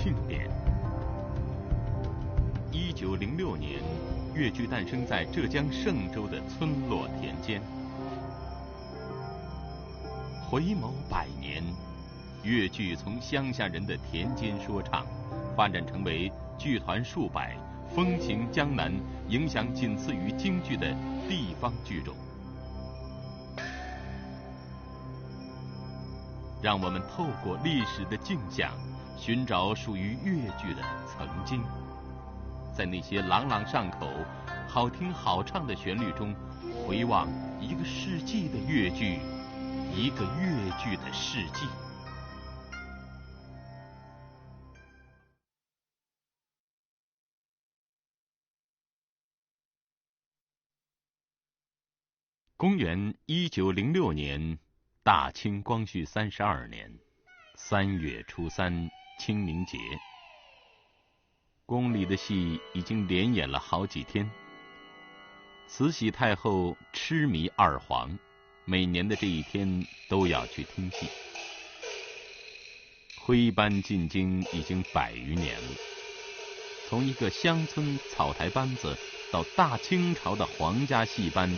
庆典。1906年，越剧诞生在浙江嵊州的村落田间。回眸100年，越剧从乡下人的田间说唱，发展成为剧团数百、风行江南、影响仅次于京剧的地方剧种。让我们透过历史的镜像，寻找属于越剧的曾经，在那些朗朗上口、好听好唱的旋律中，回望一个世纪的越剧，一个越剧的世纪。公元1906年，大清光绪32年3月初3，清明节。宫里的戏已经连演了好几天。慈禧太后痴迷二黄，每年的这一天都要去听戏。徽班进京已经100余年了，从一个乡村草台班子到大清朝的皇家戏班，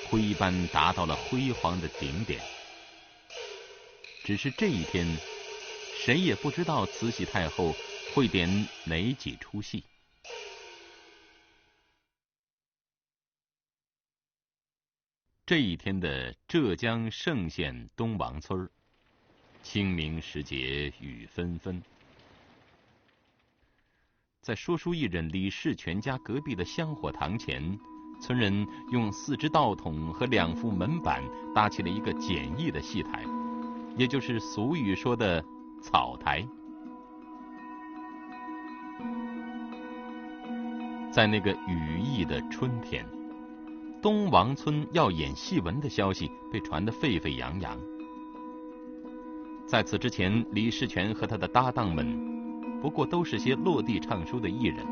徽班达到了辉煌的顶点。只是这一天，谁也不知道慈禧太后会点哪几出戏。这一天的浙江嵊县东王村，清明时节雨纷纷。在说书艺人李士全家隔壁的香火堂前，村人用4只道筒和2副门板搭起了一个简易的戏台，也就是俗语说的草台。在那个雨意的春天，东王村要演戏文的消息被传得沸沸扬扬。在此之前，李士全和他的搭档们不过都是些落地唱书的艺人，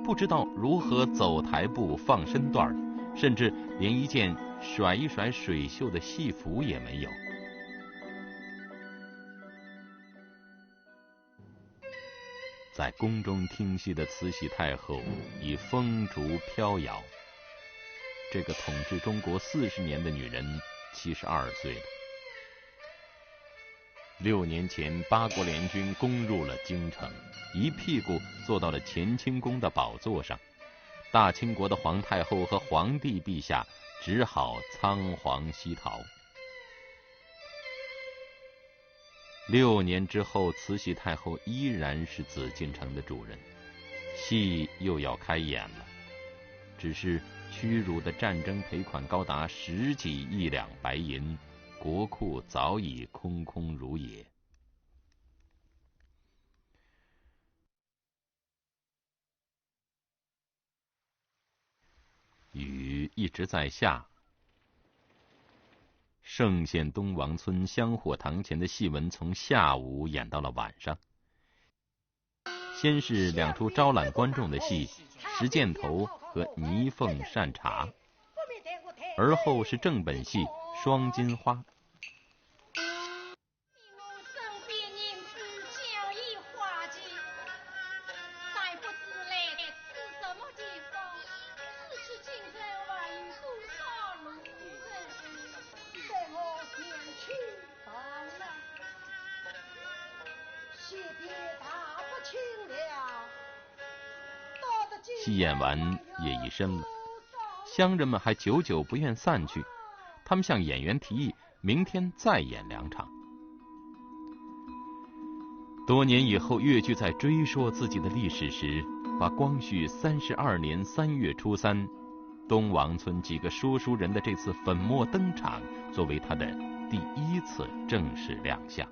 不知道如何走台步、放身段，甚至连一件甩一甩水袖的戏服也没有。在宫中听戏的慈禧太后已风烛飘摇。这个统治中国40年的女人72岁了。6年前，八国联军攻入了京城，一屁股坐到了乾清宫的宝座上。大清国的皇太后和皇帝陛下只好仓皇西逃。6年之后，慈禧太后依然是紫禁城的主人，戏又要开演了。只是屈辱的战争赔款高达10几亿两白银，国库早已空空如也。雨一直在下。嵊县东王村香火堂前的戏文从下午演到了晚上。先是2出招揽观众的戏，石箭头和泥凤善茶，而后是正本戏双金花。戏演完夜已深了，乡人们还久久不愿散去，他们向演员提议明天再演2场。多年以后，越剧在追溯自己的历史时，把光绪32年3月初3，东王村几个说书人的这次粉墨登场，作为他的第1次正式亮相。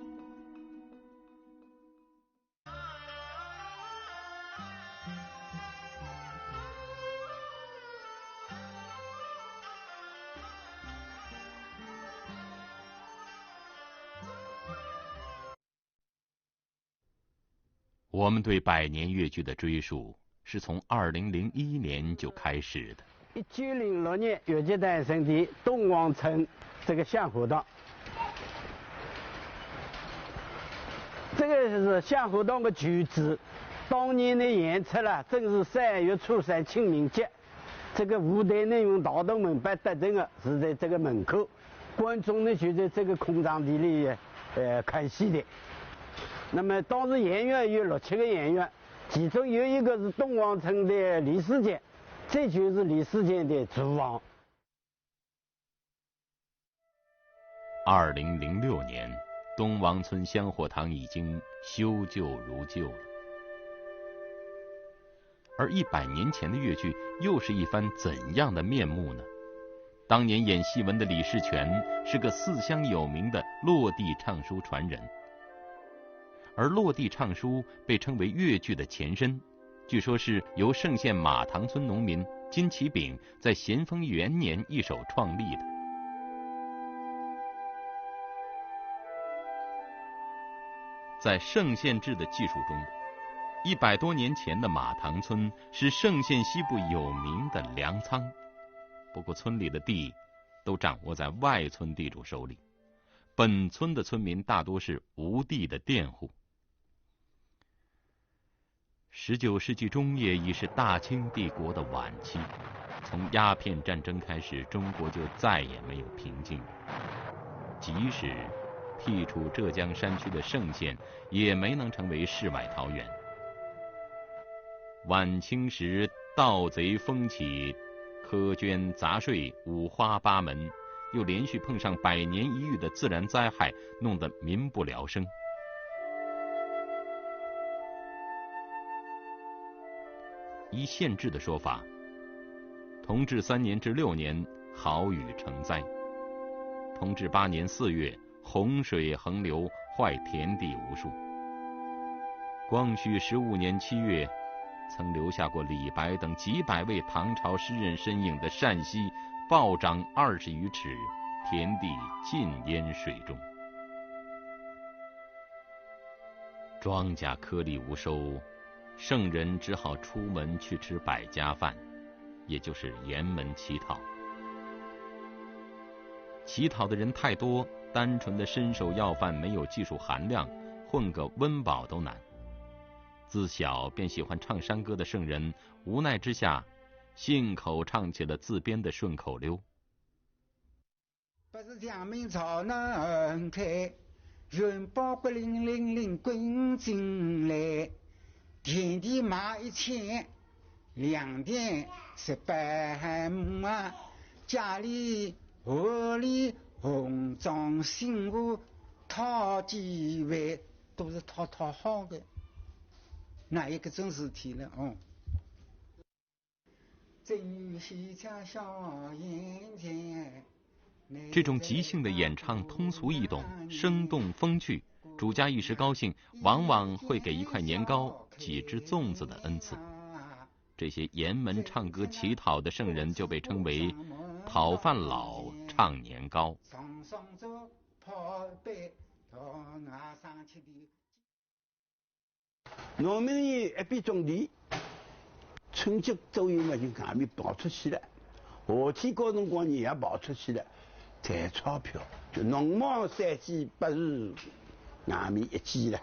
我们对100年越剧的追溯是从2001年就开始的。1906年，越剧诞生的东王村这个香火堂，这个是香河当个举子，当年的演出了，正是3月初3清明节。这个舞台内容大东门摆得正的是在这个门口，观众呢就在这个空场地里看戏的。那么当时演员有6、7个演员，其中有一个是东王村的李世坚，这就是李世坚的主王。2006年，东王村香火堂已经修旧如旧了。而100年前的越剧又是一番怎样的面目呢？当年演戏文的李士全是个4乡有名的落地唱书传人，而落地唱书被称为越剧的前身，据说是由盛县马塘村农民金启炳在咸丰元年一手创立的。在盛县志的记述中，100多年前的马塘村是盛县西部有名的粮仓，不过村里的地都掌握在外村地主手里，本村的村民大多是无地的佃户。19世纪中叶已是大清帝国的晚期，从鸦片战争开始，中国就再也没有平静，即使剔除浙江山区的盛县，也没能成为世外桃源。晚清时，盗贼风起，苛捐杂税五花八门，又连续碰上100年一遇的自然灾害，弄得民不聊生。依县志的说法，同治3年至6年好雨成灾，同治8年4月洪水横流，坏田地无数。光绪15年7月，曾留下过李白等几百位唐朝诗人身影的陕西暴涨20余尺，田地尽淹水中，庄稼颗粒无收，圣人只好出门去吃百家饭，也就是沿门乞讨。乞讨的人太多，单纯的伸手要饭没有技术含量，混个温饱都难。自小便喜欢唱山歌的圣人，无奈之下，信口唱起了自编的顺口溜：不是江面朝南开，人包骨零零零滚进来，田地买1000，粮田100亩啊，家里屋里红装新屋讨几万，都是讨好的，哪一个真事体了哦？这种即兴的演唱通俗易懂，生动风趣，主家一时高兴，往往会给1块年糕、几只粽子的恩赐。这些沿门唱歌乞讨的圣人就被称为讨饭佬唱年糕。农民有1笔种地，春节左右嘛就外面跑出去了，夏天高辰光你也跑出去了，赚钞票，就农忙3季8日，外面1季了。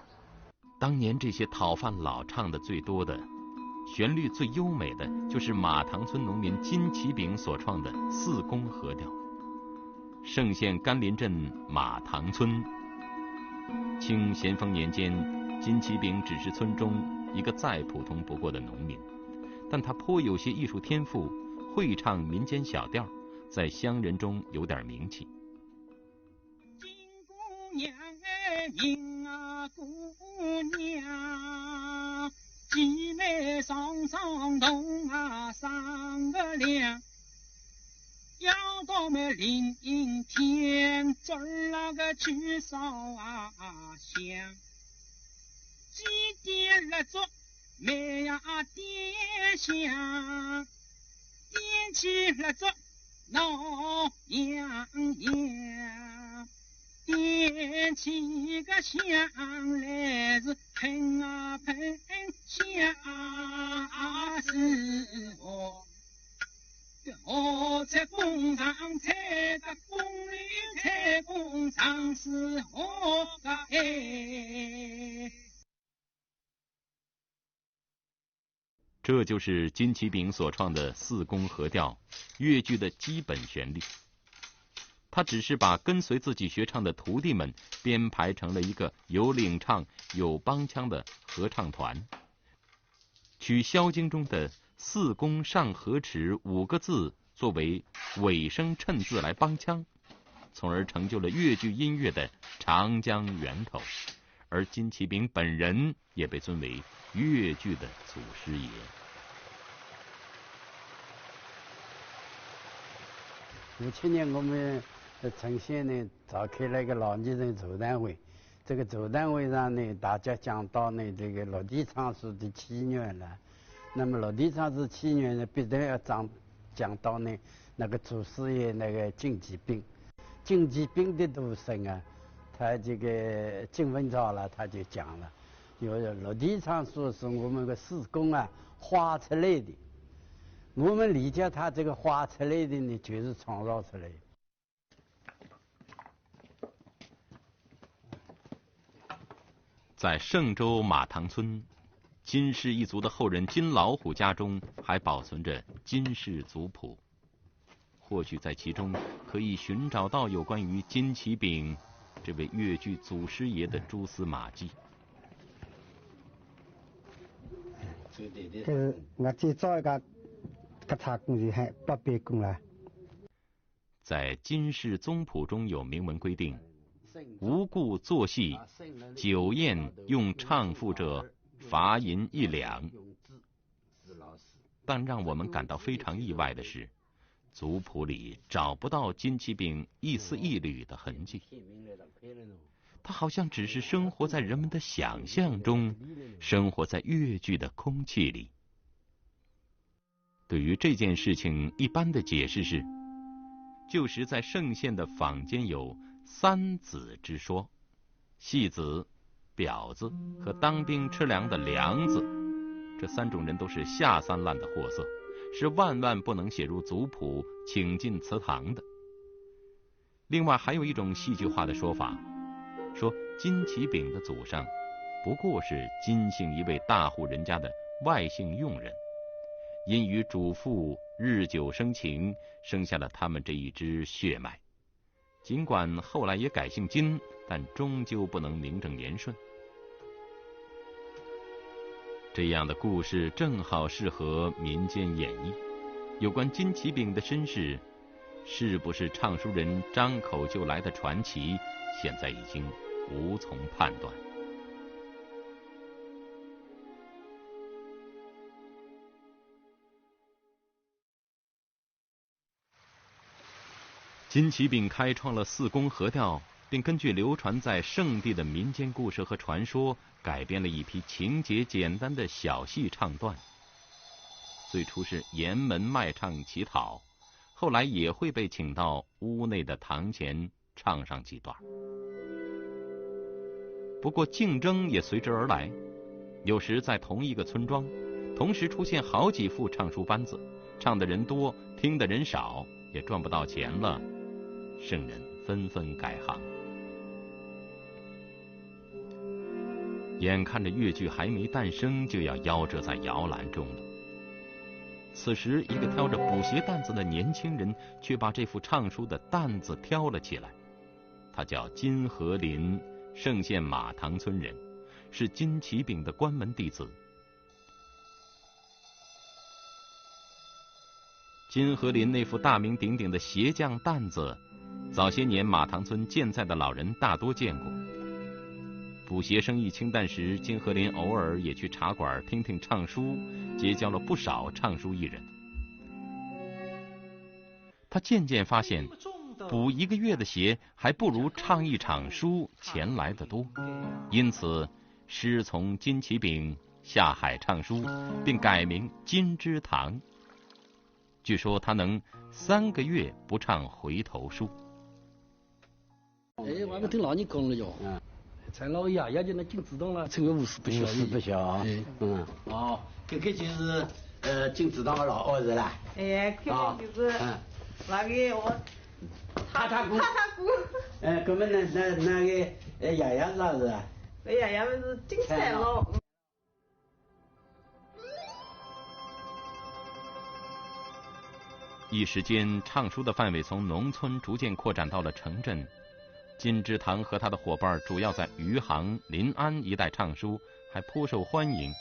当年这些讨饭佬唱的最多的，旋律最优美的，就是马塘村农民金启炳所创的4宫河调。盛县甘林镇马塘村，清咸丰年间，金启炳只是村中一个再普通不过的农民，但他颇有些艺术天赋，会唱民间小调，在乡人中有点名气。金姑娘哎，银啊姑娘，姐妹双双同啊上个梁，要到么临天做那个去烧啊香，几点蜡烛没呀点香，点起蜡烛闹洋洋，点起个香来是喷啊喷香是我我在工厂采的工里采工厂是我的爱。这就是金启炳所创的四宫合调越剧的基本旋律。他只是把跟随自己学唱的徒弟们编排成了一个有领唱有帮腔的合唱团，取《萧经》中的四宫上合尺5个字作为尾声衬字来帮腔，从而成就了越剧音乐的长江源头。而金启炳本人也被尊为越剧的祖师爷。57年我们城县呢召开了一个老年人座谈会，这个座谈会上呢，大家讲到呢这个落地唱书的起源了。那么落地唱书起源呢，必定要讲到呢那个祖师爷那个金启炳。金启炳的徒孙啊，他这个金文超了，他就讲了，有落地唱书是我们的四宫啊画出来的。我们理解他这个画出来的呢，就是创造出来的。在嵊州马塘村，金氏一族的后人金老虎家中还保存着金氏族谱，或许在其中可以寻找到有关于金启炳这位越剧祖师爷的蛛丝马迹。我最早一个茶工就还800公了。在金氏宗谱中有明文规定，无故作戏，酒宴用唱赋者，罚银1两。但让我们感到非常意外的是，族谱里找不到金启炳一丝一缕的痕迹。他好像只是生活在人们的想象中，生活在越剧的空气里。对于这件事情，一般的解释是，旧时在嵊县的坊间有3子之说，戏子、婊子和当兵吃粮的梁子，这3种人都是下三滥的货色，是万万不能写入族谱请进祠堂的。另外还有一种戏剧化的说法，说金启炳的祖上不过是金姓一位大户人家的外姓佣人，因与主父日久生情，生下了他们这一支血脉。尽管后来也改姓金，但终究不能名正言顺。这样的故事正好适合民间演绎。有关金启炳的身世，是不是唱书人张口就来的传奇，现在已经无从判断。金启炳开创了四宫合调，并根据流传在圣地的民间故事和传说，改编了一批情节简单的小戏唱段。最初是沿门卖唱乞讨，后来也会被请到屋内的堂前唱上几段。不过竞争也随之而来，有时在同一个村庄，同时出现好几副唱书班子，唱的人多，听的人少，也赚不到钱了，圣人纷纷改行。眼看着越剧还没诞生，就要夭折在摇篮中了。此时，一个挑着补鞋担子的年轻人却把这副唱书的担子挑了起来。他叫金和林，嵊县马塘村人，是金启炳的关门弟子。金和林那副大名鼎鼎的鞋匠担子，早些年马塘村健在的老人大多见过。补鞋生意清淡时，金和林偶尔也去茶馆听听唱书，结交了不少唱书艺人。他渐渐发现，补1个月的鞋还不如唱一场书钱来得多，因此师从金启炳下海唱书，并改名金之堂。据说他能3个月不唱回头书。我还没听老人讲了哟。咱老爷爷就那金子洞了，这个无事不小。无事不小啊。哦，这个就是金祠堂的老二是啦。哎，肯定就是那个我太姑。搿么那个爷爷啥是啊？我爷爷们是金三郎。一时间，唱书的范围从农村逐渐扩展到了城镇。金芝堂和他的伙伴主要在余杭、临安一带唱书，还颇受欢迎。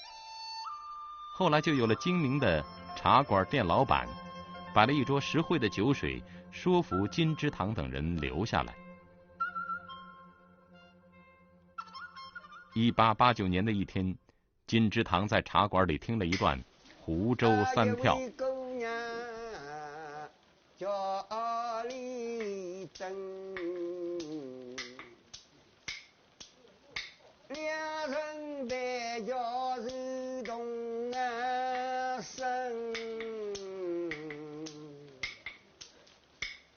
后来就有了精明的茶馆店老板，摆了一桌实惠的酒水，说服金芝堂等人留下来。1889年的一天，金芝堂在茶馆里听了一段《湖州三跳》。叫李真，两人代叫是同生，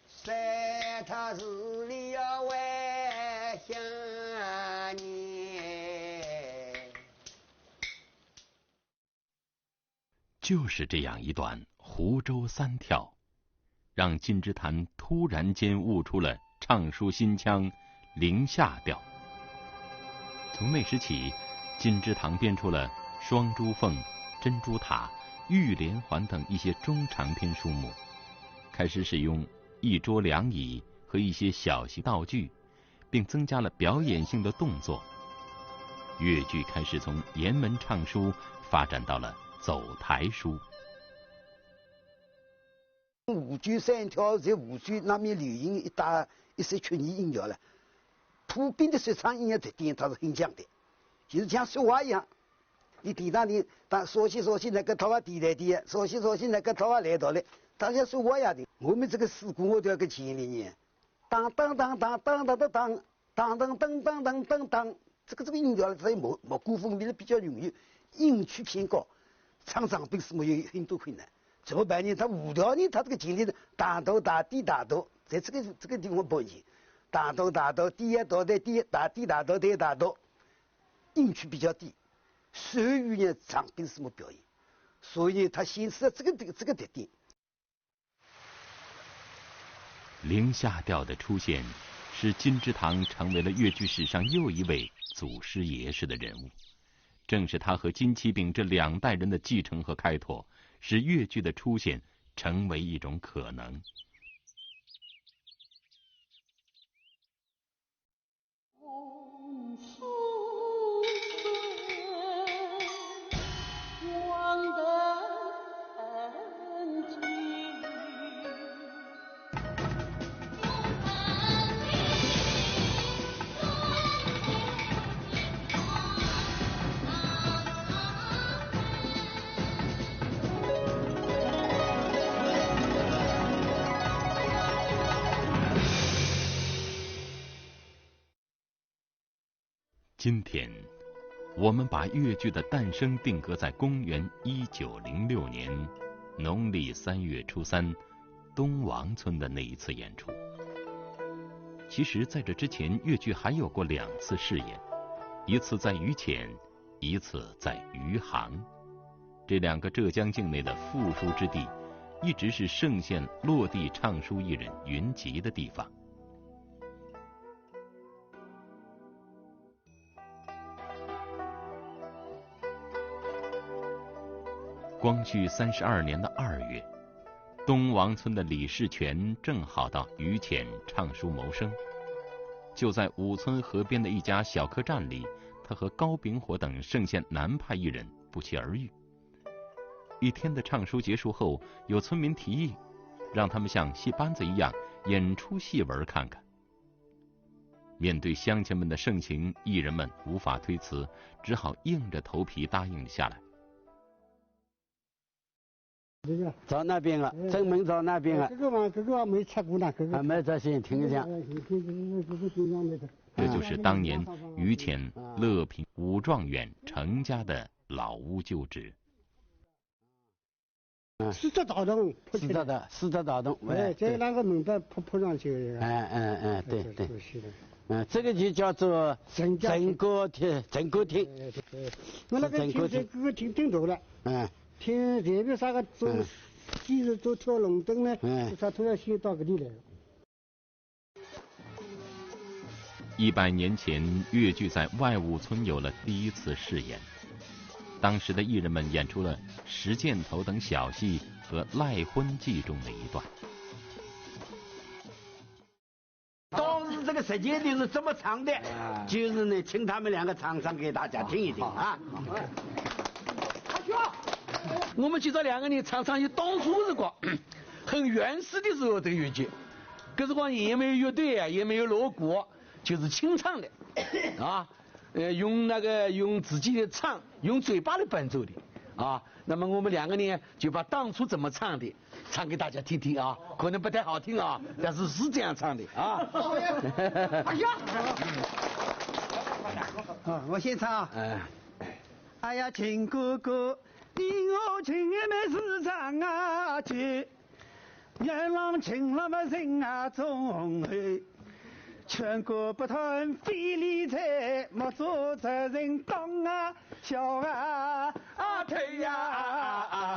三他是里要为想念。就是这样一段《湖州三跳》。让金芝坛突然间悟出了唱书新腔零下调。从那时起，金芝堂编出了双珠凤、珍珠塔、玉连环等一些中长篇书目，开始使用一桌两椅和一些小型道具，并增加了表演性的动作。粤剧开始从沿门唱书发展到了走台书。湖州三跳在湖州那边流行一些曲艺音乐了，普遍的说唱音乐特点它是很强的，就是像说话一样，你地上的当说起那个头发低来低，说起那个头发来到了，大家说话一样的。我们这个诗歌我都要个前里呢，当当当当当当当当当当当当当当当，这个音乐在蘑菇风里比较容易，音区偏高，唱长辈是没有很多困难。怎么办呢？他五条呢？他这个经历的大头大低大头，在这个地方不行。大头大头，低也多的低，大低大头低大头，音区比较低，手语呢长辈是么表演，所以他显示了这个特点。零下调的出现，使金芝堂成为了粤剧史上又一位祖师爷式的人物。正是他和金启炳这两代人的继承和开拓，使粤剧的出现成为一种可能。今天，我们把粤剧的诞生定格在公元1906年农历3月初3，东王村的那一次演出。其实，在这之前，粤剧还有过2次试演，一次在余潜，一次在余杭。这2个浙江境内的富庶之地，一直是盛县落地唱书艺人云集的地方。光绪32年的2月，东王村的李士全正好到余潜唱书谋生。就在武村河边的一家小客栈里，他和高秉火等盛县南派艺人不期而遇。一天的唱书结束后，有村民提议让他们像戏班子一样演出戏文看看。面对乡亲们的盛情，艺人们无法推辞，只好硬着头皮答应了下来。找那边了，正门找那边了。这个没吃过呢，还没在先听一下。这就是当年余潜、乐平、武状元程家的老屋旧址。四只大洞，四只大洞。这那个门板铺上去。对。这个就叫做整个厅。我那个厅这个厅顶多了。天特别啥个做，既是做跳龙灯呢，啥都要先到这里来。100年前，越剧在外坞村有了第一次试演。当时的艺人们演出了《石箭头》等小戏和《赖婚记》中的一段。当时这个石箭头是怎么唱的？就是呢，请他们两个唱唱给大家听一听啊。我们介绍2个人唱唱有当初时光很原始的时候的越剧，可是光也没有乐队啊，也没有锣鼓，就是清唱的啊。用自己的唱，用嘴巴来伴奏的啊。那么我们2个呢，就把当初怎么唱的唱给大家听听啊，可能不太好听啊，但是是这样唱的啊。哎呀，我先唱啊。哎呀，亲哥哥，你我亲妹妹是唱啊剧，元朗亲了么人啊中嘿。全国不谈非理财，莫做责任当啊小啊腿呀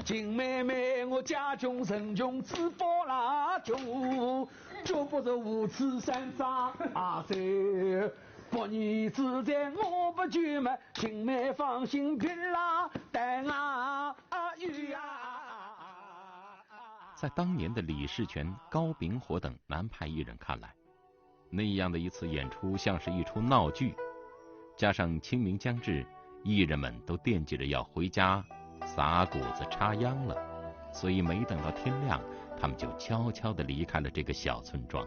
金妹妹我家穷人穷，吃饱了就不是无耻山楂噻。不你自在我不惧嘛，金妹放心别啦带鱼呀。在当年的李士全、高秉火等南派艺人看来，那样的一次演出像是一出闹剧。加上清明将至，艺人们都惦记着要回家撒谷子插秧了，所以没等到天亮，他们就悄悄地离开了这个小村庄。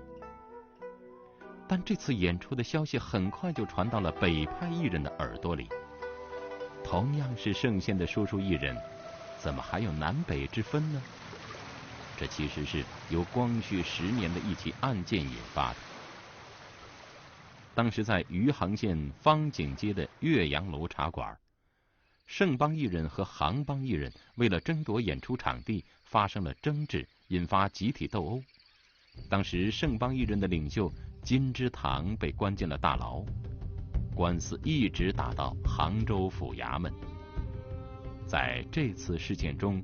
但这次演出的消息很快就传到了北派艺人的耳朵里。同样是盛县的叔叔艺人，怎么还有南北之分呢？这其实是由光绪10年的一起案件引发的。当时在余杭县方井街的岳阳楼茶馆，盛帮艺人和杭帮艺人为了争夺演出场地发生了争执，引发集体斗殴。当时盛帮艺人的领袖金之堂被关进了大牢，官司一直打到杭州府衙门。在这次事件中，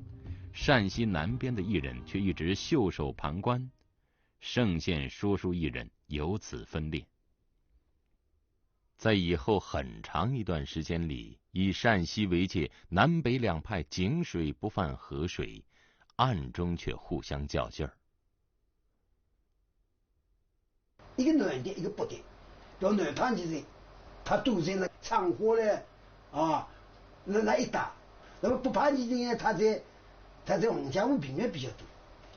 陕西南边的艺人却一直袖手旁观，盛县说书艺人由此分裂。在以后很长一段时间里，以陕西为界，南北两派井水不犯河水，暗中却互相较劲儿。一个南的，一个北的，到南派的人，他都在那唱火嘞啊，那一打，那么北派的人呢，他在洪家湖平原比较多。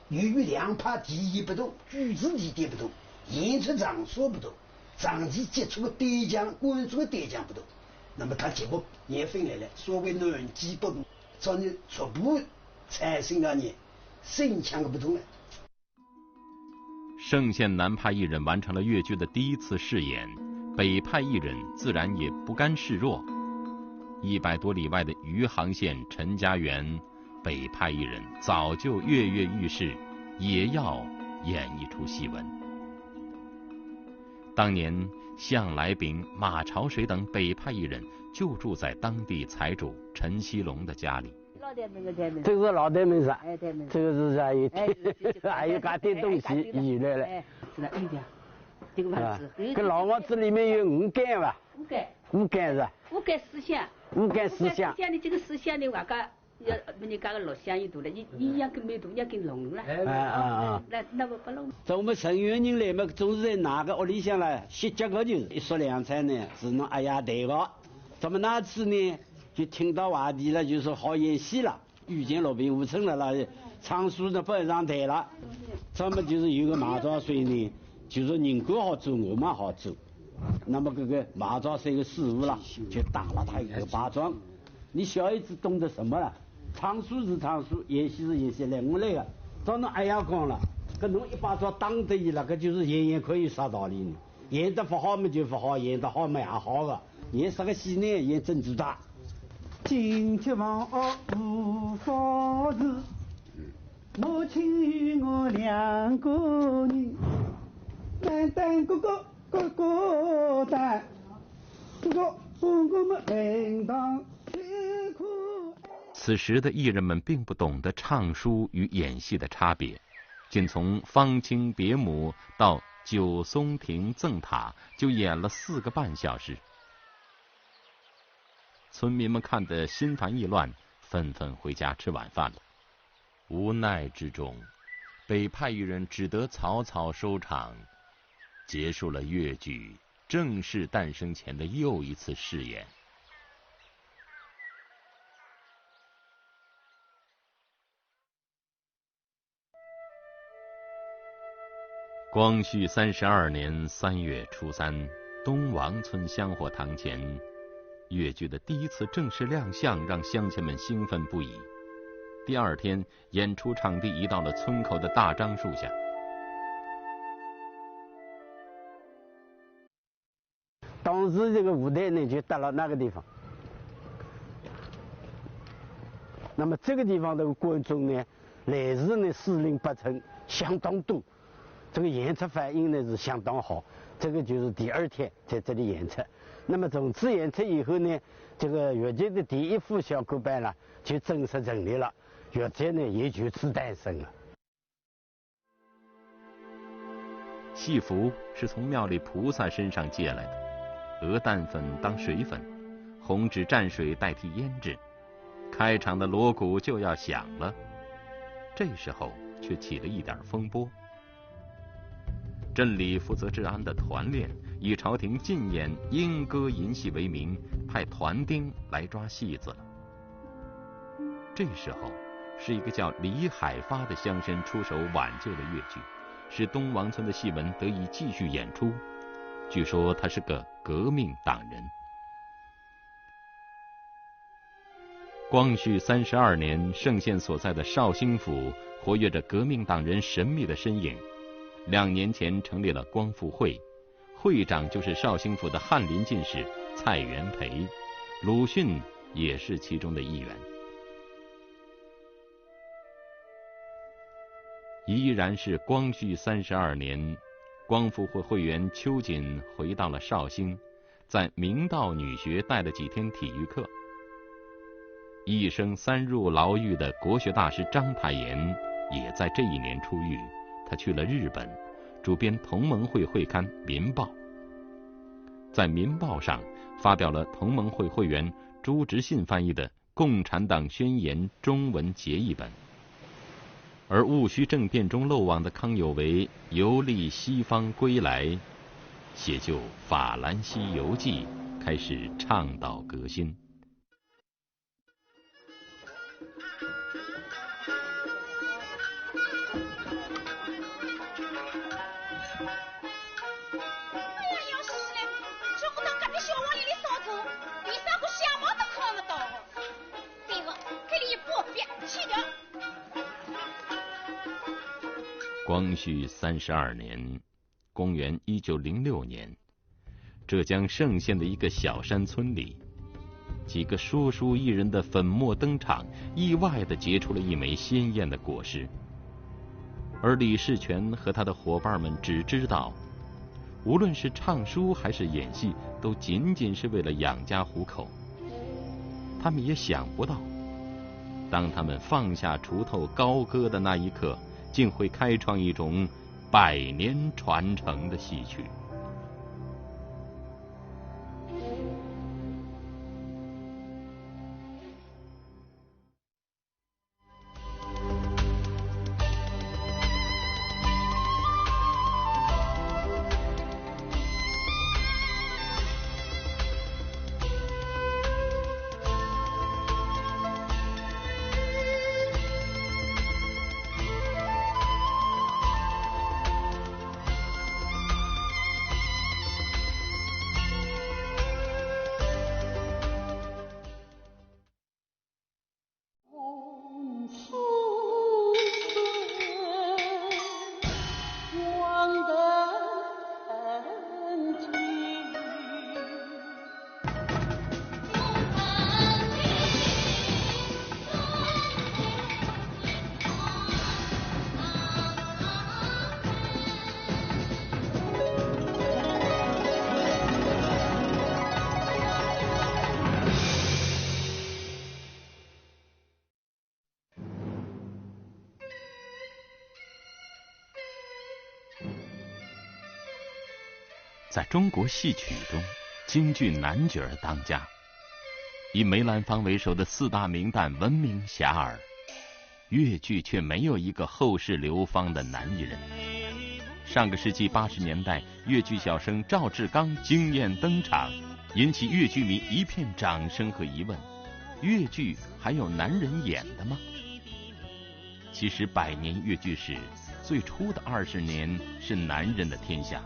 由于两派地域不同，居住地点不同，演出场所不同，长期接触的对象、关注的对象不同，那么他节目也分来了，所谓南极北，从你逐步产生了呢声腔的不同了。盛县南派艺人完成了越剧的第一次试演，北派艺人自然也不甘示弱。100多里外的余杭县陈家园，北派艺人早就跃跃欲试，也要演一出戏文。当年向来炳、马朝水等北派艺人就住在当地财主陈锡龙的家里。这个是老台门上，这个是还有嘎点东西移来了。这个房子，这老房子里面有5间吧？5间是吧？5间4厢。5间4厢。的这个4厢的话，要人家个6厢一度了，一样跟没度，一跟弄了。那不弄。在我们盛源人来嘛，总是在哪个屋里向啦，习脚个就是一说两菜呢，是侬阿爷带个。咱们那次呢？就听到话题了，就是好演戏了，遇见罗宾武村了啦，唱书呢不上台了，咱们就是有个马兆水呢，就是人家好做，我们好做。那么这个马兆水的师傅啦，就打了他一个巴掌。你小孩子懂得什么了？唱书是唱书，演戏是演戏，来我来个，照侬阿爷讲了，搿侬一巴掌打得伊了，搿就是演可以啥道理呢？演得不好嘛就不好，演得好嘛也好个，演啥个戏呢？演珍珠大。今天望无法事，母亲与我2个人，单单哥哥单，我们应当辛苦。此时的艺人们并不懂得唱书与演戏的差别，仅从方清别母到九松亭赠塔就演了4个半小时。村民们看得心烦意乱，纷纷回家吃晚饭了。无奈之中，北派艺人只得草草收场，结束了越剧正式诞生前的又一次试演。光绪32年3月初3，东王村香火堂前，越剧的第一次正式亮相让乡亲们兴奋不已。第2天，演出场地移到了村口的大樟树下。当时这个舞台呢就搭了那个地方，那么这个地方的观众呢，来自呢四邻八村相当多，这个演出反应呢是相当好。这个就是第2天在这里演出。那么从此演出以后呢，这个越剧的第1副小歌班了就正式成立了，越剧呢也就此诞生了。戏服是从庙里菩萨身上借来的，鹅蛋粉当水粉，红纸蘸水代替胭脂。开场的锣鼓就要响了，这时候却起了一点风波。镇里负责治安的团练以朝廷禁演莺歌银戏为名，派团丁来抓戏子了。这时候是一个叫李海发的乡绅出手挽救了越剧，使东王村的戏文得以继续演出。据说他是个革命党人。光绪32年，盛县所在的绍兴府活跃着革命党人神秘的身影。2年前成立了光复会，会长就是绍兴府的翰林进士蔡元培，鲁迅也是其中的一员。依然是光绪32年，光复会会员邱瑾回到了绍兴，在明道女学带了几天体育课。一生3入牢狱的国学大师章太炎也在这一年出狱，他去了日本，主编同盟会会刊《民报》，在《民报》上发表了同盟会会员朱执信翻译的《共产党宣言》中文结义本。而戊戌政变中漏网的康有为游历西方归来，写就《法兰西游记》，开始倡导革新。光绪32年，公元1906年，浙江盛县的一个小山村里，几个说书艺人的粉墨登场，意外地结出了一枚鲜艳的果实。而李士全和他的伙伴们只知道，无论是唱书还是演戏，都仅仅是为了养家糊口。他们也想不到，当他们放下锄头高歌的那一刻，竟会开创一种100年传承的戏曲。在中国戏曲中，京剧男角当家，以梅兰芳为首的4大名旦闻名遐迩，粤剧却没有一个后世流芳的男艺人。上个世纪80年代，粤剧小生赵志刚惊艳登场，引起粤剧迷一片掌声和疑问：粤剧还有男人演的吗？其实100年粤剧史，最初的20年是男人的天下，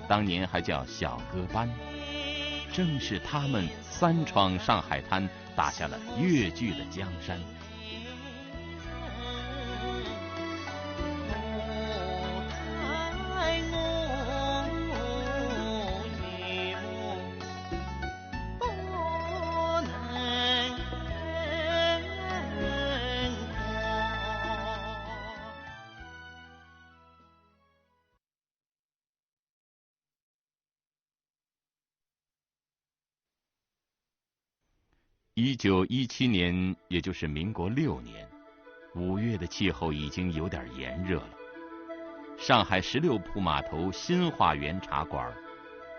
当年还叫小歌班。正是他们3闯上海滩，打下了粤剧的江山。1917年，也就是民国6年，5月的气候已经有点炎热了。上海16铺码头新华园茶馆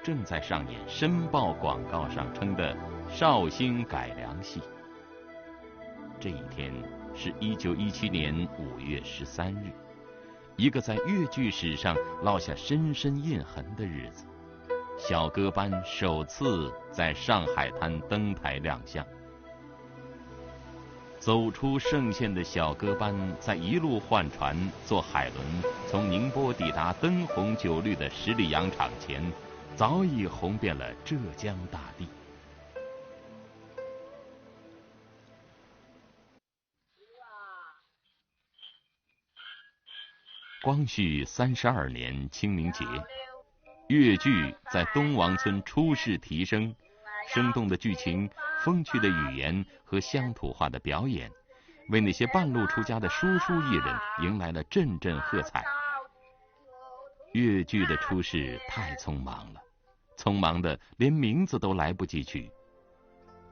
正在上演申报广告上称的绍兴改良戏。这一天是1917年5月13日，一个在粤剧史上烙下深深印痕的日子。小歌班首次在上海滩登台亮相。走出盛县的小歌班，在一路换船坐海轮从宁波抵达灯红酒绿的十里洋场前，早已红遍了浙江大地。光绪32年清明节，粤剧在东王村初试提升，生动的剧情、风趣的语言和乡土化的表演，为那些半路出家的叔叔艺人迎来了阵阵喝彩。粤剧的出世太匆忙了，匆忙的连名字都来不及取。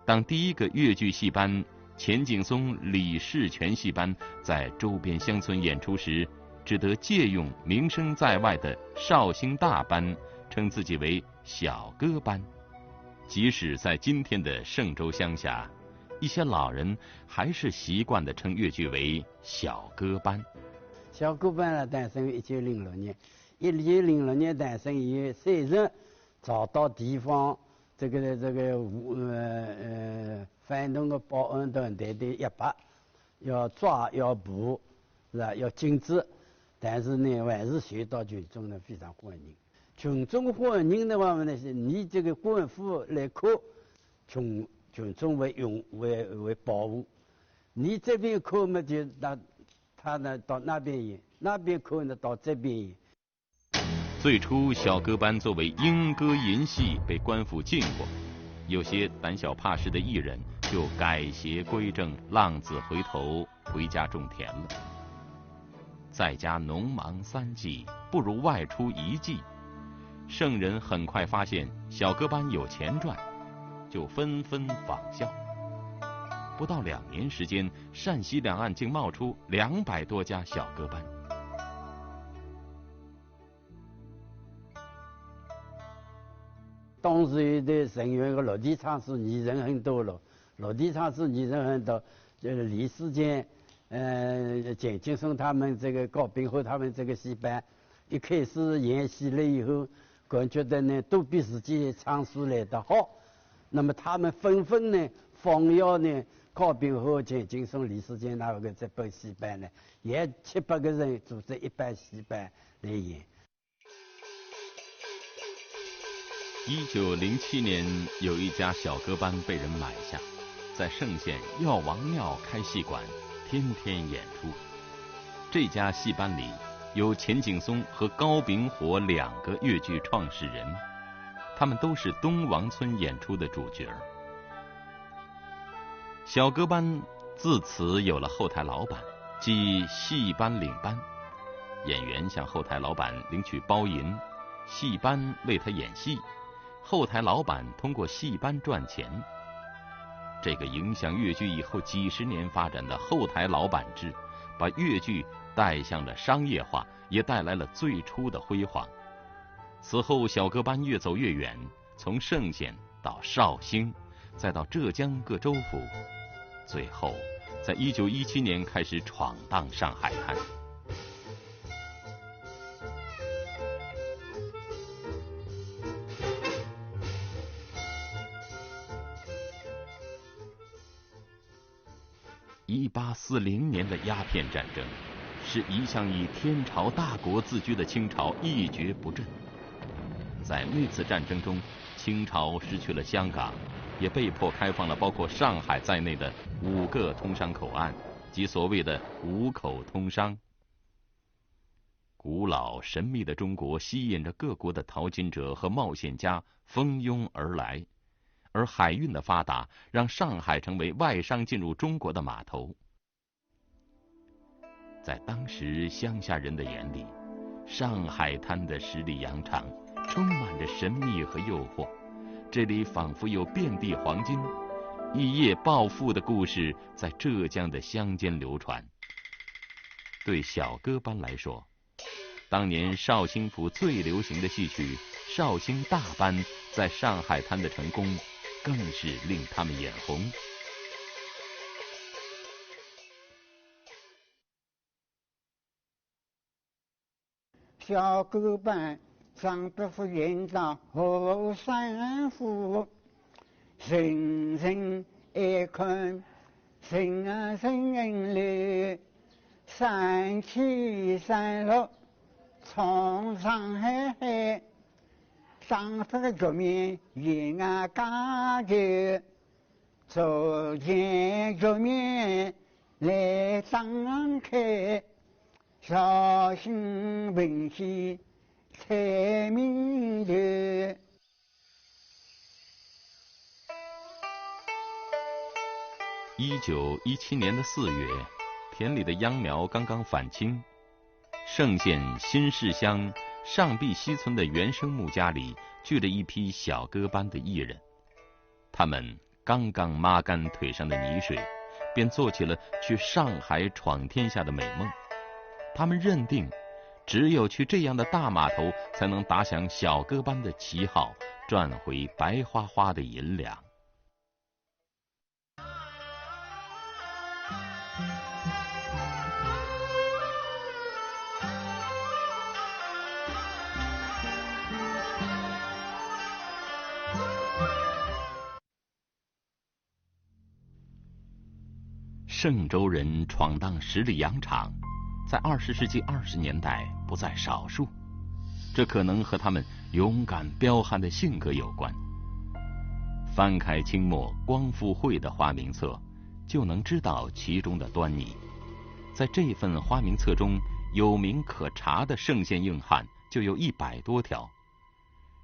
当第一个粤剧戏班钱景松、李士全戏班在周边乡村演出时，只得借用名声在外的绍兴大班，称自己为小歌班。即使在今天的嵊州乡下，一些老人还是习惯地称粤剧为小歌班。小歌班呢诞生于1906年，1906年诞生以后，3人找到地方反动的保安团队的100，要抓要捕，是吧？要禁止，但是呢，还是受到群众呢非常欢迎。群众欢迎的话呢，你这个官府来扣，群众为保护。你这边扣嘛，就他呢到那边演，那边扣呢到这边演。最初，小歌班作为莺歌银戏被官府禁过，有些胆小怕事的艺人就改邪归正，浪子回头，回家种田了。在家农忙3季，不如外出1季。圣人很快发现小歌班有钱赚，就纷纷仿效。不到2年时间，陕西两岸竟冒出200多家小歌班。当时的成员的落地唱诗艺人很多了，落地唱诗艺人很多，就是李世坚、钱景松他们这个高秉和他们这个戏班，一开始演戏了以后，感觉得呢都比自己唱诗来得好，那么他们纷纷呢仿效呢高秉和、钱景松、李世坚那个这本戏班呢，也700个人组织一班戏班来演。1907年，有一家小歌班被人买下，在嵊县药王庙开戏馆，天天演出。这家戏班里有钱景松和高秉火2个粤剧创始人，他们都是东王村演出的主角。小歌班自此有了后台老板，即戏班领班，演员向后台老板领取包银，戏班为他演戏，后台老板通过戏班赚钱。这个影响粤剧以后几十年发展的后台老板制，把粤剧带向了商业化，也带来了最初的辉煌。此后小歌班越走越远，从盛县到绍兴，再到浙江各州府，最后在1917年开始闯荡上海滩。1840年的鸦片战争，使一向以天朝大国自居的清朝一蹶不振。在那次战争中，清朝失去了香港，也被迫开放了包括上海在内的5个通商口岸，即所谓的5口通商。古老神秘的中国吸引着各国的淘金者和冒险家蜂拥而来，而海运的发达让上海成为外商进入中国的码头。在当时乡下人的眼里，上海滩的十里洋场充满着神秘和诱惑，这里仿佛有遍地黄金，一夜暴富的故事在浙江的乡间流传。对小歌班来说，当年绍兴府最流行的戏曲《绍兴大班》在上海滩的成功，更是令他们眼红。小歌班张伯父演到后山府，人人爱看，人人来，三起三落从上海，张伯的局面演啊家头，昨天局面来张开，绍兴文戏彩名头。1917年的4月，田里的秧苗刚刚返青，盛县新市乡上碧溪村的原生木家里聚了一批小歌班的艺人。他们刚刚抹干腿上的泥水，便做起了去上海闯天下的美梦。他们认定，只有去这样的大码头，才能打响小歌班的旗号，赚回白花花的银两。嵊州人闯荡十里洋场，在20世纪20年代不在少数，这可能和他们勇敢彪悍的性格有关。翻开清末光复会的花名册，就能知道其中的端倪。在这份花名册中，有名可查的盛县硬汉就有100多条，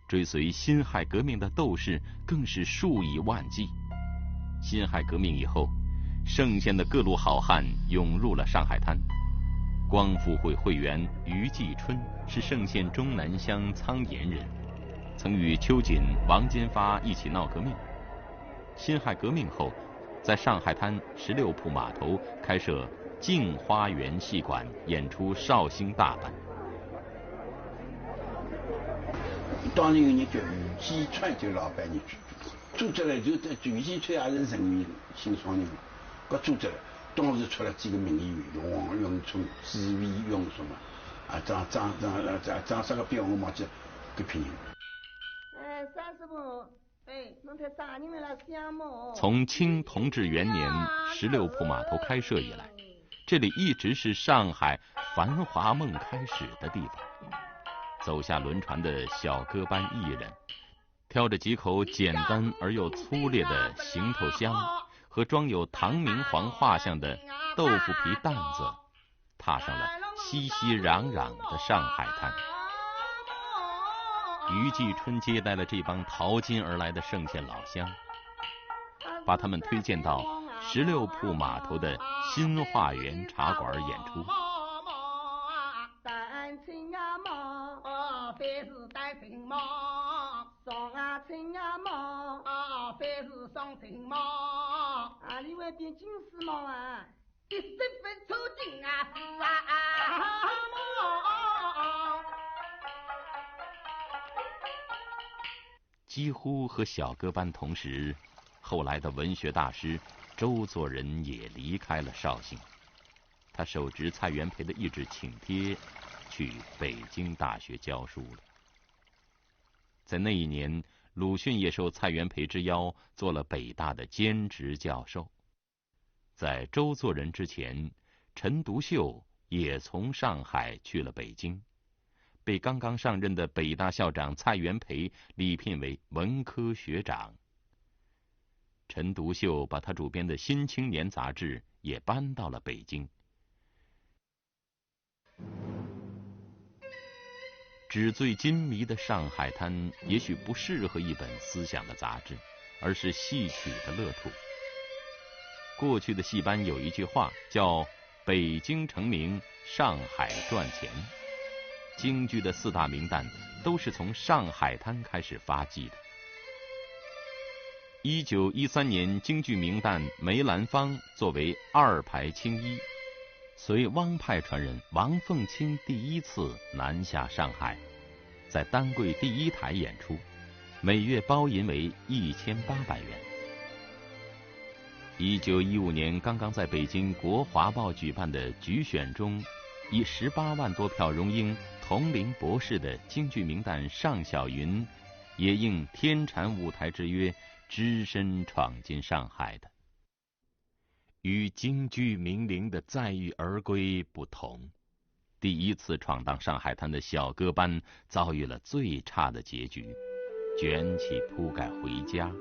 追随辛亥革命的斗士更是数以万计。辛亥革命以后，盛县的各路好汉涌入了上海滩。光复会会员于继春是盛县中南乡苍岩人，曾与秋瑾、王坚发一起闹革命。辛亥革命后，在上海滩16铺码头开设镜花园戏馆，演出绍兴大班。当时有人叫于继春，就老板人组织了，就于继春也是人民新创人，搿组织了。当时出了几个名演员，有王永春、朱维永什么，张啥个表我忘记搿批人。三师傅，侬才啥人来相貌？从清同治元年16铺码头开设以来，这里一直是上海繁华梦开始的地方。走下轮船的小歌班艺人，挑着几口简单而又粗劣的行头香和装有唐明皇画像的豆腐皮担子，踏上了熙熙攘攘的上海滩。于继春接待了这帮淘金而来的盛县老乡，把他们推荐到16铺码头的新化园茶馆演出。你会变金丝猫啊？一身份抽筋啊，是啊，几乎和小歌班同时，后来的文学大师周作人也离开了绍兴。他手执蔡元培的一纸请帖，去北京大学教书了。在那一年，鲁迅也受蔡元培之邀，做了北大的兼职教授。在周作人之前，陈独秀也从上海去了北京，被刚刚上任的北大校长蔡元培礼聘为文科学长。陈独秀把他主编的《新青年》杂志也搬到了北京。纸醉金迷的上海滩也许不适合一本思想的杂志，而是戏曲的乐土。过去的戏班有一句话叫北京成名，上海赚钱。京剧的4大名旦都是从上海滩开始发迹的。1913年，京剧名旦梅兰芳作为2排青衣，随汪派传人王凤卿第一次南下上海，在丹桂第1台演出，每月包银为1800元。1915年，刚刚在北京国华报举办的举选中，以18万多票荣膺同龄博士的京剧名旦尚小云，也应天蟾舞台之约，只身闯进上海的。与京剧名伶的载誉而归不同，第一次闯荡上海滩的小歌班遭遇了最差的结局，卷起铺盖回家。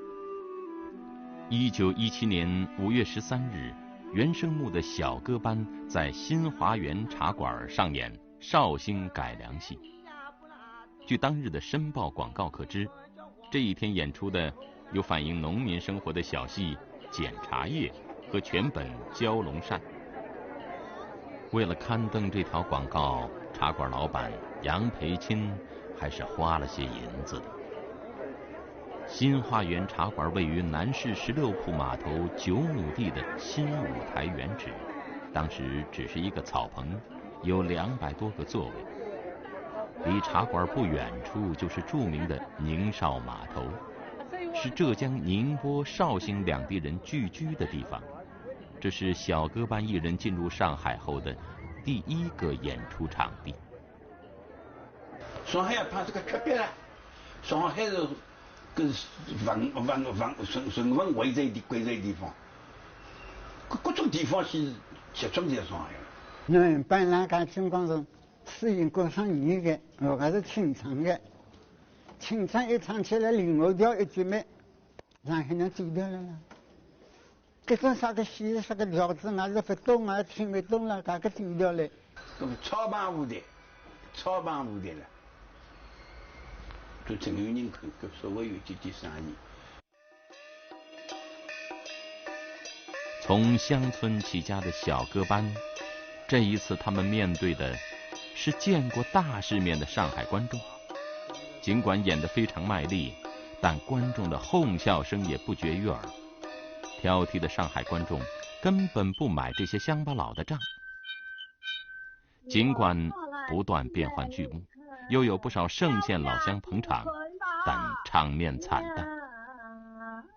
1917年5月13日，原生木的小歌班在新华园茶馆上演绍兴改良戏。据当日的《申报》广告可知，这一天演出的有反映农民生活的小戏《捡茶叶》和全本《蛟龙扇》。为了刊登这条广告，茶馆老板杨培钦还是花了些银子的。新花园茶馆位于南市16铺码头9亩地的新舞台原址，当时只是一个草棚，有200多个座位。离茶馆不远处就是著名的宁绍码头，是浙江宁波、绍兴2地人聚居的地方。这是小歌班艺人进入上海后的第1个演出场地。上海也怕这个区别了，上海是跟顺丰围在一地贵在地方，各种地方是集中在上海。侬本来讲情况是适应过上年的，我还是清唱的，清唱一唱起来，另外调一句没，上海人走掉了啦。这种啥个戏啥个调子俺是不懂啊，听不懂了，嘎个走掉了。超棒舞台了。就真有人看，稍微有点生意。从乡村起家的小歌班，这一次他们面对的是见过大世面的上海观众。尽管演得非常卖力，但观众的哄笑声也不绝于耳。挑剔的上海观众根本不买这些乡巴佬的账。尽管不断变换剧目，又有不少盛县老乡捧场，但场面惨淡。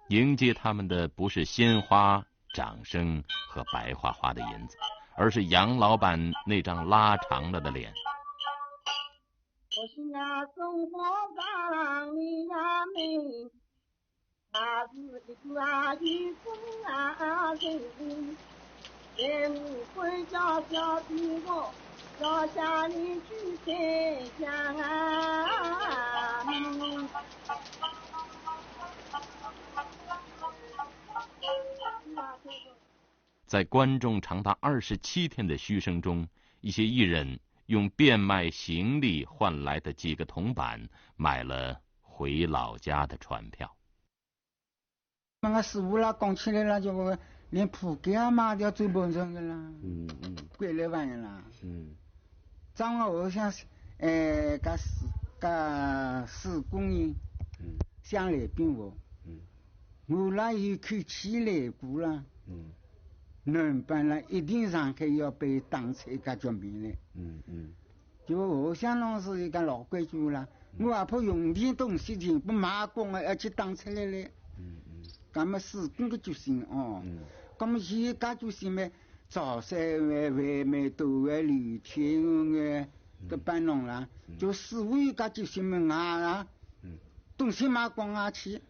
迎接他们的不是鲜花、掌声和白花花的银子，而是杨老板那张拉长了的脸。我是那生活港里呀美，他是一个渔夫啊人，在我回家小地方。要向你去分享在观众长达27天的嘘声中，一些艺人用变卖行李换来的几个铜板，买了回老家的船票。那个师傅啦，讲起来了，就连铺盖也卖掉走不成的啦，贵来万元啦。张我想施工人想来并我我那有口气来过了能办了一定上海要被当成一个军兵来就我想弄是一个老规矩了我也怕用点东西全部卖光了，要去打出来了。咁么施工个决心哦。咁么现在决心咩？早山为美多个绿天个个办农啦，就师傅一个决心么啊，东西卖光啊去。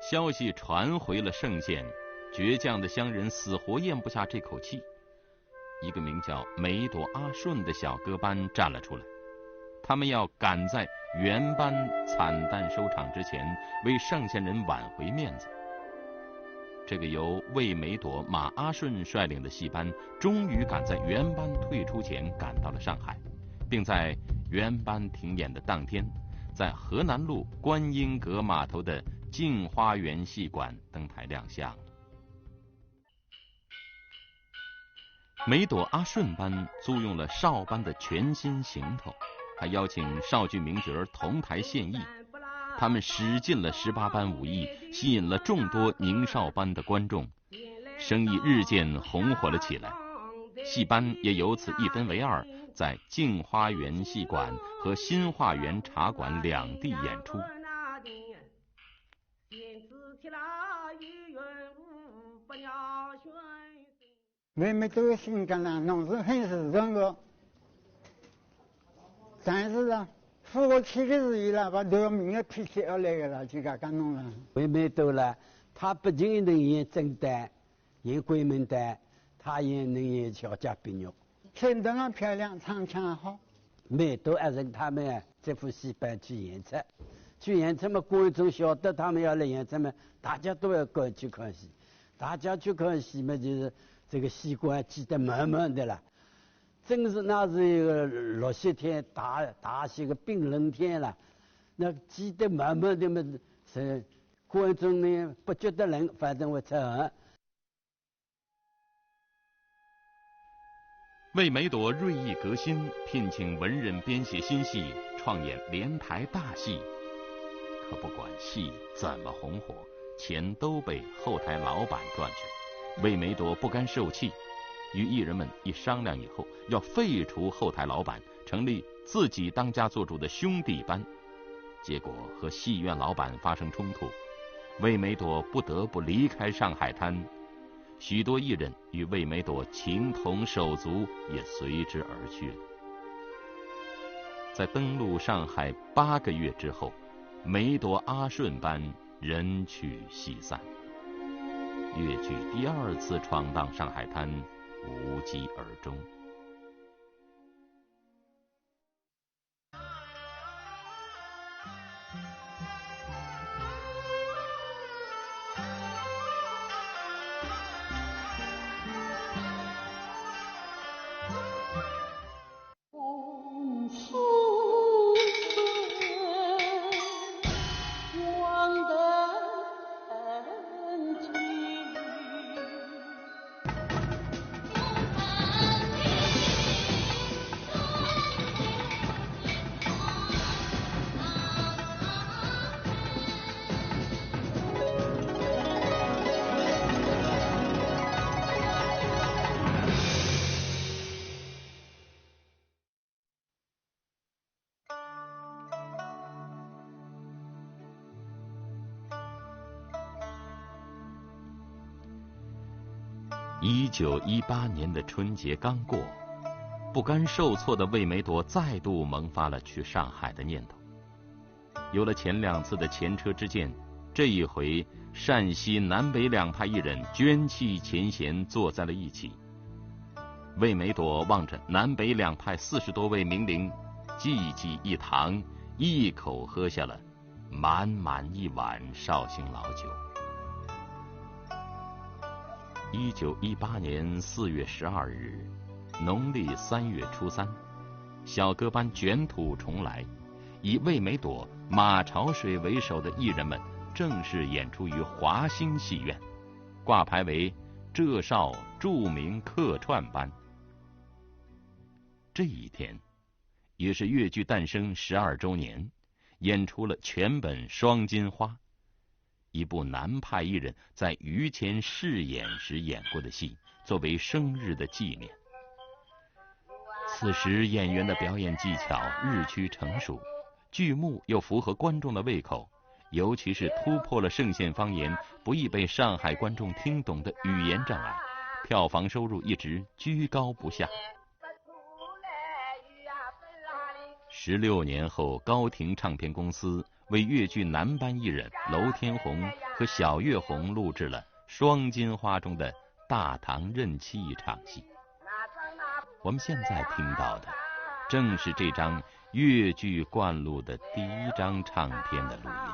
消息传回了盛县，倔强的乡人死活咽不下这口气。一个名叫梅朵阿顺的小歌班站了出来，他们要赶在原班惨淡收场之前，为盛县人挽回面子。这个由魏梅朵、马阿顺率领的戏班，终于赶在原班退出前赶到了上海，并在原班停演的当天，在河南路观音阁码头的镜花园戏馆登台亮相。梅朵阿顺班租用了少班的全新行头，还邀请少剧名角同台献艺。他们使尽了18般武艺，吸引了众多宁少班的观众，生意日渐红火了起来。戏班也由此一分为二，在镜花园戏馆和新化园茶馆两地演出。妹妹都性格呢，弄是很时尚的，但是啊，付我去的日语了，把流民的脾气下来的了，就刚刚弄了。妹妹多了，她不仅能演正旦，演鬼门旦，她也能演小家碧玉。穿得啊漂亮，唱腔好。梅朵阿顺他们这副戏班去演出，去演出嘛，观众晓得他们要来演出嘛，大家都要过去看戏，大家去看戏嘛，就是这个戏馆挤得满满的了。正是那是一个60天大些个冰冷天了，那挤得满满的嘛，是观众呢不觉得冷，反正我出汗。魏梅朵锐意革新，聘请文人编写新戏，创演连台大戏。可不管戏怎么红火，钱都被后台老板赚去了。魏梅朵不甘受气，与艺人们一商量以后，要废除后台老板，成立自己当家做主的兄弟班。结果和戏院老板发生冲突，魏梅朵不得不离开上海滩。许多艺人与魏梅朵情同手足，也随之而去了。在登陆上海8个月之后，梅朵阿顺班人去戏散，粤剧第2次闯荡上海滩，无疾而终。1918年的春节刚过，不甘受挫的魏梅朵再度萌发了去上海的念头。有了前2次的前车之鉴，这一回陕西南北2派艺人捐弃前嫌，坐在了一起。魏梅朵望着南北2派40多位名伶济济一堂，一口喝下了满满一碗绍兴老酒。1918年4月12日，农历3月初3，小歌班卷土重来，以魏梅朵、马朝水为首的艺人们正式演出于华兴戏院，挂牌为浙少著名客串班。这一天，也是粤剧诞生12周年，演出了全本《双金花》。一部南派艺人在于谦饰演时演过的戏，作为生日的纪念。此时演员的表演技巧日趋成熟，剧目又符合观众的胃口，尤其是突破了嵊县方言不易被上海观众听懂的语言障碍，票房收入一直居高不下。16年后，高亭唱片公司为粤剧男班艺人娄天红和小岳红录制了《双金花》中的大唐任期一场戏。我们现在听到的正是这张粤剧灌录的第一张唱片的录音。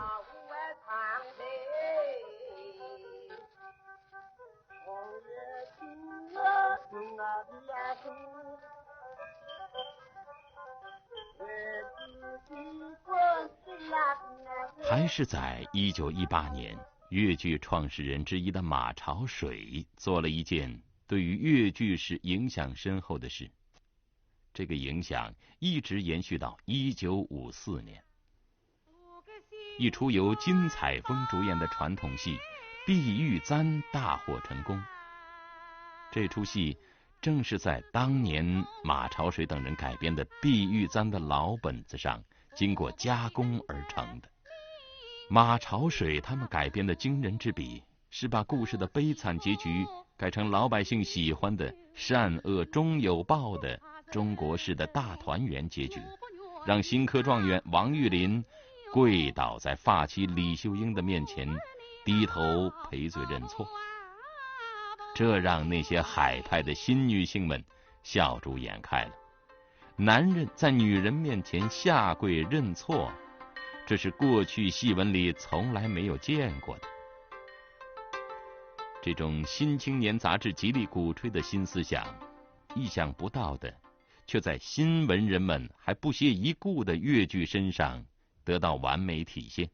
还是在1918年，粤剧创始人之一的马朝水做了一件对于粤剧史影响深厚的事，这个影响一直延续到1954年。一出由金采风主演的传统戏《碧玉簪》大获成功。这出戏正是在当年马朝水等人改编的《碧玉簪》的老本子上经过加工而成的。马朝水他们改编的惊人之笔，是把故事的悲惨结局改成老百姓喜欢的善恶终有报的中国式的大团圆结局，让新科状元王玉林跪倒在发妻李秀英的面前，低头赔罪认错。这让那些海派的新女性们笑逐颜开了。男人在女人面前下跪认错，这是过去戏文里从来没有见过的。这种新青年杂志极力鼓吹的新思想，意想不到的却在新文人们还不屑一顾的粤剧身上得到完美体现。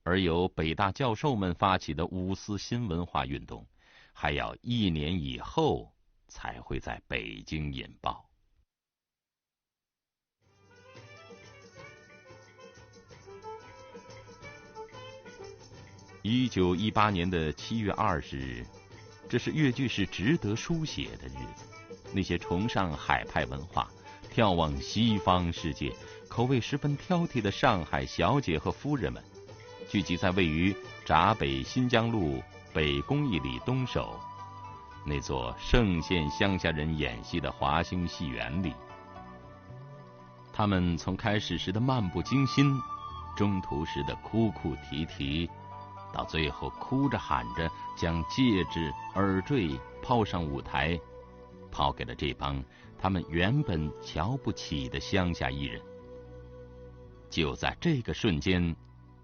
而由北大教授们发起的五四新文化运动，还要1年以后才会在北京引爆。1918年的7月20日，这是粤剧史值得书写的日子。那些崇尚海派文化、眺望西方世界、口味十分挑剔的上海小姐和夫人们，聚集在位于闸北新疆路北公益里东首那座嵊县乡下人演戏的华兴戏园里。他们从开始时的漫不经心，中途时的哭哭啼啼，到最后哭着喊着将戒指耳坠抛上舞台，抛给了这帮他们原本瞧不起的乡下艺人。就在这个瞬间，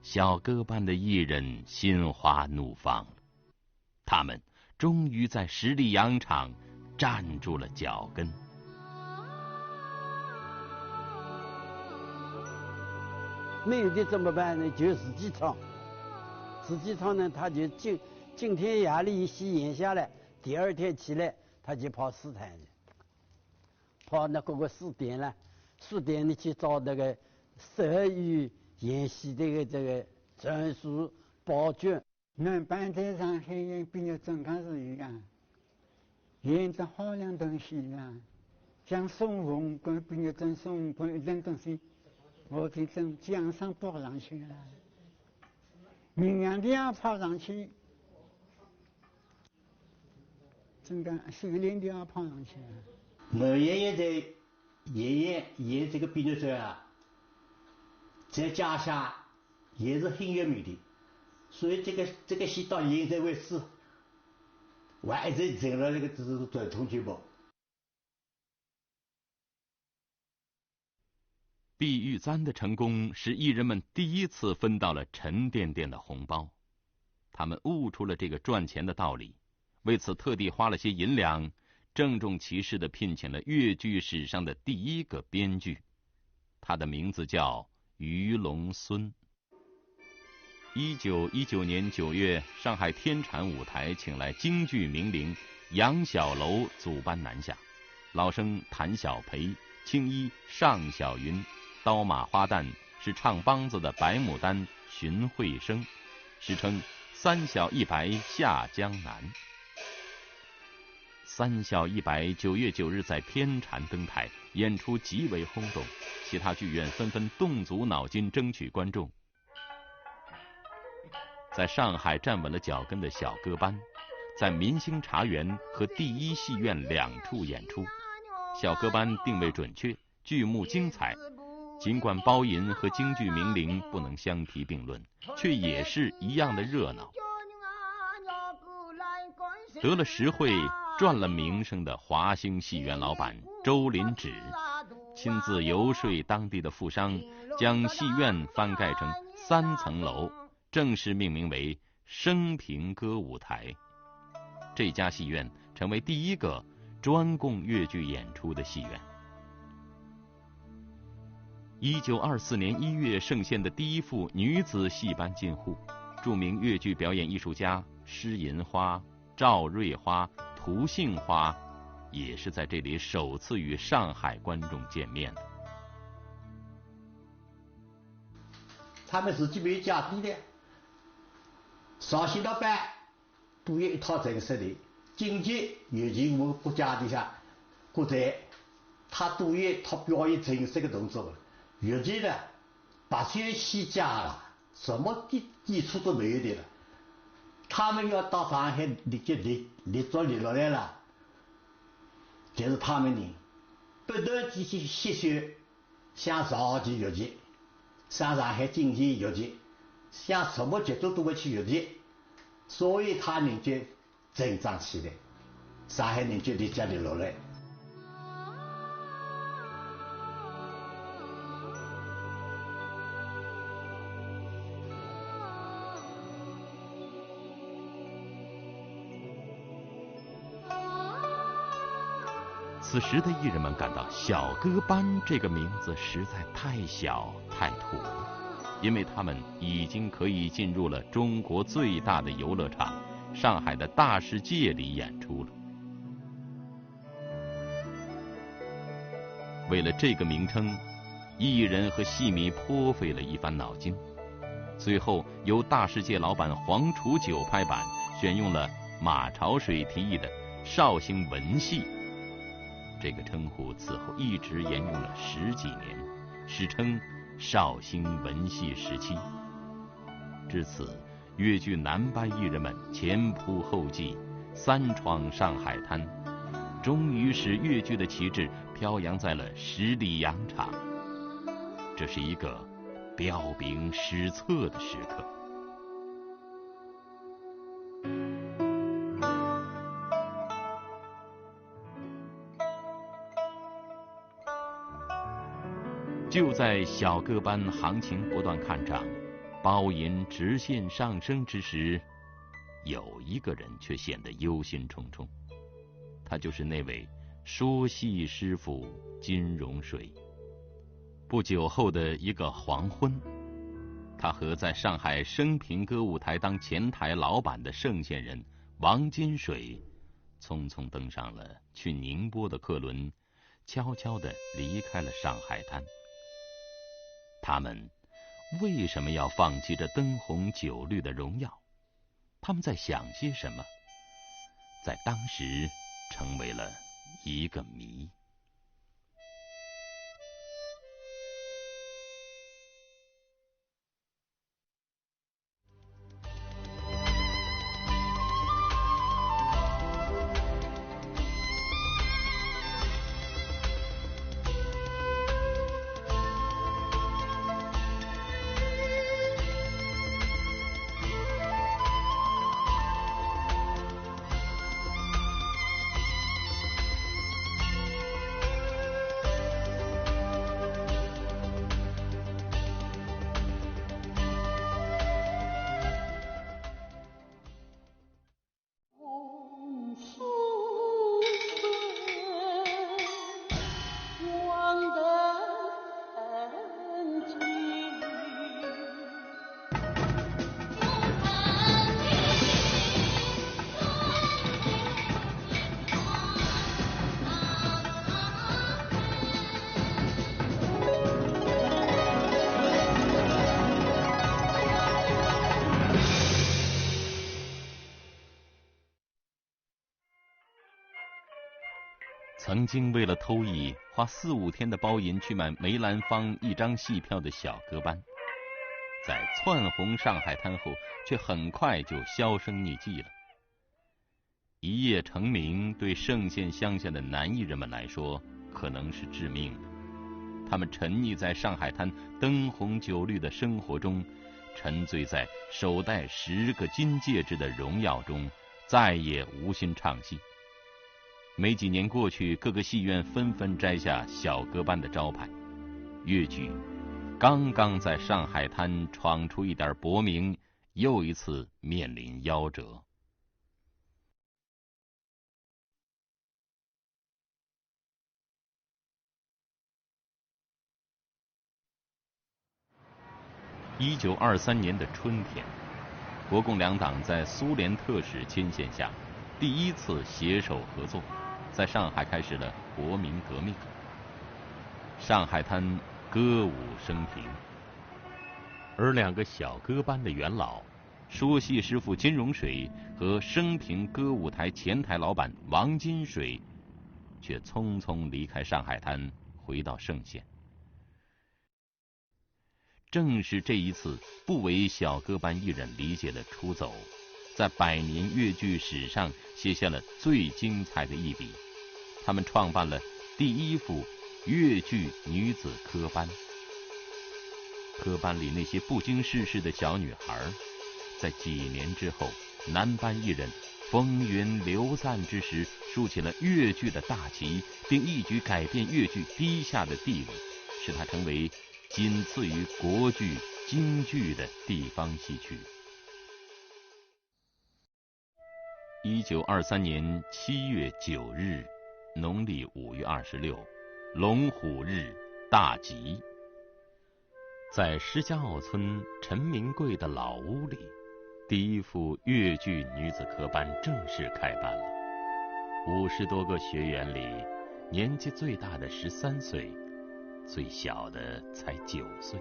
小哥班的艺人心花怒放了，他们终于在十里洋场站住了脚跟。没有的怎么办呢？就自己唱，自己唱呢，他就今天夜里戏演下来，第二天起来他就跑市场去，跑那各个书店了，书店里去找那个12语演戏的这个证书报卷。男班在上海演毕业证开始一样，演的好两东西啊，像孙红跟毕业证孙红一两东西，我给从江上报上去了，明阳的也跑上去，真的修炼的也跑上去了。我爷爷在演这个毕业证啊，在家乡也是很有名的，所以这个戏到现在为止，我还一直整了这个传统剧目。碧玉簪的成功使艺人们第一次分到了沉甸甸的红包，他们悟出了这个赚钱的道理，为此特地花了些银两，郑重其事地聘请了粤剧史上的第一个编剧，他的名字叫于龙孙。1919年9月，上海天产舞台请来京剧名伶杨小楼组班南下，老生谭小培、青衣尚小云、刀马花旦是唱梆子的白牡丹荀慧生，史称三小一白下江南。三笑一白9月9日在天蟾登台，演出极为轰动，其他剧院纷纷动足脑筋争取观众。在上海站稳了脚跟的小歌班，在明星茶园和第一戏院2处演出。小歌班定位准确，剧目精彩，尽管包银和京剧名伶不能相提并论，却也是一样的热闹。得了实惠赚了名声的华兴戏园老板周林芷，亲自游说当地的富商，将戏院翻盖成3层楼，正式命名为升平歌舞台。这家戏院成为第一个专供粤剧演出的戏院。1924年1月盛县的第一副女子戏班进户，著名粤剧表演艺术家施银花、赵瑞花、涂杏花也是在这里首次与上海观众见面的。他们自己没有家底的，绍兴老板都有一套正式的京剧，尤其我们国家底下国在，他都有一套表演正式的动作。粤剧呢，白手起家了，什么基础都没有的了。他们要到上海立足立落来了，这是他们人，不断地去吸收像绍兴粤剧，像上海京剧粤剧，像什么节奏都会去粤剧，所以他们就成长起来，上海人就立脚立落来。此时的艺人们感到小歌班这个名字实在太小太土，因为他们已经可以进入了中国最大的游乐场上海的大世界里演出了。为了这个名称，艺人和戏迷颇费了一番脑筋，最后由大世界老板黄楚九拍板，选用了马潮水提议的绍兴文戏。这个称呼此后一直沿用了10几年，史称绍兴文戏时期。至此，粤剧南班艺人们前仆后继，3闯上海滩，终于使粤剧的旗帜飘扬在了10里洋场。这是一个彪炳史册的时刻。就在小歌班行情不断看涨，包银直线上升之时，有一个人却显得忧心忡忡，他就是那位说戏师傅金荣水。不久后的一个黄昏，他和在上海升平歌舞台当前台老板的盛县人王金水匆匆登上了去宁波的客轮，悄悄地离开了上海滩。他们为什么要放弃这灯红酒绿的荣耀？他们在想些什么？在当时成为了一个谜。曾经为了偷艺花4、5天的包银去买梅兰芳1张戏票的小科班，在窜红上海滩后，却很快就销声匿迹了。一夜成名对盛县乡下的男艺人们来说可能是致命的，他们沉溺在上海滩灯红酒绿的生活中，沉醉在手戴10个金戒指的荣耀中，再也无心唱戏。没几年过去，各个戏院纷纷摘下小科班的招牌，粤剧刚刚在上海滩闯出一点薄名，又一次面临夭折。1923年的春天，国共两党在苏联特使牵线下，第一次携手合作，在上海开始了国民革命。上海滩歌舞升平，而2个小歌班的元老，说戏师傅金荣水和升平歌舞台前台老板王金水，却匆匆离开上海滩，回到盛县。正是这一次不为小科班艺人理解的出走，在100年粤剧史上写下了最精彩的一笔。他们创办了第1副粤剧女子科班。科班里那些不经世事的小女孩，在几年之后，男班艺人风云流散之时，竖起了粤剧的大旗，并一举改变粤剧低下的地位，使它成为仅次于国剧、京剧的地方戏曲。1923年7月9日，农历5月26，龙虎日，大吉。在施家坳村陈明贵的老屋里，第1副粤剧女子科班正式开办了。50多个学员里，年纪最大的13岁，最小的才9岁。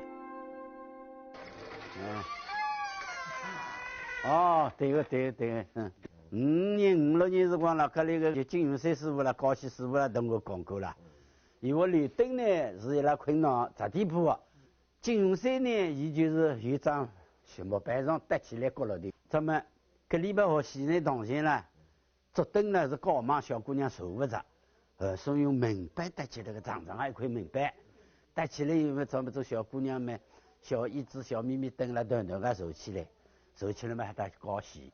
对个，5年5、6年时光了，搿里个金永山师傅啦、高西师傅啦，同我讲过了。因为刘登呢是伊拉昆阳杂地铺的，金永山呢，伊就是有张小木板上搭起来角落头。咱们搿礼拜学戏呢，同学啦，桌凳呢是高嘛，小姑娘坐不着，所以用门板搭起来个长长一块门板，搭起来以后，咱们做小姑娘们小椅子、小咪咪凳啦，团团个坐起来嘛，还得高兴。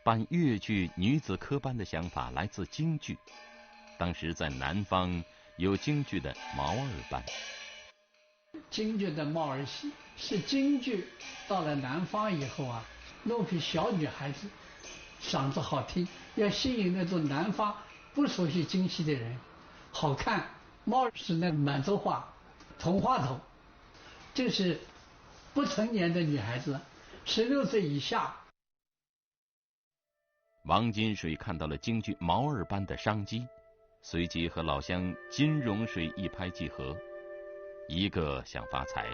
办粤剧女子科班的想法来自京剧，当时在南方有京剧的毛二班。京剧的毛儿戏是京剧到了南方以后啊，弄批小女孩子嗓子好听，要吸引那种南方不熟悉京戏的人，好看。毛儿是那满洲话铜话头，这是不成年的女孩子，16岁以下。王金水看到了京剧毛二班的商机，随即和老乡金荣水一拍即合，一个想发财，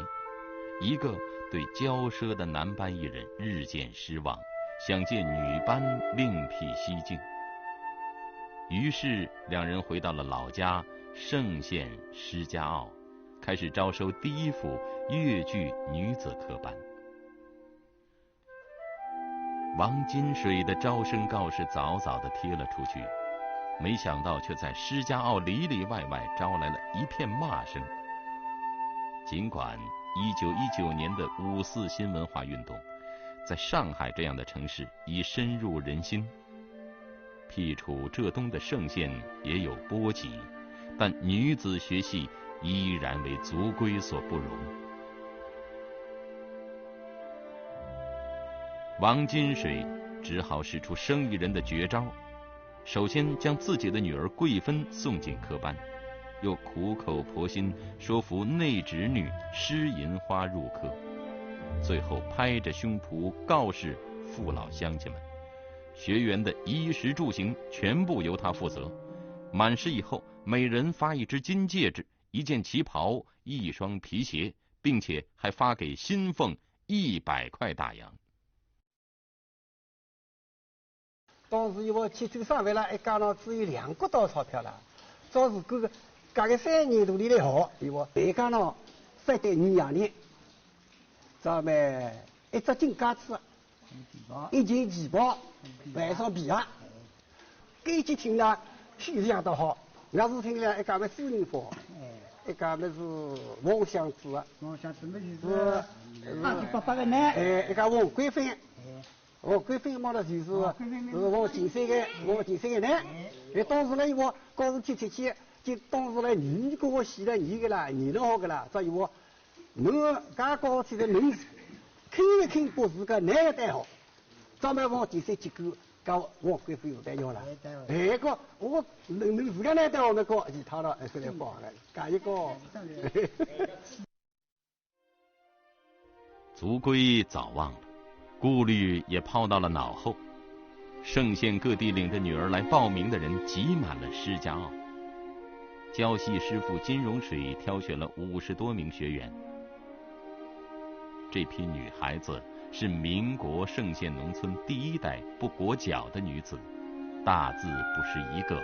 一个对骄奢的男班艺人日渐失望，想借女班另辟蹊径。于是2人回到了老家盛县施家坳，开始招收第1副粤剧女子科班。王金水的招生告示早早地贴了出去，没想到却在施家坳里里外外招来了一片骂声。尽管1919年的5四新文化运动在上海这样的城市已深入人心，辟处浙东的盛县也有波及，但女子学戏依然为族规所不容。王金水只好使出生意人的绝招，首先将自己的女儿桂芬送进科班，又苦口婆心说服内侄女施银花入科，最后拍着胸脯告示父老乡亲们，学员的衣食住行全部由他负责，满师以后每人发1只金戒指、1件旗袍、1双皮鞋，并且还发给新凤100块大洋。当时我去走上回来，一讲了只有2个多钞票了。早是这个大概3年多里来好，我一讲了3对女养的，咱们1只金嘎子，1件旗袍，晚上皮鞋。这几天呢，气象都好，我是听了一讲么私人房，一讲么是王祥子啊，王祥子么就是28个呢，一讲王贵妃。王贵妃嘛了就是王金山的呢，当时呢我告诉去，就当时呢你给我洗了你个啦，你弄好个啦，所以我侬刚告起来侬看一看不是个男的带好，咱们王金山结构搞王贵妃有带用了，个我侬自家来带我们搞其他了，后来报了，干一个。族规早忘了。顾虑也抛到了脑后，盛县各地领着女儿来报名的人挤满了施家坳。教戏师傅金荣水挑选了50多名学员。这批女孩子是民国盛县农村第1代不裹脚的女子，大字不识一个，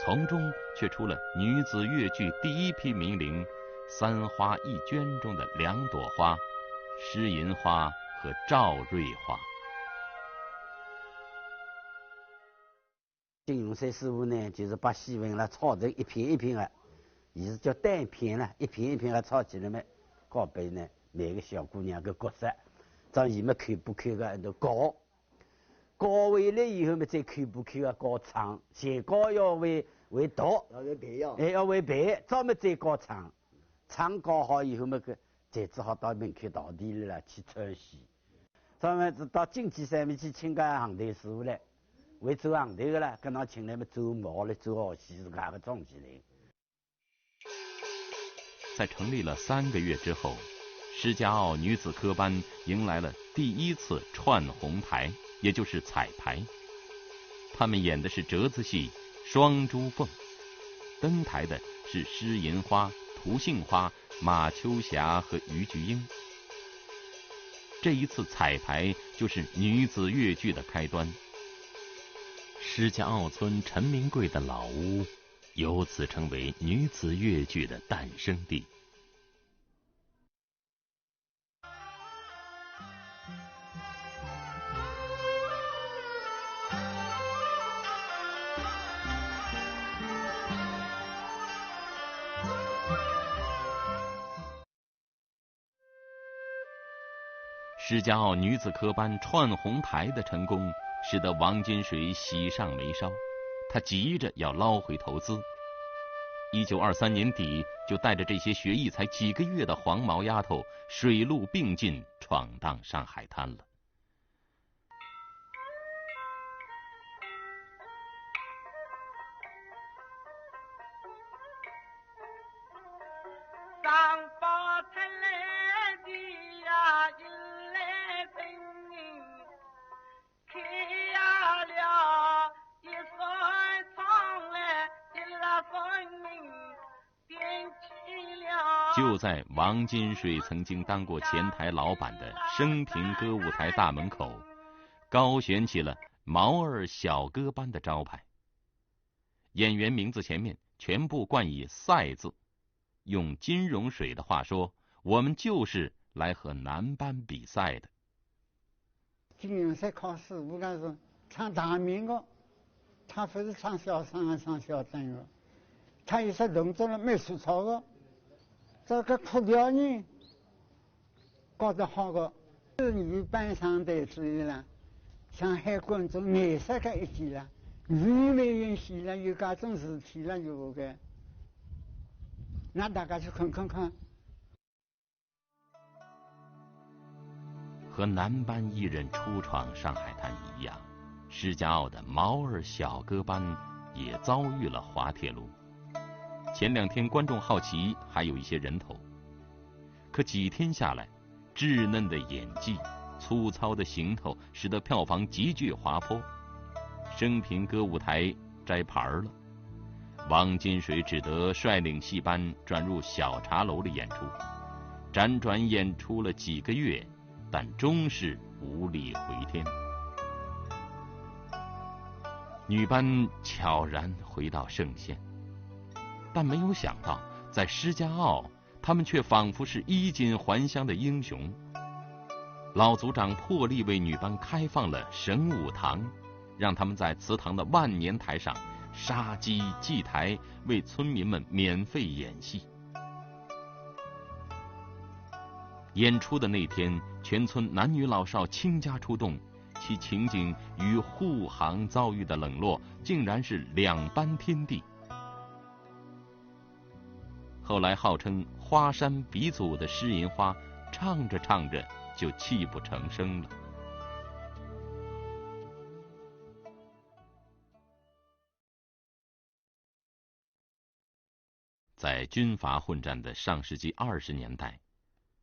从中却出了女子越剧第1批名伶3花1娟中的2朵花，施银花和赵瑞花。金荣山师傅呢，就是把戏文了抄成一片一片的，也是叫单片了，一片一片的抄起来嘛，告别呢每个小姑娘个角色，让伊们看不看个都教回来以后嘛，再看不看个教唱，先教要会读，要会背，专门再教唱，唱教好以后嘛个。才只好到门口稻地里了去穿戏，咱们到荆棘山面去请个行头师傅来，会走行头的了，跟他请来么走毛来走好戏是哪个装起来。在成立了3个月之后，施家坳女子科班迎来了第1次串红台，也就是彩排。他们演的是折子戏《双珠凤》，登台的是施银花、涂杏花、马秋霞和于菊英。这一次彩排就是女子越剧的开端。施家坳村陈明贵的老屋由此成为女子越剧的诞生地。施家坳女子科班串红台的成功，使得王金水喜上眉梢，他急着要捞回投资。1923年底，就带着这些学艺才几个月的黄毛丫头，水陆并进，闯荡上海滩了。就在王金水曾经当过前台老板的升平歌舞台大门口，高悬起了毛儿小歌班的招牌。演员名字前面全部冠以赛字，用金荣水的话说，我们就是来和男班比赛的。金荣水考试我讲是唱大名的，他不是唱小生啊，唱小生的，他有些动作了没粗糙的。这个哭调呢，搞得好个，女班上的注意了，上海观众颜色个一记了，女没允许了，有各种事体了，有个，那大家去看看。和男班艺人初闯上海滩一样，施家坳的毛儿小歌班也遭遇了滑铁卢。前2天观众好奇还有一些人头，可几天下来，稚嫩的演技、粗糙的行头使得票房急剧滑坡。升平歌舞台摘牌了，王金水只得率领戏班转入小茶楼里演出。辗转演出了几个月，但终是无力回天。女班悄然回到盛县，但没有想到，在施家坳，他们却仿佛是衣锦还乡的英雄。老族长破例为女班开放了神武堂，让他们在祠堂的万年台上杀鸡祭台，为村民们免费演戏。演出的那天，全村男女老少倾家出动，其情景与护航遭遇的冷落竟然是两般天地。后来号称花山鼻祖的施银花，唱着唱着就泣不成声了。在军阀混战的上世纪20年代，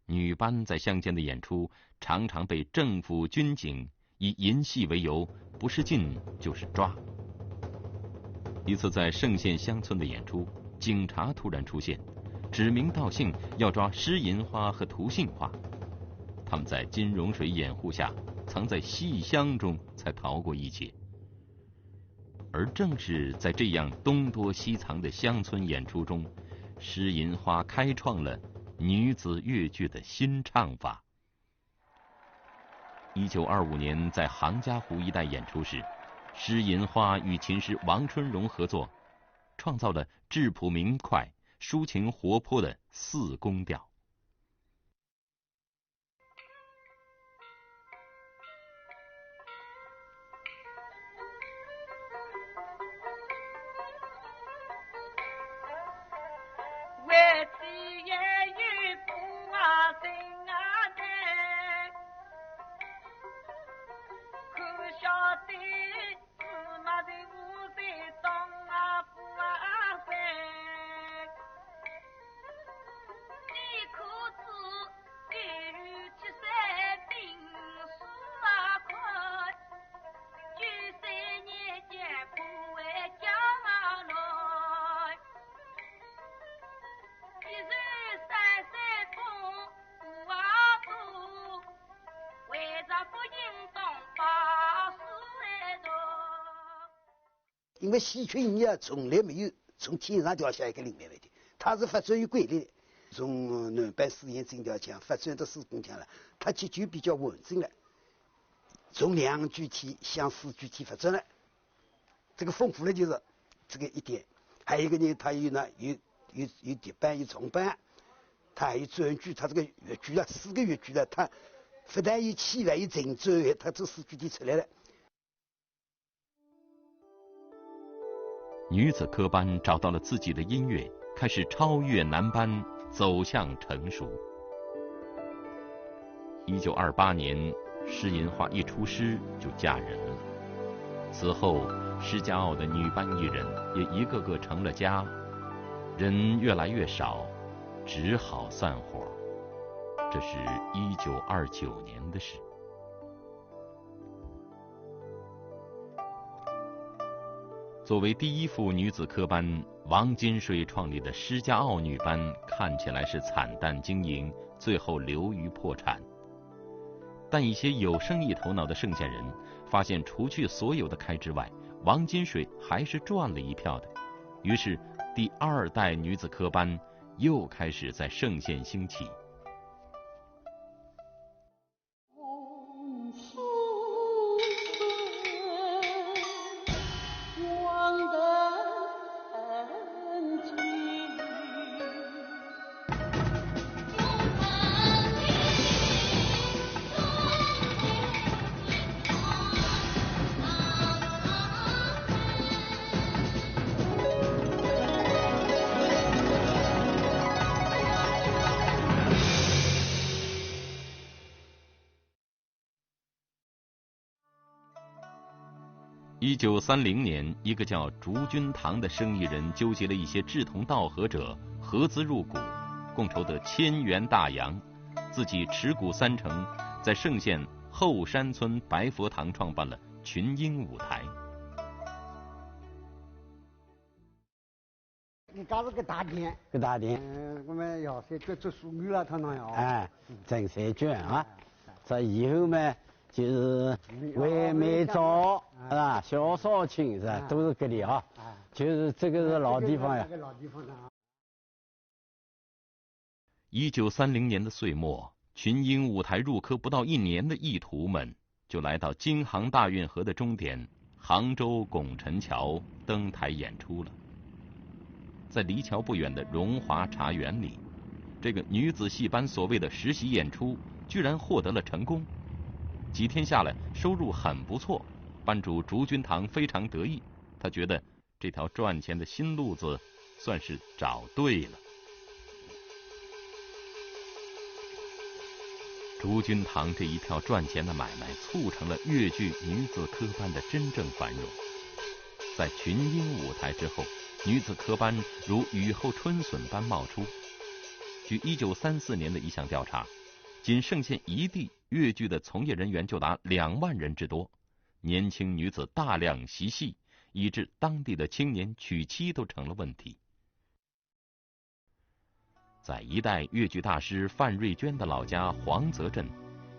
女班在乡间的演出常常被政府军警以淫戏为由，不是禁就是抓。一次在盛县乡村的演出，警察突然出现，指名道姓要抓施银花和涂杏花。他们在金融水掩护下，藏在戏箱中才逃过一劫。而正是在这样东躲西藏的乡村演出中，施银花开创了女子越剧的新唱法。1925年在杭嘉湖一带演出时，施银花与琴师王春荣合作，创造了质朴明快、抒情活泼的四宫调。因为戏曲艺啊，从来没有从天上掉下一个灵来的，它是发展于规律的。从南北四言正调腔发展到四宫腔了，它结构比较完整了。从两句体向四句体发展了，这个丰富了就是这个一点。还有一个呢，它有叠班有重班，它还有转句，它这个乐句啊，4个乐句了，它不但有起来有整转，它这四句体出来了。女子科班找到了自己的音乐，开始超越男班，走向成熟。1928年，施银花一出师就嫁人了。此后，施家坳的女班艺人也一个个成了家，人越来越少，只好散伙。这是1929年的事。作为第一副女子科班，王金水创立的施家坳女班看起来是惨淡经营，最后流于破产。但一些有生意头脑的盛县人发现，除去所有的开支外，王金水还是赚了一票的。于是，第2代女子科班又开始在盛县兴起。1930年，一个叫竹君堂的生意人纠集了一些志同道合者，合资入股，共筹得1000元大洋，自己持股3成，在盛县后山村白佛堂创办了群英舞台。你搞了个大店，我们要是做书女了，他那样。挣3卷啊，这以后嘛，就是魏美照是吧？小少卿是吧？都是这里啊，就是这个是老地方呀。1930年的岁末，群英舞台入科不到1年的艺徒们，就来到京杭大运河的终点杭州拱辰桥登台演出了。在离桥不远的荣华茶园里，这个女子戏班所谓的实习演出居然获得了成功。几天下来，收入很不错，班主竹君堂非常得意，他觉得这条赚钱的新路子算是找对了。竹君堂这一票赚钱的买卖，促成了越剧女子科班的真正繁荣。在群英舞台之后，女子科班如雨后春笋般冒出。据1934年的一项调查，仅盛县一地越剧的从业人员就达2万人之多，年轻女子大量习戏，以致当地的青年娶妻都成了问题。在一代越剧大师范瑞娟的老家黄泽镇，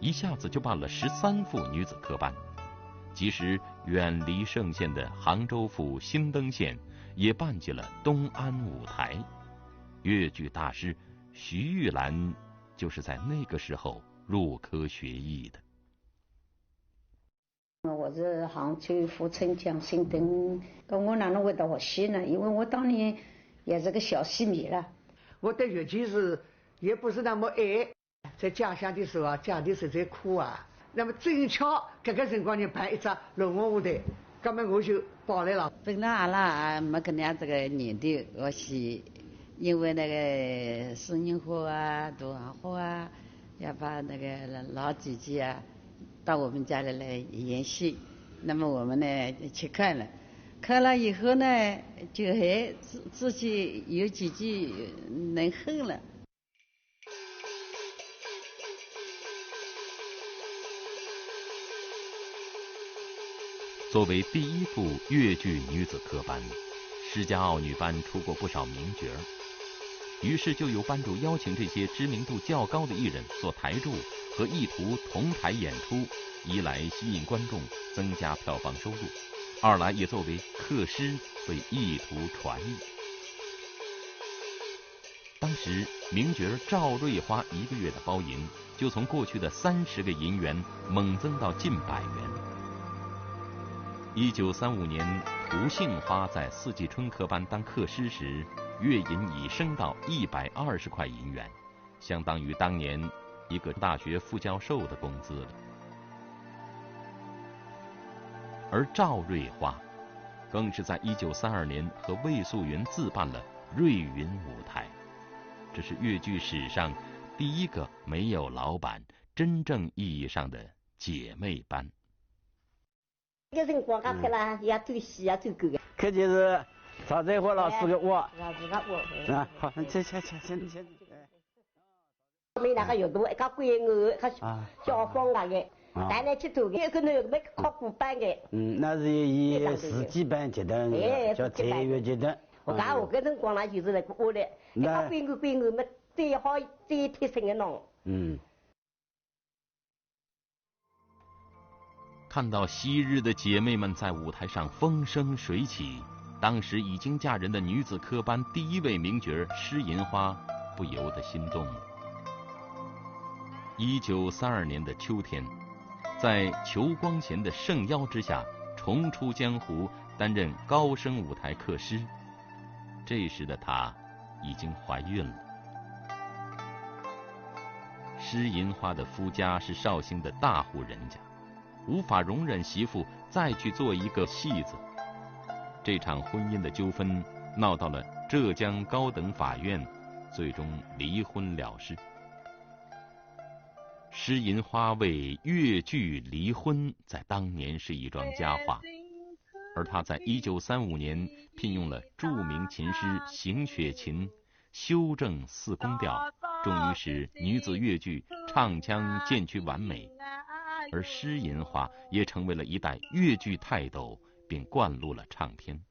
一下子就办了13副女子科班。即使远离盛县的杭州府新登县，也办起了东安舞台。越剧大师徐玉兰就是在那个时候入科学艺的。我是杭州府春江新登，我哪能会到学戏呢？因为我当年也是个小戏迷了。我对越剧是也不是那么爱，在家乡的时候啊，家里实在苦啊。那么正巧这个辰光呢办一只龙王舞台，那么我就报来了。本来阿拉也没搿能样这个年头学戏，因为那个诗人花啊、大行花啊，也把那个老姐姐啊到我们家里来演戏，那么我们呢去看了。看了以后呢，就还自己有几句能哼了。作为第一部越剧女子科班，施家傲女班出过不少名角儿，于是就有班主邀请这些知名度较高的艺人做台柱，和艺徒同台演出，一来吸引观众，增加票房收入。二来也作为课师为艺徒传艺。当时名角赵瑞花1个月的包银就从过去的30个银元猛增到近100元。1935年，涂杏花在四季春科班当课师时，月银已升到120块银元，相当于当年一个大学副教授的工资了。而赵瑞花更是在1932年和魏素云自办了瑞云舞台，这是越剧史上第一个没有老板、真正意义上的姐妹班。这个辰光讲起来也走戏也走狗的。这就是曹才华老师的窝。啊，好，先。没那个有多，一个龟鹅，个小方个。带来去做的，可能没考古班的。那是以四季班阶段的，叫在越阶段。我搿辰光呢，就是那个我的，那龟鹅么最好最贴身的弄。看到昔日的姐妹们在舞台上风生水起，当时已经嫁人的女子科班第一位名角施银花不由得心动了。1932年的秋天，在裘光贤的圣邀之下，重出江湖，担任高升舞台课师。这时的她已经怀孕了。施银花的夫家是绍兴的大户人家，无法容忍媳妇再去做一个戏子。这场婚姻的纠纷闹到了浙江高等法院，最终离婚了事。施银花为越剧离婚，在当年是一桩佳话。而她在1935年聘用了著名琴师邢雪琴，修正4宫调，终于使女子越剧唱腔渐趋完美。而施银花也成为了一代越剧泰斗，并灌录了唱片。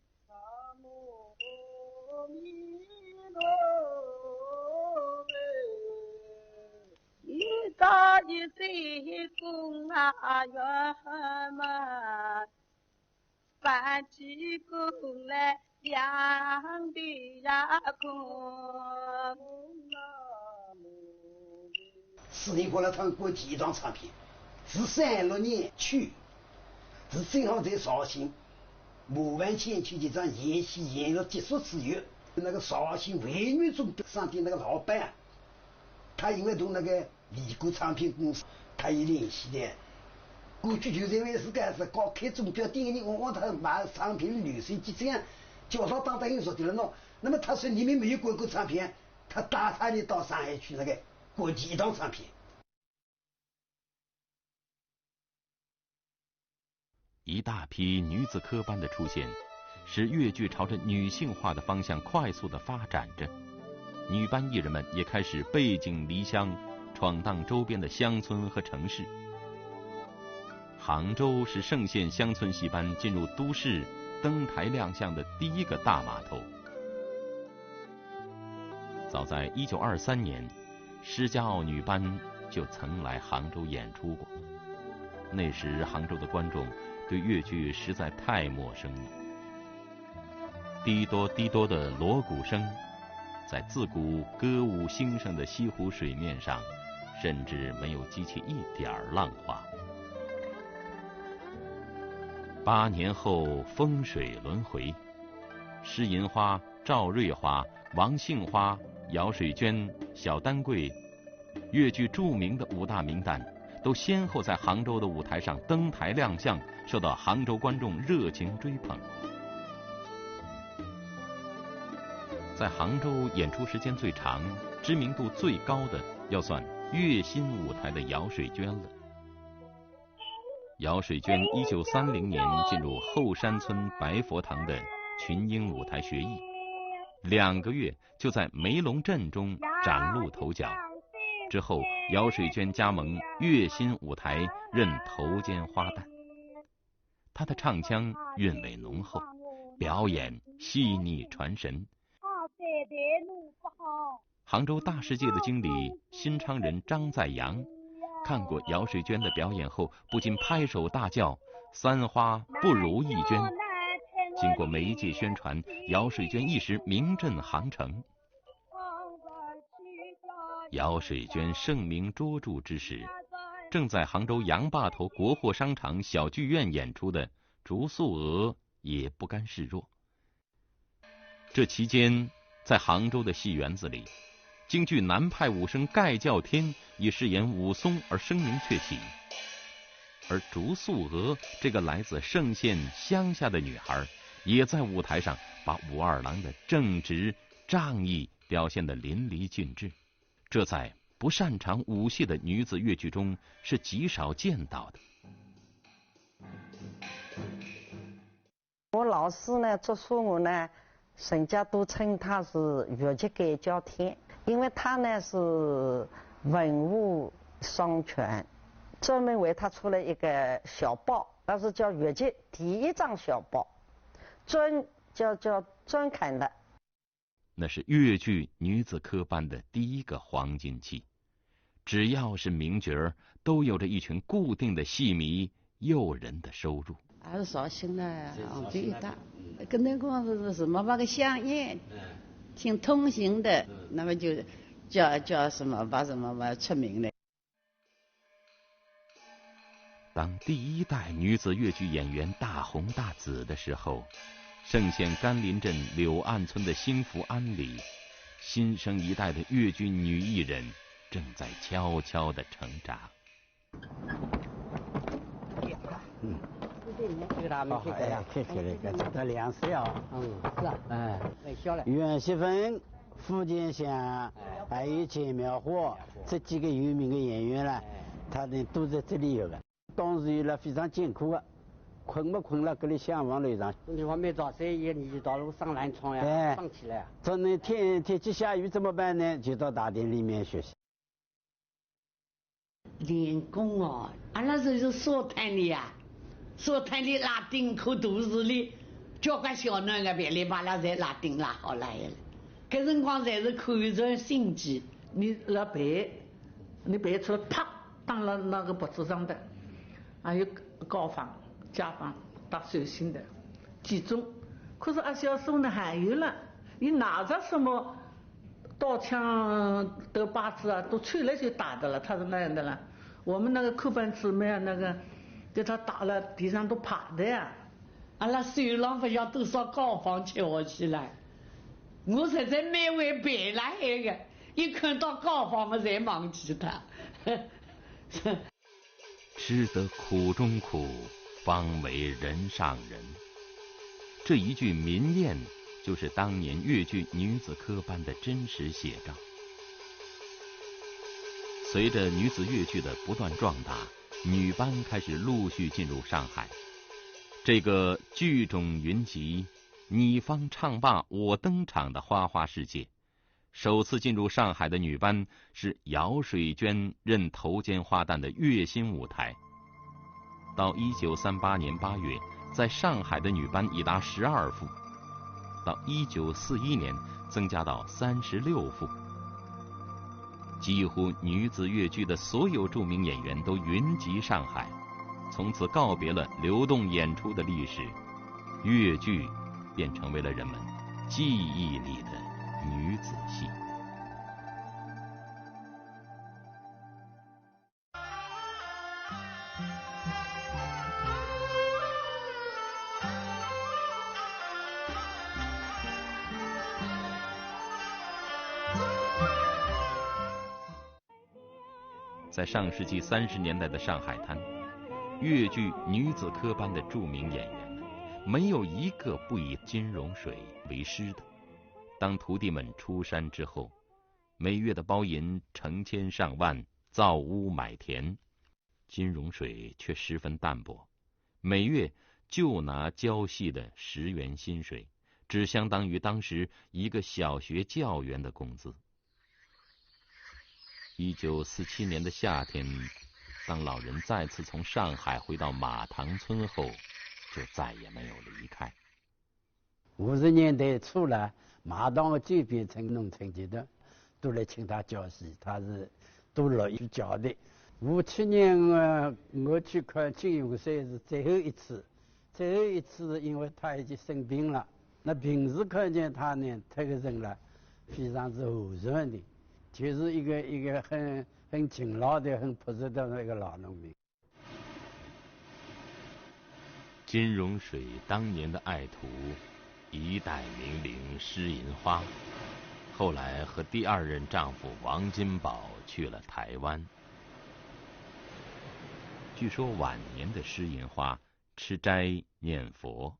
大一岁公啊哟么，搬起工来养的呀空。四年过了唱过几张唱片，是36年去，是正好在绍兴马万县区这张演戏演了结束之后，那个绍兴维女中商店那个老板，他因为同那个李谷唱片公司他有联系的，过去就认为是个是搞开钟表店的，我往他买唱片的流水机这样叫他当等于说的了喏。那么他说你们没有过唱片，他带他的到上海去那个过几张唱片。一大批女子科班的出现，使粤剧朝着女性化的方向快速地发展着。女班艺人们也开始背井离乡，闯荡周边的乡村和城市。杭州是盛县乡村戏班进入都市登台亮相的第一个大码头。早在1923年，施家坳女班就曾来杭州演出过。那时杭州的观众对粤剧实在太陌生了，滴多滴多的锣鼓声，在自古歌舞兴盛的西湖水面上，甚至没有激起一点浪花。8年后风水轮回，施银花、赵瑞花、王杏花、姚水娟、小丹桂，粤剧著名的5大名旦都先后在杭州的舞台上登台亮相，受到杭州观众热情追捧。在杭州演出时间最长、知名度最高的，要算粤新舞台的姚水娟了。姚水娟1930年进入后山村白佛堂的群英舞台学艺，2个月就在梅龙镇中崭露头角。之后，姚水娟加盟粤新舞台，任头尖花旦。她的唱腔韵味浓厚，表演细腻传神。杭州大世界的经理新昌人张在阳看过姚水娟的表演后，不禁拍手大叫：“三花不如一娟！”经过媒介宣传，姚水娟一时名震杭城。姚水娟盛名卓著之时，正在杭州杨坝头国货商场小剧院演出的竹素娥也不甘示弱。这期间，在杭州的戏园子里，京剧南派武生盖叫天以饰演武松而声名鹊起，而竹素娥这个来自盛县乡下的女孩，也在舞台上把武二郎的正直仗义表现得淋漓尽致，这在不擅长武戏的女子粤剧中是极少见到的。我老师呢，做说我呢，人家都称他是粤剧盖叫天，因为他呢是文武双全，专门为他出了一个小报，那是叫粤剧第一张小报，专刊的。那是粤剧女子科班的第一个黄金期，只要是名角儿，都有着一群固定的戏迷，诱人的收入。还是绍兴的最大，跟那个是什么把个香烟，挺通行的，那么就叫什么把什么把出名了。当第一代女子粤剧演员大红大紫的时候，盛县甘林镇柳岸村的兴福庵里，新生一代的粤剧女艺人正在悄悄地成长。这个大没开呀，开了个，这个粮食呀，是啊，太小了。袁锡芬、福建香，还有钱苗花这几个有名的演员呢，他们都在这里有的。当时有了非常艰苦的，困不困了，搁里厢房楼上。你话没早3夜，你就到路上南窗呀，上起来。这那天气下雨怎么办呢？就到大殿里面学习。练功哦，阿拉这是沙滩里呀。沙滩里拉丁口肚子里，交关小囡个别里把拉侪拉丁拉好来了。搿辰光侪是看着心机，你拉背，你背出来啪当了那个报纸上的，还有高仿、家访、打手心的几种。可是阿小时候呢还有了，你拿着什么刀枪斗把子啊，都吹来就打的了，他是那样的了。我们那个扣班姊妹啊，那个给他打了，地上都趴的呀。阿拉手上不晓多少高仿翘起来，我实在蛮会背了那个，一看到高仿我才忘记他。吃得苦中苦，方为人上人。这一句民谚，就是当年越剧女子科班的真实写照。随着女子越剧的不断壮大，女班开始陆续进入上海。这个剧种云集、你方唱罢我登场的花花世界，首次进入上海的女班是姚水娟任头尖花旦的月薪舞台。到1938年8月，在上海的女班已达12副，到1941年增加到36副。几乎女子越剧的所有著名演员都云集上海，从此告别了流动演出的历史，越剧便成为了人们记忆里的女子戏。在上世纪30年代的上海滩，越剧女子科班的著名演员们，没有一个不以金荣水为师的。当徒弟们出山之后，每月的包银成千上万，造屋买田，金荣水却十分淡薄，每月就拿教戏的10元薪水，只相当于当时一个小学教员的工资。1947年的夏天，当老人再次从上海回到马塘村后，就再也没有离开。50年代初了，马塘就变成农村阶段，都来请他教戏，他是都乐意教的。57年我去看金永山是最后一次，因为他已经生病了。那平时看见他呢，这个人了，非常是和顺的。就是一个很勤劳的、很朴实的一个老农民。金荣水当年的爱徒，一代名伶施银花，后来和第2任丈夫王金宝去了台湾。据说晚年的施银花吃斋念佛，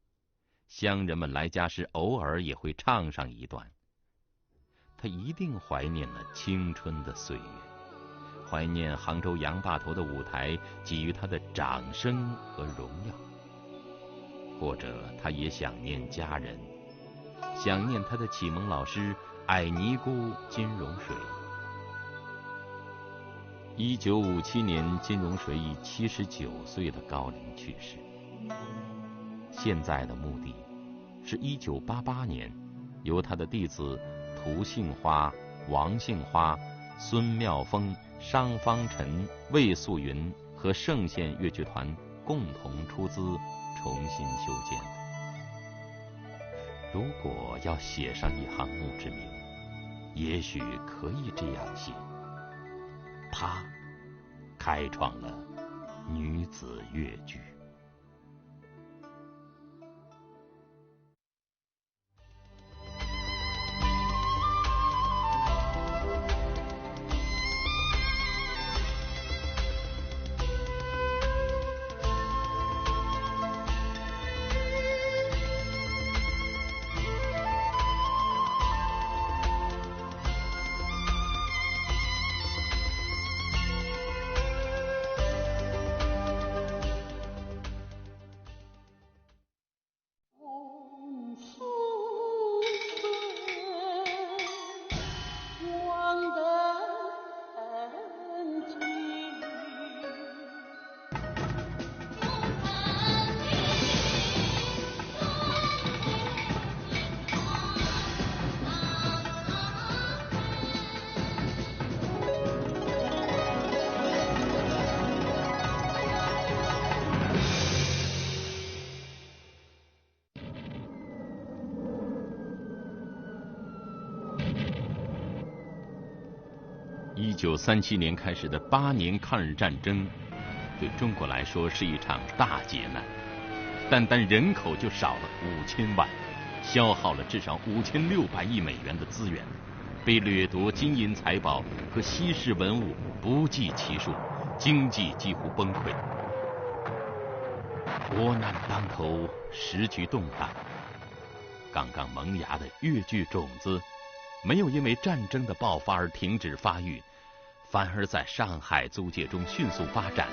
乡人们来家时偶尔也会唱上一段。他一定怀念了青春的岁月，怀念杭州杨坝头的舞台给予他的掌声和荣耀，或者他也想念家人，想念他的启蒙老师矮尼姑金荣水。1957年，金荣水以79岁的高龄去世。现在的墓地是1988年由他的弟子涂杏花、王杏花、孙妙峰、商方辰、魏素云和盛县越剧团共同出资重新修建的。如果要写上一行墓志铭，也许可以这样写：他开创了女子越剧。1937年开始的8年抗日战争，对中国来说是一场大劫难，单单人口就少了5000万，消耗了至少5600亿美元的资源，被掠夺金银财宝和稀世文物不计其数，经济几乎崩溃。国难当头，时局动荡，刚刚萌芽的粤剧种子没有因为战争的爆发而停止发育，反而在上海租界中迅速发展。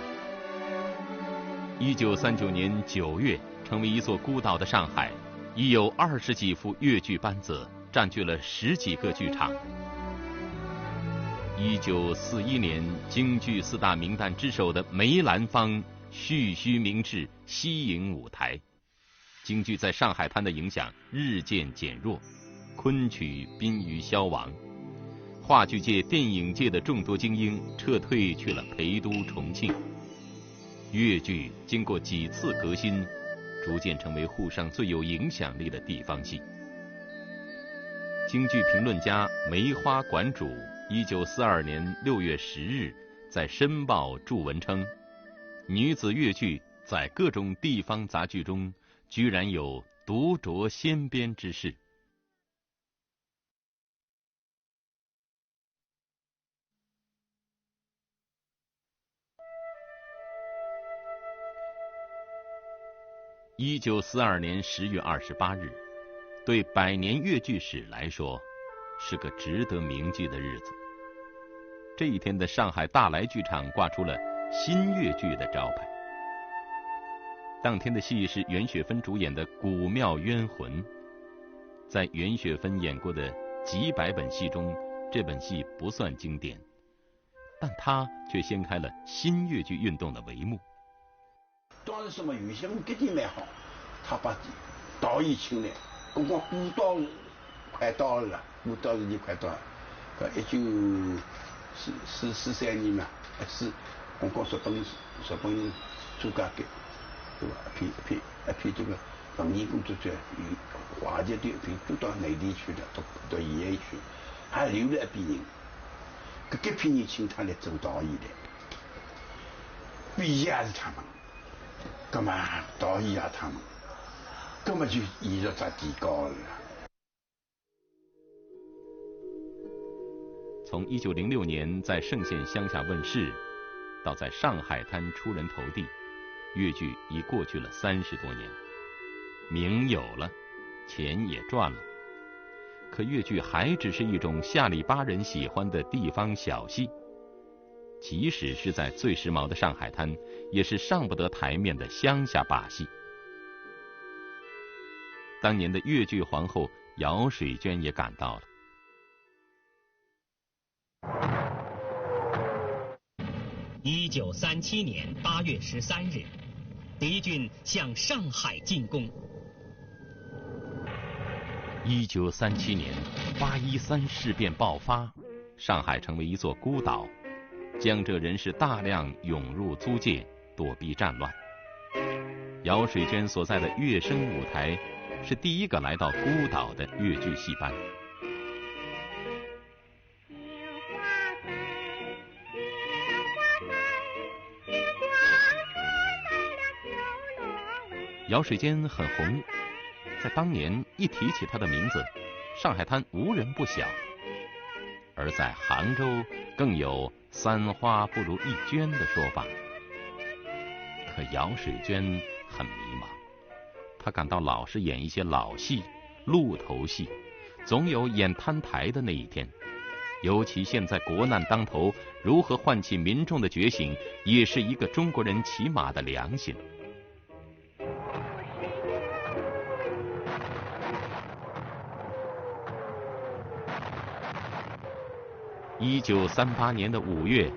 1939年9月，成为一座孤岛的上海，已有20几副粤剧班子占据了10几个剧场。1941年，京剧4大名旦之首的梅兰芳蓄须明志，西迎舞台，京剧在上海滩的影响日渐减弱，昆曲濒于消亡，话剧界、电影界的众多精英撤退去了陪都、重庆。粤剧经过几次革新，逐渐成为沪上最有影响力的地方戏。京剧评论家梅花馆主1942年6月10日在《申报》著文称，女子粤剧在各种地方杂剧中居然有独着先边之势。1942年10月28日，对百年粤剧史来说，是个值得铭记的日子。这一天的上海大来剧场挂出了新粤剧的招牌。当天的戏是袁雪芬主演的《古庙冤魂》。在袁雪芬演过的几百本戏中，这本戏不算经典，但她却掀开了新粤剧运动的帷幕。当时什么余香搿点蛮好，他把导演请来，我讲古道快到了，古道时间快到了，1943年嘛，是我讲日本租界改，对吧？一批这个文艺工作者，华籍的一批都到内地去了，到延安去，还留了一批人，搿批人请他来做导演的，编剧也是他们。葛么导演啊，他们根本就艺术咋提高了。从1906年在盛县乡下问世，到在上海滩出人头地，粤剧已过去了30多年，名有了，钱也赚了，可粤剧还只是一种下里巴人喜欢的地方小戏。即使是在最时髦的上海滩，也是上不得台面的乡下把戏。当年的粤剧皇后姚水娟也赶到了。1937年8月13日，敌军向上海进攻。1937年813事变爆发，上海成为一座孤岛。江浙人士大量涌入租界，躲避战乱。姚水娟所在的粤声舞台是第一个来到孤岛的粤剧戏班。姚水娟很红，在当年一提起她的名字，上海滩无人不晓。而在杭州更有3花不如1娟的说法。可姚水娟很迷茫，她感到老是演一些老戏、路头戏，总有演摊台的那一天。尤其现在国难当头，如何唤起民众的觉醒，也是一个中国人起码的良心。1938年的5月，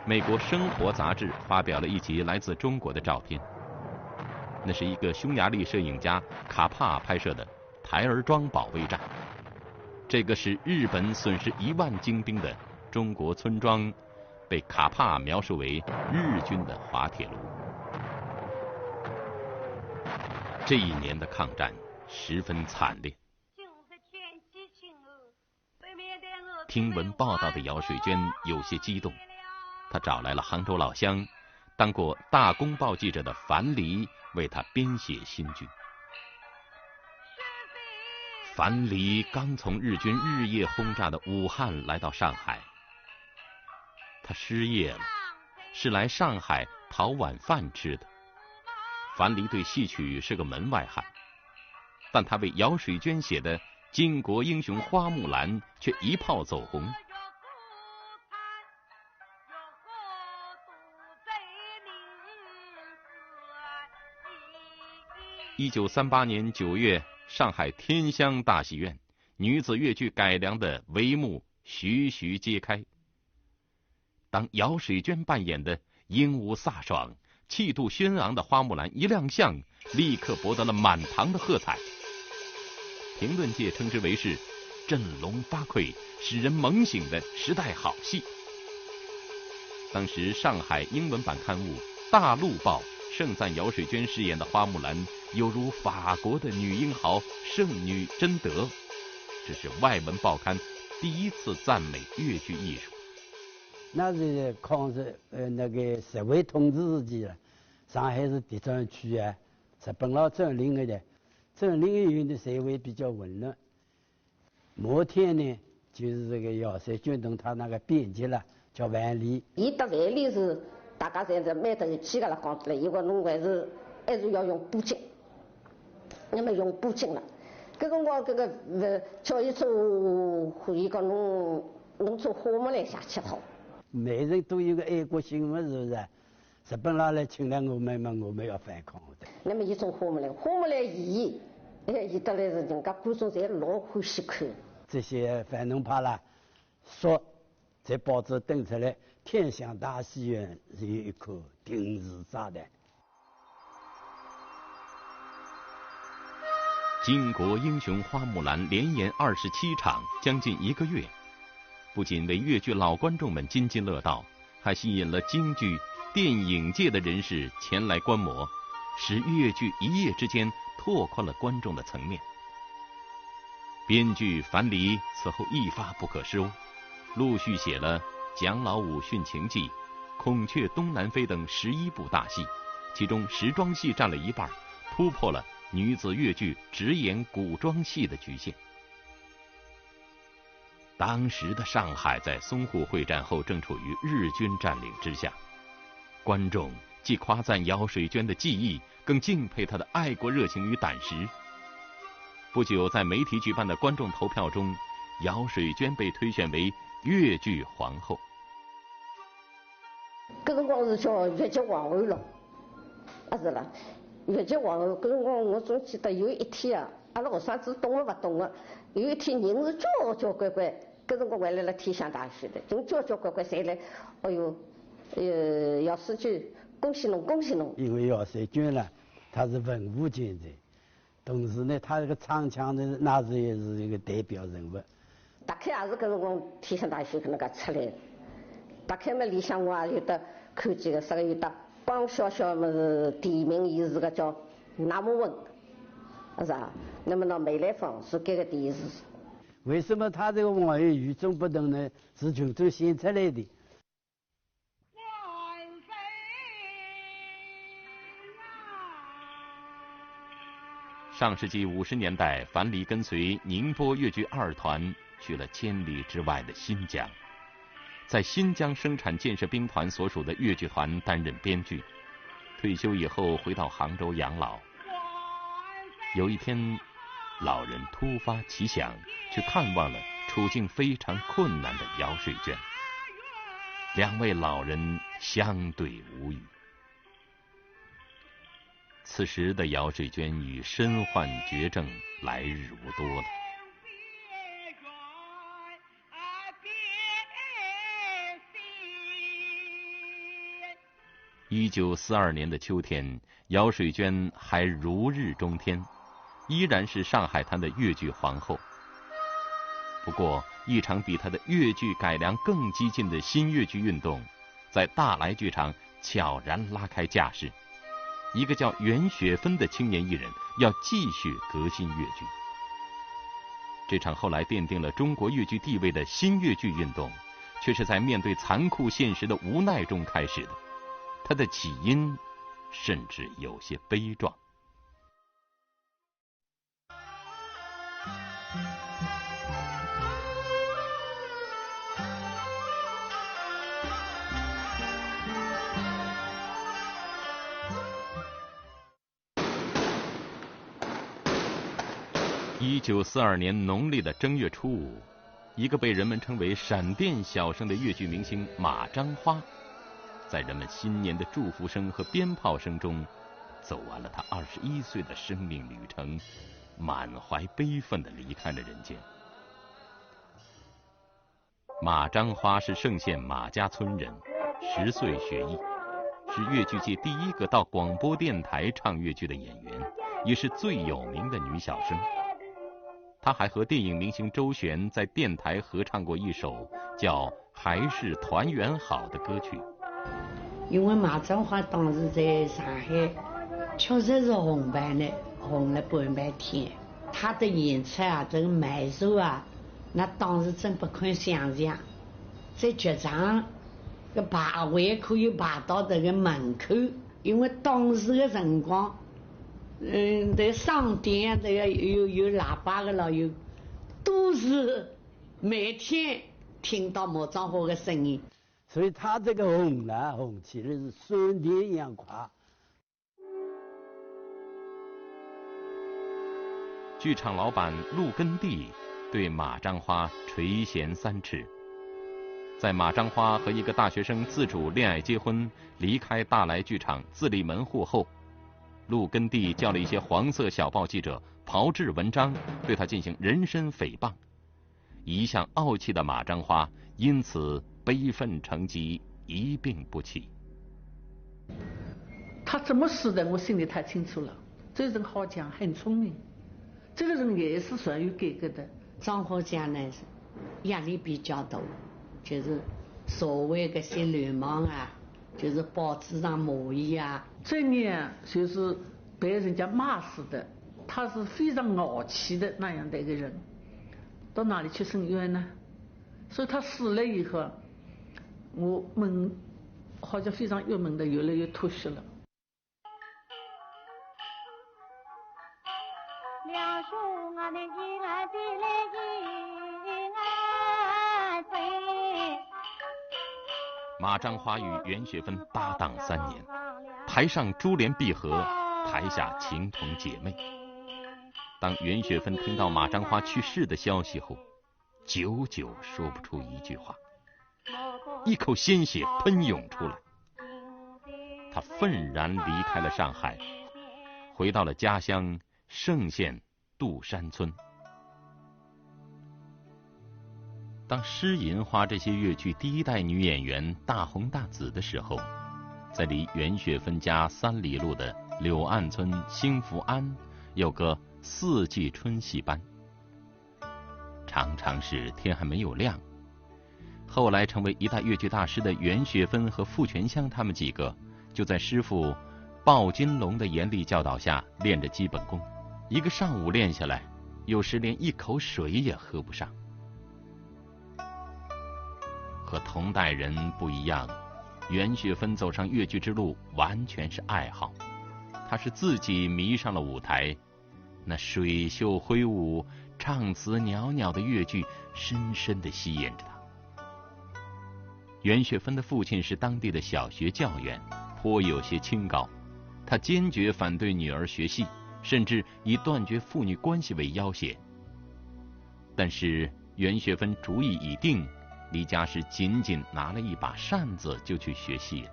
美国《生活》杂志发表了一集来自中国的照片。那是一个匈牙利摄影家卡帕拍摄的台儿庄保卫战。这个使日本损失1万精兵的中国村庄，被卡帕描述为日军的滑铁卢。这一年的抗战十分惨烈。听闻报道的姚水娟有些激动，她找来了杭州老乡，当过《大公报》记者的樊梨为她编写新剧。樊梨刚从日军日夜轰炸的武汉来到上海，他失业了，是来上海讨晚饭吃的。樊梨对戏曲是个门外汉，但他为姚水娟写的《巾帼英雄花木兰》却一炮走红。1938年9月，上海天香大戏院女子越剧改良的帷幕徐徐揭开。当姚水娟扮演的英武飒爽、气度轩昂的花木兰一亮相，立刻博得了满堂的喝彩。评论界称之为是振聋发聩、使人猛醒的时代好戏。当时上海英文版刊物《大陆报》盛赞姚水娟饰演的花木兰犹如法国的女英豪圣女贞德，这是外文报刊第一次赞美越剧艺术。那是抗日那个社会统治时期了，上海是敌占区啊，日本佬占领的，占领以后的社会比较混乱。末天呢，就是这个姚水娟同他那个编辑了，叫万里。伊到万里是大家侪是蛮得一起个了，讲出来，伊讲侬还是要用布巾，那么用布巾了。搿辰光搿个叫伊做，伊讲侬做花木兰下去好。每人都有个爱国心嘛，是不是？日本佬来侵略我们嘛，我们要反抗的。那么伊种花木兰，花木兰伊得来是人家观众侪老欢喜看。这些反动派啦，说在报纸登出来，天香大戏院是有一颗定时炸弹。巾帼英雄花木兰连演27场，将近1个月。不仅为越剧老观众们津津乐道，还吸引了京剧、电影界的人士前来观摩，使越剧一夜之间拓宽了观众的层面。编剧樊梨此后一发不可收，陆续写了《蒋老五殉情记》《孔雀东南飞》等11部大戏，其中时装戏占了一半，突破了女子越剧只演古装戏的局限。当时的上海在淞沪会战后正处于日军占领之下，观众既夸赞姚水娟的技艺，更敬佩她的爱国热情与胆识。不久，在媒体举办的观众投票中，姚水娟被推选为越剧皇后。搿辰光是叫越剧皇后了，是了，越剧皇后。搿辰光我总记得有一天啊，阿拉学生子懂了勿懂个，有一天人是交关关。搿辰光还来了天香大学的，人交关关侪来，哎哟，姚水娟，恭喜侬，恭喜侬！因为姚水娟呢，她是文武兼才，同时呢，她这个唱腔呢，那是也是一个代表人物。大概也是搿辰光天香大学搿能介出来的，大概嘛里向我也有得看见个，啥个有得帮小小么是提名，伊是个叫纳木文，是吧？那么呢，梅兰芳是搿个电视。为什么他这个网友与众不同呢？是群众选出来的。上世纪50年代，樊梨跟随宁波越剧2团去了千里之外的新疆，在新疆生产建设兵团所属的越剧团担任编剧。退休以后回到杭州养老。有一天，老人突发奇想，去看望了处境非常困难的姚水娟。2位老人相对无语。此时的姚水娟已身患绝症，来日无多了。1942年的秋天，姚水娟还如日中天，依然是上海滩的越剧皇后。不过，一场比她的越剧改良更激进的新越剧运动，在大来剧场悄然拉开架势。一个叫袁雪芬的青年艺人要继续革新越剧。这场后来奠定了中国越剧地位的新越剧运动，却是在面对残酷现实的无奈中开始的。它的起因甚至有些悲壮。1942年农历的正月初5，一个被人们称为闪电小生的越剧明星马章花，在人们新年的祝福声和鞭炮声中，走完了他21岁的生命旅程，满怀悲愤地离开了人间。马章花是盛县马家村人，10岁学艺，是越剧界第一个到广播电台唱越剧的演员，也是最有名的女小生。她还和电影明星周璇在电台合唱过一首叫《还是团圆好》的歌曲。因为马章花当时在上海确实是红白的，红了半白天。她的演出啊，这个卖手啊，那当时真不可想象。在剧场个排位可以排到这个门口，因为当时的辰光。这商店啊，这个有喇叭的了，有都是每天听到马章花的声音，所以他这个红呢，红起来是闪电一样快。剧场老板陆根第对马章花垂涎3尺，在马章花和一个大学生自主恋爱结婚，离开大来剧场自立门户后，陆根第叫了一些黄色小报记者炮制文章，对他进行人身诽谤。一向傲气的马章花因此悲愤成疾，一病不起。他怎么死的，我心里太清楚了。这人好讲，很聪明，这个人也是属于改革的。张花家呢，压力比较大，就是所谓的些流氓啊，就是报纸上模拟啊。这年就是被人家骂死的，他是非常傲气的那样的一个人，到哪里去伸冤呢？所以他死了以后，我们好像非常郁闷的，越来越脱血了。马章花与袁雪芬搭档3年，台上珠联璧合，台下情同姐妹。当袁雪芬听到马章花去世的消息后，久久说不出一句话，一口鲜血喷涌出来。她愤然离开了上海，回到了家乡盛县杜山村。当施银花这些越剧第1代女演员大红大紫的时候，在离袁雪芬家3里路的柳岸村兴福庵有个4季春戏班，常常是天还没有亮。后来成为1代越剧大师的袁雪芬和傅全香他们几个，就在师傅鲍金龙的严厉教导下练着基本功，一个上午练下来，有时连一口水也喝不上。和同代人不一样，袁雪芬走上越剧之路完全是爱好，她是自己迷上了舞台，那水袖挥舞、唱词袅袅的越剧深深地吸引着她。袁雪芬的父亲是当地的小学教员，颇有些清高，他坚决反对女儿学戏，甚至以断绝父女关系为要挟。但是袁雪芬主意已定，离家时仅仅拿了一把扇子就去学戏了。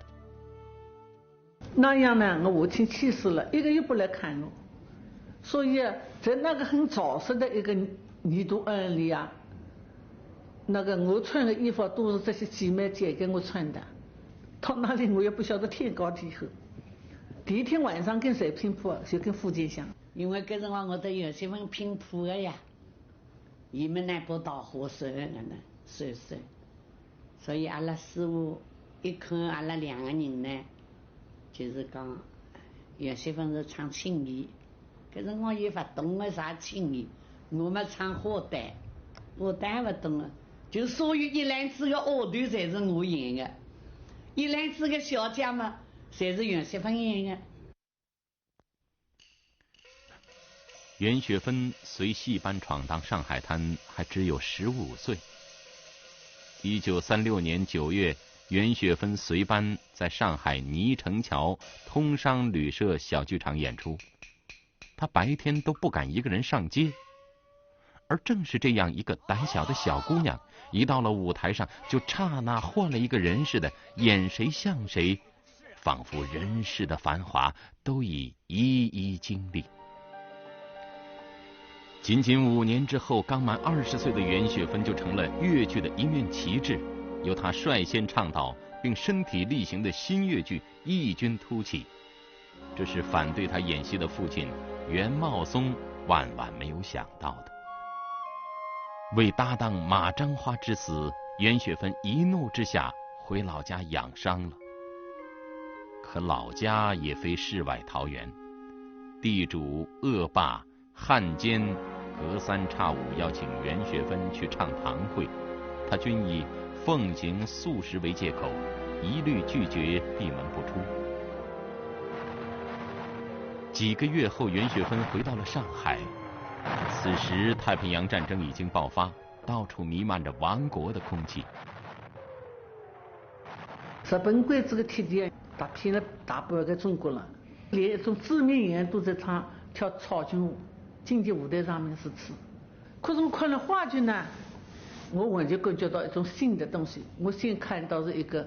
那样呢，我母亲去世了，一个月不来看我，所以在那个很潮湿的一个泥土庵里啊，那个我穿的衣服都是这些姐妹借给我穿的。到那里我也不晓得天高地厚。第一天晚上跟谁拼谱，就跟傅建香。因为搿辰光我都有些份拼谱的呀，伊们呢不到火算的呢，算，所以阿拉师傅一看阿拉2个人呢，就是讲有些份是唱青衣，搿辰光也勿懂个啥青衣，我们唱花旦，花旦不懂啊，就所有一篮子的乐团侪是我演的，一篮子的小姐嘛，侪是袁雪芬演的。袁雪芬随戏班闯荡上海滩，还只有15岁。1936年9月，袁雪芬随班在上海泥城桥通商旅社小剧场演出，她白天都不敢一个人上街。而正是这样一个胆小的小姑娘，一到了舞台上，就刹那换了一个人似的，演谁像谁，仿佛人世的繁华都已一一经历。仅仅5年之后，刚满20岁的袁雪芬就成了粤剧的一面旗帜，由她率先倡导并身体力行的新粤剧异军突起。这是反对她演戏的父亲袁茂松万万没有想到的。为搭档马章花之死，袁雪芬一怒之下回老家养伤了。可老家也非世外桃源，地主恶霸汉奸隔三差五邀请袁雪芬去唱堂会，她均以奉行素食为借口，一律拒绝，闭门不出。几个月后，袁雪芬回到了上海。此时太平洋战争已经爆发，到处弥漫着亡国的空气。日本鬼子的天敌打遍了大半个中国了，连一种知名演员都在跳草裙舞，经济舞台上面是吃。可是我看了话剧呢，我完全感觉到一种新的东西。我先看到是一个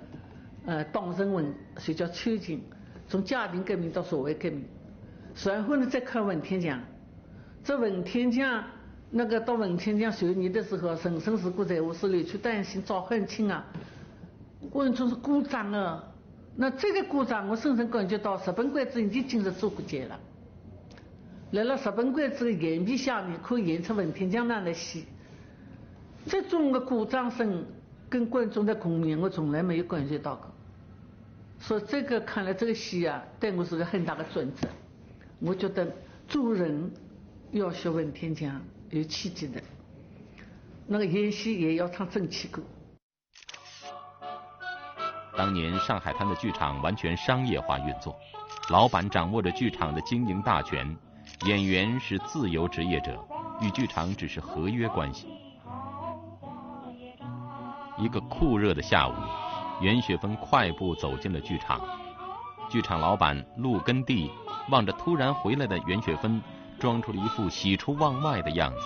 党人文，所以叫秋瑾，从家庭革命到社会革命。然后呢，再看文天祥。这文天祥那个到文天祥受年的时候，人生事故在我是流去担心赵汉卿啊，观众是鼓掌啊。那这个鼓掌，我深深感觉到日本鬼子已经进入中国界了。来了日本鬼子的眼皮下面，可以演出文天祥那样的戏。这种的鼓掌声跟观众的共鸣，我从来没有感觉到过。所以这个看了这个戏啊，对我是个很大的转折。我觉得做人要学文天祥，有气节的。那个演戏也要唱正气歌。当年上海滩的剧场完全商业化运作，老板掌握着剧场的经营大权，演员是自由职业者，与剧场只是合约关系。一个酷热的下午，袁雪芬快步走进了剧场。剧场老板陆根地望着突然回来的袁雪芬，装出了一副喜出望外的样子。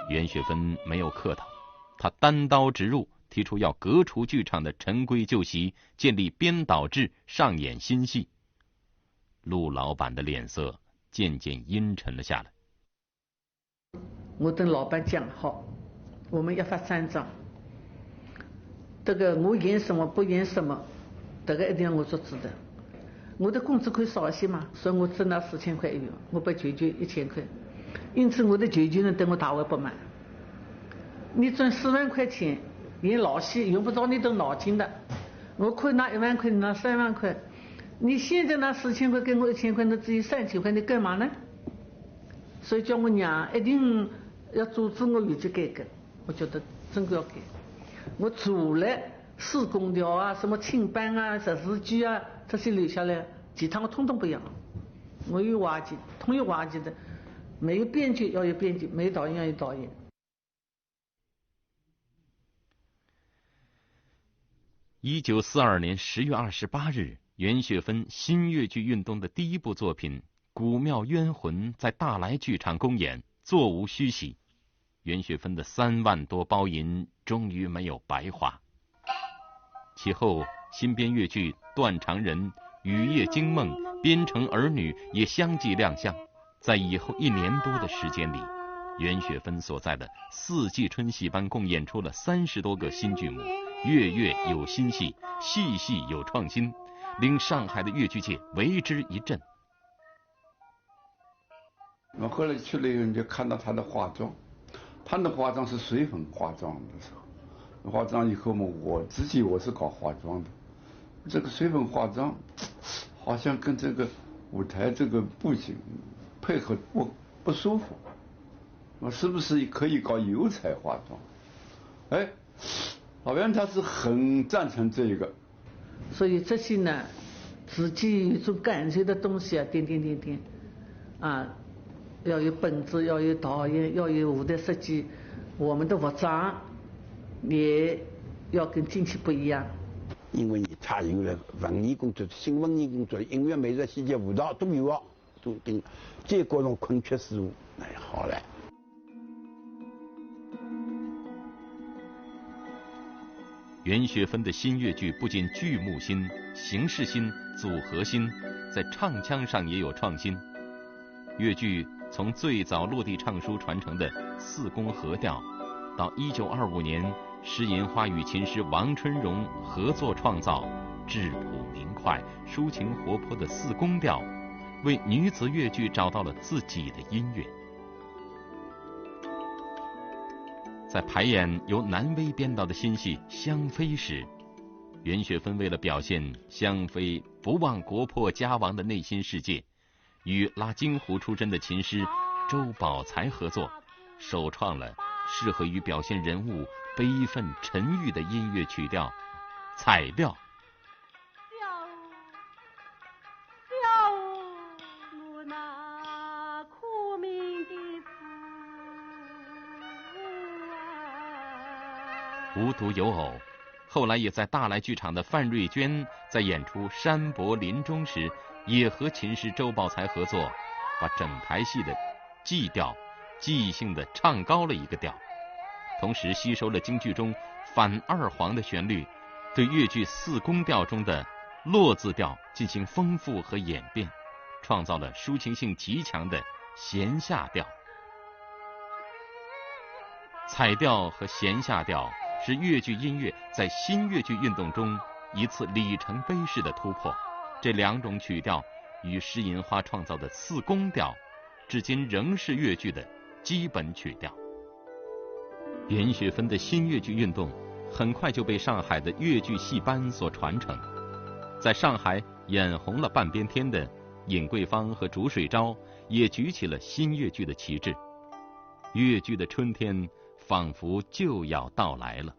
袁雪芬没有客套，她单刀直入，提出要革除剧场的陈规旧习，建立编导制，上演新戏。陆老板的脸色渐渐阴沉了下来。我跟老板讲好，我们一发3张，这个我演什么不演什么，这个一定要我做主的。我的工资可以少一些嘛，所以我只拿4000块一月，我不求1000块。因此我的求救人对我大为不满。你赚4万块钱演老戏，用不着你动脑筋的。我可以拿1万块，你拿3万块。你现在拿4000块，给我1000块，那只有3000块，你干嘛呢？所以叫我娘一定要阻止我有机改革。我觉得真的要改。我除了4公调啊、什么青班啊、14剧啊这些留下来，其他我通通不要。我有话剧，统一话剧的，没有编剧要有编剧，没有导演要有导演。1942年10月28日，袁雪芬新粤剧运动的第一部作品《古庙冤魂》在大来剧场公演，座无虚席。袁雪芬的3万多包银终于没有白花。其后新编粤剧《断肠人》《雨夜惊梦》《边城儿女》也相继亮相。在以后1年多的时间里，袁雪芬所在的4季春戏班共演出了30多个新剧目，月月有新戏，戏戏有创新，令上海的粤剧界为之一振。我后来去了以后，你就看到她的化妆，她的化妆是水粉化妆的时候。化妆以后嘛，我自己是搞化妆的，这个水粉化妆好像跟这个舞台这个布景配合不舒服，我是不是可以搞油彩化妆？哎，老袁他是很赞成这个。所以这些呢，自己有一种感觉的东西啊，点，啊，要有本子，要有导演，要有舞台设计，我们的服装也要跟近期不一样。因为你参与了文艺工作、新文艺工作、音乐、美术、戏剧、舞蹈都有啊，都跟这各种空缺事物，哎，好嘞。袁学芬的新越剧不仅剧目新、形式新、组合新，在唱腔上也有创新。越剧从最早落地唱书传承的四宫合调，到1925年施银花与琴师王春荣合作创造质朴明快、抒情活泼的四宫调，为女子越剧找到了自己的音乐。在排演由南威编导的新戏《香妃》时，袁学芬为了表现香妃不忘国破家亡的内心世界，与拉京胡出身的琴师周宝才合作，首创了适合于表现人物悲愤沉郁的音乐曲调彩调。无独有偶，后来也在大来剧场的范瑞娟在演出《山伯临终》时，也和琴师周宝才合作，把整台戏的技调即兴地唱高了一个调，同时吸收了京剧中反二黄的旋律，对越剧四宫调中的落字调进行丰富和演变，创造了抒情性极强的弦下调。彩调和弦下调是越剧音乐在新越剧运动中一次里程碑式的突破。这两种曲调与施银花创造的四宫调，至今仍是越剧的基本曲调。袁学芬的新越剧运动很快就被上海的越剧戏班所传承，在上海演红了半边天的尹桂芳和竺水昭也举起了新越剧的旗帜。越剧的春天仿佛就要到来了。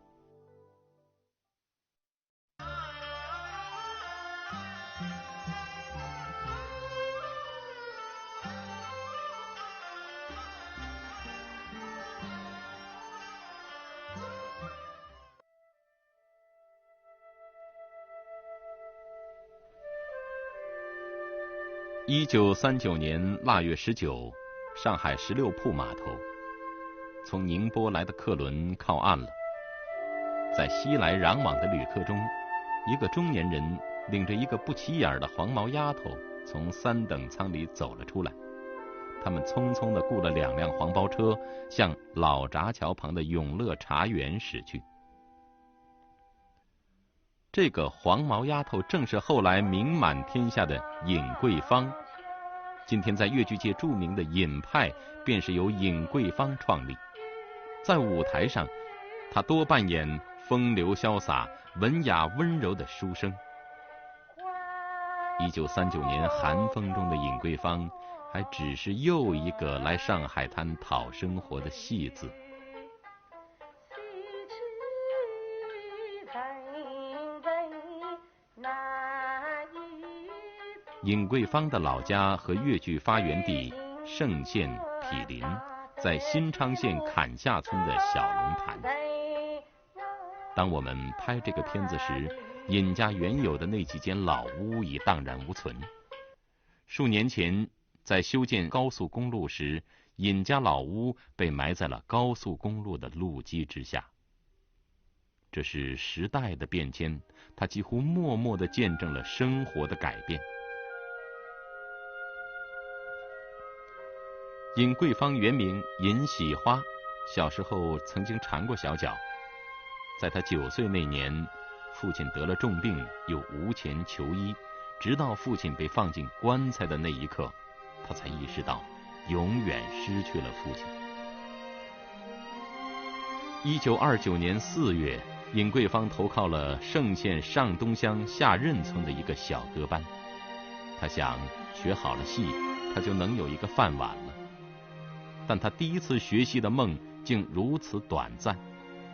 1939年腊月19，上海16铺码头，从宁波来的客轮靠岸了。在熙来攘往的旅客中，一个中年人领着一个不起眼的黄毛丫头从3等舱里走了出来。他们匆匆地雇了2辆黄包车，向老闸桥旁的永乐茶园驶去。这个黄毛丫头正是后来名满天下的尹桂芳。今天在越剧界著名的尹派便是由尹桂芳创立。在舞台上，她多扮演风流潇洒、文雅温柔的书生。1939年寒风中的尹桂芳还只是又一个来上海滩讨生活的戏子。尹桂芳的老家和越剧发源地盛县毗邻，在新昌县坎下村的小龙潭。当我们拍这个片子时，尹家原有的那几间老屋已荡然无存。数年前在修建高速公路时，尹家老屋被埋在了高速公路的路基之下。这是时代的变迁，它几乎默默地见证了生活的改变。尹桂芳原名尹喜花，小时候曾经缠过小脚。在她9岁那年，父亲得了重病，又无钱求医，直到父亲被放进棺材的那一刻，她才意识到永远失去了父亲。1929年4月，尹桂芳投靠了盛县上东乡下任村的一个小歌班。她想，学好了戏，她就能有一个饭碗了。但他第一次学戏的梦竟如此短暂，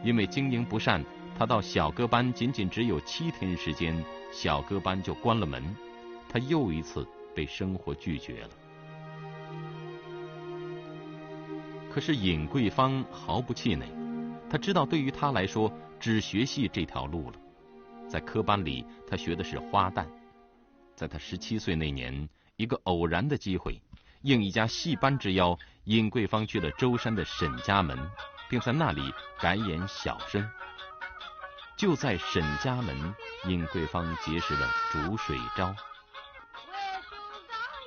因为经营不善，他到小歌班仅仅只有7天时间，小歌班就关了门，他又一次被生活拒绝了。可是尹桂芳毫不气馁，他知道对于他来说，只学戏这条路了。在科班里，他学的是花旦。在他17岁那年，一个偶然的机会，应一家戏班之邀，尹桂芳去了舟山的沈家门，并在那里改演小生。就在沈家门，尹桂芳结识了竺水昭。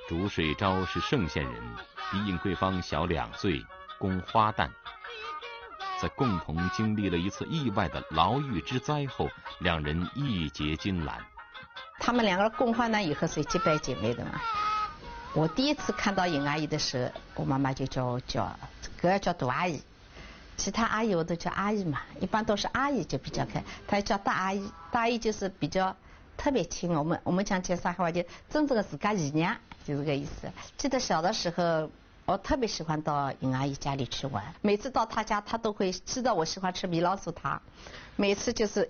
竺水昭是盛县人，比尹桂芳小2岁，供花旦。在共同经历了一次意外的牢狱之灾后，两人义结金兰。他们2个共患难以后是结拜姐妹的嘛。我第一次看到尹阿姨的时候，我妈妈就叫哥叫杜阿姨，其他阿姨我都叫阿姨嘛，一般都是阿姨就比较开，她叫大阿姨，大阿姨就是比较特别亲，我们讲上海话就真正的自家姨娘，就这个意思。记得小的时候，我特别喜欢到尹阿姨家里去玩，每次到她家，她都会知道我喜欢吃米老鼠汤，每次就是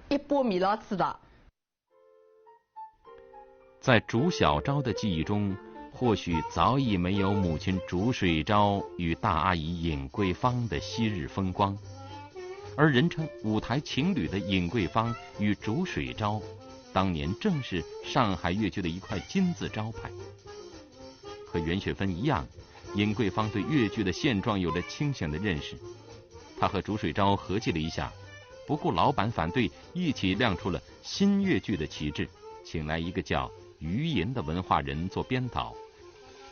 一波米老鼠的。在竺小昭的记忆中，或许早已没有母亲竺水昭与大阿姨尹桂芳的昔日风光，而人称舞台情侣的尹桂芳与竺水昭，当年正是上海粤剧的一块金字招牌。和袁雪芬一样，尹桂芳对粤剧的现状有着清醒的认识。她和竺水昭合计了一下，不顾老板反对，一起亮出了新粤剧的旗帜，请来一个叫余银的文化人做编导，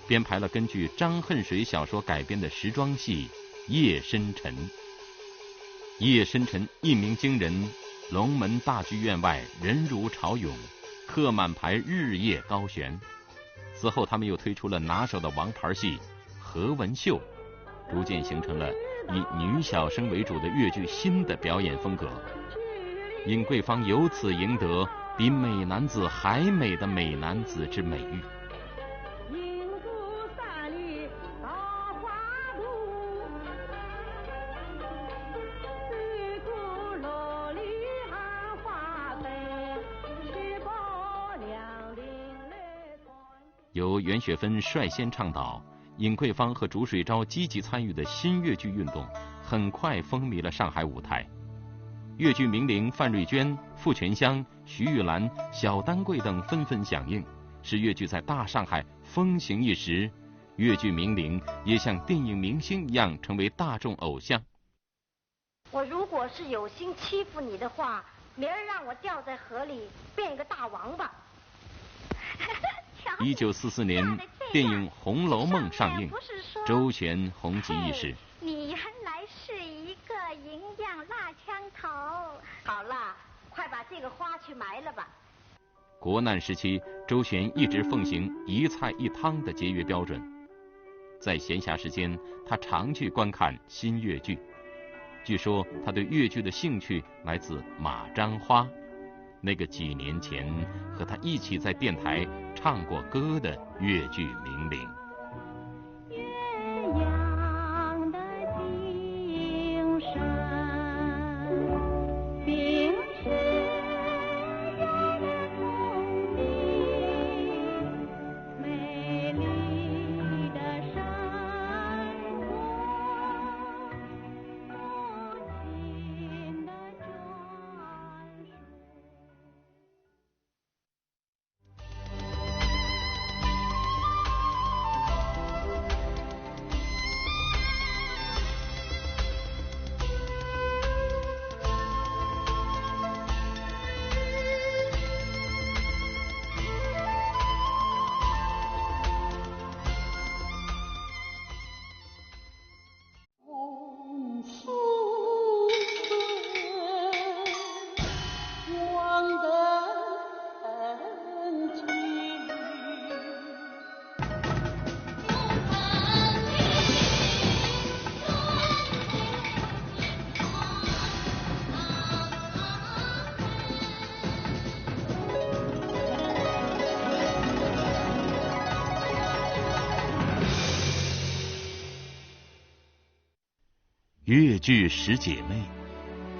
编排了根据张恨水小说改编的时装戏《夜深沉》。夜深沉一鸣惊人，龙门大剧院外人如潮涌，客满排日夜高悬。此后他们又推出了拿手的王牌戏《何文秀》，逐渐形成了以女小生为主的粤剧新的表演风格。尹桂芳由此赢得比美男子还美的美男子之美誉。由袁雪芬率先倡导，尹桂芳和竺水昭积极参与的新粤剧运动，很快风靡了上海舞台。粤剧名伶范瑞娟、傅全香、徐玉兰、小丹桂等纷纷响应，使粤剧在大上海风行一时。粤剧名伶也像电影明星一样成为大众偶像。我如果是有心欺负你的话，明儿让我掉在河里变一个大王八。1944年，电影《红楼梦》上映，周璇红极一时。你原来是一个营养辣枪头。好了，快把这个花去埋了吧。国难时期，周璇一直奉行一菜一汤的节约标准。在闲暇时间，他常去观看新粤剧。据说他对粤剧的兴趣来自马章花，那个几年前和他一起在电台唱过歌的粤剧名伶。越剧十姐妹，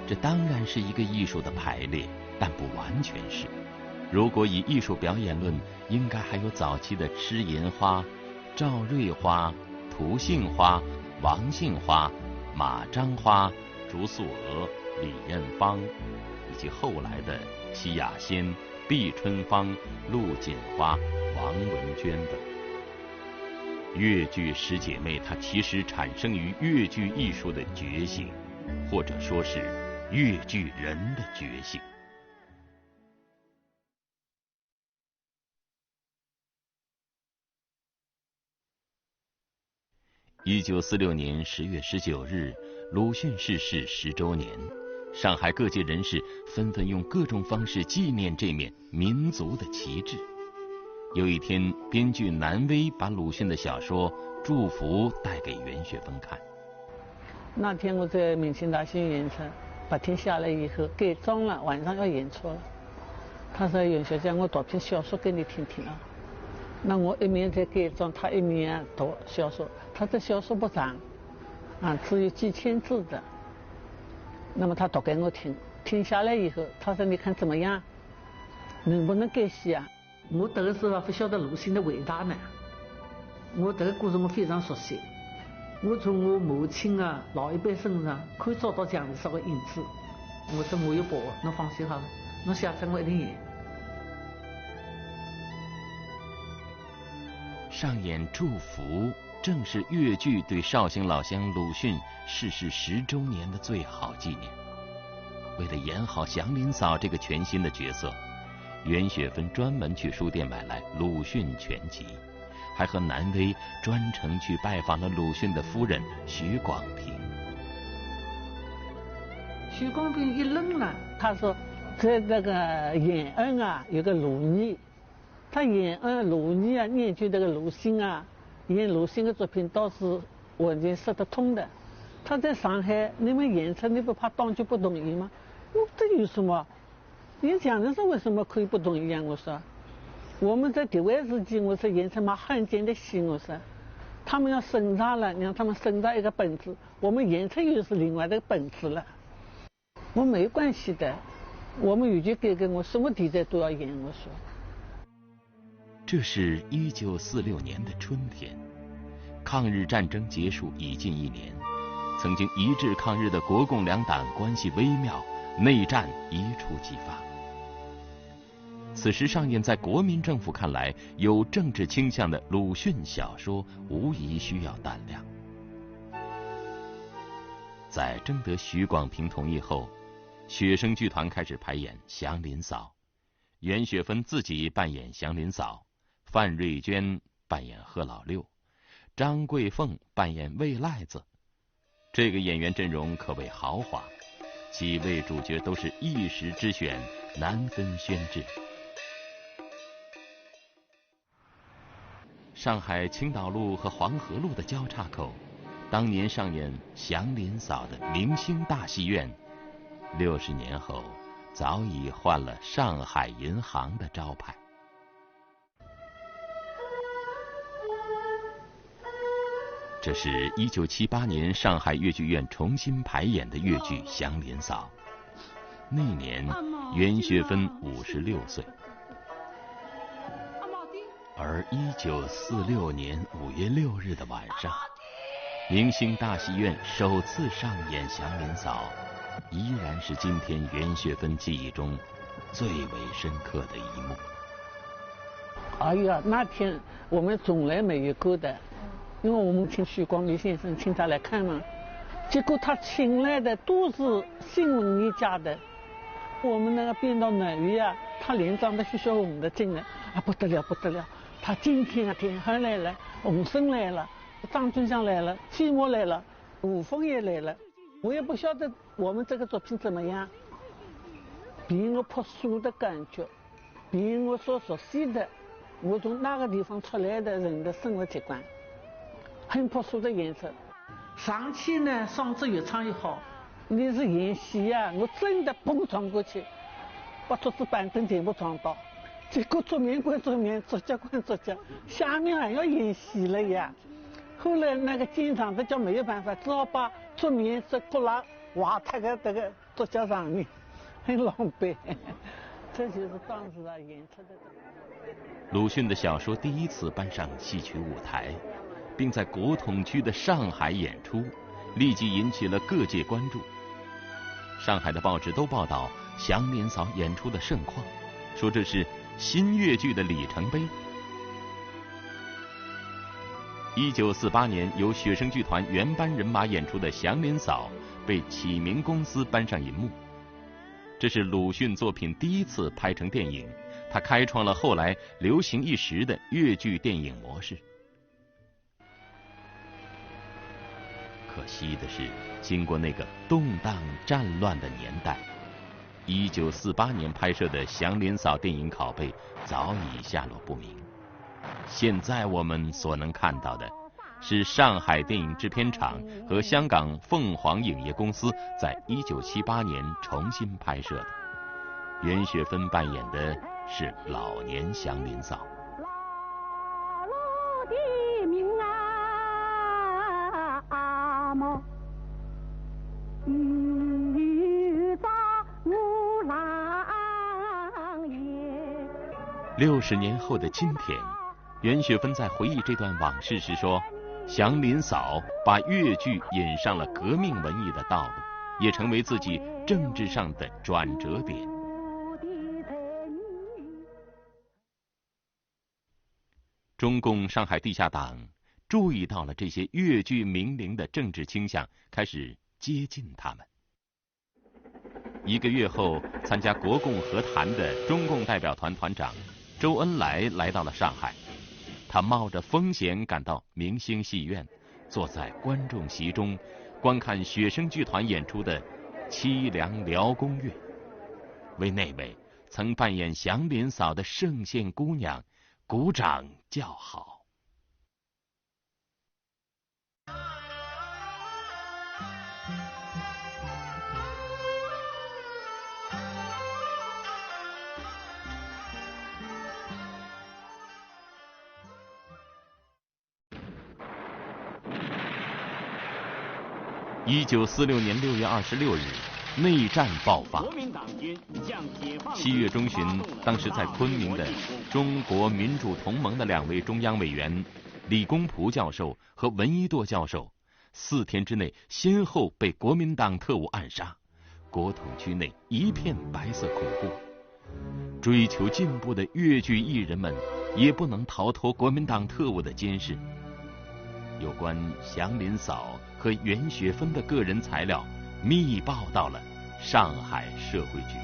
这当然是一个艺术的排列，但不完全是。如果以艺术表演论，应该还有早期的吃银花、赵瑞花、涂杏花、王杏花、马章花、竹素娥、李艳芳，以及后来的戚雅仙、毕春芳、陆锦花、王文娟等。越剧十姐妹，它其实产生于越剧艺术的觉醒，或者说是越剧人的觉醒。1946年10月19日，鲁迅逝世10周年，上海各界人士纷纷用各种方式纪念这面民族的旗帜。有一天，编剧南威把鲁迅的小说《祝福》带给袁雪芬看。那天我在明星大戏院演出，白天下来以后改装了，晚上要演出了。他说：“袁小姐，我读篇小说给你听听啊。”那我一面在改装，他一面读小说。他这小说不长，只有几千字的。那么他读给我听，听下来以后，他说：“你看怎么样？能不能改写啊？”我读的时候不晓得鲁迅的伟大呢。我这个故事我非常熟悉，我从我母亲老一辈身上可以找到这样的稍微影子。我说我有把握，侬放心好了，侬下次我一定演。上演《祝福》正是越剧对绍兴老乡鲁迅逝世10周年的最好纪念。为了演好祥林嫂这个全新的角色，袁雪芬专门去书店买来《鲁迅全集》，还和南威专程去拜访了鲁迅的夫人许广平。许广平一愣了，他说在那个延安有个鲁艺，他延安鲁艺研究这个鲁迅演鲁迅的作品倒是完全说得通的。他在上海你们演出，你不怕当局不同意吗？我这有什么？你讲的是为什么可以不同意啊？我说我们在敌外时期，我说演出嘛汉奸的戏，我说他们要审查了，让他们审查一个本子，我们演出又是另外的本子了。我没关系的，我们豫剧改革，我什么题材都要演。我说这是1946年的春天，抗日战争结束已近1年，曾经一致抗日的国共两党关系微妙，内战一触即发。此时上演在国民政府看来有政治倾向的鲁迅小说，无疑需要胆量。在征得许广平同意后，学生剧团开始排演《祥林嫂》，袁雪芬自己扮演祥林嫂，范瑞娟扮演贺老六，张桂凤扮演魏赖子。这个演员阵容可谓豪华，几位主角都是一时之选，难分轩轾。上海青岛路和黄河路的交叉口，当年上演《祥林嫂》的明星大戏院，60年后早已换了上海银行的招牌。这是1978年上海越剧院重新排演的越剧《祥林嫂》。那年袁雪芬56岁。而1946年5月6日的晚上，明星大戏院首次上演《祥林嫂》，依然是今天袁雪芬记忆中最为深刻的一幕。哎呀，那天我们从来没有过的，因为我们请许光宇先生请他来看嘛，结果他请来的都是新闻业家的。我们那个编导南岳他连长的徐小红的进来不得了不得了，他今天田汉来了，洪生来了，张军祥来了，季默来了，吴凤也来了。我也不晓得我们这个作品怎么样，比我朴素的感觉，比我所熟悉的我从那个地方出来的人的生活习惯，很朴素的演出。上去呢嗓子越唱越好，你是演戏我真的蹦撞过去，把桌子板凳全部撞倒，结果桌面归桌面，桌脚归桌脚，下面还要演戏了呀。后来那个监场的就没有办法，只好把桌面这骨拉瓦塌个这个桌脚上面，很狼狈。这就是当时啊演出的。鲁迅的小说第一次搬上戏曲舞台，并在国统区的上海演出，立即引起了各界关注。上海的报纸都报道祥林嫂演出的盛况，说这是新越剧的里程碑。1948年由学生剧团原班人马演出的祥林嫂被启明公司搬上银幕，这是鲁迅作品第一次拍成电影，他开创了后来流行一时的越剧电影模式。可惜的是，经过那个动荡战乱的年代，1948年拍摄的祥林嫂电影拷贝早已下落不明。现在我们所能看到的是上海电影制片厂和香港凤凰影业公司在1978年重新拍摄的。袁雪芬扮演的是老年祥林嫂。60年后的今天，袁雪芬在回忆这段往事时说，祥林嫂把越剧引上了革命文艺的道路，也成为自己政治上的转折点。中共上海地下党注意到了这些越剧名伶的政治倾向，开始接近他们。1个月后，参加国共和谈的中共代表团团长周恩来来到了上海，他冒着风险赶到明星戏院，坐在观众席中观看学生剧团演出的《凄凉辽宫乐》，为那位曾扮演祥林嫂的圣县姑娘鼓掌叫好。1946年6月26日，内战爆发。7月中旬，当时在昆明的中国民主同盟的2位中央委员李公朴教授和闻一舵教授，4天之内先后被国民党特务暗杀，国统区内一片白色恐怖。追求进步的越剧艺人们也不能逃脱国民党特务的监视。有关祥林嫂和袁雪芬的个人材料密报到了上海社会局。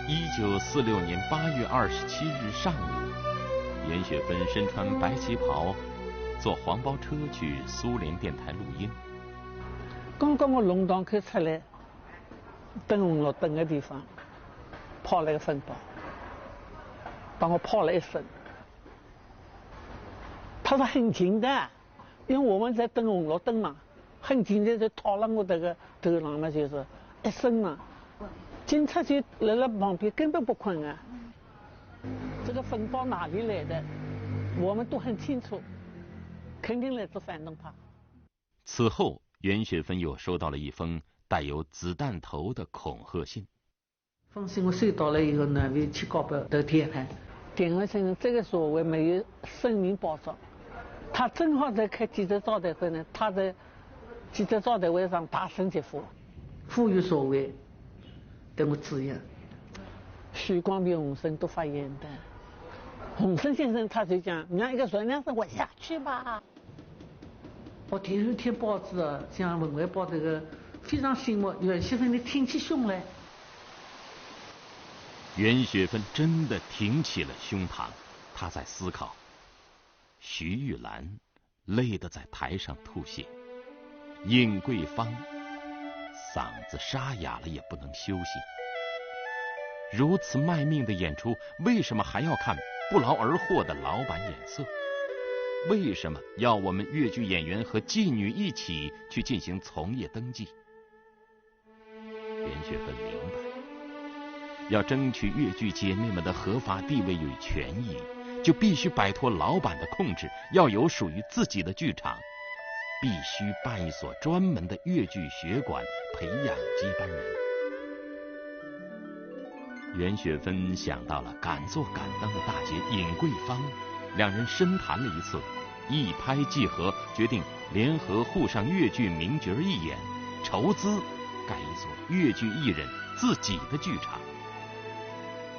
1946年8月27日上午，袁雪芬身穿白旗袍，坐黄包车去苏联电台录音。刚刚我龙塘口出来，灯红绿灯的地方，抛了个分包，把我抛了一身。他说很近的，因为我们在灯红绿灯嘛，很近的就套了我这个头上嘛，就是一身嘛。警察就来了旁边，根本不困啊。这个分包哪里来的，我们都很清楚，肯定来自反动派。此后，袁雪芬又收到了一封带有子弹头的恐吓信。封信我收到了以后呢，就去告表头天还。电话先生这个所谓没有声明保障，他正好在开记者招待会呢，他在记者招待会上大声疾呼，呼吁所谓对我指引。许光比、洪生都发言的，洪生先生他就讲，你让一个人娘生活下去吧。我听一天报纸啊，像《文汇报》这个非常醒目，袁雪芬你挺起胸来。袁雪芬真的挺起了胸膛，她在思考。徐玉兰累得在台上吐血，尹桂芳嗓子沙哑了也不能休息。如此卖命的演出，为什么还要看不劳而获的老板眼色？为什么要我们越剧演员和妓女一起去进行从业登记？袁雪芬明白，要争取越剧姐妹们的合法地位与权益，就必须摆脱老板的控制，要有属于自己的剧场。必须办一所专门的越剧学馆，培养接班人。袁雪芬想到了敢做敢当的大姐尹桂芳，两人深谈了一次，一拍即合，决定联合沪上越剧名角一演，筹资盖一所越剧艺人自己的剧场。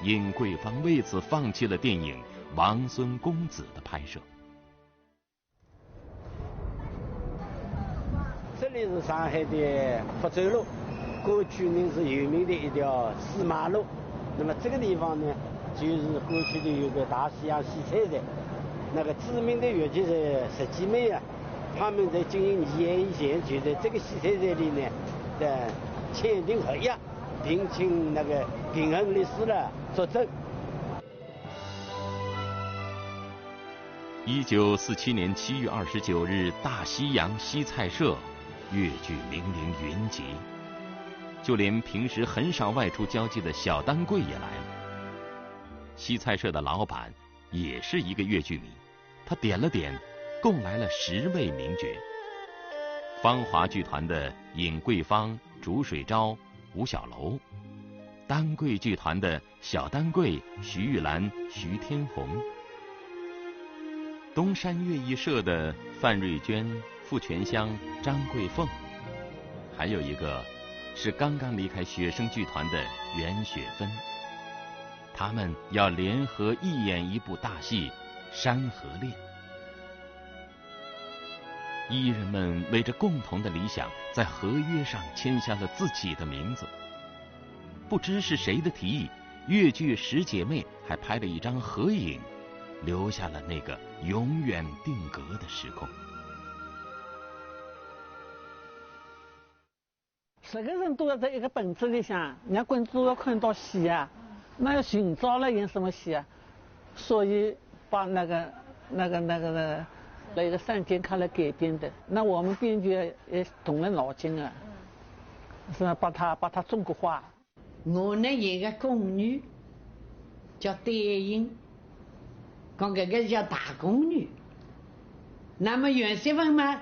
尹桂芳为此放弃了电影《王孙公子》的拍摄。这里是上海的福州路，过去呢是有名的一条四马路。那么这个地方呢，就是过去的有个大西洋戏菜社，那个知名的越剧十几妹啊，他们在经营2年以前就在这个戏菜社里呢，签订合约，并请那个平衡律师了作证。1947年7月29日，大西洋西菜社越剧名伶云集，就连平时很少外出交际的小丹桂也来了。西菜社的老板也是一个越剧迷，他点了点，共来了10位名角。芳华剧团的尹桂芳、竺水昭、吴小楼，丹桂剧团的小丹桂、徐玉兰、徐天红，东山乐艺社的范瑞娟、傅全香、张桂凤，还有一个是刚刚离开学生剧团的袁雪芬。他们要联合一演一部大戏《山河恋》。艺人们为着共同的理想，在合约上签下了自己的名字。不知是谁的提议，越剧10姐妹还拍了一张合影，留下了那个永远定格的时空。10个人都要在一个本子里向，人家观众要看到戏啊，那要寻找了演什么戏啊？所以把那个一个3剑客来改编的。那我们编剧也动了脑筋啊，是吧？把它中国化。我呢演个宫女，叫戴英，讲这个叫大宫女。那么袁雪芬嘛，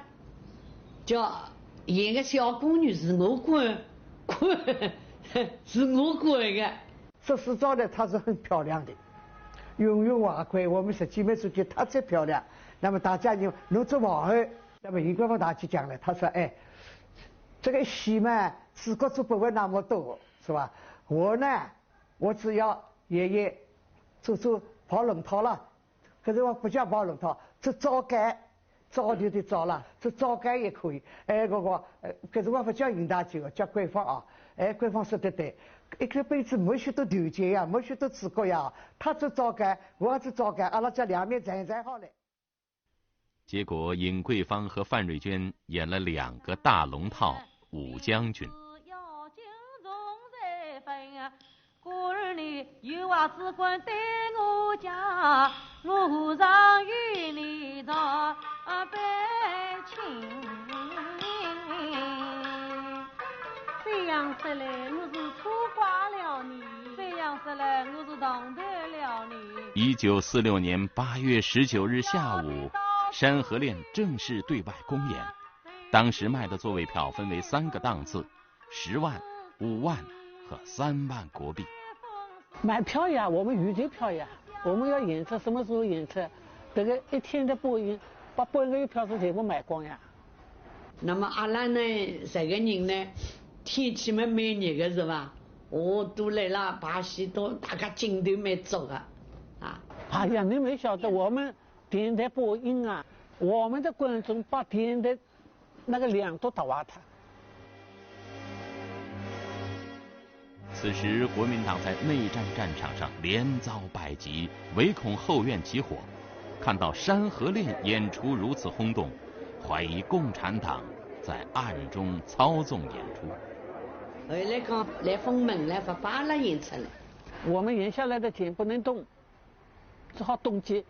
叫演个小宫女，是我管，是我管的。这四招呢，她是很漂亮的，雍容华贵。我们10姐妹说觉得她最漂亮。那么大家就弄做皇后，那么尹桂芳大姐讲了，她说：“哎，这个戏嘛，自个做不会那么多，是吧？我呢，我只要演做跑龙套了，可是我不叫跑龙套，做招盖。”招就得招了，这招盖也可以。哎，可是我不叫尹大姐，叫桂芳啊。哎，桂芳说得对，一个辈子没许多团结呀，没许多自觉呀。他做招盖，我做招盖，阿拉这两面站好了。结果尹桂芳和范瑞娟演了2个大龙套武将军。故儿你有话只管对我讲，我常与你到北京。这样说来，我是错怪了你；这样说来，我是当得了你。1946年8月19日下午，《山河恋》正式对外公演。当时卖的座位票分为3个档次：10万、5万和3万国币。买票呀，我们预订票呀，我们要演出什么时候演出，这个1天的播映，把半个月票数全部买光呀。那么阿拉呢，10个人呢，天气嘛蛮热的是吧？都来了拍戏，都大家劲头蛮足的啊。哎呀，你没晓得，我们电台播映啊，我们的观众把电台那个量都打垮他。此时国民党在内战战场上连遭败绩，唯恐后院起火。看到《山河恋》演出如此轰动，怀疑共产党在暗中操纵演出。后来讲来封门了，不把了演出了。我们演下来的钱不能动，只好冻结。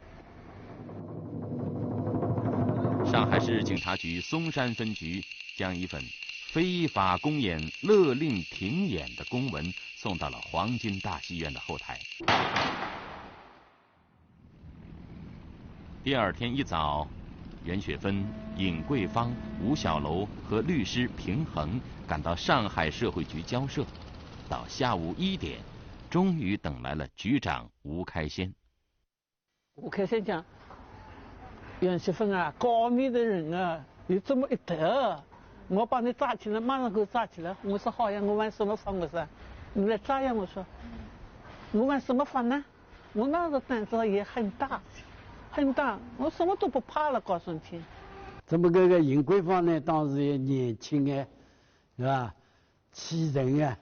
上海市警察局松山分局将一份非法公演勒令停演的公文送到了黄金大戏院的后台。第2天一早，袁雪芬、尹桂芳、吴小楼和律师平衡赶到上海社会局交涉，到下午1点，终于等来了局长吴开先。吴开先讲，袁雪芬啊，高明的人啊，有这么一德，我把你抓起来，马上给我抓起来。我说好呀，我玩什么法？我说你来抓呀，我说我玩什么法呢？我那个胆子也很大，很大，我什么都不怕了，告诉你听。这么个尹桂芳呢，当时也年轻啊，是吧？气人啊，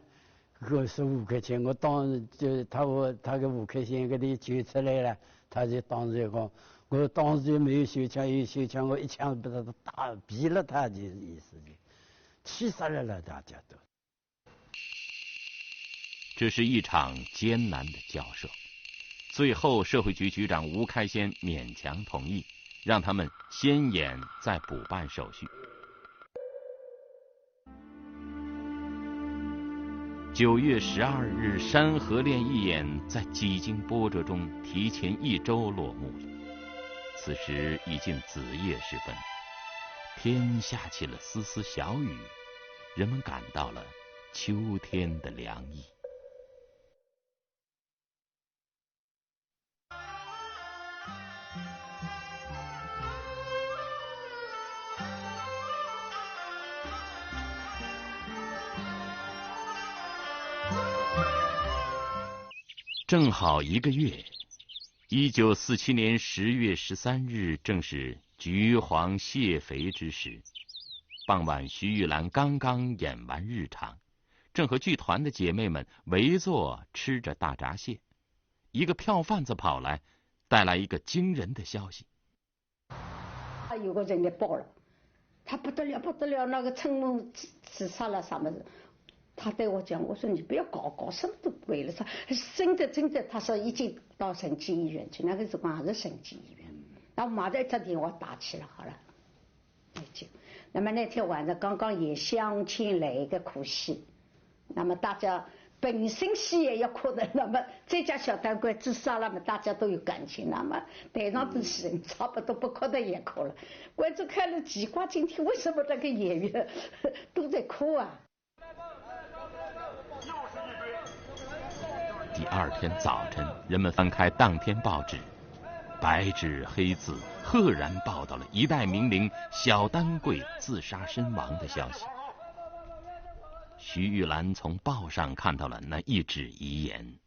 我是吴克谦，我当时就他跟吴克谦给你揪出来了，他就当时讲，我当时就没有手枪，有手枪我一枪把他打毙了他，就是意思就，气死了大家都。这是一场艰难的交涉。最后，社会局局长吴开先勉强同意，让他们先演再补办手续。9月12日，《山河恋》一演在几经波折中提前1周落幕了。此时已近子夜时分，天下起了丝丝小雨，人们感到了秋天的凉意。正好1个月，1947年10月13日，正是橘黄蟹肥之时。傍晚，徐玉兰刚刚演完日场，正和剧团的姐妹们围坐吃着大闸蟹。一个票贩子跑来，带来一个惊人的消息：有个人来报了，他不得了不得了，那个成龙自杀了什么的。他对我讲，我说你不要搞什么都鬼了，他真的，他说已经到省级医院去，那个时候还是省级医院，然后马上一打电话打起来，好了，就，那么那天晚上刚刚演相亲来一个哭戏，那么大家本身戏也要哭的，那么再加小当官自杀了嘛，大家都有感情，那么台上的人差不多不哭的也哭了，观众看了奇怪，今天为什么那个演员都在哭啊？第2天早晨，人们翻开当天报纸，白纸黑字赫然报道了一代名伶小丹桂自杀身亡的消息。徐玉兰从报上看到了那一纸遗言：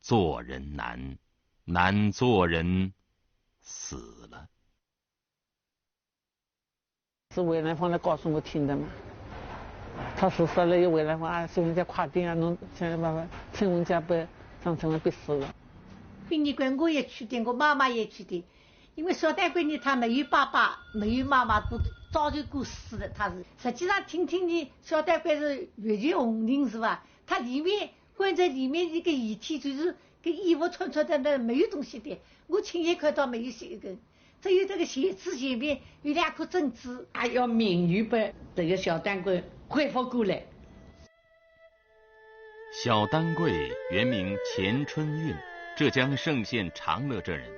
做人难，难做人，死了。是韦兰芳来告诉我听的嘛。他死了，有韦兰芳啊，所以人家快点啊，弄想办法，陈文家被张成文被死了。殡仪馆我也去的，我妈妈也去的，因为小丹桂呢，他没有爸爸，没有妈妈，都早就过世了。他是实际上听你小丹桂是越剧红人是吧？他里面关在里面一个遗体，就是跟衣服穿的那没有东西的，我亲眼看到没有一根。只有这个鞋子前面有2颗珍珠，还要名誉把这个小丹桂恢复过来。小丹桂原名钱春韵，浙江盛县长乐镇人。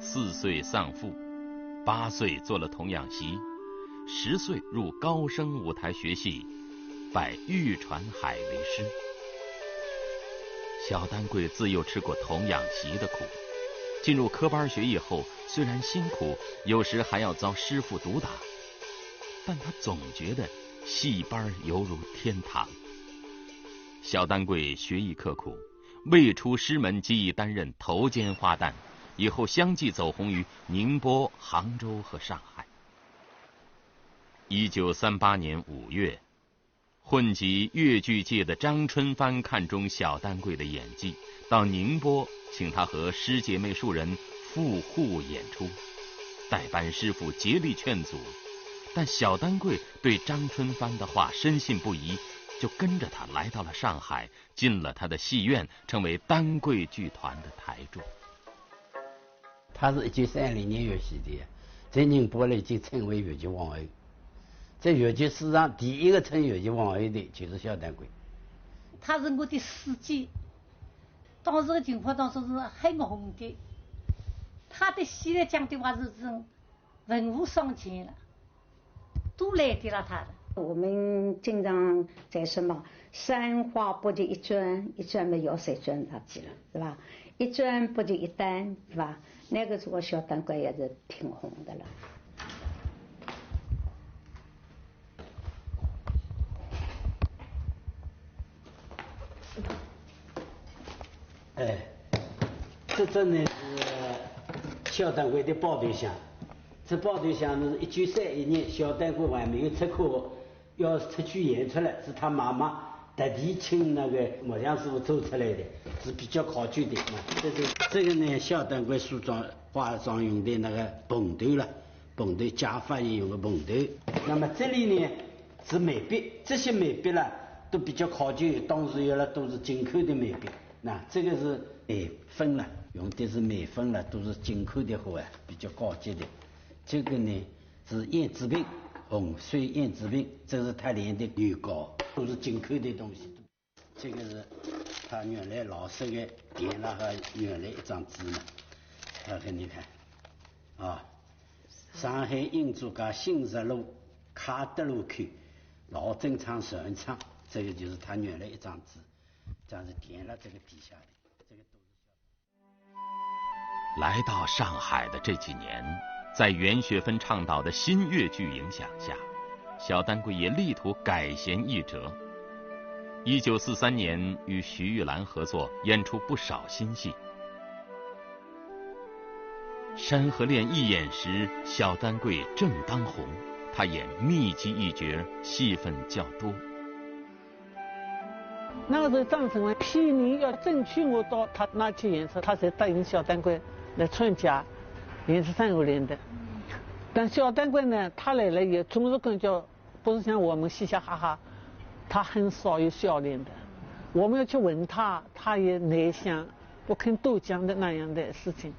4岁丧父，8岁做了童养媳，10岁入高升舞台学戏，拜玉传海为师。小丹桂自幼吃过童养媳的苦，进入科班学艺后，虽然辛苦，有时还要遭师傅毒打，但他总觉得戏班犹如天堂。小丹桂学艺刻苦，未出师门即已担任头尖花旦，以后相继走红于宁波、杭州和上海。1938年5月，混迹粤剧界的张春帆看中小丹桂的演技，到宁波请他和师姐妹数人赴沪演出。代班师傅竭力劝阻，但小丹桂对张春帆的话深信不疑，就跟着他来到了上海，进了他的戏院，成为丹桂剧团的台柱。他是1930年粤戏的，在宁波呢已经称为粤剧皇后。在粤剧史上第一个称粤剧皇后的就是小丹桂。他是我的师姐，当时的情况当时是很红的。他的戏来讲的话是文武双全了，都来得了他的。我们经常在说嘛，三花不就一砖，一砖没摇三砖上去了，是吧？一砖不就一担，是吧？那个时候小当官也是挺红的了。哎，这呢是小当官的抱对象，这抱对象呢是1931年小当官还没有出科，要出去演出来，是他妈妈特地请那个木匠师傅做出来的，是比较考究的嘛。这个呢，小当官梳妆化妆用的那个蓬头了，蓬头假发也用的蓬头。那么这里呢是眉笔，这些眉笔了都比较考究，当时有了都是进口的眉笔。那这个是眉粉了，用的是眉粉了，都是进口的货啊，比较高级的。这个呢是胭脂瓶，红水胭脂瓶，这是他练的女膏，都是进口的东西。这个是他原来老式的电了和原来一张纸呢，给你看啊，上海英租界新石路卡德路区老正昌首厂，这个就是他原来一张纸。这样是填了这个底下的，这个都是。来到上海的这几年，在袁学芬倡导的新粤剧影响下，小丹桂也力图改弦易辙。1943年与徐玉兰合作，演出不少新戏。《山河恋》一演时，小丹桂正当红，她演密集一角，戏份较多。那个时候张成文批人要争取我到他那去演出，他才答应小丹桂来参加演出《山河恋》的。但小丹桂呢，他来了也总是跟叫，不是像我们嘻嘻哈哈，他很少有笑脸的。我们要去问他，他也内向，不肯多讲的那样的事情。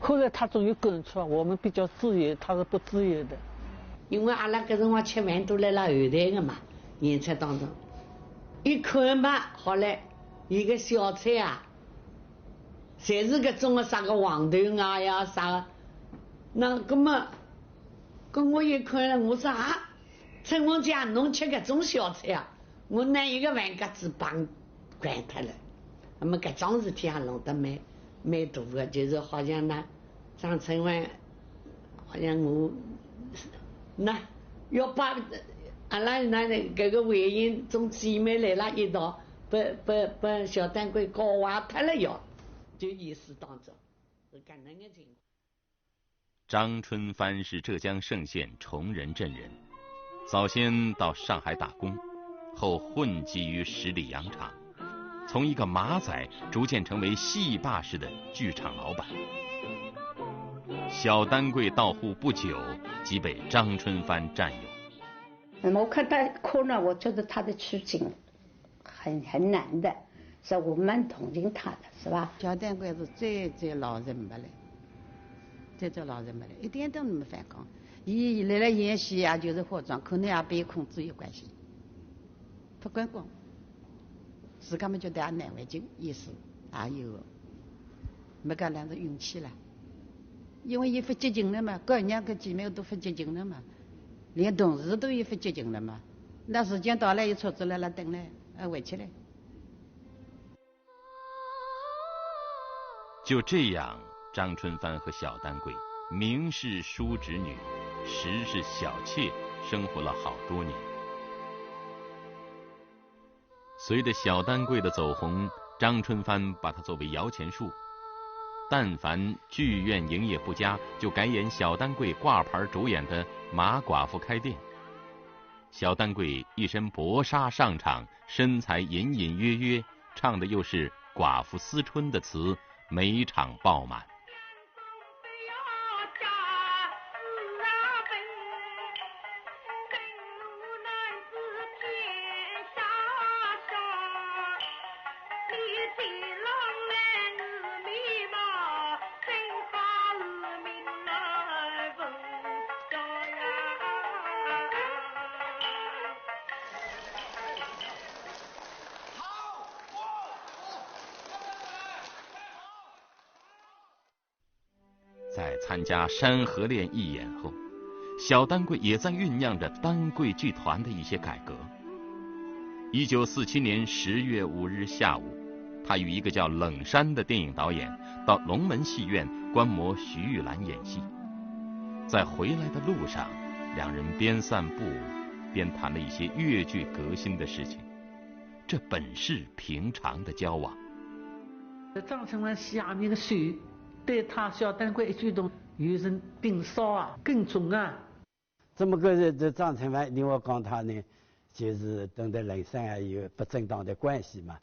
后来他终于跟出，我们比较自由，他是不自由的。因为阿拉搿辰光吃饭都来了后台的嘛，演出当中。一看嘛，好嘞，伊个小菜啊，侪是搿种个啥个黄豆芽呀啥个，那搿么，搿我一看了，我说啊，陈凤姐侬吃搿种小菜啊，我拿一个饭格子帮关脱了。那么搿桩事体也弄得蛮大个，就是好像那张春文，好像我那要把。阿拉那搿个回应种姐妹来了一道，把小丹桂搞坏脱了要，就意思当中是搿能个情况。张春帆是浙江嵊县崇仁镇人，早先到上海打工，后混迹于十里洋场，从一个马仔逐渐成为戏霸式的剧场老板。小丹桂到沪不久，即被张春帆占有。我看他哭呢，我觉得他的处境很难的，所以我蛮同情他的，是吧？小丹桂是最老实没嘞，最老实没嘞，一点都没反抗。伊来了演戏啊，就是化妆，可能也被控制有关系，不管光，自家们觉得也难为情，意思也有，没搿两个运气了，因为伊不激情了嘛，各人跟姐妹都不激情了嘛。连同事都有不激情了嘛？那时间到了，有车子来了，等了，回去了。就这样，张春帆和小丹桂名是叔侄女，实是小妾，生活了好多年。随着小丹桂的走红，张春帆把她作为摇钱树。但凡剧院营业不佳，就改演小丹桂挂牌主演的《马寡妇开店》。小丹桂一身薄纱上场，身材隐隐约约，唱的又是寡妇思春的词，每场爆满。在参加《山河恋》一演后，小丹桂也在酝酿着丹桂剧团的一些改革。1947年10月5日下午，他与一个叫冷山的电影导演到龙门戏院观摩徐玉兰演戏。在回来的路上，两人边散步边谈了一些粤剧革新的事情，这本是平常的交往。张成湾下面的手对他小丹桂一举动有人盯梢啊，更重啊。这么个这张成湾，另外讲他呢，就是等待冷山啊有不正当的关系嘛。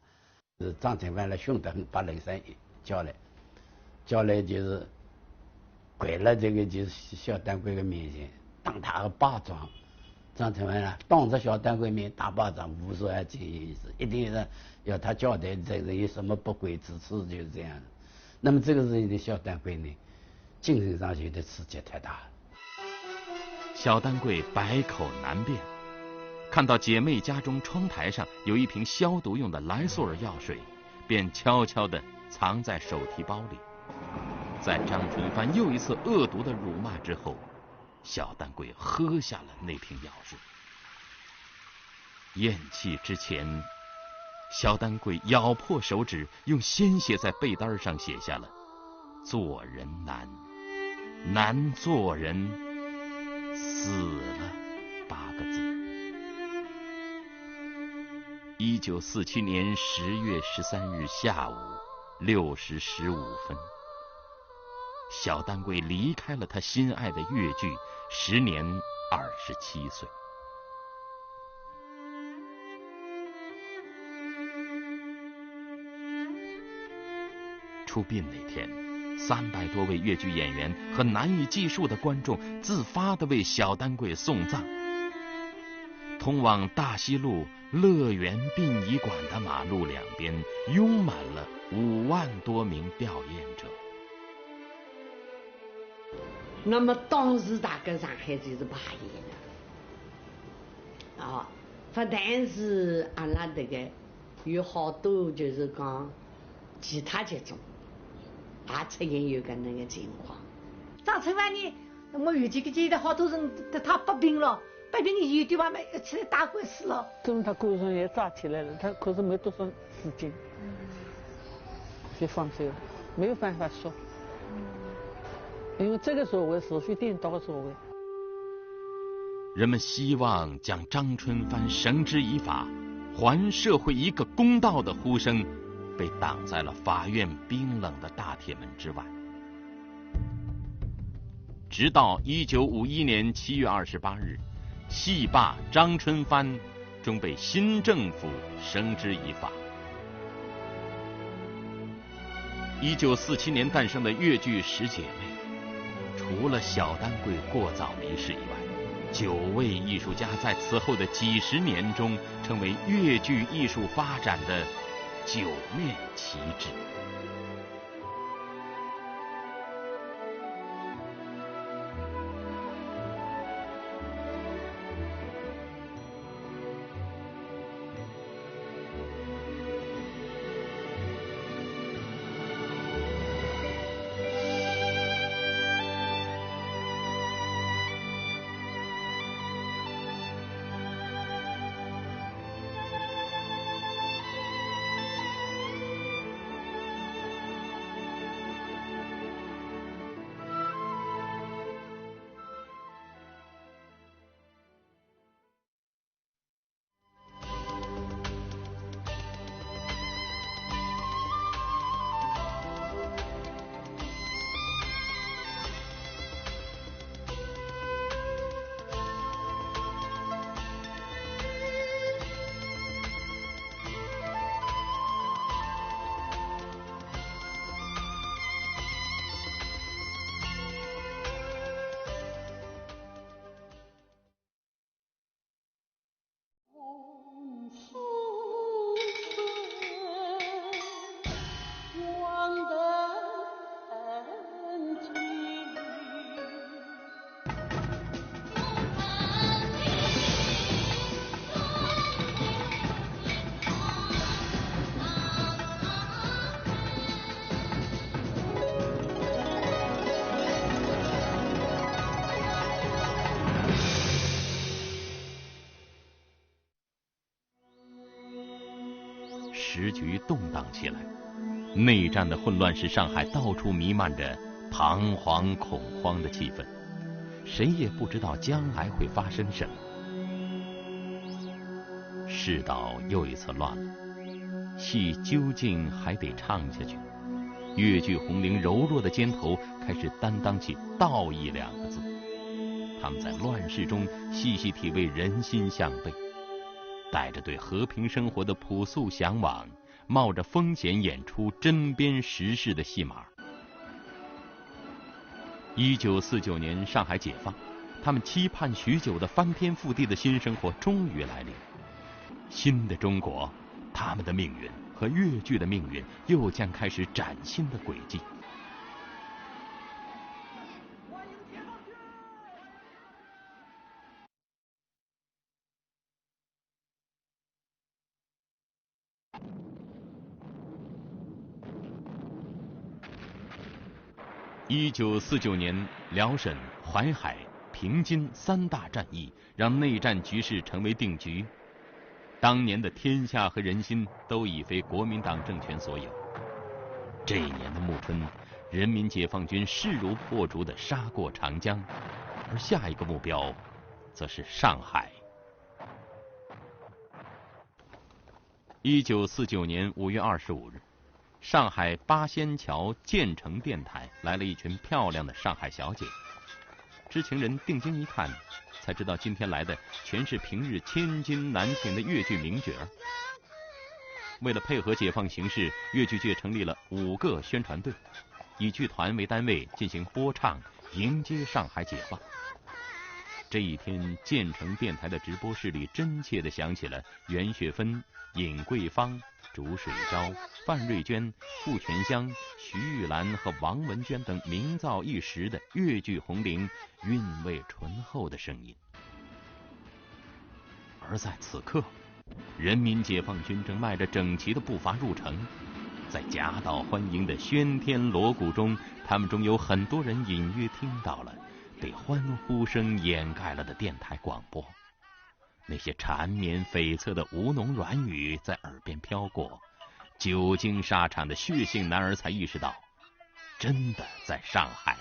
是张成湾来凶得很，把冷山叫来就是拐了这个就是小丹桂的面前，当他个巴掌。张成湾啊，当着小丹桂面打巴掌，无说还这意思，一定是要他交代这个有什么不轨之处，就是这样。那么这个事情的小丹桂呢，精神上觉得刺激太大了。小丹桂百口难辩，看到姐妹家中窗台上有一瓶消毒用的莱索尔药水，便悄悄地藏在手提包里。在张春帆又一次恶毒的辱骂之后，小丹桂喝下了那瓶药水。咽气之前，小丹桂咬破手指，用鲜血在被单上写下了“做人难，难做人，死了”8个字。1947年10月13日下午6时15分，小丹桂离开了他心爱的粤剧，时年27岁。出殡那天，300多位粤剧演员和难以计数的观众自发地为小丹桂送葬。通往大西路乐园殡仪馆的马路两边拥满了5万多名吊唁者。那么当时大概上海就是排演的，不但是阿拉这个有好多就是讲其他节种也出现有个那个情况。张春帆呢，我有几个记得好多人得他发病了，发病呢有的话嘛起来打官司了。等他个人也抓起来了，他可是没多少资金，就放手了，没有办法说。因为这个所谓是非颠倒的所谓。人们希望将张春帆绳之以法，还社会一个公道的呼声，被挡在了法院冰冷的大铁门之外。直到1951年7月28日，戏霸张春帆终被新政府绳之以法。1947年诞生的粤剧10姐妹，除了小丹桂过早离世以外，9位艺术家在此后的几十年中，成为粤剧艺术发展的9面旗帜。时局动荡起来。内战的混乱使上海到处弥漫着彷徨恐慌的气氛，谁也不知道将来会发生什么。世道又一次乱了，戏究竟还得唱下去。越剧红绫柔弱的肩头开始担当起道义2个字，他们在乱世中细细体味人心向背，带着对和平生活的朴素向往，冒着风险演出针砭时事的戏码。1949年上海解放，他们期盼许久的翻天覆地的新生活终于来临。新的中国，他们的命运和越剧的命运又将开始崭新的轨迹。1949年，辽沈、淮海、平津3大战役让内战局势成为定局。当年的天下和人心都已非国民党政权所有。这一年的暮春，人民解放军势如破竹地杀过长江，而下一个目标则是上海。1949年5月25日，上海八仙桥建成电台来了一群漂亮的上海小姐。知情人定睛一看，才知道今天来的全是平日千金难请的越剧名角。为了配合解放形势，越剧界成立了5个宣传队，以剧团为单位进行播唱，迎接上海解放。这一天，建成电台的直播室里真切地响起了袁雪芬、尹桂芳、竺水昭、范瑞娟、傅全香、徐玉兰和王文娟等名噪一时的越剧红伶韵味醇厚的声音。而在此刻，人民解放军正迈着整齐的步伐入城，在夹道欢迎的喧天锣鼓中，他们中有很多人隐约听到了被欢呼声掩盖了的电台广播。那些缠绵悱恻的吴侬软语在耳边飘过，久经沙场的血性男儿才意识到，真的在上海了。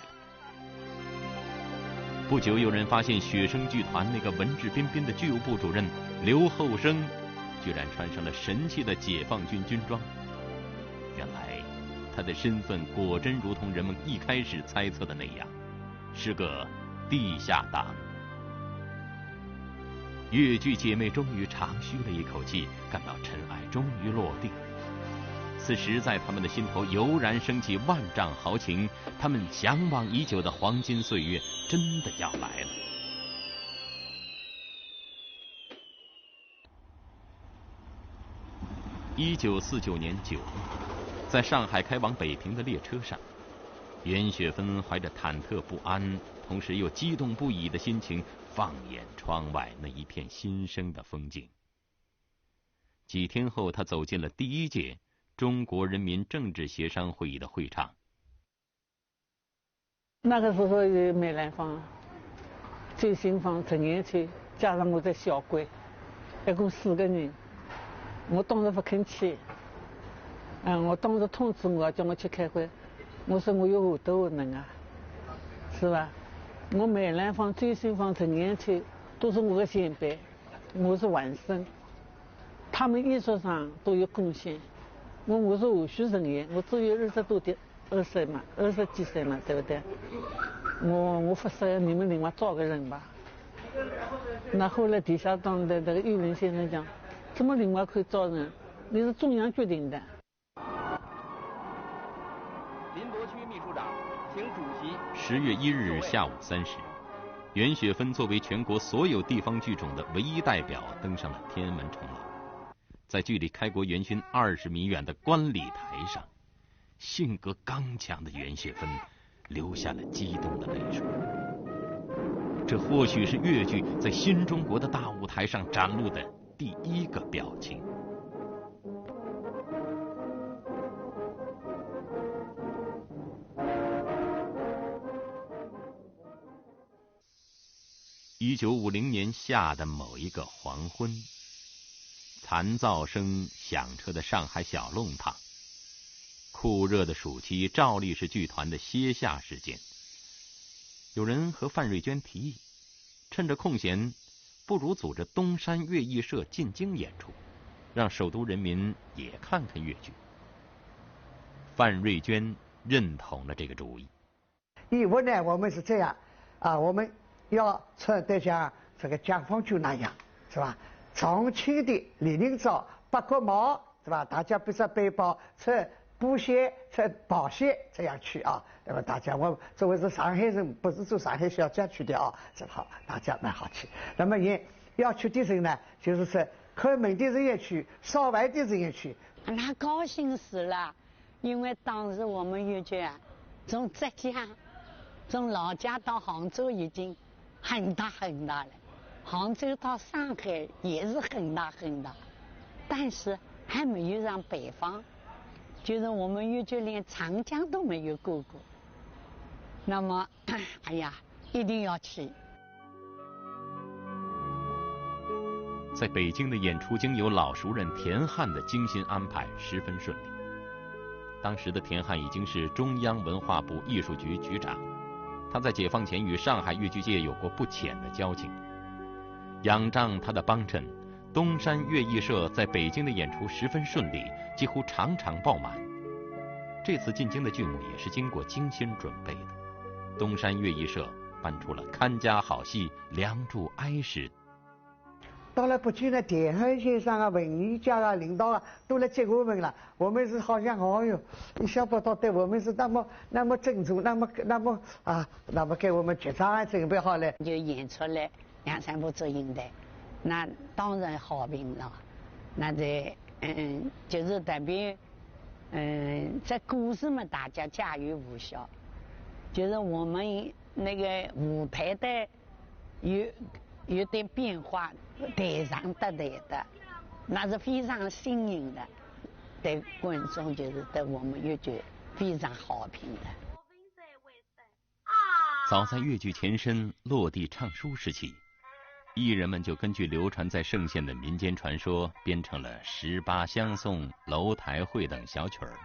不久，有人发现雪声剧团那个文质彬彬的剧务部主任刘厚生，居然穿上了神气的解放军军装。原来，他的身份果真如同人们一开始猜测的那样，是个地下党。越剧姐妹终于长吁了一口气，感到尘埃终于落定。此时，在他们的心头油然升起万丈豪情，他们向往已久的黄金岁月真的要来了。1949年9月，在上海开往北平的列车上，袁雪芬怀着忐忑不安，同时又激动不已的心情，放眼窗外那一片新生的风景。几天后，他走进了第1届中国人民政治协商会议的会场。那个时候有梅兰芳、周新芳、陈延秋，加上我的小鬼，一共4个人。我当时不肯去，我当时通知我叫我去开会，我说我有下头能啊，是吧？我梅兰芳、周新芳、陈延秋都是我的先辈，我是晚生，他们艺术上都有贡献。我是后续人员，我只有20几岁嘛，对不对？我发誓你们另外找个人吧。那后来地下党的那个玉林先生讲，怎么另外可以找人？你是中央决定的。林伯区秘书长，请主席。10月1日下午3时，袁雪芬作为全国所有地方剧种的唯一代表登上了天安门城楼。在距离开国元勋20米远的观礼台上，性格刚强的袁雪芬流下了激动的泪水。这或许是越剧在新中国的大舞台上展露的第1个表情。1950年夏的某一个黄昏，残噪声响彻的上海小弄堂。酷热的暑期照例是剧团的歇夏时间。有人和范瑞娟提议，趁着空闲，不如组织东山乐艺社进京演出，让首都人民也看看越剧。范瑞娟认同了这个主意。以后呢，我们是这样啊，我们要穿得像这个解放军那样，是吧？重庆的李宁照、八角帽，是吧？大家背上背包，穿布鞋、穿跑鞋这样去啊。那么大家，我作为是上海人，不是做上海小家去的啊，正好大家蛮好去。那么也要去的人呢，就是说开门的人也去，烧饭的人也去。那高兴死了，因为当时我们越剧啊，从浙江、从老家到杭州已经很大很大了，杭州到上海也是很大很大，但是还没有上北方，就是我们越剧连长江都没有过过。那么，哎呀，一定要去。在北京的演出经由老熟人田汉的精心安排，十分顺利。当时的田汉已经是中央文化部艺术局局长，他在解放前与上海越剧界有过不浅的交情。仰仗他的帮衬，东山乐艺社在北京的演出十分顺利，几乎场场爆满。这次进京的剧目也是经过精心准备的。东山乐艺社搬出了看家好戏《梁祝哀时》。到了北京呢，田汉先生啊、文艺家啊、领导啊都来接我们了。我们是好像哦哟，你想不到对我们是那么郑重，那么给我们剧场准备好了，就演出来梁山伯祝英台，那当然好评了。那这就是代表这故事嘛，大家家喻户晓。就是我们那个舞台的有点变化，台上得台的，那是非常新颖的，对观众就是对我们越剧非常好评的。早在越剧前身落地唱书时期，艺人们就根据流传在盛县的民间传说，编成了《十八相送》《楼台会》等小曲儿。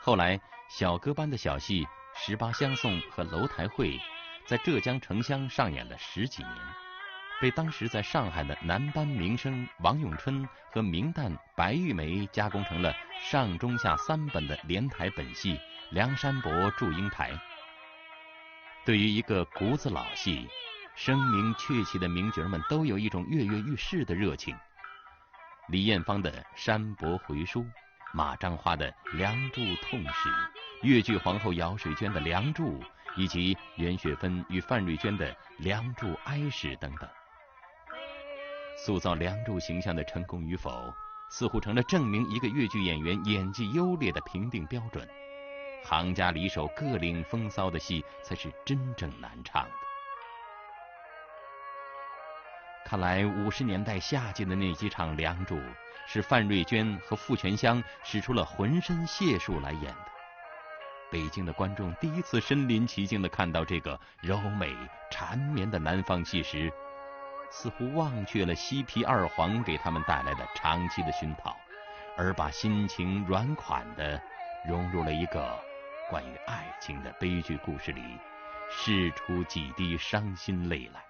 后来小歌班的小戏《十八相送》和《楼台会》在浙江城乡上演了10几年，被当时在上海的男班名生王永春和名旦白玉梅加工成了上中下3本的连台本戏《梁山伯祝英台》。对于一个骨子老戏，声名鹊起的名角们都有一种跃跃欲试的热情。李艳芳的《山伯回书》，马占花的《梁祝痛史》，越剧皇后姚水娟的《梁祝》，以及袁雪芬与范瑞娟的《梁祝哀时》等等。塑造梁祝形象的成功与否，似乎成了证明一个越剧演员演技优劣的评定标准。行家里手各领风骚的戏，才是真正难唱的。看来50年代夏季的那几场《梁祝》，是范瑞娟和傅全香使出了浑身解数来演的。北京的观众第一次身临其境地看到这个柔美缠绵的南方戏时，似乎忘却了西皮二黄给他们带来的长期的熏陶，而把心情软款地融入了一个关于爱情的悲剧故事里，释出几滴伤心泪来。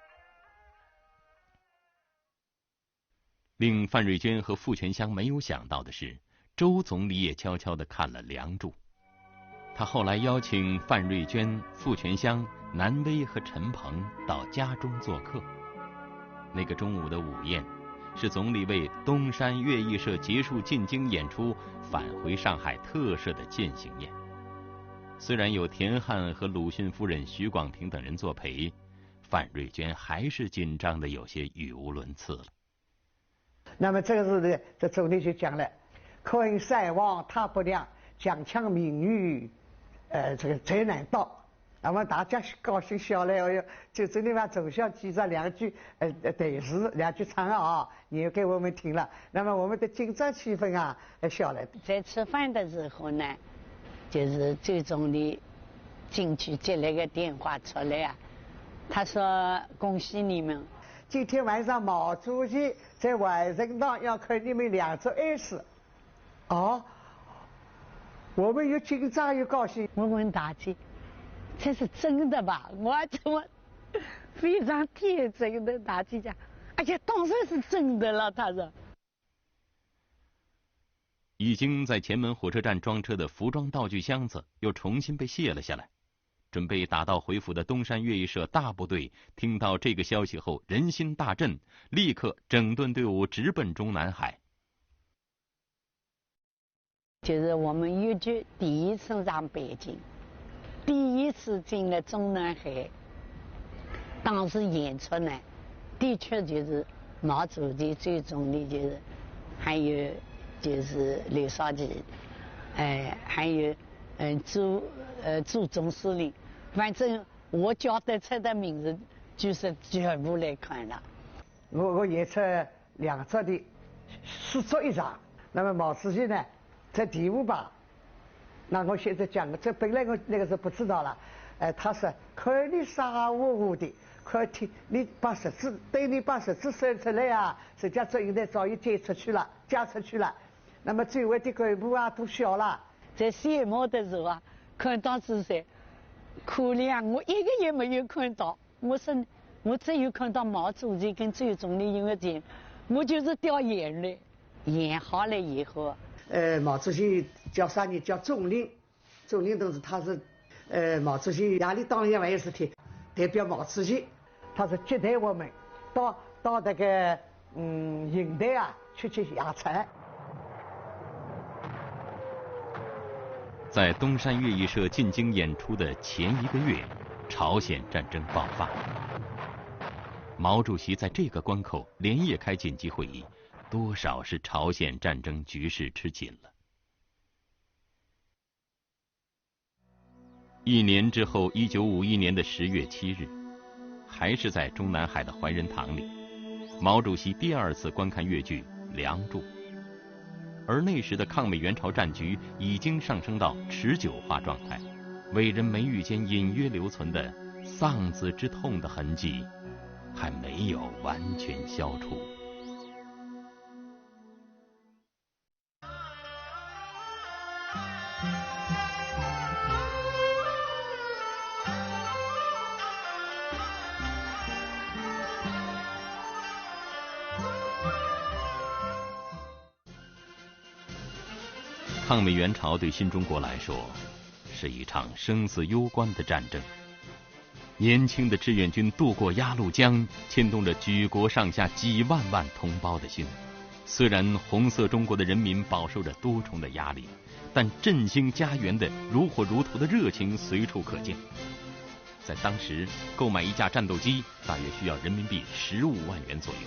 令范瑞娟和傅全香没有想到的是，周总理也悄悄地看了《梁祝》。他后来邀请范瑞娟、傅全香、南威和陈鹏到家中做客。那个中午的午宴，是总理为东山乐艺社结束进京演出返回上海特设的饯行宴。虽然有田汉和鲁迅夫人徐广平等人作陪，范瑞娟还是紧张的有些语无伦次了。那么这个是呢，这总理就讲了，可因塞王他不良，强抢名誉，这个贼难到。那么大家高兴笑了，哎呦，就真的把总想记着2句对诗2句唱啊，也给我们听了。那么我们的紧张气氛啊，小了。在吃饭的时候呢，就是周总理进去接了个电话出来啊，他说恭喜你们。今天晚上毛主席在万人堂要看你们2只暗示。哦，我们又紧张又高兴。我问大姐，这是真的吧？我非常天真的大姐讲，而且当然是真的了。他说，已经在前门火车站装车的服装道具箱子又重新被卸了下来。准备打道回府的东山乐艺社大部队听到这个消息后，人心大振，立刻整顿队伍直奔中南海。就是我们粤剧第一次上北京，第一次进了中南海。当时演出呢，的确就是毛主席、最总理，就是还有就是刘少奇，还有朱总司令，反正我叫得出的名字就是全部来看了。我演出2只的4足1场，那么毛主席呢在第5把。那我现在讲的，这本来我那个时候不知道了，他说看你傻乎乎的，快听你把10字，对你把10字算出来啊，实际上这现在早已加出去了。那么最后的干部啊都小了。在谢幕的时候啊，看到是谁，可怜啊，我一个也没有看到。我说我只有看到毛主席跟周总理因为这样，我就是掉眼泪。演好了以后，毛主席叫啥呢？叫总理同志，他是毛主席亚里当一万事体代表毛主席，他是接待我们到那个营队啊去野餐。在东山乐艺社进京演出的前1个月，朝鲜战争爆发。毛主席在这个关口连夜开紧急会议，多少是朝鲜战争局势吃紧了。1年之后，1951年的10月7日，还是在中南海的怀仁堂里，毛主席第2次观看越剧《梁祝》。而那时的抗美援朝战局已经上升到持久化状态，为人眉宇间隐约留存的丧子之痛的痕迹还没有完全消除。抗美援朝对新中国来说是一场生死攸关的战争。年轻的志愿军渡过鸭绿江，牵动着举国上下几万万同胞的心。虽然红色中国的人民饱受着多重的压力，但振兴家园的如火如荼的热情随处可见。在当时，购买一架战斗机大约需要人民币15万元左右。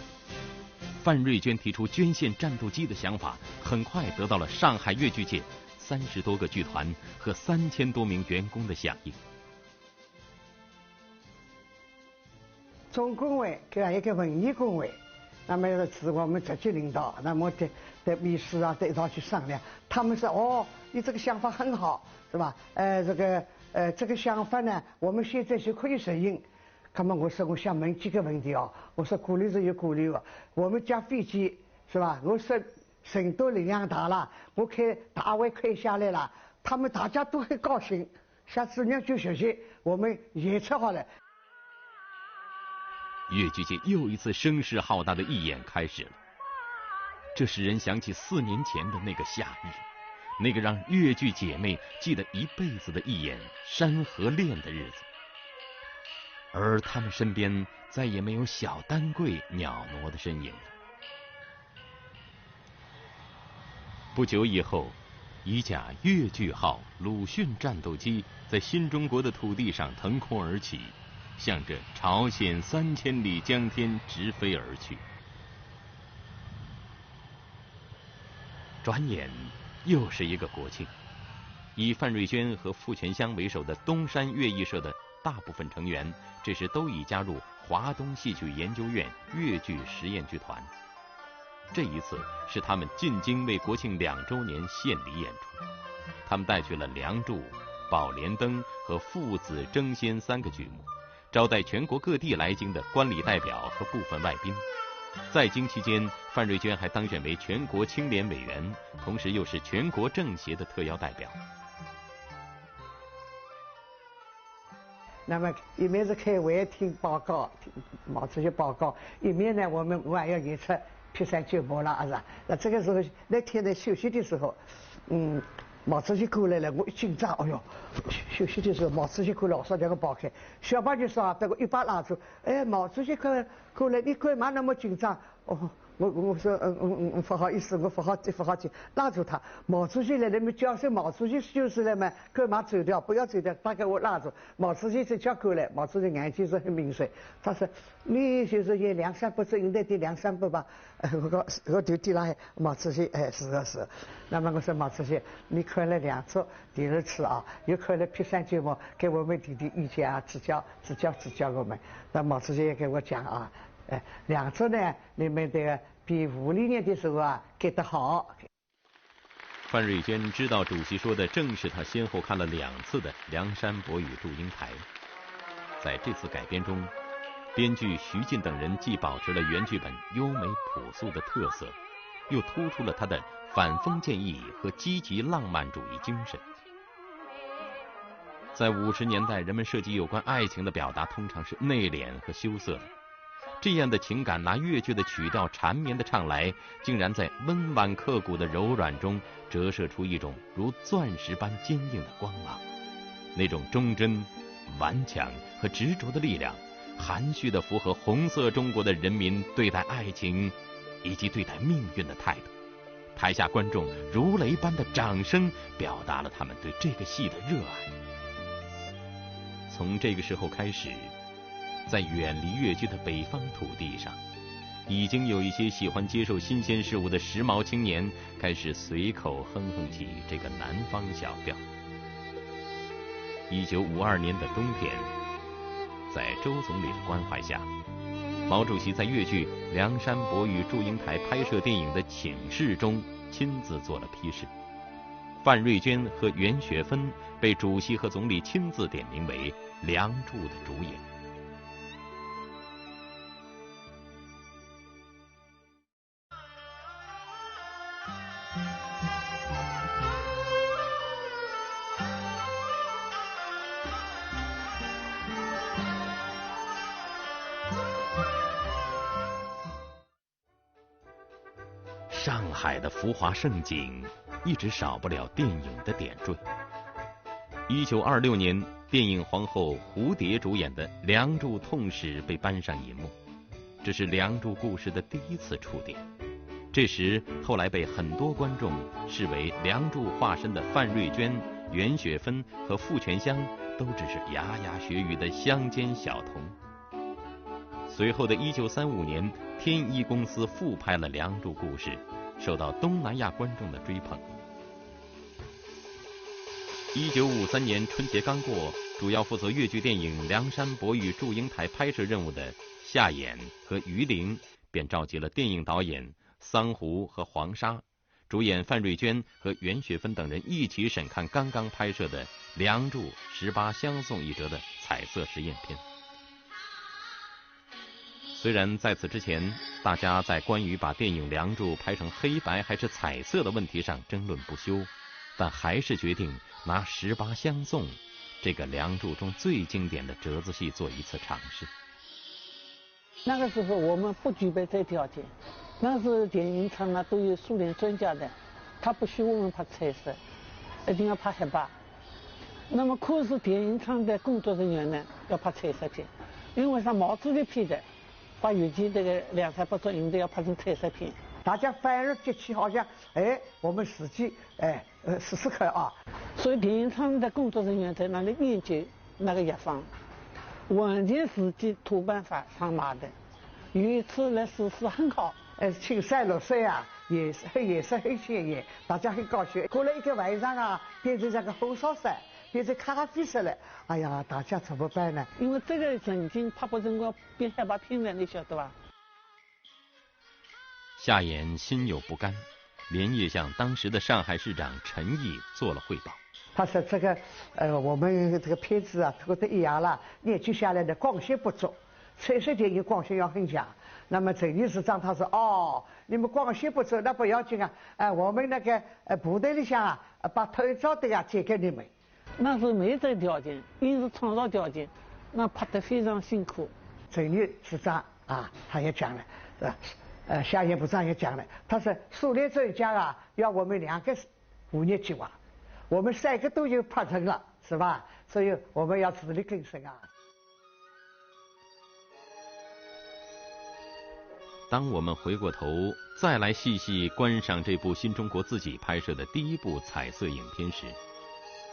范瑞娟提出捐献战斗机的想法，很快得到了上海越剧界30多个剧团和3000多名员工的响应。总工会跟一个文艺工会，那么是我们直接领导，那么的秘书啊，一道去商量。他们说哦，你这个想法很好，是吧？这个想法呢，我们现在就可以实行。那么我说我想问几个问题啊，我说顾虑是有顾虑的，我们架飞机是吧？我说成都力量大了，我开大会开下来了，他们大家都很高兴，下次娘就学习，我们演出好了。越剧界又一次声势浩大的义演开始了，这使人想起4年前的那个夏日，那个让越剧姐妹记得一辈子的义演山河恋的日子。而他们身边再也没有小丹桂、袅娜的身影了。不久以后，一架越剧号鲁迅战斗机在新中国的土地上腾空而起，向着朝鲜3000里江天直飞而去。转眼又是一个国庆，以范瑞娟和傅全香为首的东山越艺社的大部分成员，这时都已加入华东戏曲研究院越剧实验剧团。这一次是他们进京为国庆2周年献礼演出，他们带去了《梁祝》《宝莲灯》和《父子争先》3个剧目，招待全国各地来京的官礼代表和部分外宾。在京期间，范瑞娟还当选为全国青联委员，同时又是全国政协的特邀代表。那么一面是开会听报告，听毛主席报告，一面呢我还要演出劈山救母了，是吧？那这个时候那天呢休息的时候，毛主席过来了，我一紧张，哎呦，休息的时候毛主席过来，我说叫我跑开，小胖就说被我一把拉住，哎，毛主席过来，你干嘛那么紧张？哦。我说不好意思，我不好紧，拉住他。毛主席来了，没叫声毛主席就是来嘛，干嘛走掉？不要走掉，他给我拉住。毛主席就叫过来，毛主席眼睛是很明水，他说你就是演梁山伯，这应该对梁山伯吧？我就对他毛主席，是。那么我说毛主席，你看了2次，第2次啊，又看了劈山救母，给我们提意见啊，指教我们。那毛主席也给我讲啊。2次呢，你们这个比50年的时候啊给得好。范瑞娟知道主席说的正是他先后看了2次的《梁山伯与祝英台》。在这次改编中，编剧徐进等人既保持了原剧本优美朴素的特色，又突出了他的反封建意和积极浪漫主义精神。在50年代，人们涉及有关爱情的表达通常是内敛和羞涩的。这样的情感拿越剧的曲调缠绵的唱来，竟然在温婉刻骨的柔软中折射出一种如钻石般坚硬的光芒。那种忠贞、顽强和执着的力量，含蓄地符合红色中国的人民对待爱情以及对待命运的态度。台下观众如雷般的掌声表达了他们对这个戏的热爱。从这个时候开始，在远离越剧的北方土地上，已经有一些喜欢接受新鲜事物的时髦青年开始随口哼起这个南方小调。1952年的冬天，在周总理的关怀下，毛主席在越剧《梁山伯与祝英台》拍摄电影的请示中亲自做了批示。范瑞娟和袁雪芬被主席和总理亲自点名为梁祝的主演。上海的浮华盛景一直少不了电影的点缀。1926年，电影皇后蝴蝶主演的《梁祝痛史》被搬上银幕，这是梁祝故事的第一次触点。这时，后来被很多观众视为梁祝化身的范瑞娟、袁雪芬和傅全香，都只是牙牙学语的乡间小童。随后的1935年，天一公司复拍了梁祝故事，受到东南亚观众的追捧。1953年春节刚过，主要负责越剧电影《梁山伯与祝英台》拍摄任务的夏衍和于玲便召集了电影导演桑胡和黄沙，主演范瑞娟和袁雪芬等人一起审看刚刚拍摄的《梁祝18相送》一折的彩色实验片。虽然在此之前，大家在关于把电影《梁祝》拍成黑白还是彩色的问题上争论不休，但还是决定拿18相送这个《梁祝》中最经典的折子戏做一次尝试。那个时候我们不具备这条件，那时候电影厂呢都有苏联专家的，他不许我们拍彩色，一定要拍黑白。那么可是电影厂的工作人员呢要拍彩色片，因为像毛主席批的，把越剧这个梁山伯祝英台要拍成彩色片。大家反而激起好像我们实际试试看啊。所以电影厂的工作人员在那里研究那个药方，完全自己土办法上马的。有一次来试试很好，青山绿水啊，颜色很鲜艳，大家很高兴。过了一个晚上啊，变成这个红烧色，变成咖啡色了。哎呀，大家怎么办呢？因为这个曾经拍不成个变黑白片的，你晓得吧？夏衍心有不甘，连夜向当时的上海市长陈毅做了汇报。他说这个我们这个片子啊，拖得一样了，研究下来的光线不足，彩色电影光线要很强。那么陈理事长他说哦，你们光线不足那不要紧啊，我们那个部队里向啊，把头照的呀借给你们。那时候没这个条件，硬是创造条件，那拍得非常辛苦。陈理事长啊，他也讲了，夏衍部长也讲了，他说苏联专家啊，要我们2个5年计划，我们3个都已经拍成了，是吧？所以我们要自力更生啊。当我们回过头再来细细观赏这部新中国自己拍摄的第一部彩色影片时，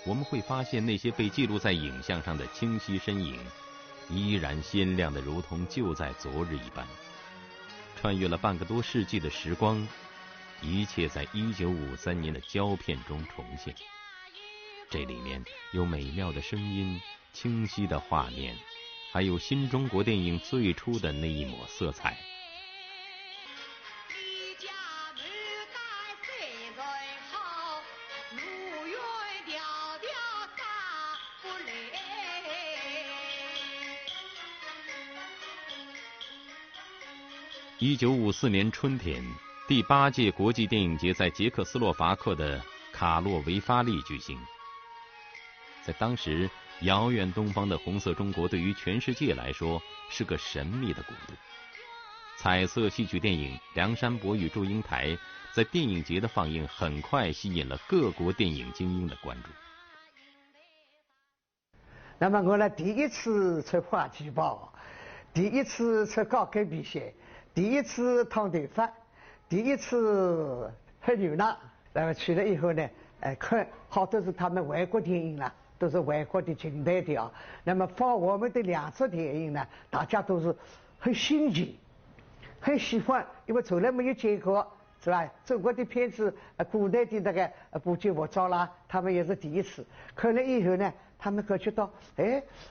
我们会发现那些被记录在影像上的清晰身影，依然鲜亮的如同就在昨日一般。穿越了半个多世纪的时光，一切在1953年的胶片中重现。这里面有美妙的声音、清晰的画面，还有新中国电影最初的那一抹色彩。1954年春天，第8届国际电影节在捷克斯洛伐克的卡洛维发利举行。在当时，遥远东方的红色中国对于全世界来说是个神秘的国度。彩色戏曲电影《梁山伯与祝英台》在电影节的放映很快吸引了各国电影精英的关注。那么我呢，第一次穿花旗袍，第一次穿高跟皮鞋，第一次烫头发，第一次喝牛奶。那么去了以后呢，看好多是他们外国电影了，都是外国的近代的啊。那么放我们的2出电影呢，大家都是很新奇，很喜欢，因为从来没有见过，是吧？中国的片子，古代的那个布景服装啦，他们也是第一次。看了以后呢，他们感觉到，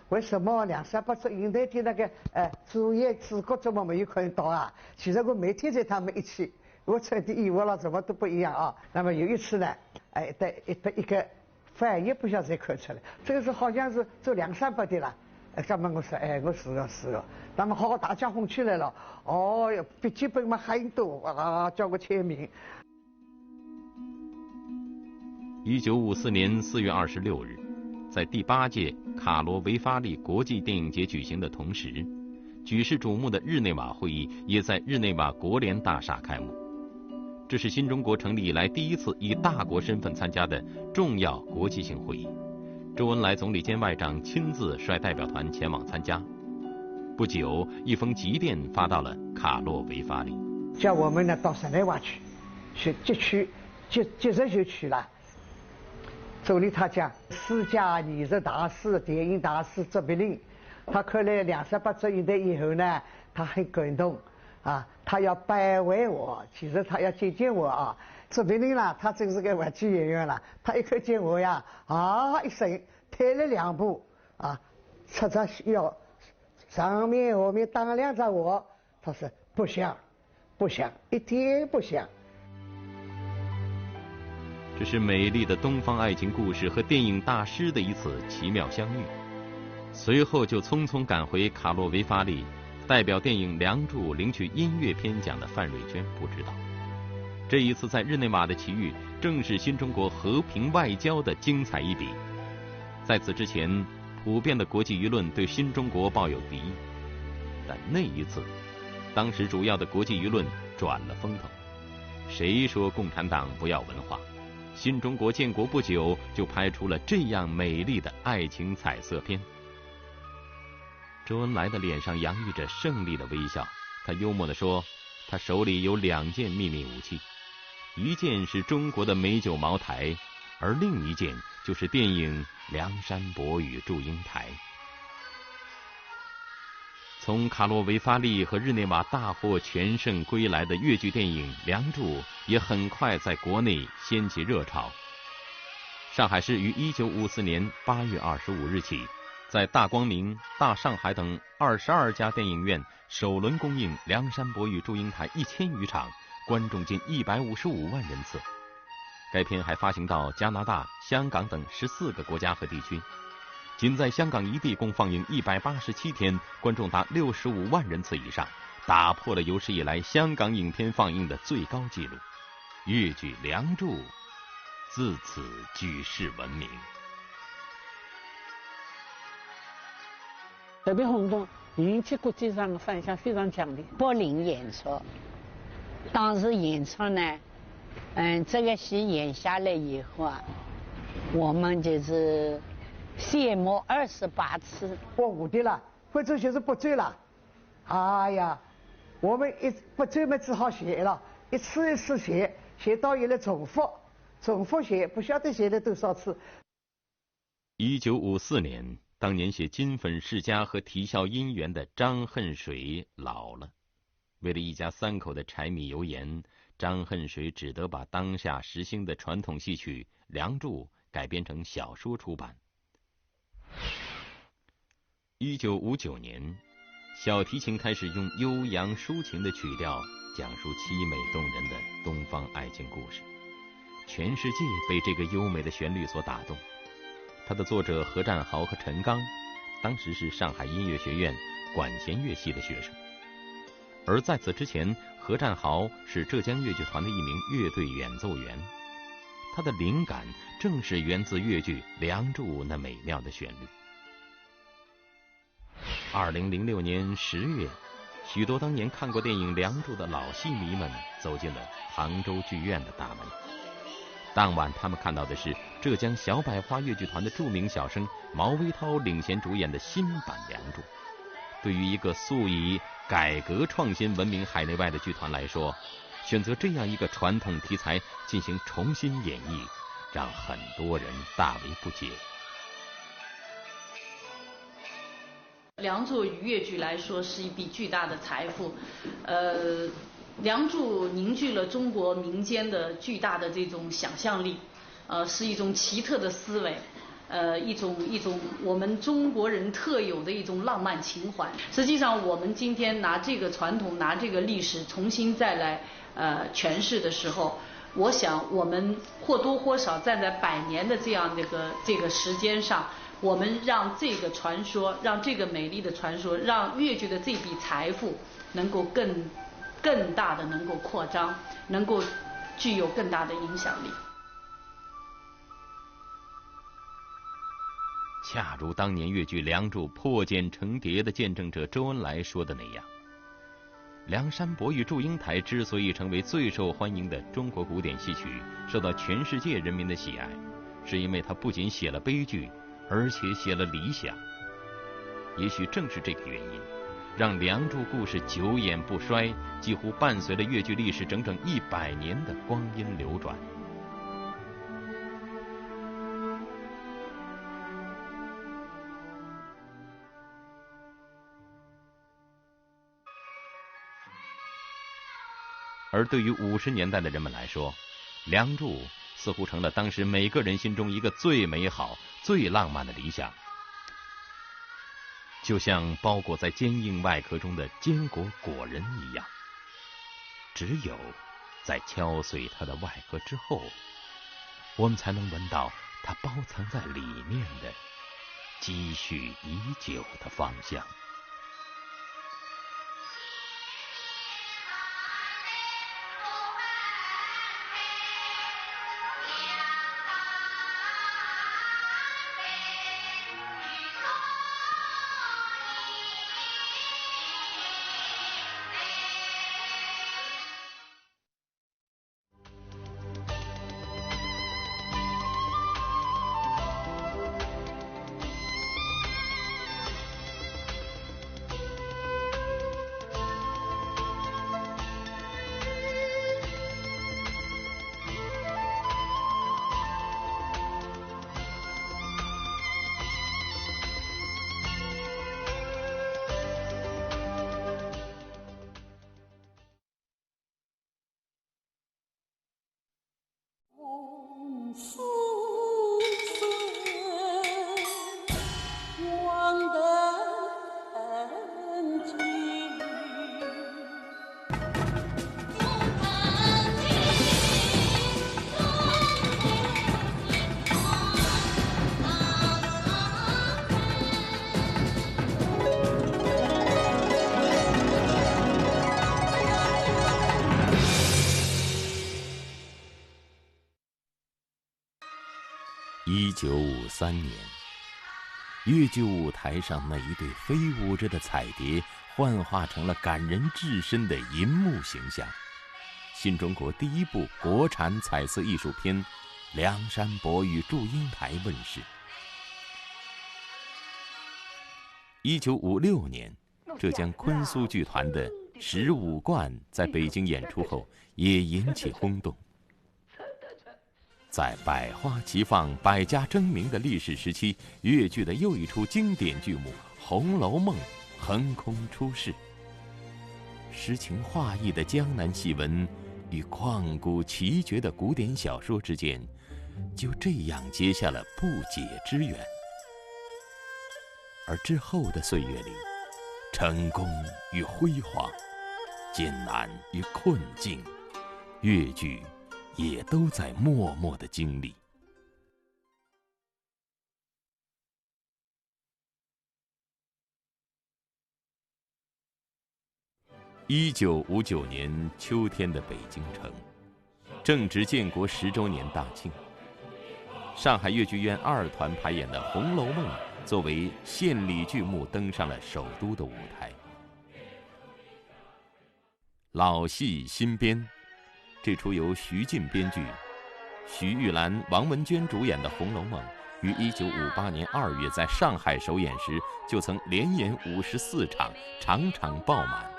为什么梁山伯祝英台的那个主演主角怎么没有看到啊？其实我每天在他们一起，我穿的衣服了什么都不一样啊。那么有一次呢，一个翻译不晓得谁看出来，这个是好像是做梁山伯的啦。那么我说，我是哦。那么好，大家哄起来了。哦，笔记本嘛很多啊，叫我签名。1954年4月26日，在第8届卡罗维发利国际电影节举行的同时，举世瞩目的日内瓦会议也在日内瓦国联大厦开幕。这是新中国成立以来第一次以大国身份参加的重要国际性会议。周恩来总理兼外长亲自率代表团前往参加。不久，一封急电发到了卡洛维发利，叫我们呢到日内瓦去即日就去了。总理他讲，世家艺术大师、电影大师卓别林，他看了梁山伯祝英台以后呢，他很感动啊，他要拜会我，其实他要见见我啊。卓别林啦，他真是个话剧演员啦，他一看见我呀，啊一声退了2步啊，叉叉腰，上面后面打量着我，他说不像，一点不像。这是美丽的东方爱情故事和电影大师的一次奇妙相遇。随后就匆匆赶回卡洛维发利，代表电影《梁祝》领取音乐片奖的范瑞娟不知道，这一次在日内瓦的奇遇，正是新中国和平外交的精彩一笔。在此之前，普遍的国际舆论对新中国抱有敌意，但那一次，当时主要的国际舆论转了风头。谁说共产党不要文化？新中国建国不久就拍出了这样美丽的爱情彩色片。周恩来的脸上洋溢着胜利的微笑，他幽默地说，他手里有2件秘密武器，一件是中国的美酒茅台，而另一件就是电影《梁山伯与祝英台》。从卡洛维发利和日内瓦大获全胜归来的越剧电影《梁祝》也很快在国内掀起热潮。上海市于1954年8月25日起，在大光明、大上海等22家电影院首轮公映《梁山伯与祝英台》1000余场，观众近155万人次。该片还发行到加拿大、香港等14个国家和地区，仅在香港一地共放映187天，观众达65万人次以上，打破了有史以来香港影片放映的最高纪录。粤剧《梁祝》自此举世闻名。这部活动引起国际上的反响非常强烈。柏林演出，当时演出呢，这个戏演下来以后啊，我们就是谢幕28次。过五的了，或者就是不走了。哎呀，我们一不走嘛，只好写了，一次一次写，写到有了重复写，不晓得写了多少次。1954年，当年写《金粉世家》和《啼笑姻缘》的张恨水老了，为了一家3口的柴米油盐，张恨水只得把当下时兴的传统戏曲《梁祝》改编成小说出版。1959年，小提琴开始用悠扬抒情的曲调讲述凄美动人的东方爱情故事，全世界被这个优美的旋律所打动。它的作者何占豪和陈刚当时是上海音乐学院管弦乐系的学生，而在此之前，何占豪是浙江越剧团的一名乐队演奏员。他的灵感正是源自越剧《梁祝》那美妙的旋律。2006年10月，许多当年看过电影《梁祝》的老戏迷们走进了杭州剧院的大门。当晚他们看到的是浙江小百花越剧团的著名小生毛维涛领衔主演的新版《梁祝》。对于一个素以改革创新闻名海内外的剧团来说，选择这样一个传统题材进行重新演绎，让很多人大为不解。梁祝与越剧来说是一笔巨大的财富，梁祝凝聚了中国民间的巨大的这种想象力，是一种奇特的思维，一种我们中国人特有的一种浪漫情怀。实际上，我们今天拿这个传统，拿这个历史重新再来诠释的时候，我想我们或多或少站在100年的这样这个时间上，我们让这个传说，让这个美丽的传说，让越剧的这笔财富能够更大的能够扩张，能够具有更大的影响力。恰如当年越剧《梁祝》破茧成蝶的见证者周恩来说的那样，梁山伯与祝英台之所以成为最受欢迎的中国古典戏曲，受到全世界人民的喜爱，是因为他不仅写了悲剧，而且写了理想。也许正是这个原因，让《梁祝》故事久演不衰，几乎伴随了越剧历史整整100年的光阴流转。而对于50年代的人们来说，《梁祝》似乎成了当时每个人心中一个最美好、最浪漫的理想，就像包裹在坚硬外壳中的坚果果仁一样，只有在敲碎它的外壳之后，我们才能闻到它包藏在里面的积蓄已久的芳香。1953年，越剧舞台上那一对飞舞着的彩蝶，幻化成了感人至深的银幕形象。新中国第一部国产彩色艺术片《梁山伯与祝英台》问世。1956年，浙江昆苏剧团的《十五贯》在北京演出后也引起轰动。在百花齐放、百家争鸣的历史时期，粤剧的又一出经典剧目《红楼梦》横空出世。诗情画意的江南戏文与旷古奇绝的古典小说之间，就这样结下了不解之缘。而之后的岁月里，成功与辉煌，艰难与困境，粤剧也都在默默地经历。1959年秋天的北京城，正值建国10周年大庆。上海粤剧院2团排演的《红楼梦》作为献礼剧目登上了首都的舞台。老戏新编，这出由徐晋编剧、徐玉兰、王文娟主演的《红楼梦》，于1958年2月在上海首演时，就曾连演54场，场场爆满。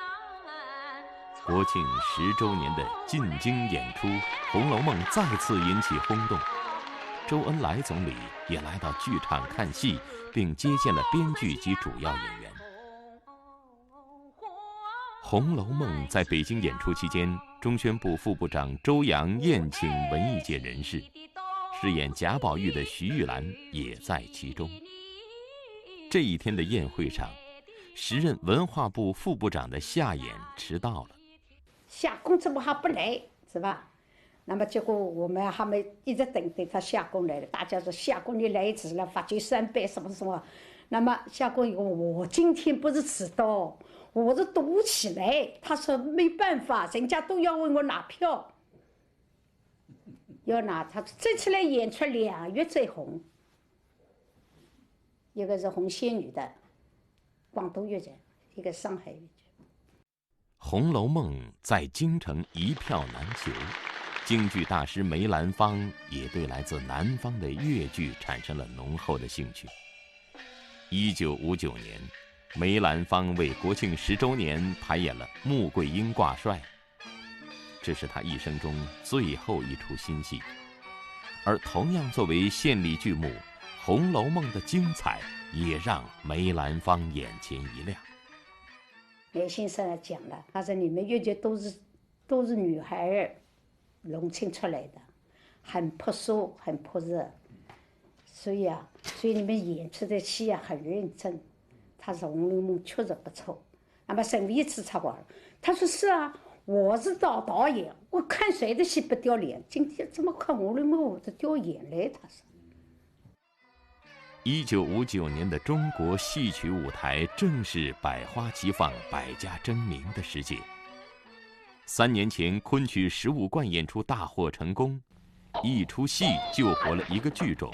国庆10周年的进京演出，《红楼梦》再次引起轰动。周恩来总理也来到剧场看戏，并接见了编剧及主要演员。《红楼梦》在北京演出期间，中宣部副部长周扬宴请文艺界人士，饰演贾宝玉的徐玉兰也在其中。这一天的宴会上，时任文化部副部长的夏衍迟到了。夏公怎么还不来，是吧？那么结果我们还没一直等他夏公来了，大家说夏公你来一次了，罚酒3杯什么什么。那么夏公以后，我今天不是迟到，我是堵起来。他说没办法，人家都要为我拿票，要拿。他这次来演出2月最红，一个是红仙女的广东粤剧，一个上海粤剧。《红楼梦》在京城一票难求，京剧大师梅兰芳也对来自南方的粤剧产生了浓厚的兴趣。1959年，梅兰芳为国庆10周年排演了《穆桂英挂帅》，这是他一生中最后一出新戏。而同样作为献礼剧目，《红楼梦》的精彩也让梅兰芳眼前一亮。梅先生讲了，他说你们粤剧都是女孩儿农村出来的，很朴素很朴实，所以你们演出的戏很认真。他说《红楼梦》确实不错。那么沈维慈插话了，他说是啊，我是导演，我看谁的戏不掉脸，今天怎么看《红楼梦》我都掉眼泪。他说1959年的中国戏曲舞台正是百花齐放、百家争鸣的时节。3年前昆曲15贯演出大获成功，一出戏救活了一个剧种，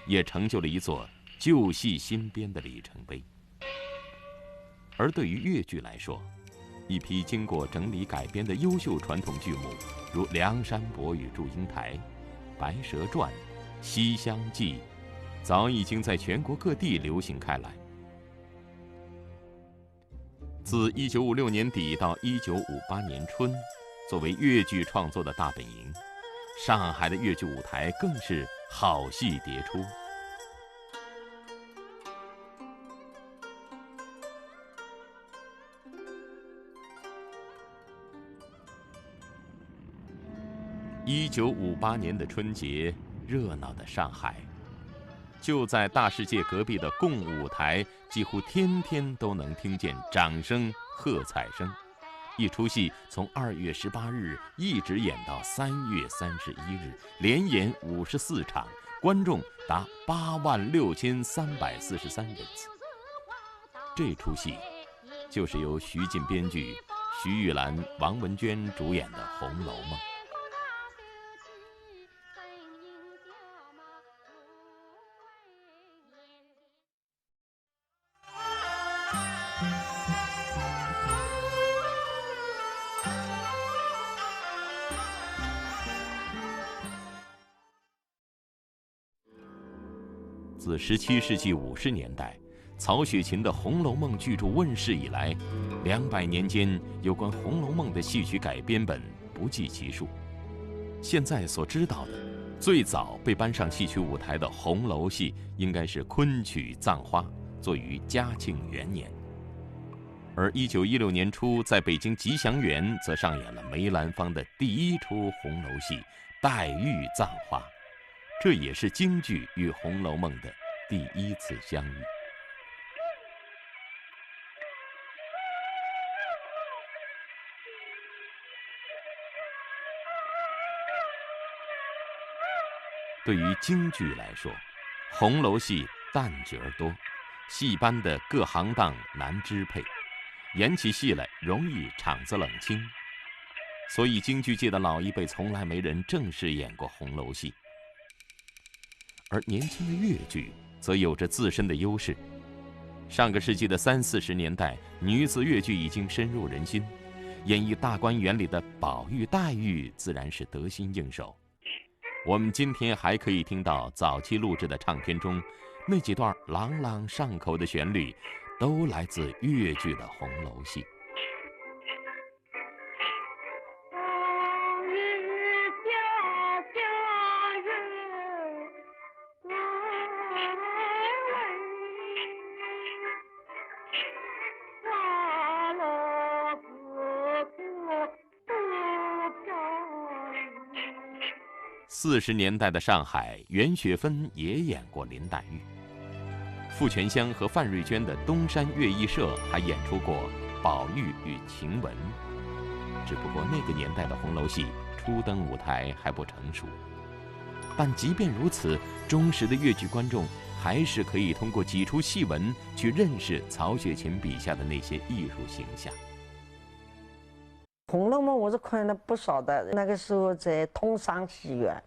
也成就了一座旧戏新编的里程碑。而对于粤剧来说，一批经过整理改编的优秀传统剧目，如《梁山伯与祝英台》《白蛇传》《西厢记》，早已经在全国各地流行开来。自1956年底到1958年春，作为粤剧创作的大本营，上海的粤剧舞台更是好戏迭出。1958年的春节，热闹的上海，就在大世界隔壁的共舞台，几乎天天都能听见掌声、喝彩声。一出戏从2月18日一直演到3月31日，连演54场，观众达86343人次。这出戏就是由徐晋编剧、徐玉兰、王文娟主演的《红楼梦》。自17世纪50年代曹雪芹的《红楼梦》巨著问世以来，200年间有关《红楼梦》的戏曲改编本不计其数。现在所知道的，最早被搬上戏曲舞台的红楼戏，应该是昆曲《葬花》，作于嘉庆元年。而1916年初，在北京吉祥园则上演了梅兰芳的第一出红楼戏《黛玉葬花》，这也是京剧与《红楼梦》的第一次相遇。对于京剧来说，红楼戏旦角多，戏班的各行当难支配，演起戏来容易场子冷清，所以京剧界的老一辈从来没人正式演过红楼戏。而年轻的粤剧则有着自身的优势。上个世纪的30、40年代，女子粤剧已经深入人心，演绎大观园里的宝玉、黛玉自然是得心应手。我们今天还可以听到早期录制的唱片中那几段朗朗上口的旋律，都来自粤剧的红楼戏。40年代的上海，袁雪芬也演过林黛玉。傅全香和范瑞娟的东山乐艺社还演出过《宝玉与晴雯》，只不过那个年代的红楼戏初登舞台还不成熟。但即便如此，忠实的粤剧观众还是可以通过几出戏文去认识曹雪芹笔下的那些艺术形象。《红楼梦》我是看了不少的，那个时候在通商戏院。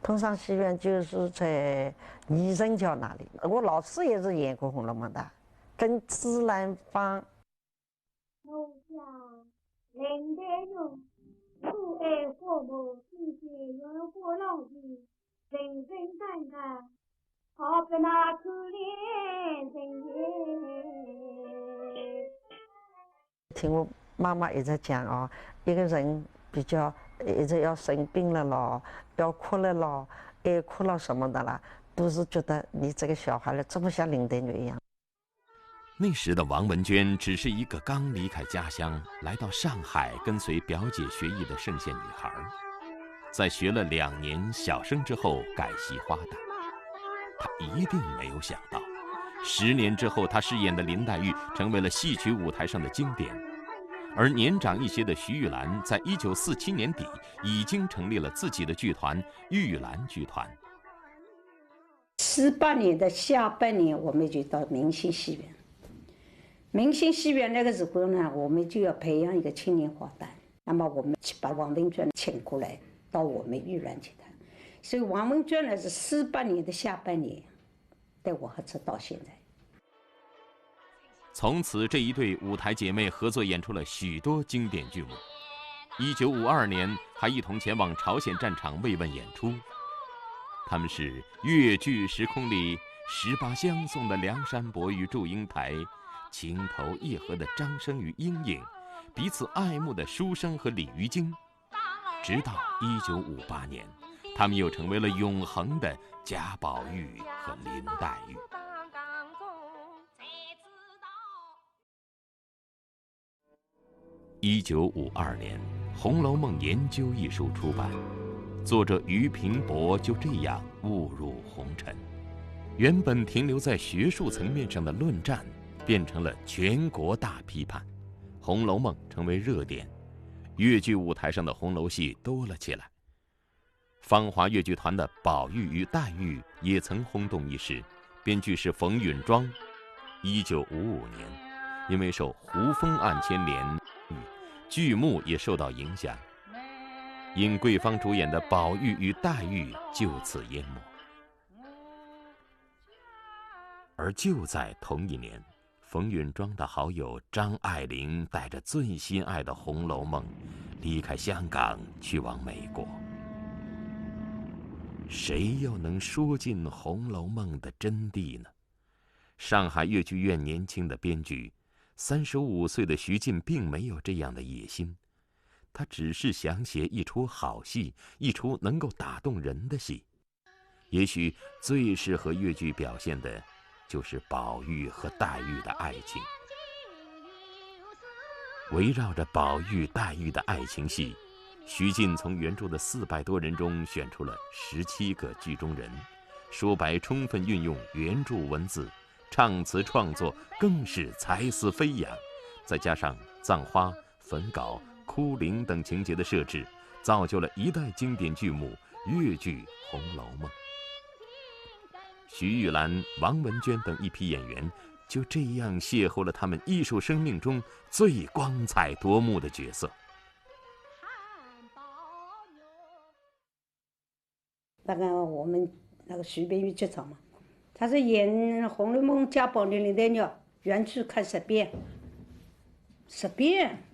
通商戏院就是在宜人桥那里，我老师也是演过《红楼梦》的，跟芝兰芳。楼下林黛玉，素爱活泼，世界有过老的，人人淡淡，好比那可怜人。听我妈妈一直讲哦，一个人比较一直要生病了咯，要哭了咯，爱哭了什么的啦，都是觉得你这个小孩了，这么像林黛玉一样。那时的王文娟只是一个刚离开家乡来到上海跟随表姐学艺的圣县女孩，在学了2年小生之后改戏花旦。她一定没有想到10年之后，她饰演的林黛玉成为了戏曲舞台上的经典。而年长一些的徐玉兰在1947年底已经成立了自己的剧团玉兰剧团。18年的下半年，我们就到明星戏院。明星戏院那个时候呢，我们就要培养一个青年花旦，那么我们把王文娟请过来到我们玉兰剧团。所以王文娟呢是18年的下半年带我合作到现在。从此，这一对舞台姐妹合作演出了许多经典剧目。1952年，还一同前往朝鲜战场慰问演出。他们是越剧时空里18相送的梁山伯与祝英台，情投意合的张生与英英，彼此爱慕的书生和李鱼精。直到1958年，他们又成为了永恒的贾宝玉和林黛玉。1952年，《红楼梦研究》一书出版，作者俞平伯就这样误入红尘。原本停留在学术层面上的论战，变成了全国大批判，《红楼梦》成为热点，越剧舞台上的红楼戏多了起来。芳华越剧团的《宝玉与黛玉》也曾轰动一时，编剧是冯允庄。1955年，因为受胡风案牵连，剧目也受到影响，尹桂芳主演的《宝玉与黛玉》就此淹没。而就在同一年，冯允庄的好友张爱玲带着最心爱的《红楼梦》离开香港去往美国。谁又能说尽《红楼梦》的真谛呢？上海越剧院年轻的编剧35岁的徐进并没有这样的野心，他只是想写一出好戏，一出能够打动人的戏。也许最适合越剧表现的，就是宝玉和黛玉的爱情。围绕着宝玉、黛玉的爱情戏，徐进从原著的400多人中选出了17个剧中人，说白充分运用原著文字，唱词创作更是才思飞扬，再加上葬花、焚稿、哭灵等情节的设置，造就了一代经典剧目越剧《红楼梦》。徐玉兰、王文娟等一批演员就这样邂逅了他们艺术生命中最光彩夺目的角色。那个我们那个徐悲玉局长嘛，他是演《红楼梦》加宝玉林黛玉原剧看10遍，10遍，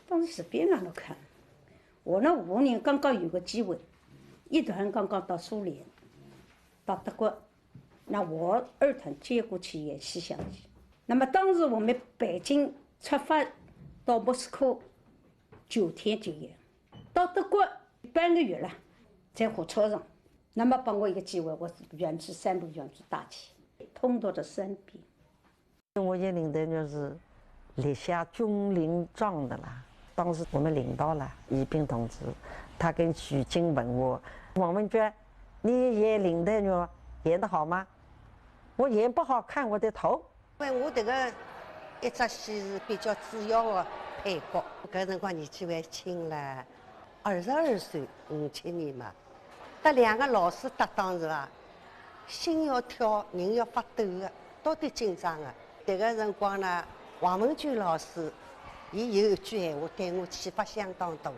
当时10遍让他看。我那5年刚刚有个机会，一团刚刚到苏联，到德国，那我2团接过去演西厢记。那么当时我们北京出发到莫斯科9天就演，到德国半个月了，在火车上，那么帮我一个机会，我原剧3部原剧大起，通读了3遍。我演林黛玉是立下军令状的啦。当时我们领导了宜宾同志，他跟徐静问我，王文娟，你演林黛玉演得好吗？我演不好，看我的头。因为我这个一只戏是比较主要的配角，搿辰光年纪还轻了，22岁，57年嘛。得2个老师搭档是吧？心要跳，人要发抖的，到底紧张的。这个辰光呢，王文娟老师，伊有一句闲话对我启发相当大。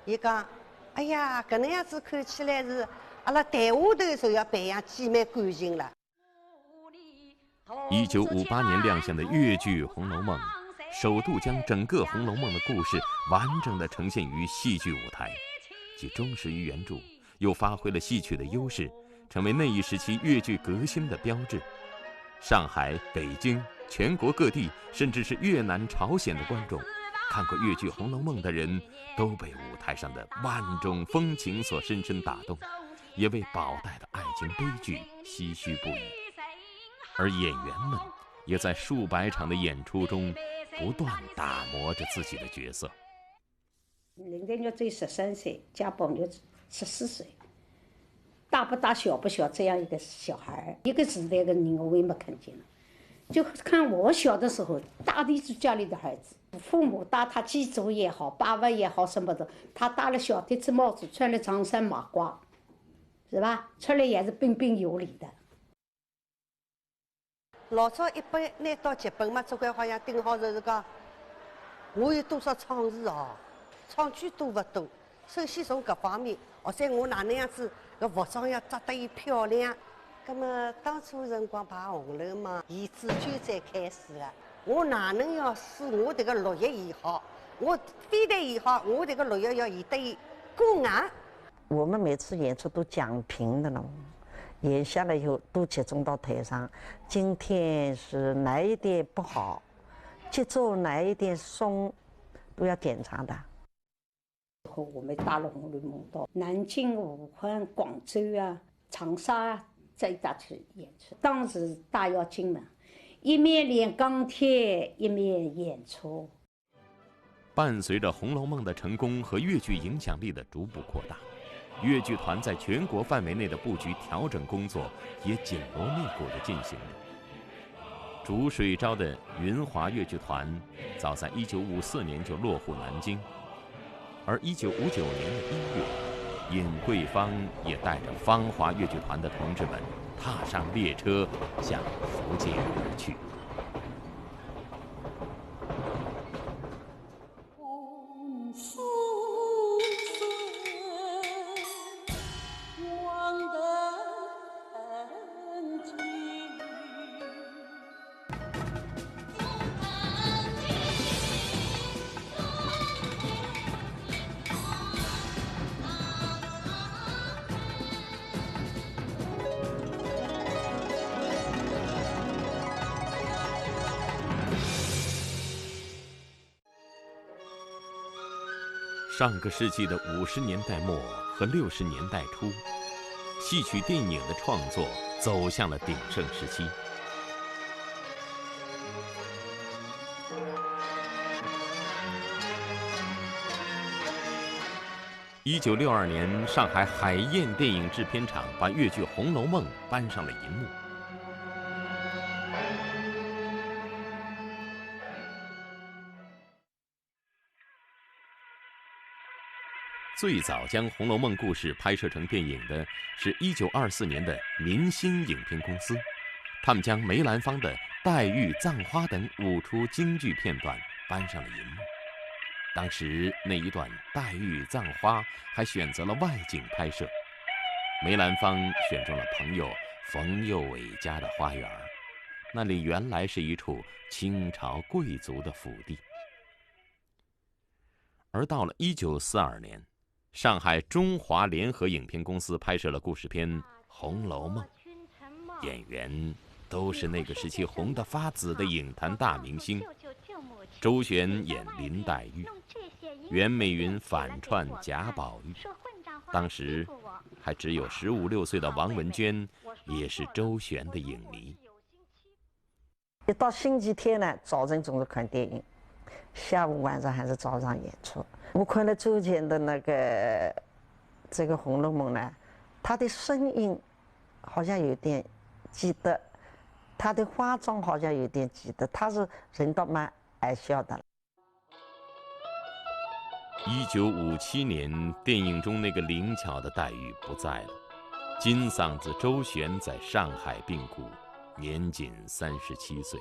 伊讲：“哎呀，搿能样子看起来是阿拉台下头就要培养姐妹感情了。” 1958年亮相的越剧《红楼梦》，首度将整个《红楼梦》的故事完整地呈现于戏剧舞台，既忠实于原著，又发挥了戏曲的优势，成为那一时期越剧革新的标志。上海、北京、全国各地，甚至是越南、朝鲜的观众，看过越剧《红楼梦》的人，都被舞台上的万种风情所深深打动，也为宝黛的爱情悲剧唏嘘不已。而演员们也在数百场的演出中，不断打磨着自己的角色。林黛玉只有13岁，贾宝玉14岁，大不大小不小，这样一个小孩，一个时代的人我也没看见了。就看我小的时候，大的是家里的孩子，父母搭他祭祖也好，爸爸也好什么的，他戴了小铁子帽子，穿了长衫马褂，是吧？出来也是彬彬有礼的。老早一般拿到剧本嘛，这块好像顶好就是讲，我有多少创意哦，创举多不多？首先从各方面，或者我哪能样子个服装要扎得又漂亮。那么当初辰光拍《红楼梦》，以自救才开始的。我哪能要使我这个绿叶也好，我非得也好，我这个绿叶要演得过硬。我们每次演出都讲评的呢。演下来以后都集中到台上，今天是哪一点不好，节奏哪一点松，都要检查的。后我们带了《红楼梦》到南京、武汉、广州啊、长沙啊这一带去演出，当时大妖精嘛，一面练钢铁，一面演出。伴随着《红楼梦》的成功和越剧影响力的逐步扩大，越剧团在全国范围内的布局调整工作也紧锣密鼓地进行着。主水昭的云华越剧团早在1954年就落户南京，而1959年的1月，尹桂芳也带着芳华越剧团的同志们踏上列车，向福建而去。上个世纪的50年代末和60年代初，戏曲电影的创作走向了鼎盛时期。1962年，上海海燕电影制片厂把粤剧《红楼梦》搬上了银幕。最早将《红楼梦》故事拍摄成电影的是1924年的民兴影片公司，他们将梅兰芳的《黛玉葬花》等5出京剧片段搬上了银幕。当时那一段《黛玉葬花》还选择了外景拍摄，梅兰芳选中了朋友冯幼伟家的花园，那里原来是一处清朝贵族的府邸。而到了1942年，上海中华联合影片公司拍摄了故事片《红楼梦》，演员都是那个时期红得发紫的影坛大明星。周璇演林黛玉，袁美云反串贾宝玉。当时还只有15、16岁的王文娟也是周璇的影迷。一到星期天呢，早晨总是看电影，下午晚上还是早上演出。我看了周璇的这个《红楼梦》呢，她的声音好像有点记得，她的化妆好像有点记得，她是人倒蛮爱笑的。1957年，电影中那个灵巧的黛玉不在了，金嗓子周璇在上海病故，年仅37岁。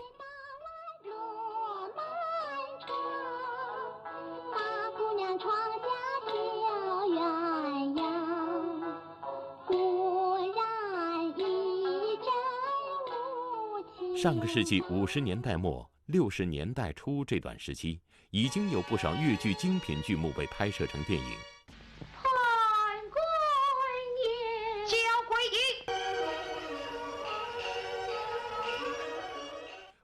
上个世纪50年代末、60年代初这段时期，已经有不少粤剧精品剧目被拍摄成电影。《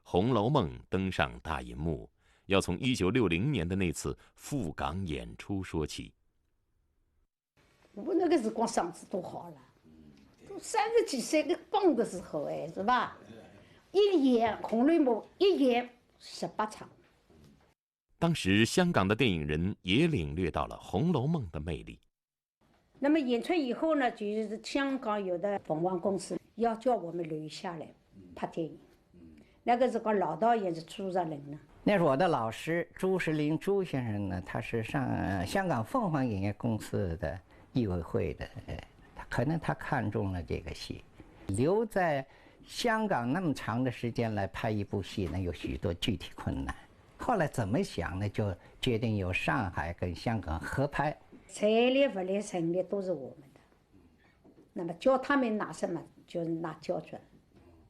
红楼梦》登上大银幕，要从1960年的那次赴港演出说起。我那个时光嗓子多好了，都30几岁个蹦的时候哎，是吧？一演《红楼梦》一演18场。当时香港的电影人也领略到了《红楼梦》的魅力。那么演出以后呢，就是香港有的凤凰公司要叫我们留下来拍电影。那个时候老导演是朱日麟呢。那是我的老师朱石麟朱先生呢，他是香港凤凰影业公司的艺委会的，可能他看中了这个戏，留在香港那么长的时间来拍一部戏呢，有许多具体困难。后来怎么想呢？就决定由上海跟香港合拍。财力、物力、人力都是我们的，那么叫他们拿什么，就是拿标准，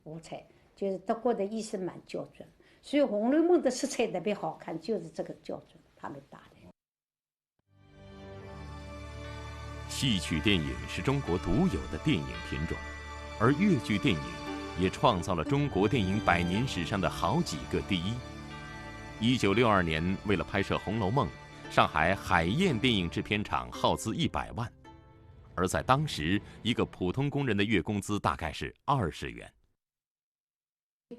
五彩，就是德国的意思蛮标准。所以《红楼梦》的色彩特别好看，就是这个标准，他们打的。戏曲电影是中国独有的电影品种，而粤剧电影也创造了中国电影100年史上的好几个第一。1962年，为了拍摄《红楼梦》，上海海燕电影制片厂耗资100万，而在当时，一个普通工人的月工资大概是20元。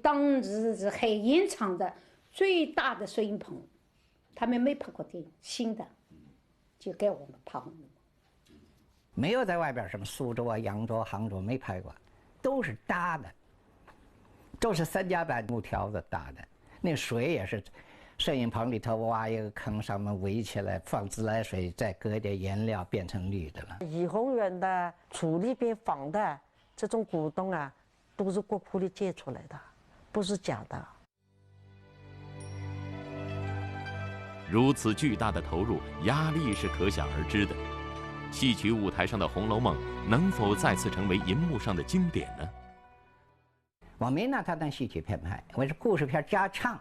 当时是海燕厂的最大的摄影棚，他们没拍过电影，新的，就给我们拍《红楼梦》。没有在外边什么苏州啊、扬州、杭州没拍过，都是搭的，都是3夹板木条子搭的。那水也是摄影棚里头挖一个坑，上面围起来，放自来水，再搁点颜料，变成绿的了。怡红院的楚里边仿的这种古董啊，都是国库里借出来的，不是假的。如此巨大的投入，压力是可想而知的。戏曲舞台上的《红楼梦》能否再次成为银幕上的经典呢？我没拿它当戏曲片拍，我是故事片加唱。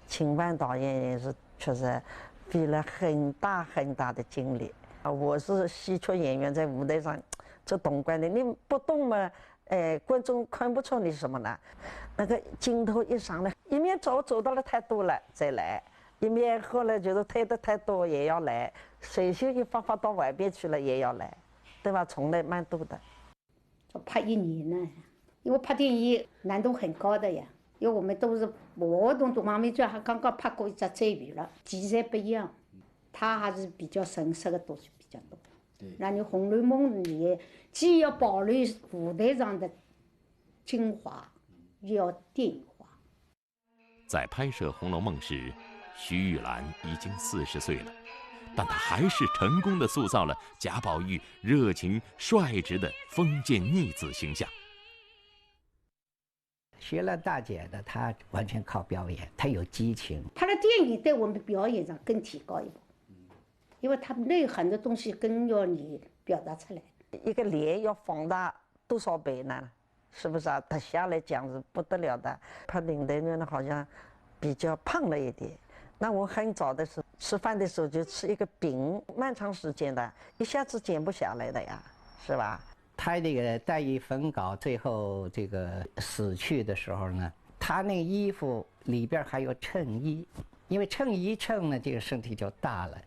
秦万导演也是确实费了很大很大的精力。我是戏曲演员，在舞台上做动观的，你不动嘛，观众看不出你什么呢？那个镜头一上来，一面走到了太多了，再来，一面后来就是推得太多也要来，水袖一发到外边去了也要来，对吧？从来蛮多的。拍1年呢，因为拍电影难度很高的呀，因为我们都是我同杜妈咪娟还刚刚拍过一只追鱼了，题材不一样，它还是比较神色的东西比较多。对，那你《红楼梦》里既要保留舞台上的精华，又要电影化。在拍摄《红楼梦》时，徐玉兰已经40岁了，但她还是成功地塑造了贾宝玉热情率直的封建逆子形象。学了大姐的，她完全靠表演，她有激情。她的电影在我们表演上更提高一步，因为它内涵的东西更要你表达出来。一个脸要放大多少倍呢？是不是啊？他下来讲是不得了的。拍林黛玉呢，好像比较胖了一点。那我很早的时候吃饭的时候就吃一个饼，漫长时间的，一下子减不下来的呀，是吧？他这个黛玉焚稿最后这个死去的时候呢，他那个衣服里边还有衬衣，因为衬衣衬呢，这个身体就大了。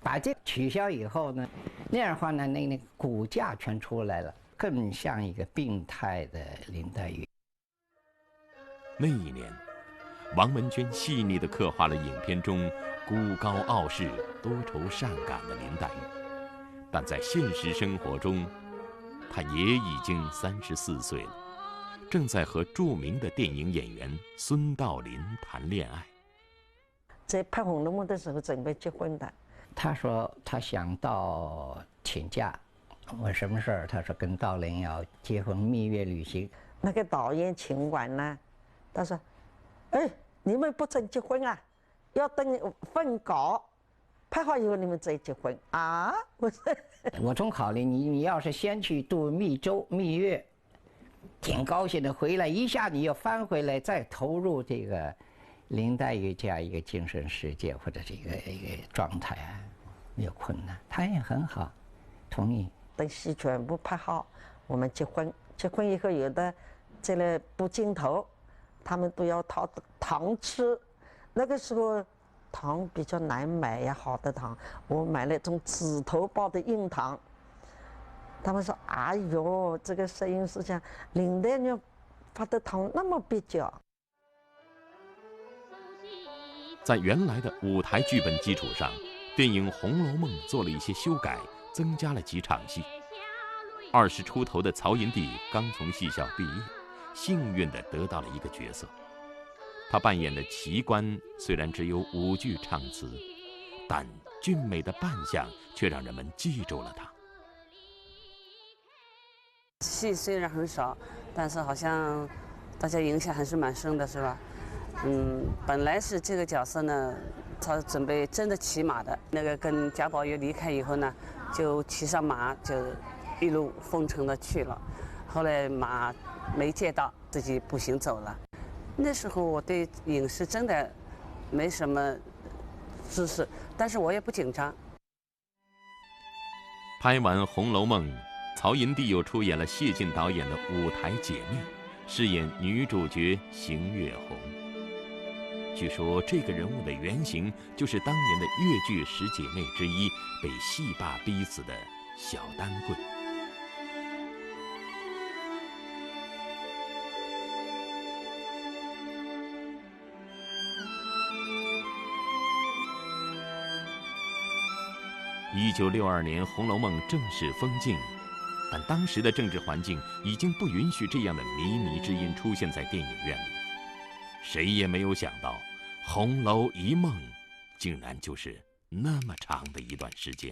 把这取消以后呢，那样的话呢，那个骨架全出来了，更像一个病态的林黛玉。那一年，王文娟细腻地刻画了影片中孤高傲世、多愁善感的林黛玉，但在现实生活中，她也已经34岁了，正在和著名的电影演员孙道临谈恋爱。在拍《红楼梦》的时候准备结婚的。他说他想到请假，问什么事儿？他说跟道临要结婚蜜月旅行。那个导演请完呢，他说：“哎，你们不准结婚啊，要等分稿拍好以后你们再结婚啊。”我总考虑你要是先去度蜜周蜜月，挺高兴的，回来一下你又翻回来，再投入这个林黛玉这样一个精神世界或者这个一个状态啊，有困难。他也很好，同意。等戏全部拍好，我们结婚。结婚以后，有的在那布镜头，他们都要讨糖吃。那个时候糖比较难买呀，好的糖，我买了种指头包的硬糖。他们说：“哎呦，这个摄影师讲林黛玉发的糖那么蹩脚。”在原来的舞台剧本基础上，电影《红楼梦》做了一些修改，增加了几场戏。20出头的曹银娣刚从戏校毕业，幸运地得到了一个角色。她扮演的奇观虽然只有5句唱词，但俊美的扮相却让人们记住了她。戏虽然很少，但是好像大家影响还是蛮深的，是吧？本来是这个角色呢，他准备真的骑马的，那个跟贾宝玉离开以后呢，就骑上马就一路风尘的去了。后来马没借到，自己步行走了。那时候我对影视真的没什么知识，但是我也不紧张。拍完《红楼梦》，曹银娣又出演了谢晋导演的舞台《姐妹》，饰演女主角邢月红。据说这个人物的原型就是当年的越剧10姐妹之一，被戏霸逼死的小丹桂。1962年，《红楼梦》正式封禁，但当时的政治环境已经不允许这样的靡靡之音出现在电影院里。谁也没有想到，红楼一梦竟然就是那么长的一段时间。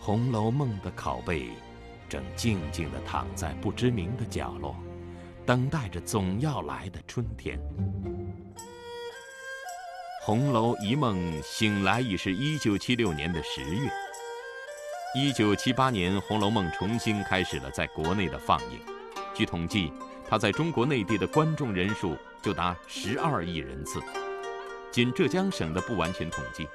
《红楼梦》的拷贝正静静地躺在不知名的角落，等待着总要来的春天。红楼一梦醒来已是1976年的10月。1978年，《红楼梦》重新开始了在国内的放映。据统计，它在中国内地的观众人数就达12亿人次。仅浙江省的不完全统计，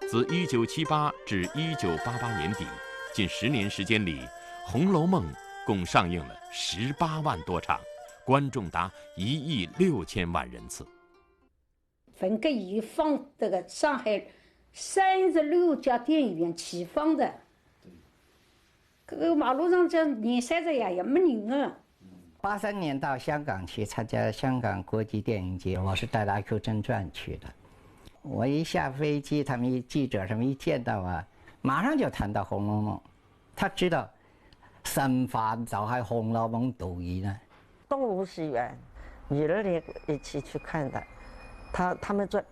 自1978至1988年底，近10年时间里，《红楼梦》共上映了18万多场，观众达1亿6千万人次。文革以放这个上海36家电影院齐放的，这个马路上这人塞着呀，也没人啊。83年到香港去参加香港国际电影节，我是带《阿 Q 正传》去的。我一下飞机，他们记者什么一见到啊，马上就谈到《红楼梦》，他知道神法就係《紅樓夢》導演啊。动物戏院，女儿也一起去看的，他们做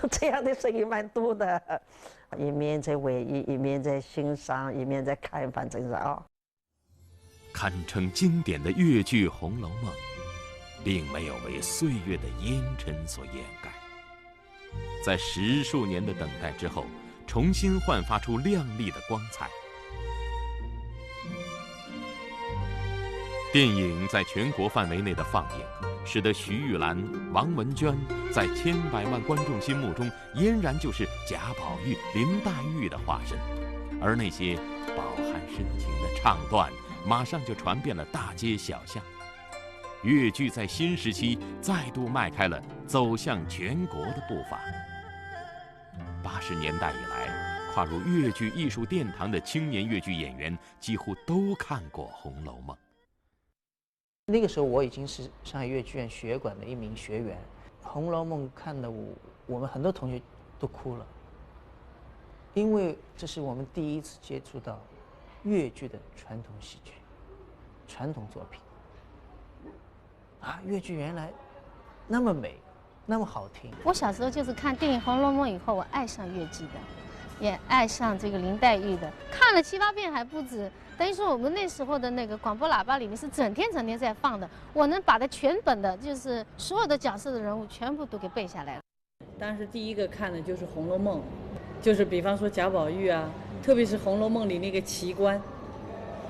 这样的声音蛮多的，一面在回忆，一面在欣赏，一面在看，反正是啊。堪称经典的粤剧《红楼梦》，并没有为岁月的烟尘所掩盖，在10数年的等待之后，重新焕发出亮丽的光彩。电影在全国范围内的放映，使得徐玉兰、王文娟在千百万观众心目中俨然就是贾宝玉、林黛玉的化身，而那些饱含深情的唱段，马上就传遍了大街小巷。粤剧在新时期再度迈开了走向全国的步伐。80年代以来，跨入粤剧艺术殿堂的青年粤剧演员几乎都看过《红楼梦》。那个时候我已经是上海粤剧院学馆的一名学员，《红楼梦》看的我们很多同学都哭了，因为这是我们第一次接触到粤剧的传统戏剧、传统作品。啊，粤剧原来那么美，那么好听。我小时候就是看电影《红楼梦》以后，我爱上粤剧的，也爱上这个林黛玉的，看了7、8遍还不止。等于说我们那时候的那个广播喇叭里面是整天在放的，我能把它全本的，就是所有的角色的人物全部都给背下来了。当时第一个看的就是《红楼梦》，就是比方说贾宝玉啊，特别是《红楼梦》里那个奇观，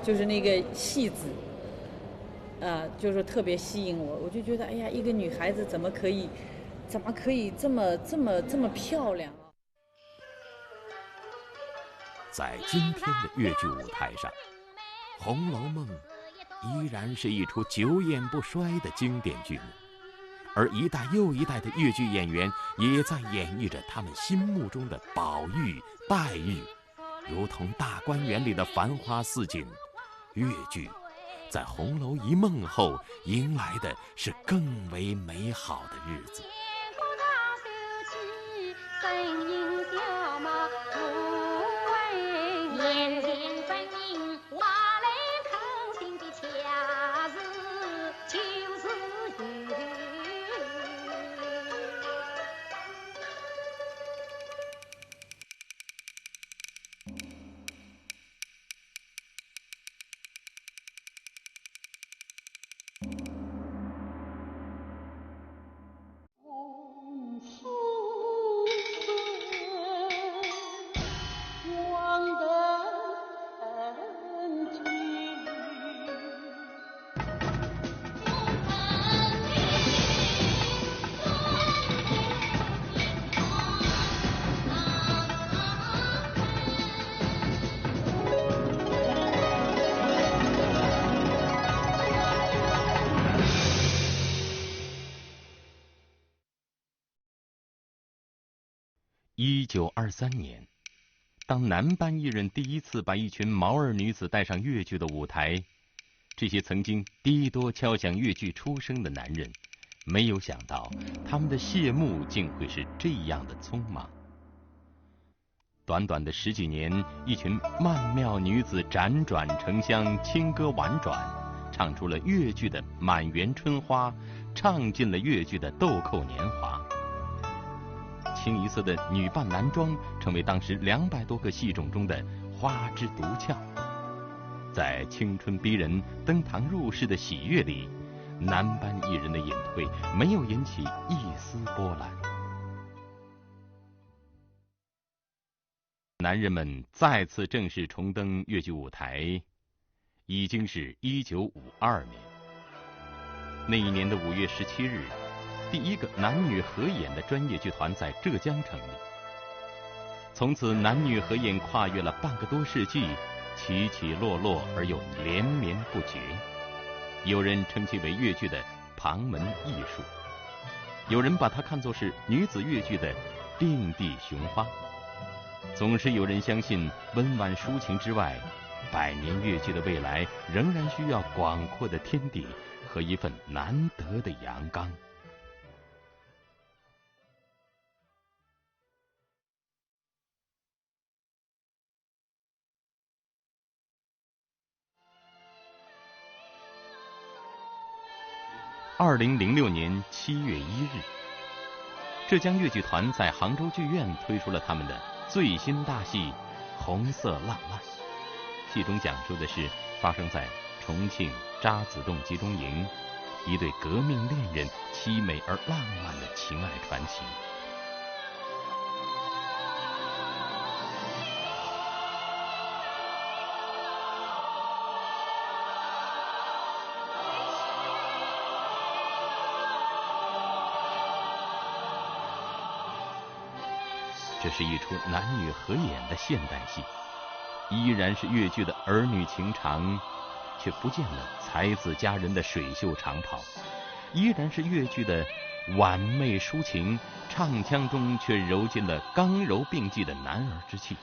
就是那个戏子，就是特别吸引我。我就觉得，哎呀，一个女孩子怎么可以这么漂亮啊？在今天的粤剧舞台上，《红楼梦》依然是一出久演不衰的经典剧目，而一代又一代的粤剧演员也在演绎着他们心目中的宝玉、黛玉，如同大观园里的繁花似锦。粤剧在红楼一梦后，迎来的是更为美好的日子。1923年，当男班艺人第一次把一群毛儿女子带上粤剧的舞台，这些曾经低多敲响粤剧出生的男人，没有想到他们的谢幕竟会是这样的匆忙。短短的10几年，一群曼妙女子辗转城乡，轻歌婉转，唱出了粤剧的满园春花，唱尽了粤剧的豆蔻年华。清一色的女扮男装成为当时200多个戏种中的花枝独俏。在青春逼人、登堂入室的喜悦里，男班艺人的隐退没有引起一丝波澜。男人们再次正式重登粤剧舞台，已经是1952年。那一年的5月17日，第一个男女合演的专业剧团在浙江成立。从此，男女合演跨越了半个多世纪，起起落落而又连绵不绝。有人称其为粤剧的旁门艺术，有人把它看作是女子粤剧的并蒂雄花。总是有人相信，温婉抒情之外，百年粤剧的未来仍然需要广阔的天地和一份难得的阳刚。2006年7月1日，浙江粤剧团在杭州剧院推出了他们的最新大戏《红色浪漫》。戏中讲述的是发生在重庆渣滓洞集中营一对革命恋人凄美而浪漫的情爱传奇。这是一出男女合演的现代戏，依然是粤剧的儿女情长，却不见了才子佳人的水袖长袍；依然是粤剧的婉媚抒情，唱腔中却揉进了刚柔并济的男儿之气。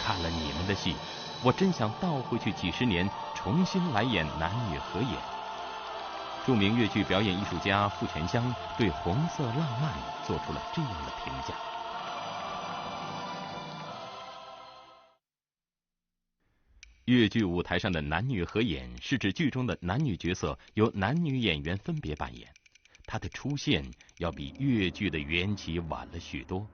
看了你们的戏，我真想倒回去几十年，重新来演男女合演。著名粤剧表演艺术家傅全香对《红色浪漫》做出了这样的评价：粤剧舞台上的男女合演是指剧中的男女角色由男女演员分别扮演，它的出现要比粤剧的缘起晚了许多。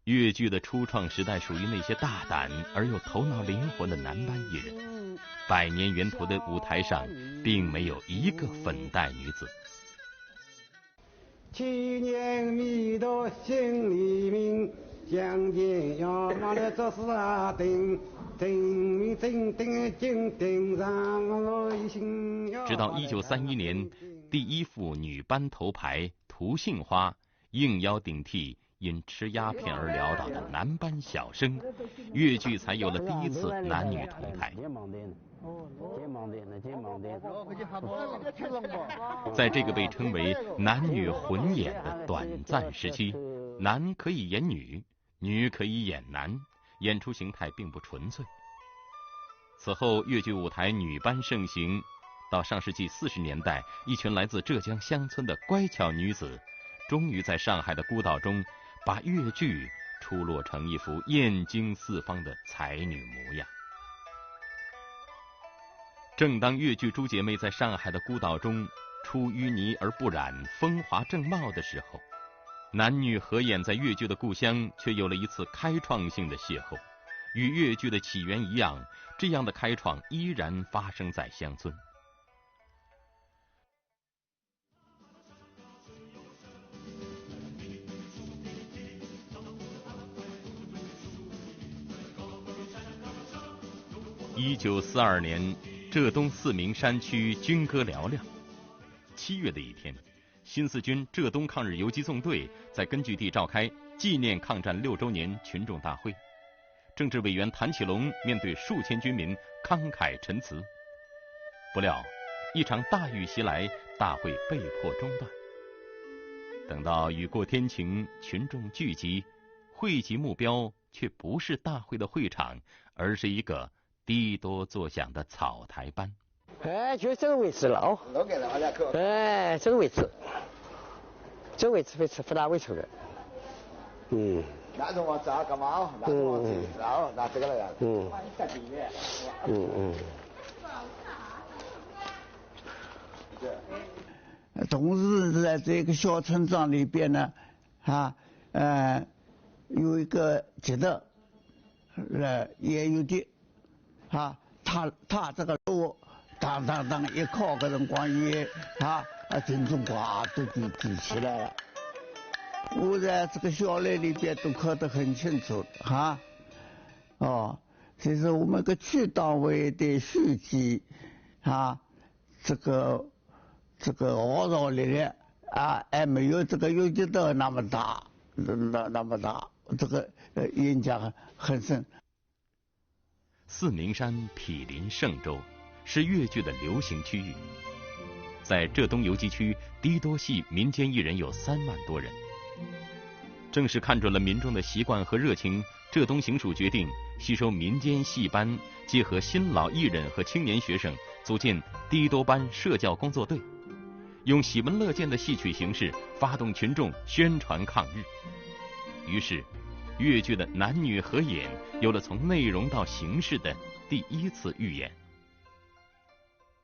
粤剧的初创时代属于那些大胆而又头脑灵活的男班艺人，100年源头的舞台上并没有一个粉黛女子。7年弥陀心里明，相见要忘了这是定，真名真定金定上我一心要。直到1931年，第一副女班头牌涂杏花应邀顶替因吃鸦片而潦倒的男班小生，粤剧才有了第一次男女同台。在这个被称为男女混演的短暂时期，男可以演女，女可以演男，演出形态并不纯粹。此后，粤剧舞台女班盛行，到上世纪40年代，一群来自浙江乡村的乖巧女子，终于在上海的孤岛中，把粤剧出落成一幅艳惊四方的才女模样。正当粤剧诸姐妹在上海的孤岛中出淤泥而不染，风华正茂的时候，男女合演在粤剧的故乡却有了一次开创性的邂逅。与粤剧的起源一样，这样的开创依然发生在乡村。1942年，浙东四明山区军歌嘹亮。7月的一天，新四军浙东抗日游击纵队在根据地召开纪念抗战6周年群众大会。政治委员谭启龙面对数千军民慷慨陈词。不料，一场大雨袭来，大会被迫中断。等到雨过天晴，群众聚集，汇集目标却不是大会的会场，而是一个滴多作响的草台班。哎，就这个位置了哦。哎，这个位置，这个位置会吃不大会抽的。那种往这干嘛？那种往这，然后拿这个来呀。同时在这个小村庄里边呢，有一个街道，也有的，他这个路当一靠个辰光也群众哗都举起来了。我在这个小类里边都看得很清楚哈。这是我们个区党委的书记这个号召力量还没有这个游击队那么大，那么大，这个影响很深。四明山毗邻嵊州，是越剧的流行区域。在浙东游击区，低多戏民间艺人有3万多人。正是看准了民众的习惯和热情，浙东行署决定吸收民间戏班，结合新老艺人和青年学生，组建低多班社教工作队，用喜闻乐见的戏曲形式发动群众宣传抗日。于是越剧的男女合演有了从内容到形式的第一次预演。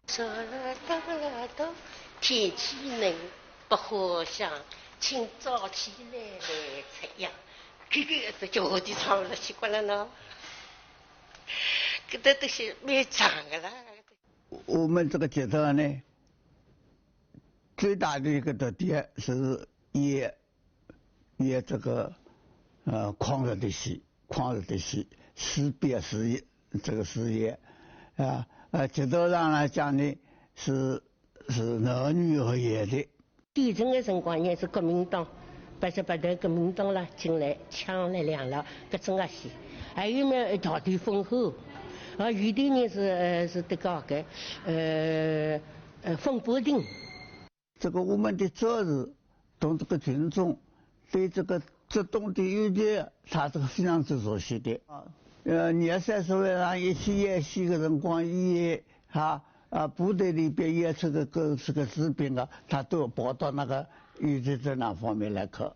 说了到了都天气冷，不好想，请早起来吃药。这叫我的唱了习惯了呢，这都是没长的了。我们这个节奏呢，最大的一个特点是演这个狂热的戏，识别事业这个事业节奏上来讲呢是男女合演的。地震的辰光呢是国民党88代国民党啦进来抢了两了搿种个戏，还有呢桃田丰厚，有的呢是这个风波亭。这个我们的责任同这个群众对这个浙东的游击，他这个非常之熟悉的20-30岁上一起演戏的辰光，演部队里边演出的是个士兵他都跑到那个游击队那方面来看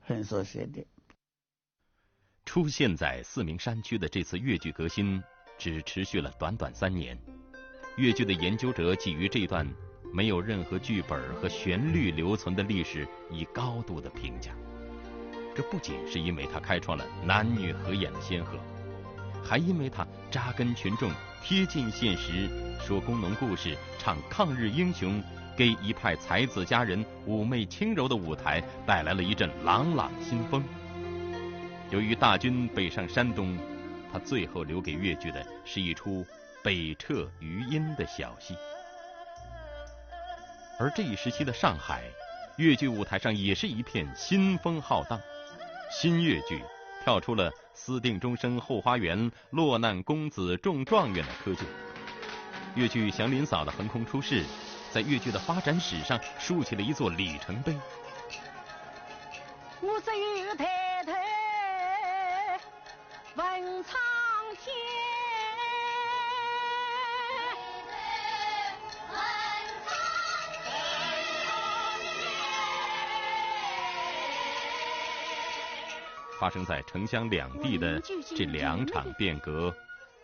很熟悉的。出现在四明山区的这次越剧革新只持续了短短3年。越剧的研究者给予这段没有任何剧本和旋律留存的历史以高度的评价。这不仅是因为它开创了男女合演的先河，还因为它扎根群众，贴近现实，说工农故事，唱抗日英雄，给一派才子佳人妩媚轻柔的舞台带来了一阵朗朗新风。由于大军北上山东，他最后留给越剧的是一出北撤余音的小戏。而这一时期的上海，越剧舞台上也是一片新风浩荡。新越剧跳出了私定终生后花园、落难公子中状元的窠臼。越剧祥林嫂的横空出世，在越剧的发展史上竖起了一座里程碑。我是有太太问苍天，发生在城乡两地的这2场变革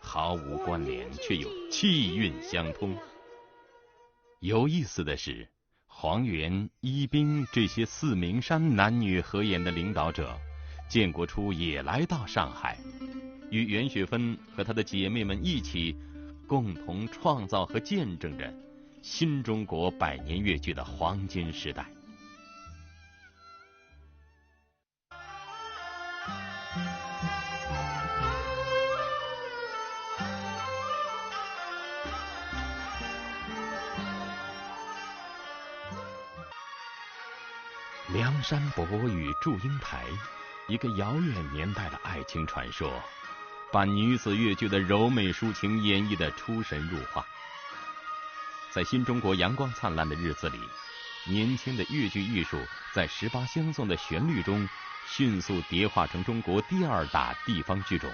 毫无关联，却又气韵相通。有意思的是，黄元、一斌这些四明山男女合演的领导者，建国初也来到上海，与袁雪芬和她的姐妹们一起，共同创造和见证着新中国100年越剧的黄金时代。梁山伯与祝英台，一个遥远年代的爱情传说，把女子越剧的柔美抒情演绎得出神入化。在新中国阳光灿烂的日子里，年轻的越剧艺术在18相送的旋律中迅速蝶化成中国第2大地方剧种。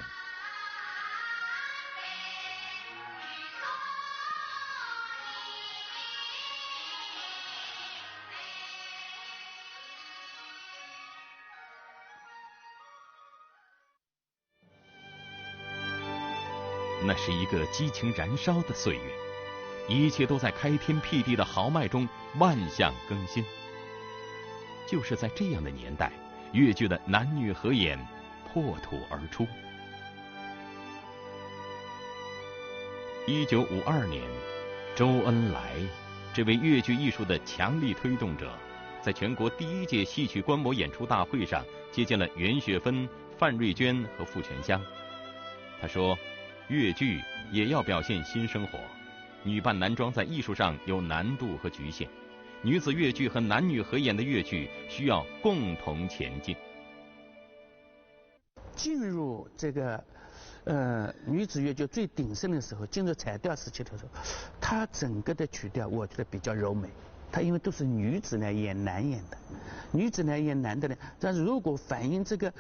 那是一个激情燃烧的岁月，一切都在开天辟地的豪迈中万象更新。就是在这样的年代，越剧的男女合演破土而出。1952年，周恩来，这位粤剧艺术的强力推动者，在全国第1届戏曲观摩演出大会上接见了袁雪芬、范瑞娟和傅全香。他说，粤剧也要表现新生活，女扮男装在艺术上有难度和局限，女子粤剧和男女合演的粤剧需要共同前进。进入这个女子粤剧最鼎盛的时候，进入彩调时期的时候，它整个的曲调我觉得比较柔美。它因为都是女子来演男演的，女子来演男的呢，但是如果反映这个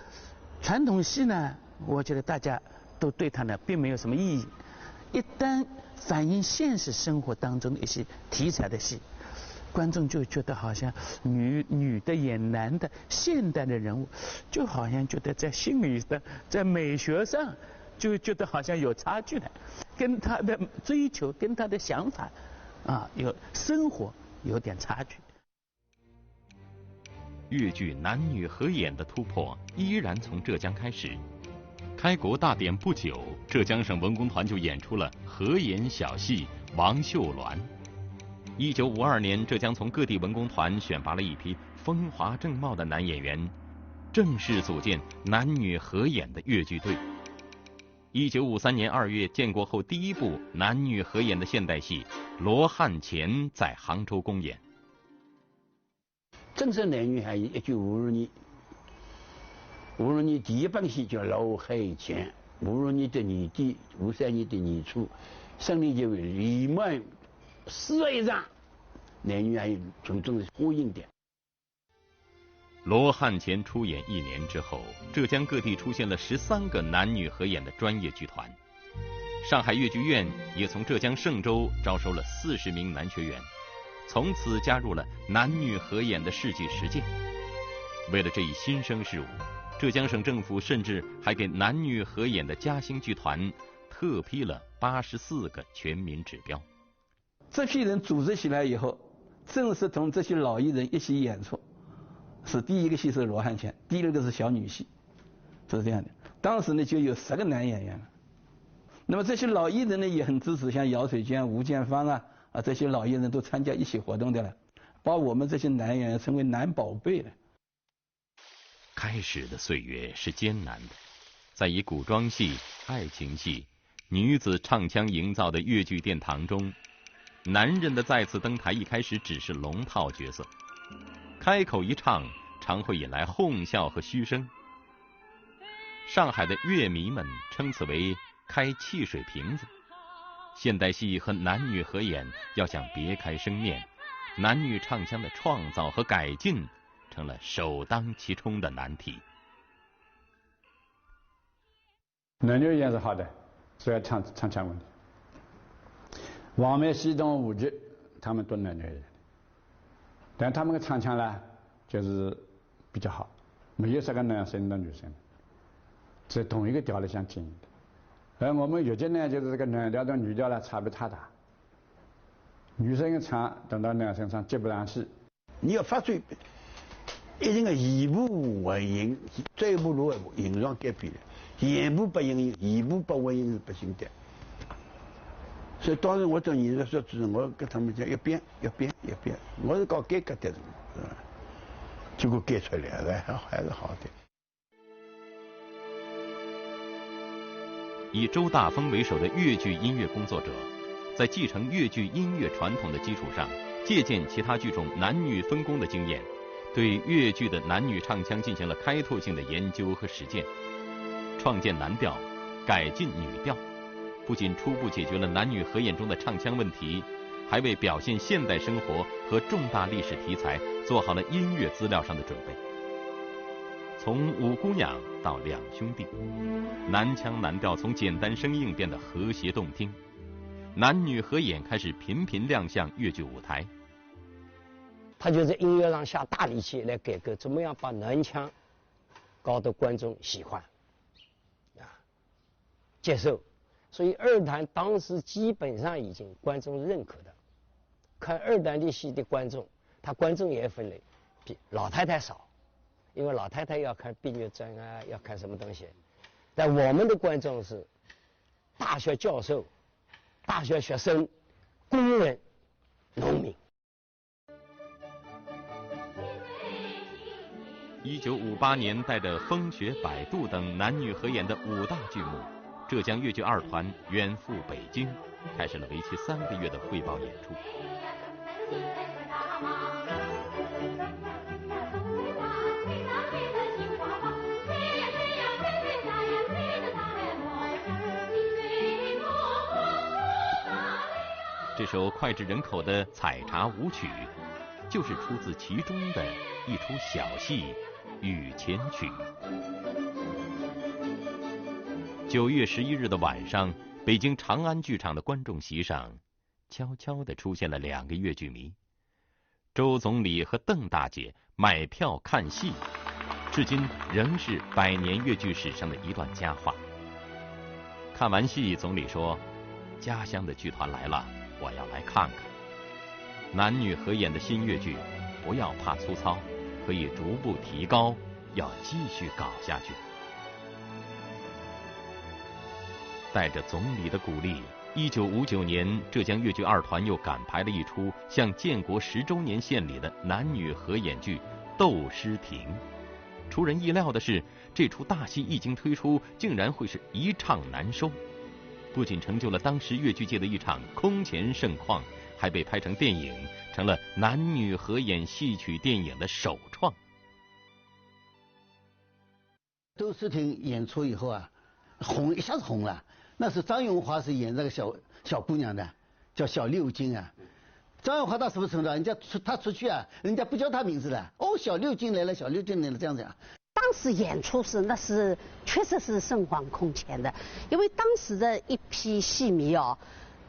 传统戏呢，我觉得大家都对它呢并没有什么意义。一旦反映现实生活当中的一些题材的戏，观众就觉得好像女的演男的现代的人物，就好像觉得在心理上、在美学上就觉得好像有差距了，跟他的追求、跟他的想法有生活有点差距。粤剧男女合演的突破依然从浙江开始。开国大典不久，浙江省文工团就演出了合演小戏《王秀鸾》。1952年，浙江从各地文工团选拔了一批风华正茂的男演员，正式组建男女合演的粤剧队。1953年2月建国后第一部男女合演的现代戏《罗汉钱》在杭州公演。正式男女合演1952年，52年第一版戏叫《罗汉钱》，52年的年底，53年的年初，省里就立马4月1日，男女合演就正式播映的。罗汉钱出演1年之后，浙江各地出现了13个男女合演的专业剧团。上海粤剧院也从浙江嵊州招收了40名男学员，从此加入了男女合演的世纪实践。为了这一新生事物，浙江省政府甚至还给男女合演的嘉兴剧团特批了84个全民指标。这批人组织起来以后，正式同这些老艺人一起演出。是第一个戏是罗汉钱，第二个是小女戏，就是这样的。当时呢就有10个男演员了。那么这些老艺人呢也很支持，像姚水娟、吴建芳这些老艺人都参加一起活动的了，把我们这些男演员称为男宝贝了。开始的岁月是艰难的，在以古装戏、爱情戏、女子唱腔营造的粤剧殿堂中，男人的再次登台一开始只是龙套角色，开口一唱常会引来哄笑和嘘声。上海的乐迷们称此为开汽水瓶子。现代戏和男女合演要想别开生面，男女唱腔的创造和改进成了首当其冲的难题。男女演是好的，主要唱腔问题。王梅、西东、武吉他们都男女演，但他们的唱腔呢就是比较好，没有10个男生的女生，在同一个调里相听的。而我们粤剧呢，就是这个男调跟女调呢差别太大，女生唱等到男生唱接不上去。你要发挥一定的言部混音，嘴部如形状改变了，言部不音，言部不混音是不行的。所以当时我做艺术说主任，我跟他们讲要变，我是搞改革的人，是吧？结果改出来了，还是好的。以周大峰为首的粤剧音乐工作者，在继承粤剧音乐传统的基础上，借鉴其他剧种男女分工的经验，对粤剧的男女唱腔进行了开拓性的研究和实践，创建男调，改进女调，不仅初步解决了男女合演中的唱腔问题，还为表现现代生活和重大历史题材做好了音乐资料上的准备。从五姑娘到两兄弟，男腔男调从简单生硬变得和谐动听，男女合演开始频频亮相粤剧舞台。他就在音乐上下大力气来改革，怎么样把男腔搞得观众喜欢接受。所以二团当时基本上已经观众认可的，看二团的戏的观众，他观众也分类，比老太太少，因为老太太要看《碧月传》啊，要看什么东西。但我们的观众是大学教授、大学学生、工人、农民。1958年，带着《风雪摆渡》等男女合演的5大剧目，浙江越剧二团远赴北京，开始了为期3个月的汇报演出。这首脍炙人口的《采茶舞曲》，就是出自其中的一出小戏《雨前曲》。9月11日的晚上，北京长安剧场的观众席上，悄悄地出现了2个越剧迷。周总理和邓大姐买票看戏，至今仍是100年越剧史上的一段佳话。看完戏，总理说：“家乡的剧团来了，我要来看看。”男女合演的新越剧，不要怕粗糙，可以逐步提高，要继续搞下去。带着总理的鼓励，1959年，浙江越剧二团又赶排了一出向建国10周年献礼的男女合演剧《窦诗亭》。出人意料的是，这出大戏一经推出，竟然会是一唱难收，不仅成就了当时越剧界的一场空前盛况，还被拍成电影，成了男女合演戏曲电影的首创。窦诗亭演出以后啊，一下子红了。那是张永华是演这个小姑娘的，叫小六金啊。张永华到什么程度？人家他出去啊，人家不叫他名字了。哦，小六金来了，小六金来了，这样子啊。当时演出是确实是盛况空前的，因为当时的一批戏迷哦，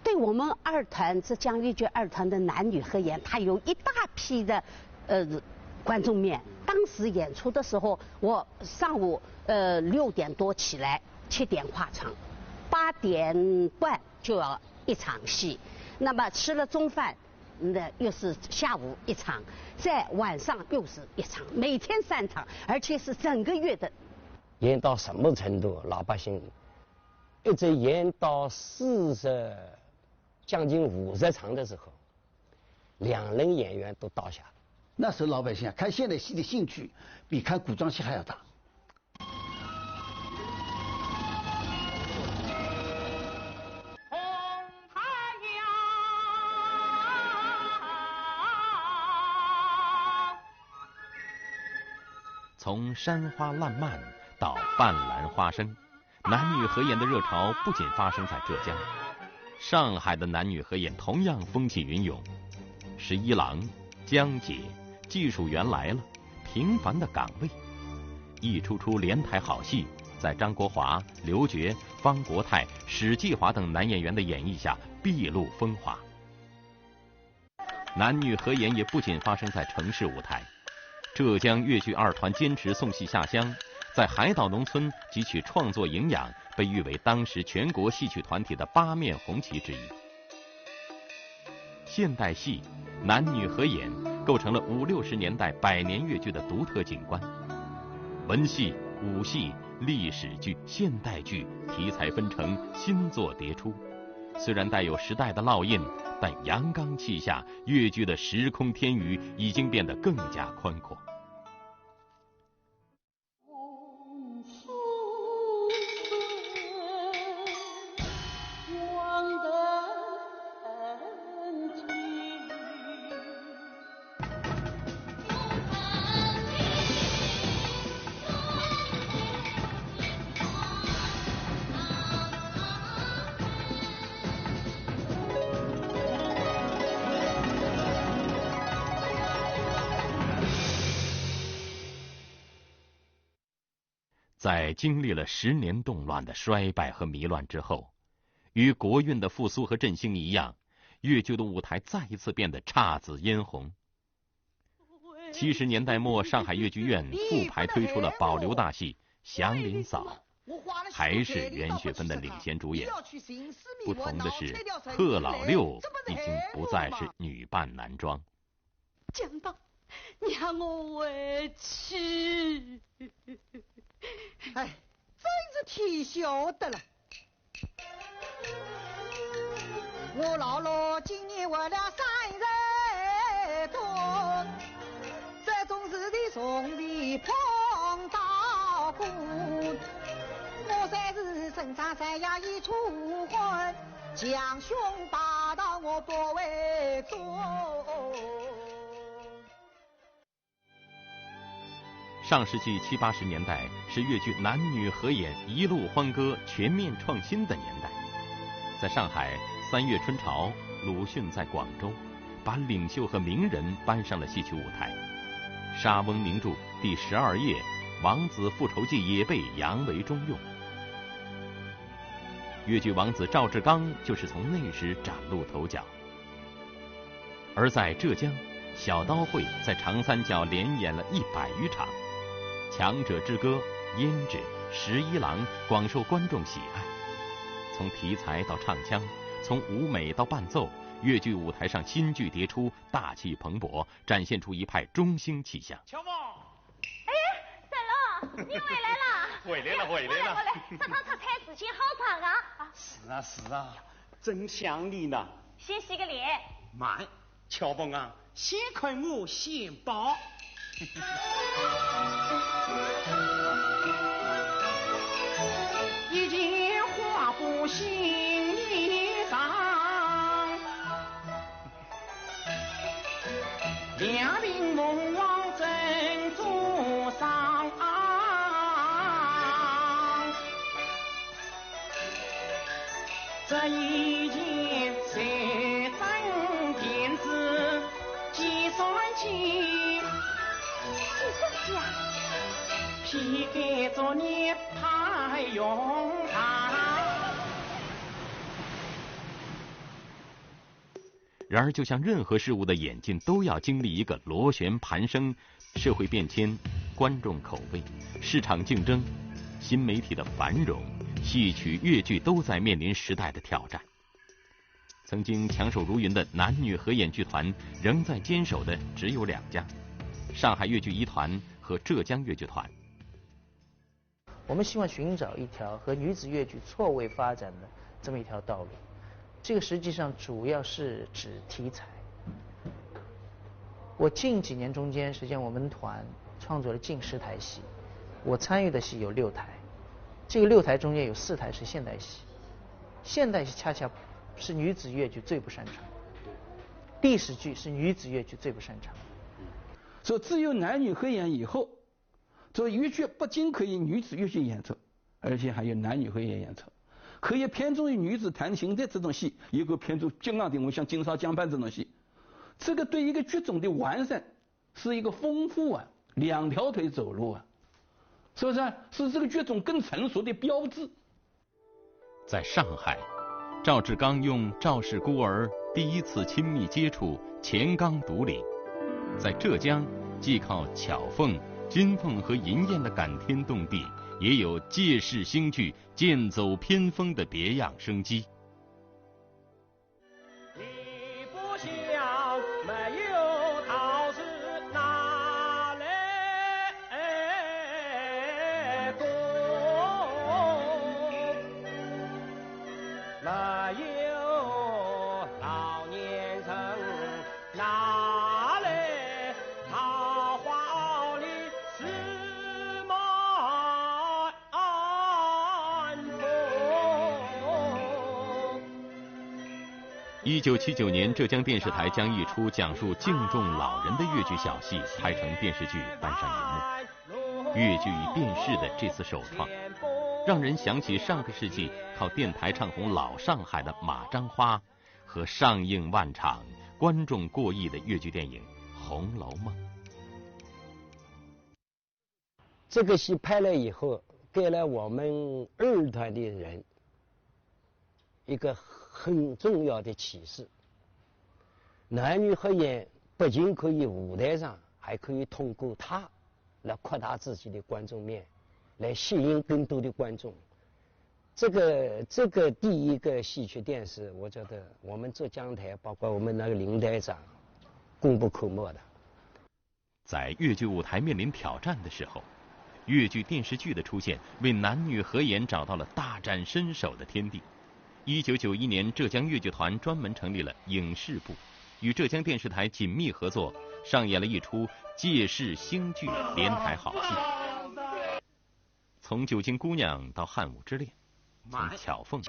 对我们二团浙江越剧二团的男女合演，他有一大批的观众面。当时演出的时候，我上午6点多起来，7点跨场，8点半就要一场戏，那么吃了中饭，那又是下午一场，在晚上又是一场，每天3场，而且是整个月的。演到什么程度？老百姓一直演到将近50场的时候，2人演员都倒下了。那时候老百姓啊，看现代戏的兴趣比看古装戏还要大。从山花烂漫到半兰花生，男女合演的热潮不仅发生在浙江，上海的男女合演同样风起云涌。11郎、江姐、技术员来了，平凡的岗位，一出出连台好戏，在张国华、刘珏、方国泰、史继华等男演员的演绎下毕露风华。男女合演也不仅发生在城市舞台，浙江越剧二团坚持送戏下乡，在海岛农村汲取创作营养，被誉为当时全国戏曲团体的8面红旗之一。现代戏男女合演构成了50、60年代100年越剧的独特景观。文戏、武戏、历史剧、现代剧题材纷呈，新作迭出。虽然带有时代的烙印，但阳刚气下，越剧的时空天宇已经变得更加宽阔。在经历了10年动乱的衰败和迷乱之后，与国运的复苏和振兴一样，越剧的舞台再一次变得姹紫嫣红。70年代末，上海越剧院复排推出了保留大戏《祥林嫂》，还是袁雪芬的领衔主演。不同的是，贺老六已经不再是女扮男装。江爸，让我回去。哎，真是天晓得了。我姥姥今年活了3十多，这种事的从未碰到过。我才是生长3亚已初婚，强兄大道我不会做。上世纪70、80年代是粤剧男女合演一路欢歌全面创新的年代。在上海3月春潮，鲁迅在广州把领袖和名人搬上了戏曲舞台。莎翁名著第12页《王子复仇记》也被扬为中用。粤剧王子赵志刚就是从那时崭露头角。而在浙江，小刀会在长三角连演了100余场，《强者之歌》《胭脂》《11郎》广受观众喜爱。从题材到唱腔，从舞美到伴奏，粤剧舞台上新剧迭出，大气蓬勃，展现出一派中兴气象。乔梦，哎呀，三郎，你回来了！回来了，回来了！这套菜之前好长啊！是啊，是啊，真想你呢。先洗个脸。慢，乔梦啊，先看我先报。一件花布新衣裳，2鬓凤凰珍珠上，这一件3张垫子计算机，计算机啊，批改作业派用它。然而，就像任何事物的演进，都要经历一个螺旋盘升，社会变迁、观众口味、市场竞争、新媒体的繁荣，戏曲、粤剧都在面临时代的挑战。曾经强手如云的男女合演剧团，仍在坚守的只有2家：上海粤剧一团和浙江粤剧团。我们希望寻找一条和女子粤剧错位发展的这么一条道路。这个实际上主要是指题材。我近几年中间，实际上我们团创作了近10台戏，我参与的戏有6台，这个6台中间有4台是现代戏，现代戏恰恰是女子粤剧最不擅长，历史剧是女子粤剧最不擅长。所以只有男女合演以后，这粤剧不仅可以女子粤剧演出，而且还有男女合演演出。可以偏重于女子弹琴的这种戏，也可以偏重金昂的我像金沙江畔这种戏。这个对一个剧种的完善是一个丰富啊，2条腿走路啊，是不是？是这个剧种更成熟的标志。在上海，赵志刚用赵氏孤儿第一次亲密接触钱刚独领；在浙江，既靠巧凤、金凤和银燕的感天动地，也有借势兴剧剑走偏锋的别样生机。你不想没有桃子拿来过，没有老年人拿来桃花里是满1979年，浙江电视台将一出讲述敬重老人的粤剧小戏拍成电视剧搬上荧幕。粤剧与电视的这次首创，让人想起上个世纪靠电台唱红老上海的《马章花》和上映万场、观众过亿的粤剧电影《红楼梦》。这个戏拍了以后，给了我们二团的人一个很重要的启示：男女合演不仅可以舞台上，还可以通过它来扩大自己的观众面，来吸引更多的观众。这个第一个戏曲电视，我觉得我们浙江台，包括我们那个林台长，功不可没的。在粤剧舞台面临挑战的时候，粤剧电视剧的出现为男女合演找到了大展身手的天地。1991年，浙江粤剧团专门成立了影视部，与浙江电视台紧密合作，上演了一出借势兴剧连台好戏。从《九斤姑娘》到《汉武之恋》，从巧凤、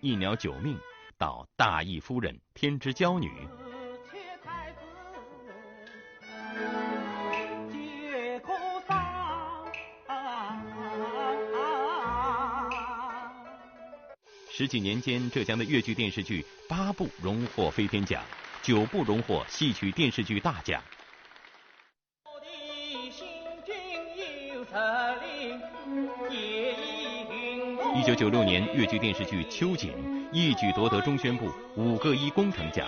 一鸟九命到大义夫人、天之娇女。十几年间，浙江的粤剧电视剧8部荣获飞天奖，9部荣获戏曲电视剧大奖。1996年，粤剧电视剧《秋瑾》一举夺得中宣部5个1工程奖。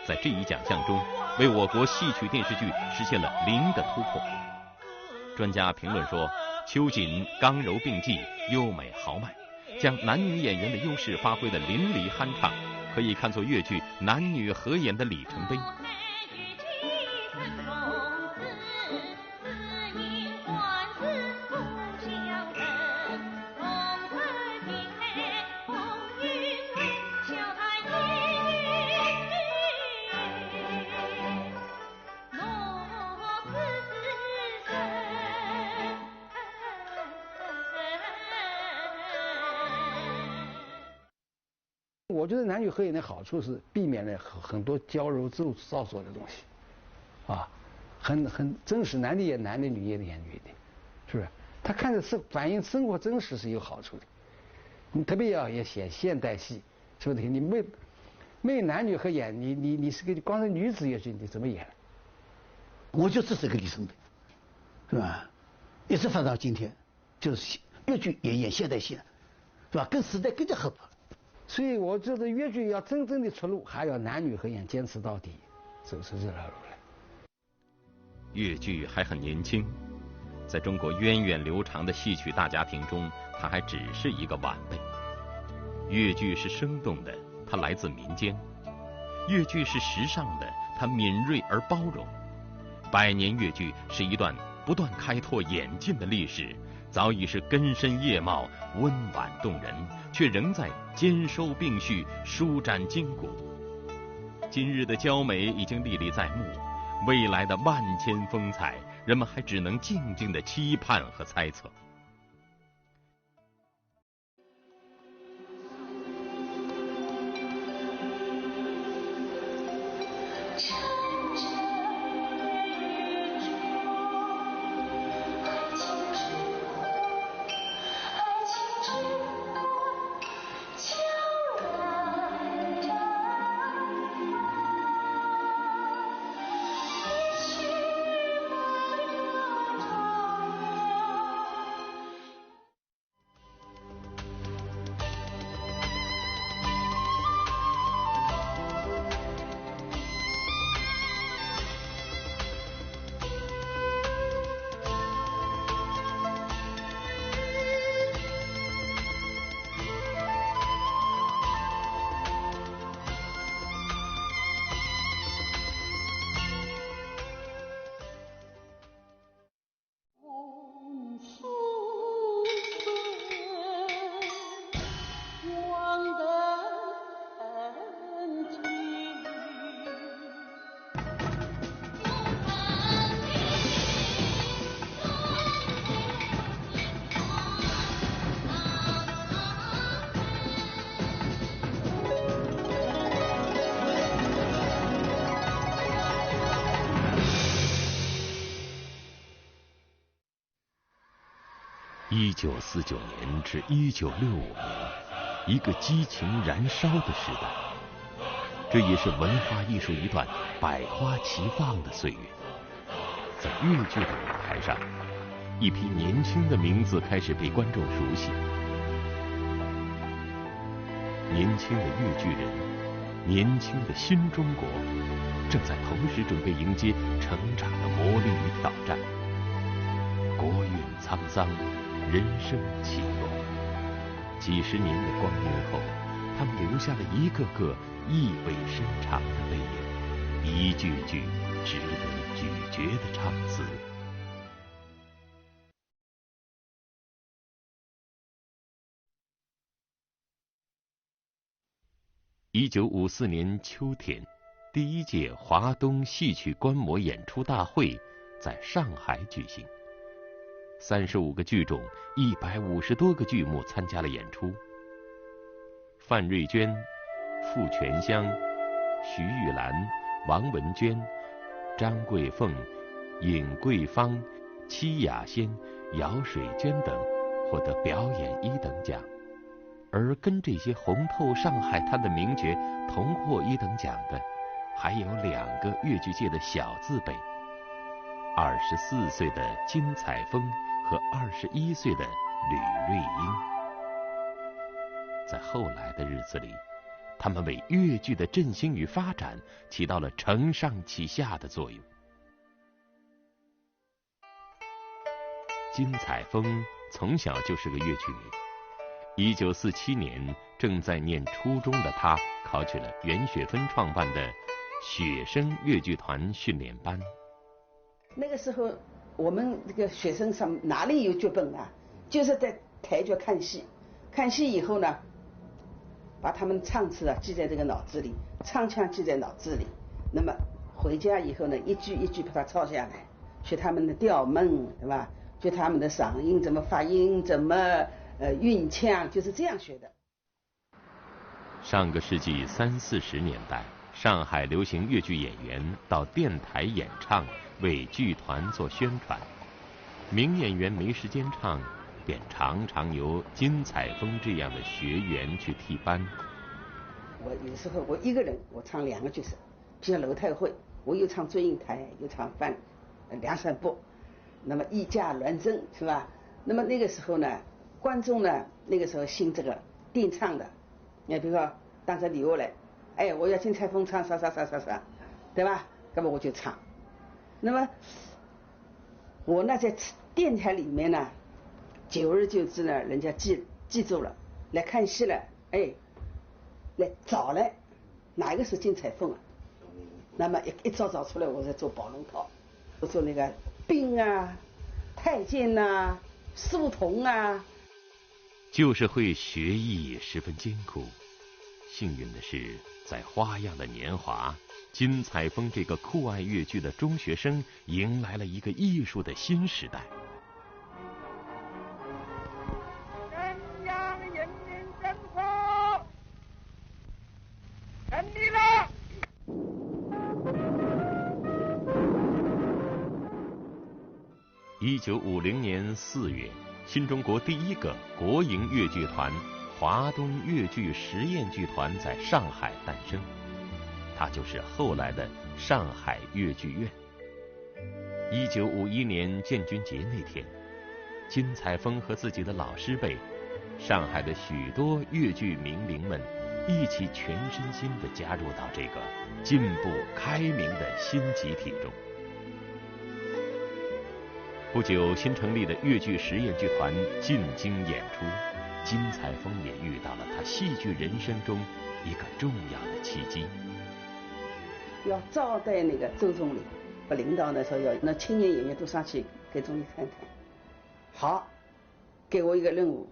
在这一奖项中，为我国戏曲电视剧实现了0的突破。专家评论说，秋瑾刚柔并济，优美豪迈，将男女演员的优势发挥得淋漓酣畅，可以看作粤剧男女合演的里程碑。我觉得男女合演的好处是避免了很多矫揉造作的东西，啊，很真实，男的演男的，女的演女的，是不是？他看着是反映生活真实是有好处的。你特别要演现代戏，是不是？你没男女合演，你是个光是女子乐剧，你怎么演？我觉得这是一个里程碑，是吧？一直发展到今天，就是粤剧也演现代戏了，是吧？跟时代更加合拍。所以我觉得粤剧要真正的出路，还要男女合演，坚持到底，走出这条路来。粤剧还很年轻，在中国源远流长的戏曲大家庭中，它还只是一个晚辈。粤剧是生动的，它来自民间；粤剧是时尚的，它敏锐而包容。100年粤剧是一段不断开拓眼界的历史，早已是根深叶茂，温婉动人，却仍在兼收并蓄，舒展筋骨。今日的娇美已经历历在目，未来的万千风采，人们还只能静静的期盼和猜测。1949年至1965年，一个激情燃烧的时代，这也是文化艺术一段百花齐放的岁月。在粤剧的舞台上，一批年轻的名字开始被观众熟悉。年轻的粤剧人，年轻的新中国，正在同时准备迎接成长的磨砺与挑战。国运沧桑，人生起落，几十年的光阴后，他们留下了一个个意味深长的背影，一句句值得咀嚼的唱词。1954年秋天，第一届华东戏曲观摩演出大会在上海举行。35个剧种，150多个剧目参加了演出。范瑞娟、傅全香、徐玉兰、王文娟、张桂凤、尹桂芳、戚雅仙、姚水娟等获得表演1等奖。而跟这些红透上海滩的名角同获1等奖的，还有2个粤剧界的小字辈：24岁的金彩峰和21岁的吕瑞英。在后来的日子里，他们为粤剧的振兴与发展起到了承上启下的作用。金彩峰从小就是个粤剧迷。1947年，正在念初中的他考取了袁雪芬创办的雪声粤剧团训练班。那个时候，我们这个学生上哪里有剧本啊？就是在台角看戏，看戏以后呢，把他们唱词啊记在这个脑子里，唱腔记在脑子里。那么回家以后呢，一句一句把它抄下来，学他们的调门，对吧？学他们的嗓音怎么发音，怎么韵腔，就是这样学的。上个世纪30、40年代，上海流行粤剧演员到电台演唱，为剧团做宣传。名演员没时间唱，便常常由金彩峰这样的学员去替班。我有时候我一个人，我唱2个角色，比如楼太会，我又唱祝英台，又唱梁山伯，那么以假乱真，是吧？那么那个时候呢，观众呢，那个时候兴这个定唱的，你比如说当时留下来，哎，我要金彩峰唱啥，对吧？那么我就唱。那么我呢，在电台里面呢，久而久之呢，人家记住了，来看戏了，哎，来找来，哪一个是金彩凤啊？那么一找出来，我在做宝龙套，我做那个兵啊、太监啊、书童啊。就是会学艺十分艰苦。幸运的是，在花样的年华，金彩峰这个酷爱粤剧的中学生迎来了一个艺术的新时代。中央人民政府，成立了。1950年4月，新中国第一个国营粤剧团华东粤剧实验剧团在上海诞生，它就是后来的上海粤剧院。1951年建军节那天，金彩峰和自己的老师辈，上海的许多粤剧名伶们一起全身心地加入到这个进步开明的新集体中。不久，新成立的粤剧实验剧团进京演出，金彩峰也遇到了他戏剧人生中一个重要的契机。要招待那个周总理和领导呢，说要那青年演员都上去给总理看看。好，给我一个任务，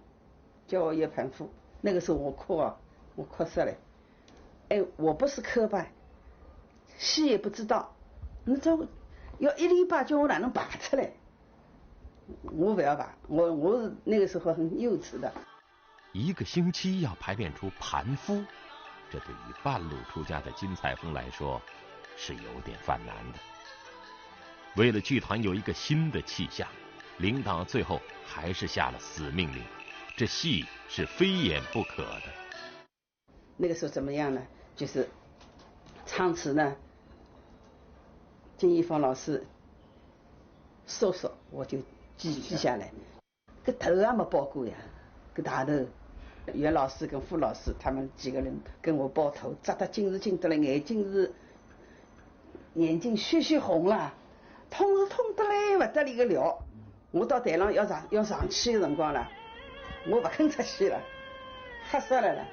叫我一盘赋。那个时候我哭死了。哎，我不是科班，戏也不知道，那这要一礼拜叫我哪能拔出来？我不要拔，我是那个时候很幼稚的。1个星期要排练出盘夫，这对于半路出家的金彩峰来说是有点犯难的。为了剧团有一个新的气象，领导最后还是下了死命令，这戏是非演不可的。那个时候怎么样呢？就是唱词呢，金一峰老师说我就记下来，个头也没包过呀，个大头。袁老师跟傅老师他们几个人跟我包头，扎得精是精得了，眼睛血红了，痛是痛得来不得了个了。我到台上要上去的辰光了，我不肯出去了，吓死了，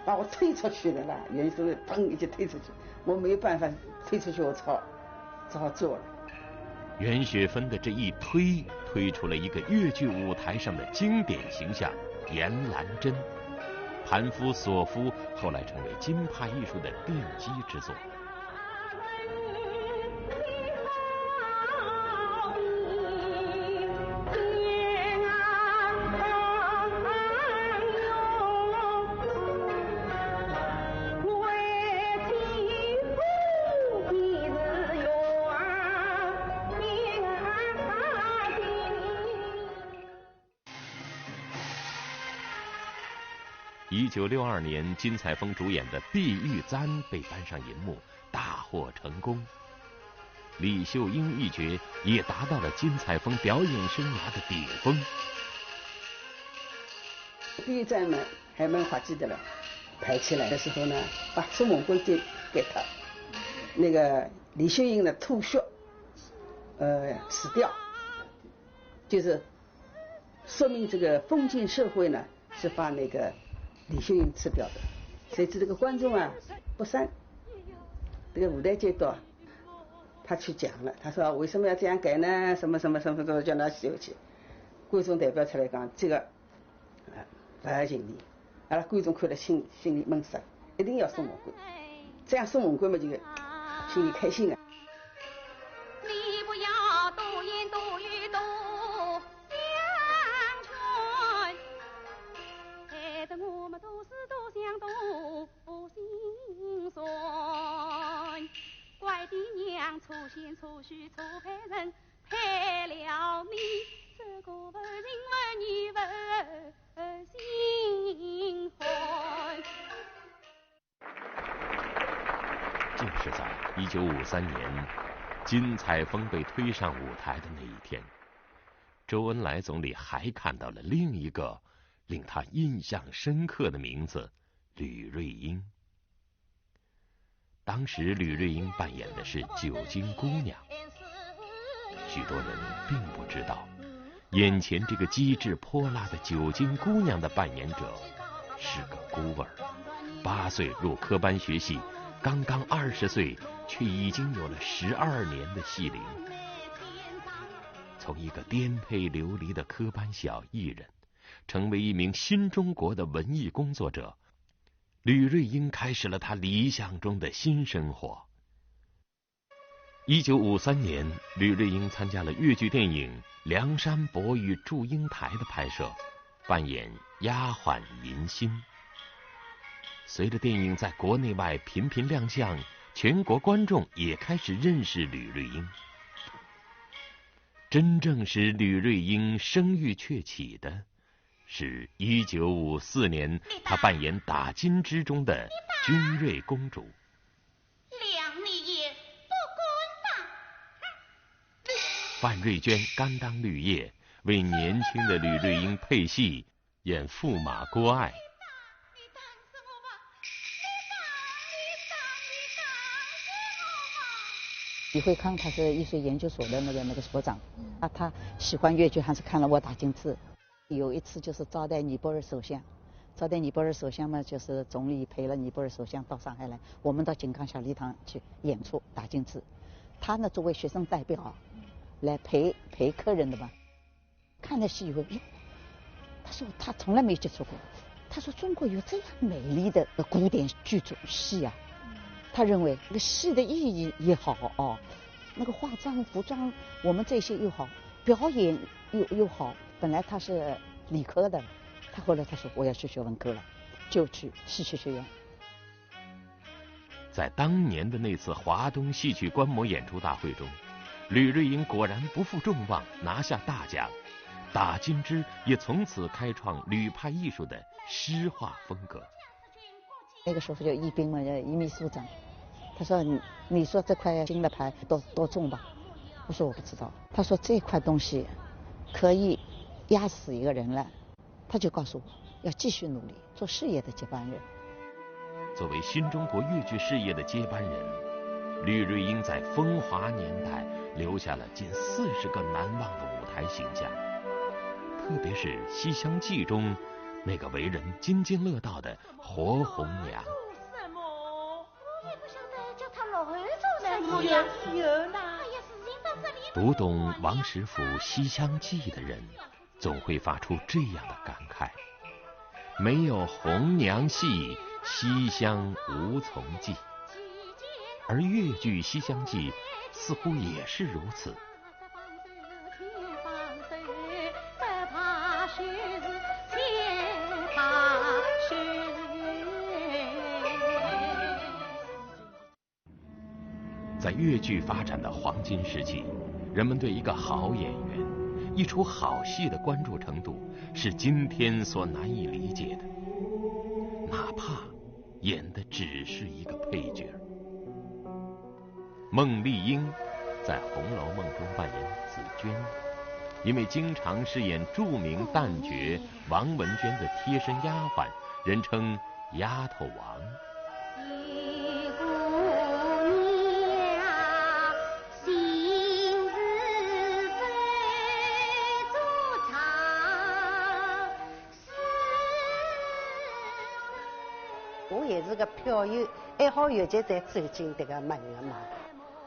把我推出去了啦。袁师傅砰一下推出去，我没有办法推出去，我只好做了。袁雪芬的这一推出了一个粤剧舞台上的经典形象严兰珍。盘夫、索夫后来成为京派艺术的奠基之作。1962年，金采风主演的《碧玉簪》被搬上银幕，大获成功。李秀英一角也达到了金采风表演生涯的顶峰。碧玉簪呢，还蛮滑稽的了。排起来的时候呢，把苏蒙棍给他，那个李秀英呢吐血，死掉，就是说明这个封建社会呢是把那个李秀英吃掉的。谁知这个观众啊不善，这个舞台监督他去讲了，他说为什么要这样改呢？什么什么什么都叫他修去。观众代表出来讲这个不合情理，阿拉观众看了心里闷死，一定要送蒙棍，这样送蒙棍嘛就心里开心啊。你不要多言多语多相劝，害得我们都是多想多不心酸。怪爹娘粗心粗许粗配人，配了你这个不人不女不心欢。就是在1953年，金采风被推上舞台的那一天，周恩来总理还看到了另一个令他印象深刻的名字——吕瑞英。当时吕瑞英扮演的是九金姑娘，许多人并不知道，眼前这个机智泼辣的九金姑娘的扮演者是个孤儿，8岁入科班学戏，刚刚20岁，却已经有了12年的戏龄。从一个颠沛流离的科班小艺人，成为一名新中国的文艺工作者，吕瑞英开始了他理想中的新生活。1953年，吕瑞英参加了越剧电影《梁山伯与祝英台》的拍摄，扮演丫鬟银心。随着电影在国内外频频亮相，全国观众也开始认识吕瑞英。真正使吕瑞英声誉鹊起的是1954年她扮演打金枝中的君瑞公主。两你也不滚吧！范瑞娟甘当绿叶，为年轻的吕瑞英配戏，演驸马郭爱。李惠康他是艺术研究所的那个所长，他喜欢越剧，还是看了我打金枝。有一次就是招待尼泊尔首相，嘛，就是总理陪了尼泊尔首相到上海来，我们到金刚小礼堂去演出打金枝。他呢作为学生代表来陪客人的嘛，看了戏以后，他说他从来没接触过，他说中国有这样美丽的古典剧种戏啊。他认为这个戏的意义也好那个化妆服装我们这些又好，表演又好。本来他是理科的，他后来他说我要去学文科了，就去戏曲学院。在当年的那次华东戏曲观摩演出大会中，吕瑞英果然不负众望，拿下大奖。打金枝也从此开创吕派艺术的诗画风格。那个时候就一兵嘛，一秘书长，他说你说这块金的牌多重吧？我说我不知道。他说这块东西可以压死一个人了，他就告诉我要继续努力，做事业的接班人。作为新中国越剧事业的接班人，吕瑞英在风华年代留下了近40个难忘的舞台形象，特别是《西厢记》中那个为人津津乐道的活红娘。什么？我也不晓得叫他老儿做什么呀？有啦，哎呀，事情到这里。读懂王实甫《西厢记》的人，总会发出这样的感慨：没有红娘戏，西厢无从记。而越剧《西厢记》似乎也是如此。在越剧发展的黄金时期，人们对一个好演员、一出好戏的关注程度是今天所难以理解的，哪怕演的只是一个配角。孟丽英在《红楼梦》中扮演紫娟，因为经常饰演著名旦角王文娟的贴身丫鬟，人称丫头王。我也是个票友，爱好越剧才走进这个门的嘛。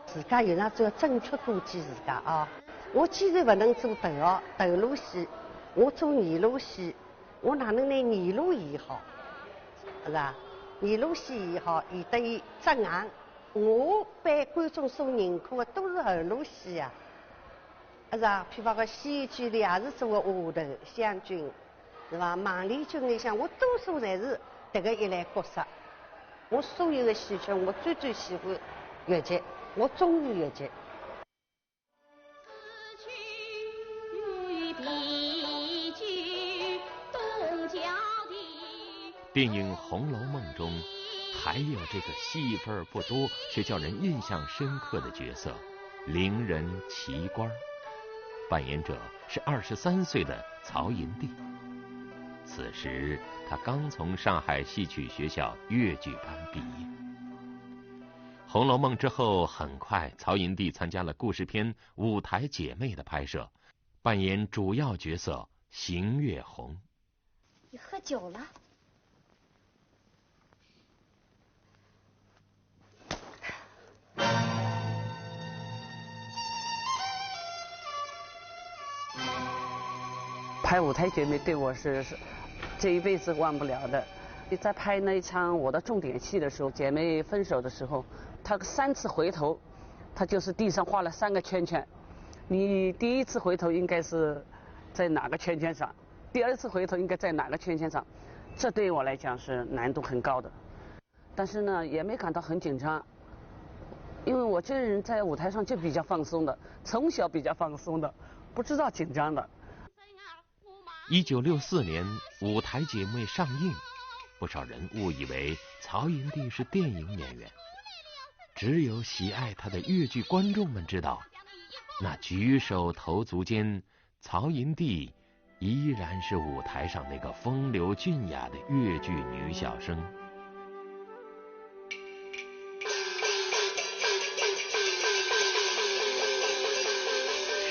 自家有那只要正确估计自家啊。我既然不能做头路戏，我做二路戏，我哪能拿二路演好？是吧？二路戏也好，也得以正行。我被观众所认可的都是二路戏啊。是吧？譬如讲西游剧里也是做个丫头湘君，是吧？孟丽君里向我多数侪是这个一类角色。我所有的戏曲，我最喜欢越剧，我忠于越剧。电影《红楼梦》中还有这个戏份不多却叫人印象深刻的角色伶人奇官，扮演者是23岁的曹银娣。此时他刚从上海戏曲学校越剧班毕业。《红楼梦》之后，很快曹银娣参加了故事片《舞台姐妹》的拍摄，扮演主要角色邢月红。你喝酒了？拍舞台姐妹对我是这一辈子忘不了的。在拍那一场我的重点戏的时候，姐妹分手的时候，她3次回头，她就是地上画了3个圈圈。你第一次回头应该是在哪个圈圈上，第2次回头应该在哪个圈圈上，这对我来讲是难度很高的。但是呢，也没感到很紧张，因为我这个人在舞台上就比较放松的，从小比较放松的，不知道紧张的。1964年《舞台姐妹》上映，不少人误以为曹银娣是电影演员，只有喜爱她的越剧观众们知道，那举手投足间，曹银娣依然是舞台上那个风流俊雅的越剧女小生。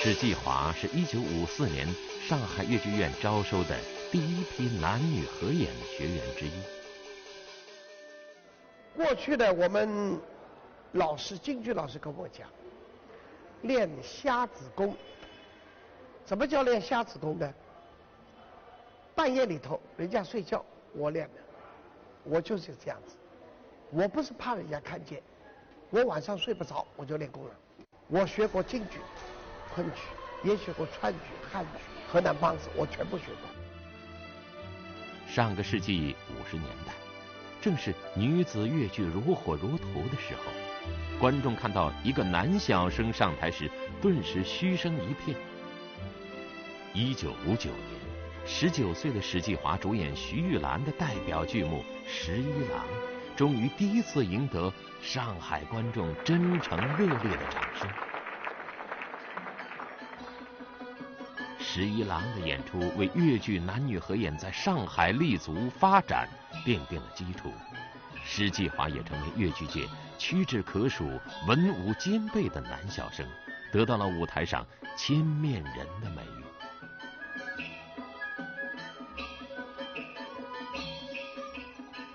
史继华是1954年上海越剧院招收的第一批男女合演的学员之一。过去的我们老师京剧老师跟我讲，练瞎子功。什么叫练瞎子功呢？半夜里头人家睡觉，我练的，我就是这样子。我不是怕人家看见，我晚上睡不着，我就练功了。我学过京剧、昆曲，也学过川剧、汉剧、河南梆子，我全部学过。上个世纪50年代，正是女子越剧如火如荼的时候，观众看到一个男小生上台时，顿时嘘声一片。1959年，19岁的史继华主演徐玉兰的代表剧目《十一郎》，终于第一次赢得上海观众真诚热烈的掌声。十一郎的演出为越剧男女合演在上海立足发展奠定了基础，史继华也成为越剧界屈指可数、文武兼备的男小生，得到了舞台上千面人的美誉。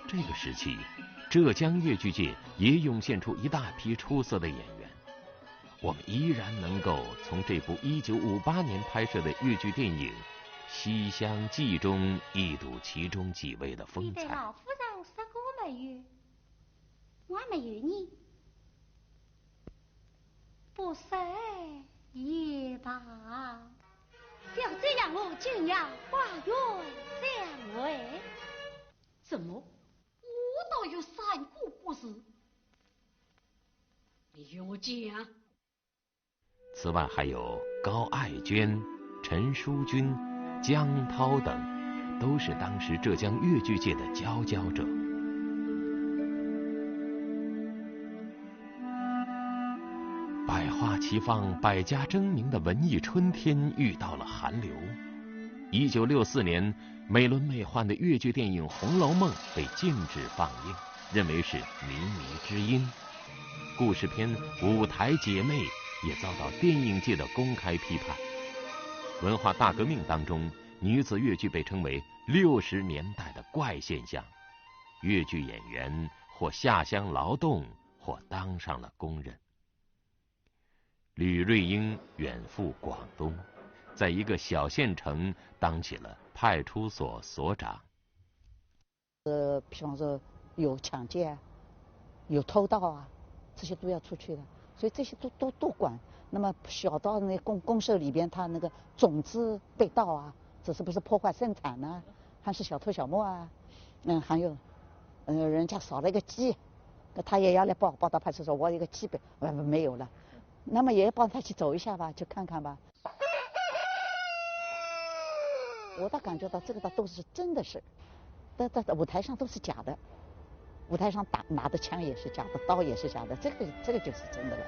这个时期，浙江越剧界也涌现出一大批出色的演员。我们依然能够从这部1958年拍摄的越剧电影《西厢记中一睹其中几位的风采。你对老夫人说过没有？我还没有呢。不说也罢，就这样我竟要花园相会。怎么？我倒有三个不是。你与我讲。此外还有高爱娟、陈淑君、江涛等，都是当时浙江越剧界的佼佼者。百花齐放、百家争鸣的文艺春天遇到了寒流。1964年，美轮美奂的越剧电影《红楼梦》被禁止放映，认为是靡靡之音。故事片《舞台姐妹》也遭到电影界的公开批判。文化大革命当中，女子越剧被称为60年代的怪现象，越剧演员或下乡劳动，或当上了工人。吕瑞英远赴广东，在一个小县城当起了派出所所长。比方说有抢劫啊，有偷盗啊，这些都要出去的，所以这些都管。那么小到那公社里边，他那个种子被盗啊，这是不是破坏生产呢？还是小偷小摸啊？还有，人家少了一个鸡，他也要来报到派出所，我一个鸡没有了。那么也要帮他去走一下吧，去看看吧。我倒感觉到这个都是真的事，在舞台上都是假的，舞台上拿的枪也是假的，刀也是假的，这个就是真的了。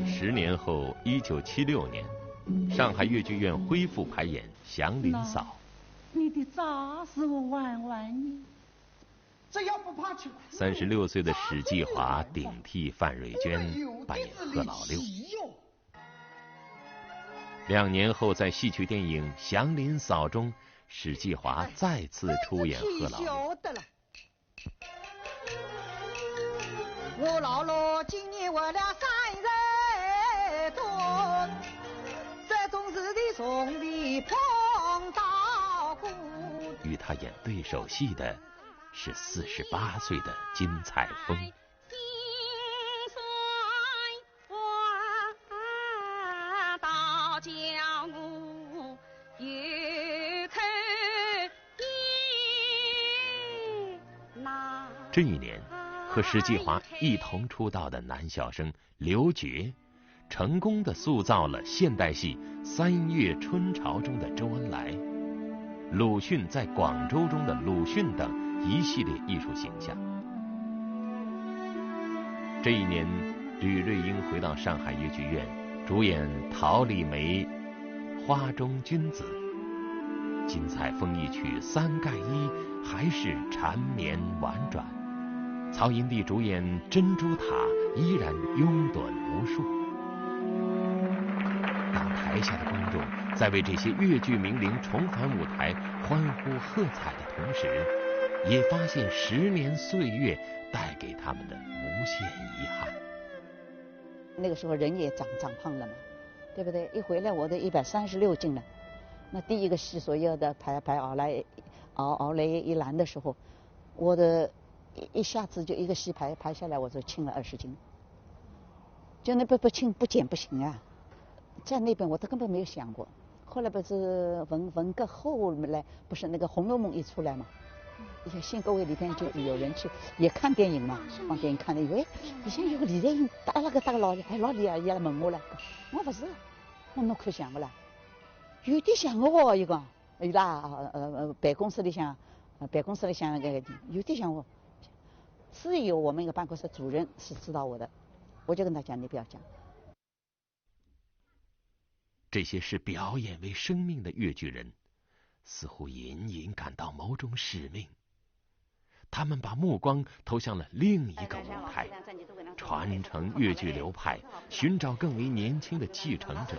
10年后，1976年，上海越剧院恢复排演《祥林嫂》。你的渣是我玩玩你，只要不怕去。36岁的史继华顶替范瑞娟扮演贺老六。2年后，在戏曲电影《祥林嫂》中，史继华再次出演贺老六。我老罗今年活了30多，这种事的从未碰到过。与他演对手戏的是48岁的金彩凤。这一年，和史继华一同出道的男小生刘珏，成功地塑造了现代戏《三月春潮》中的周恩来、鲁迅在广州中的鲁迅等一系列艺术形象。这一年，吕瑞英回到上海越剧院，主演陶丽梅《花中君子》。金彩凤一曲《三盖一》还是缠绵婉转。曹银娣主演《珍珠塔》依然拥趸无数。当台下的观众在为这些越剧名伶重返舞台欢呼喝彩的同时，也发现10年岁月带给他们的无限遗憾。那个时候人也长胖了嘛，对不对？一回来我都136斤了。那第一个戏所要的排熬来一栏的时候，我的一下子就一个戏排下来，我就轻了20斤，就那不轻不减不行啊！在那边我都根本没有想过。后来不是文革后来，不是那个《红楼梦》一出来嘛，一些新各位里边就有人去也看电影嘛，放电影看的，以为以前有个李莲英打个老李，老李啊也来问我了，我不是，我侬看像不啦？有点像我一个，伊拉办公室里向那个有点像我。只有我们一个办公室主任是知道我的，我就跟他讲，你不要讲。这些视表演为生命的越剧人，似乎隐隐感到某种使命。他们把目光投向了另一个舞台，传承越剧流派，寻找更为年轻的继承者。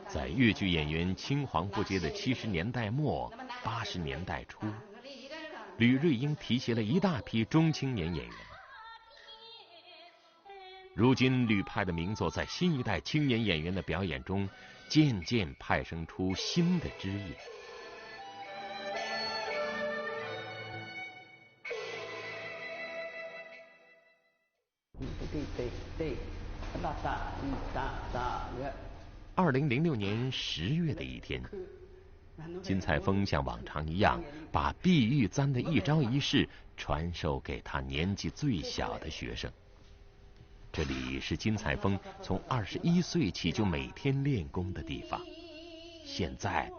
在越剧演员青黄不接的70年代末、80年代初，吕瑞英提携了一大批中青年演员。如今吕派的名作在新一代青年演员的表演中渐渐派生出新的枝叶。2006年10月的一天，金采风像往常一样，把碧玉簪的一招一式传授给他年纪最小的学生。这里是金采风从21岁起就每天练功的地方，现在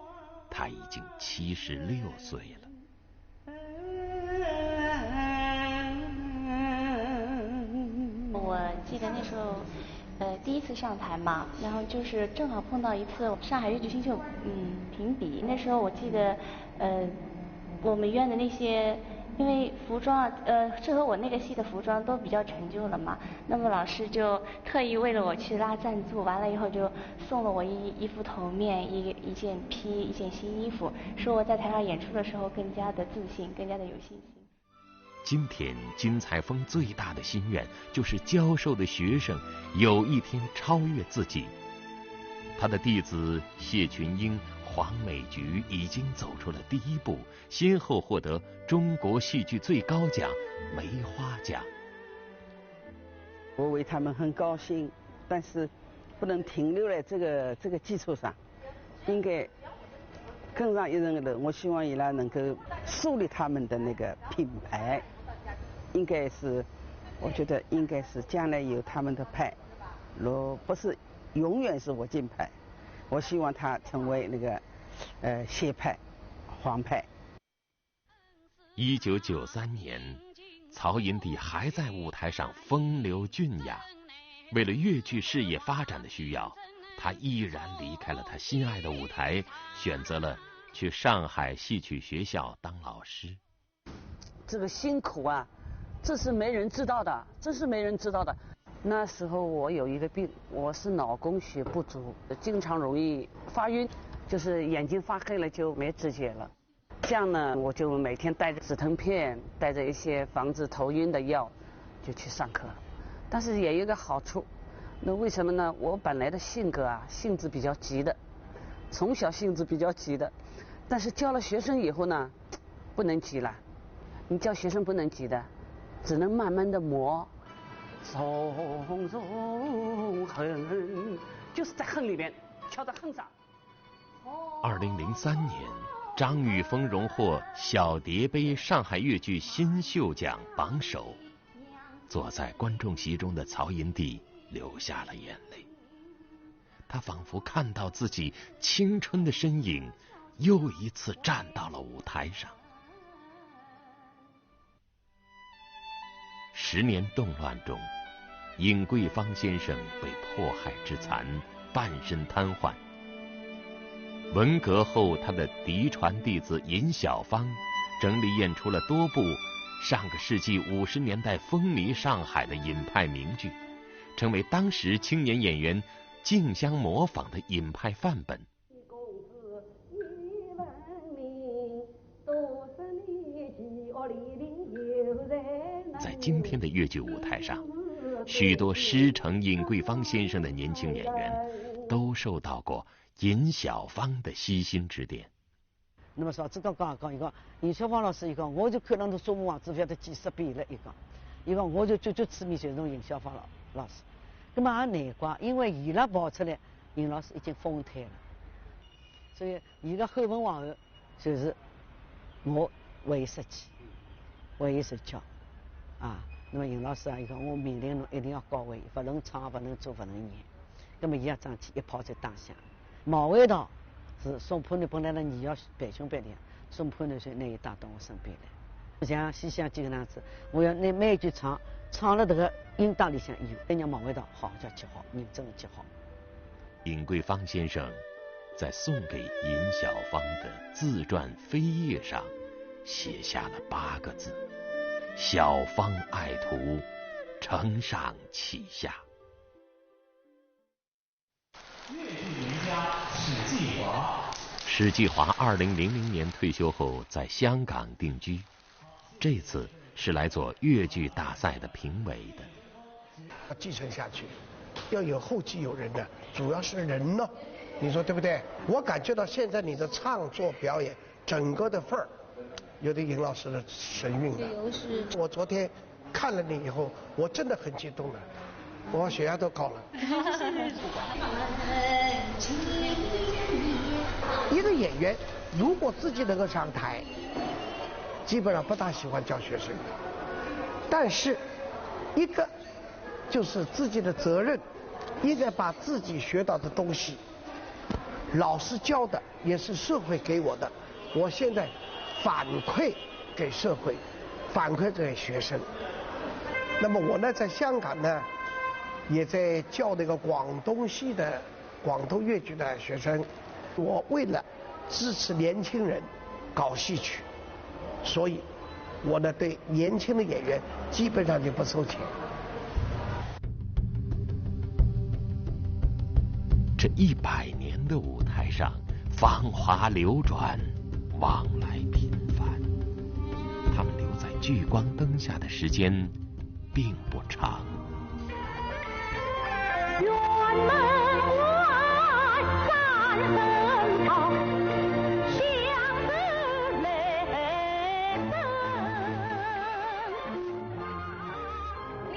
他已经76岁了。我记得那时候第一次上台嘛，然后就是正好碰到一次上海越剧新秀评比。那时候我记得我们院的那些，因为服装适合我那个戏的服装都比较陈旧了嘛，那么老师就特意为了我去拉赞助，完了以后就送了我一副头面，一件披，一件新衣服，说我在台上演出的时候更加的自信，更加的有信心。今天金采风最大的心愿就是教授的学生有一天超越自己。他的弟子谢群英、黄美菊已经走出了第一步，先后获得中国戏剧最高奖梅花奖。我为他们很高兴，但是不能停留在这个基础上，应该更上一层楼。我希望伊拉能够树立他们的那个品牌，应该是，我觉得应该是将来有他们的派，不是永远是我进派。我希望他成为那个谢派、黄派。1993年，曹银娣还在舞台上风流俊雅。为了越剧事业发展的需要，他毅然离开了他心爱的舞台，选择了去上海戏曲学校当老师。这个辛苦啊，这是没人知道的，这是没人知道的。那时候我有一个病，我是脑供血不足，经常容易发晕，就是眼睛发黑了就没知觉了。这样呢，我就每天带着止疼片，带着一些防止头晕的药，就去上课。但是也有一个好处，那为什么呢？我本来的性格啊，性子比较急的，从小性子比较急的，但是教了学生以后呢，不能急了。你教学生不能急的，只能慢慢的磨。从容恨，就是在恨里边跳在恨上。2003年，张雨峰荣获小蝶杯上海越剧新秀奖榜首。坐在观众席中的曹银娣流下了眼泪，他仿佛看到自己青春的身影又一次站到了舞台上。10年动乱中，尹桂芳先生被迫害致残，半身瘫痪。文革后，他的嫡传弟子尹小芳整理演出了多部上个世纪50年代风靡上海的尹派名剧，成为当时青年演员竞相模仿的尹派范本。在今天的越剧舞台上，许多师承尹桂芳先生的年轻演员都受到过尹小芳的悉心指点。那么说这个讲一个尹小芳老师一个，我就看到那《说梦王子》晓得几十遍了一个我就痴迷就是尹小芳老师。那么也难怪，因为伊拉跑出来，尹老师已经封台了，所以伊个后文往后就是我唯一设计，唯一受教啊。那么尹老师啊，伊讲我命令侬一定要教会，不能唱，不能做，不能演。那么伊也争气，一跑在当下。马味道是宋盼的本来呢，你要百兄百弟，宋盼的说拿伊带到我身边来。像西厢记那样子，我要拿每一句唱了这个音档里向有，人家马味道好叫记好，认真的记好。尹桂芳先生在送给尹小芳的自传扉页上写下了8个字：小芳爱徒，承上启下。越剧名家史继华。史继华2000年退休后在香港定居，这次是来做越剧大赛的评委的。要继承下去，要有后继有人的，主要是人呢，你说对不对？我感觉到现在你的唱作表演整个的份儿，有点尹老师的神韵了。我昨天看了你以后，我真的很激动了，我血压都高了。一个演员如果自己能够上台，基本上不大喜欢教学生的，但是一个就是自己的责任，应该把自己学到的东西，老师教的也是社会给我的，我现在反馈给社会，反馈给学生。那么我呢，在香港呢，也在教那个广东粤剧的学生。我为了支持年轻人搞戏曲，所以我呢对年轻的演员基本上就不收钱。这100年的舞台上，芳华流转，往来频繁。他们留在聚光灯下的时间并不长。辕门外三声号，响得雷声。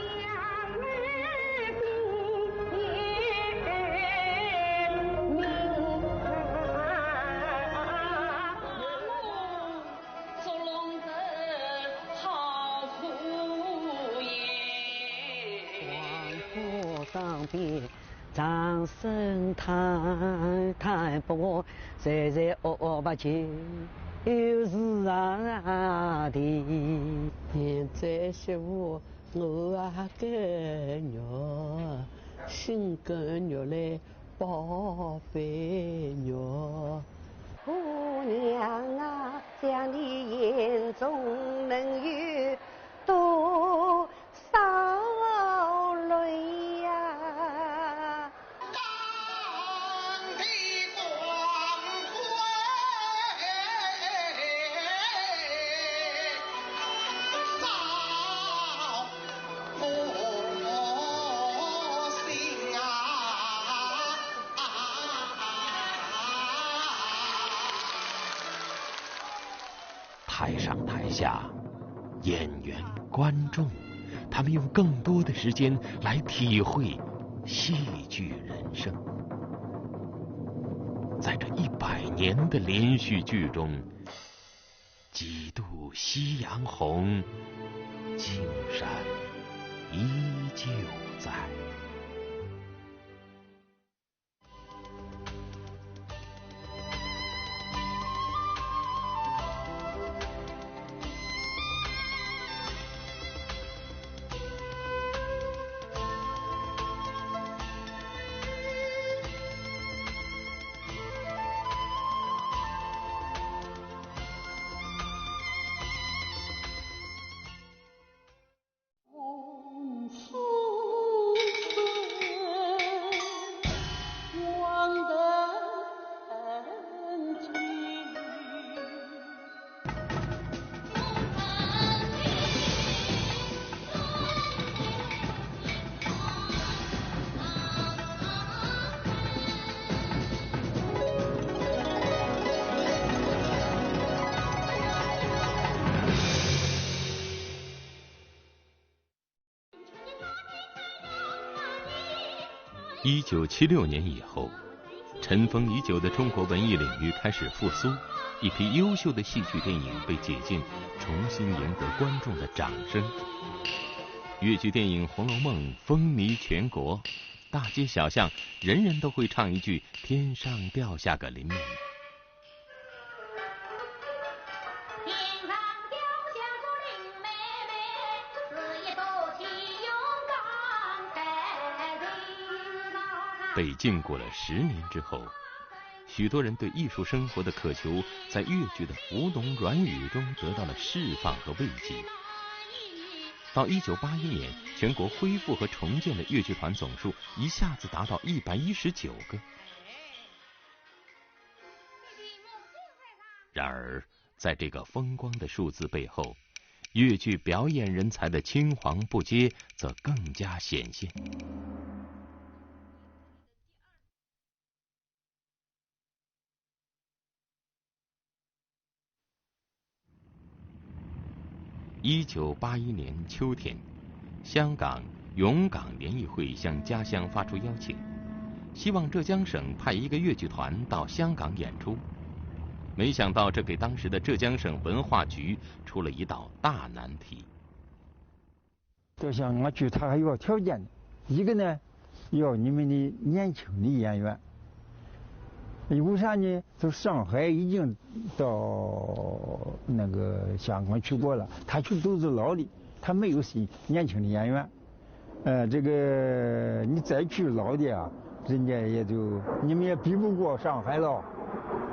两日今夜明说龙的好苦也。黄河上边掌声叹，叹不过在恶不尽，又是啥的？现在媳妇我跟肉，心跟肉来包肥肉。姑娘啊，将你眼中能有多少泪呀？台上台下，演员、观众，他们用更多的时间来体会戏剧人生。在这100年的连续剧中，几度夕阳红，青山依旧在。1976年以后，尘封已久的中国文艺领域开始复苏，一批优秀的戏剧电影被解禁，重新赢得观众的掌声。粤剧电影《红楼梦》风靡全国，大街小巷人人都会唱一句“天上掉下个林妹”。被禁锢了10年之后，许多人对艺术生活的渴求，在越剧的吴侬软语中得到了释放和慰藉。到1981年，全国恢复和重建的越剧团总数一下子达到119个。然而，在这个风光的数字背后，越剧表演人才的青黄不接则更加显现。1981年秋天，香港咏港联谊会向家乡发出邀请，希望浙江省派一个越剧团到香港演出。没想到，这给当时的浙江省文化局出了一道大难题。到香港去，他还有条件，一个呢，要你们的年轻的演员。为啥呢？从上海已经到那个香港去过了，他去都是老的，他没有年轻的演员。这个你再去老的啊，人家也就你们也比不过上海了。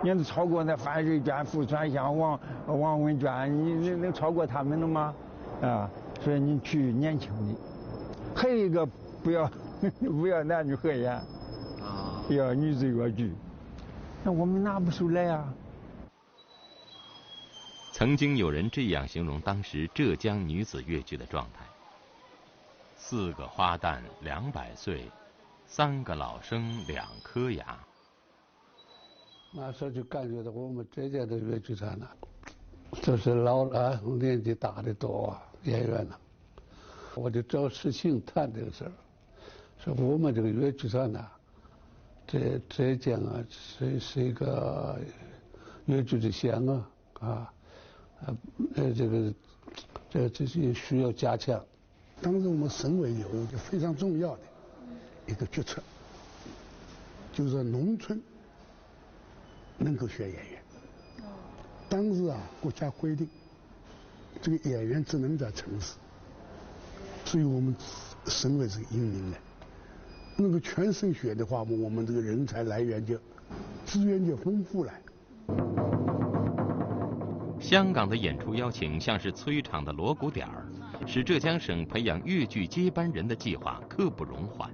你能超过那范瑞娟、傅传香、王文娟，你能超过他们了吗？啊，所以你去年轻的。还有一个不要男女合演，要女子越剧。那我们拿不出来啊！曾经有人这样形容当时浙江女子越剧的状态：4个花旦200岁，3个老生2颗牙。那时候就感觉到我们这届的越剧团呢，就是老了年纪大的多啊，演员呢，我就找石青谈这个事儿，说我们这个越剧团呢。这讲啊，是一个越剧的县这些需要加强。当时我们省委有一个非常重要的一个决策，就是农村能够选演员。当时啊，国家规定这个演员只能在城市，所以我们省委是英明的。那个全省选的话，我们这个人才来源资源就丰富了。香港的演出邀请像是催场的锣鼓点儿，使浙江省培养越剧接班人的计划刻不容缓。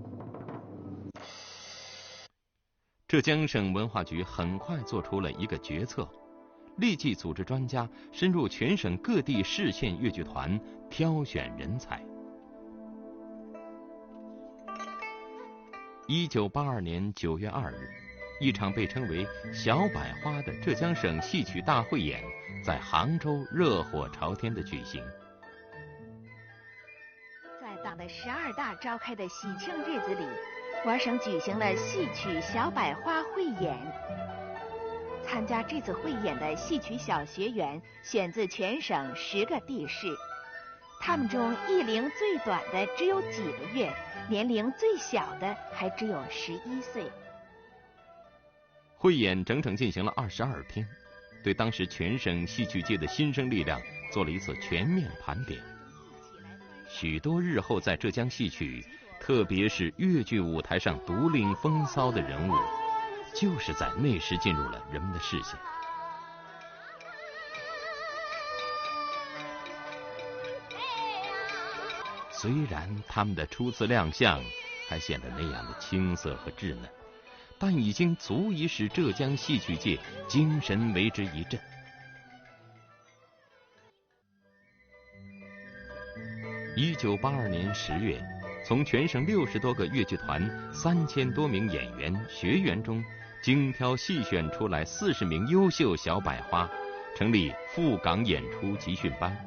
浙江省文化局很快做出了一个决策，立即组织专家深入全省各地市县越剧团，挑选人才。1982年9月2日，一场被称为“小百花”的浙江省戏曲大汇演在杭州热火朝天地举行。在党的12大召开的喜庆日子里，我省举行了戏曲小百花汇演。参加这次汇演的戏曲小学员选自全省10个地市，他们中艺龄最短的只有几个月，年龄最小的还只有11岁。汇演整整进行了22天，对当时全省戏曲界的新生力量做了一次全面盘点。许多日后在浙江戏曲，特别是越剧舞台上独领风骚的人物，就是在那时进入了人们的视线。虽然他们的初次亮相还显得那样的青涩和稚嫩，但已经足以使浙江戏曲界精神为之一振。1982年10月，从全省60多个越剧团、3000多名演员、学员中精挑细选出来40名优秀小百花，成立赴港演出集训班，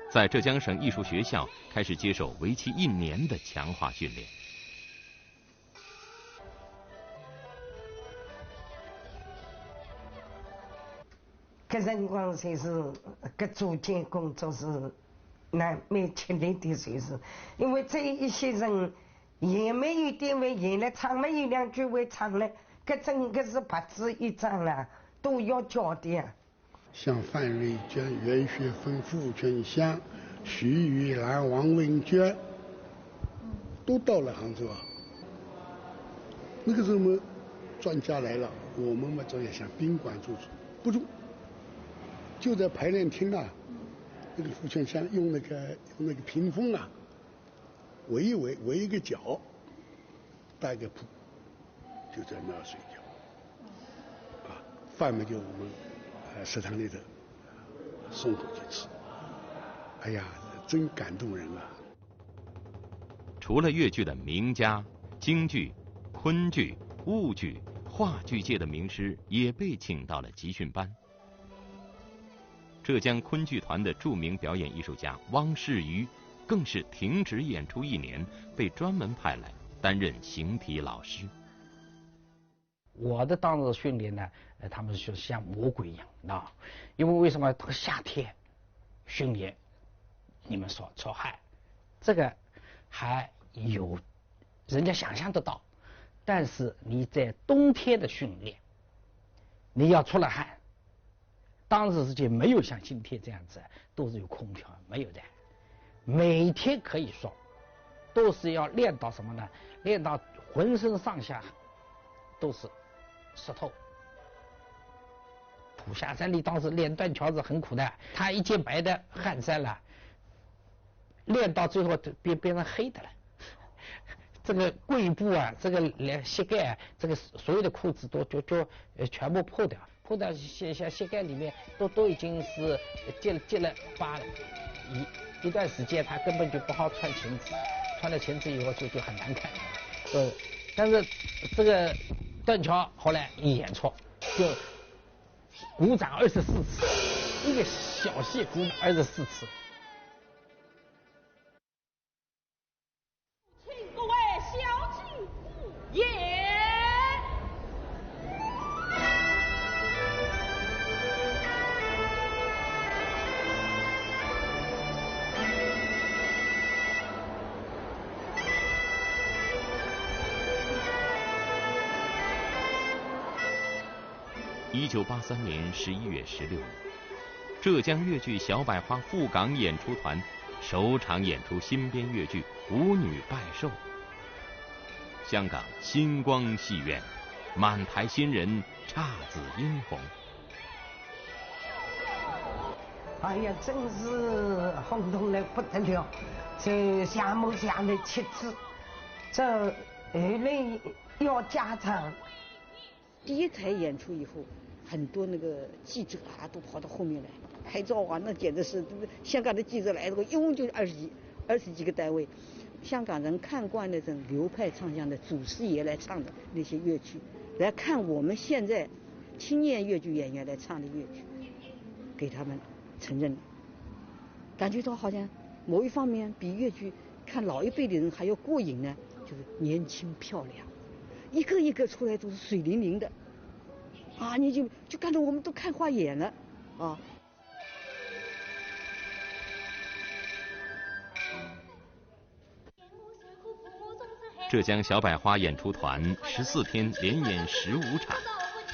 在浙江省艺术学校开始接受为期1年的强化训练。搿辰光才是搿组建工作是蛮吃力的，算是，因为这一些人也没有点位演了，唱没有2句会唱了，搿整个是白纸一张了，都要交的。像范瑞娟、袁学芬、傅春香、徐玉兰、王文娟，都到了杭州啊。那个时候我们专家来了，我们嘛总要向宾馆住宿，不住，就在排练厅啊，那个福全香用那个屏风啊，围一个角，搭一个铺，就在那儿睡觉。饭嘛就我们食堂里头送过去吃。哎呀，真感动人啊！除了越剧的名家，京剧、昆剧、婺剧、话剧界的名师也被请到了集训班。浙江昆剧团的著名表演艺术家汪世瑜更是停止演出1年，被专门派来担任形体老师。我的当时训练呢，他们就像魔鬼一样啊，因为为什么夏天训练，你们说出汗，这个还有人家想象得到，但是你在冬天的训练，你要出了汗，当时之间没有像今天这样子都是有空调，没有的，每天可以说都是要练到什么呢？练到浑身上下都是湿透。普下山里当时练断桥子很苦的，他一件白的汗衫了，练到最后变成黑的了。这个跪部啊，这个连膝盖，这个所有的裤子都全部破掉，破到膝盖里面都已经是结了疤了。一段时间他根本就不好穿裙子，穿了裙子以后就很难看。但是这个断桥后来一演出就鼓掌24次，一个小戏鼓24次。请各位小姐也。1983年11月16日，浙江越剧小百花赴港演出团首场演出新编越剧《舞女拜寿》。香港星光戏院，满台新人，姹紫嫣红。哎呀，真是轰动得不得了！这项目下的旗帜，这后来要加长。第一台演出以后，很多那个记者啊都跑到后面来拍照啊，那简直是香港的记者来了，一共就20几个单位，香港人看惯那种流派唱腔的祖师爷来唱的那些越剧，来看我们现在青年越剧演员来唱的越剧，给他们承认了，感觉到好像某一方面比越剧看老一辈的人还要过瘾呢，就是年轻漂亮，一个一个出来都是水灵灵的，啊，你就看着我们都看花眼了，啊。浙江小百花演出团14天连演15场，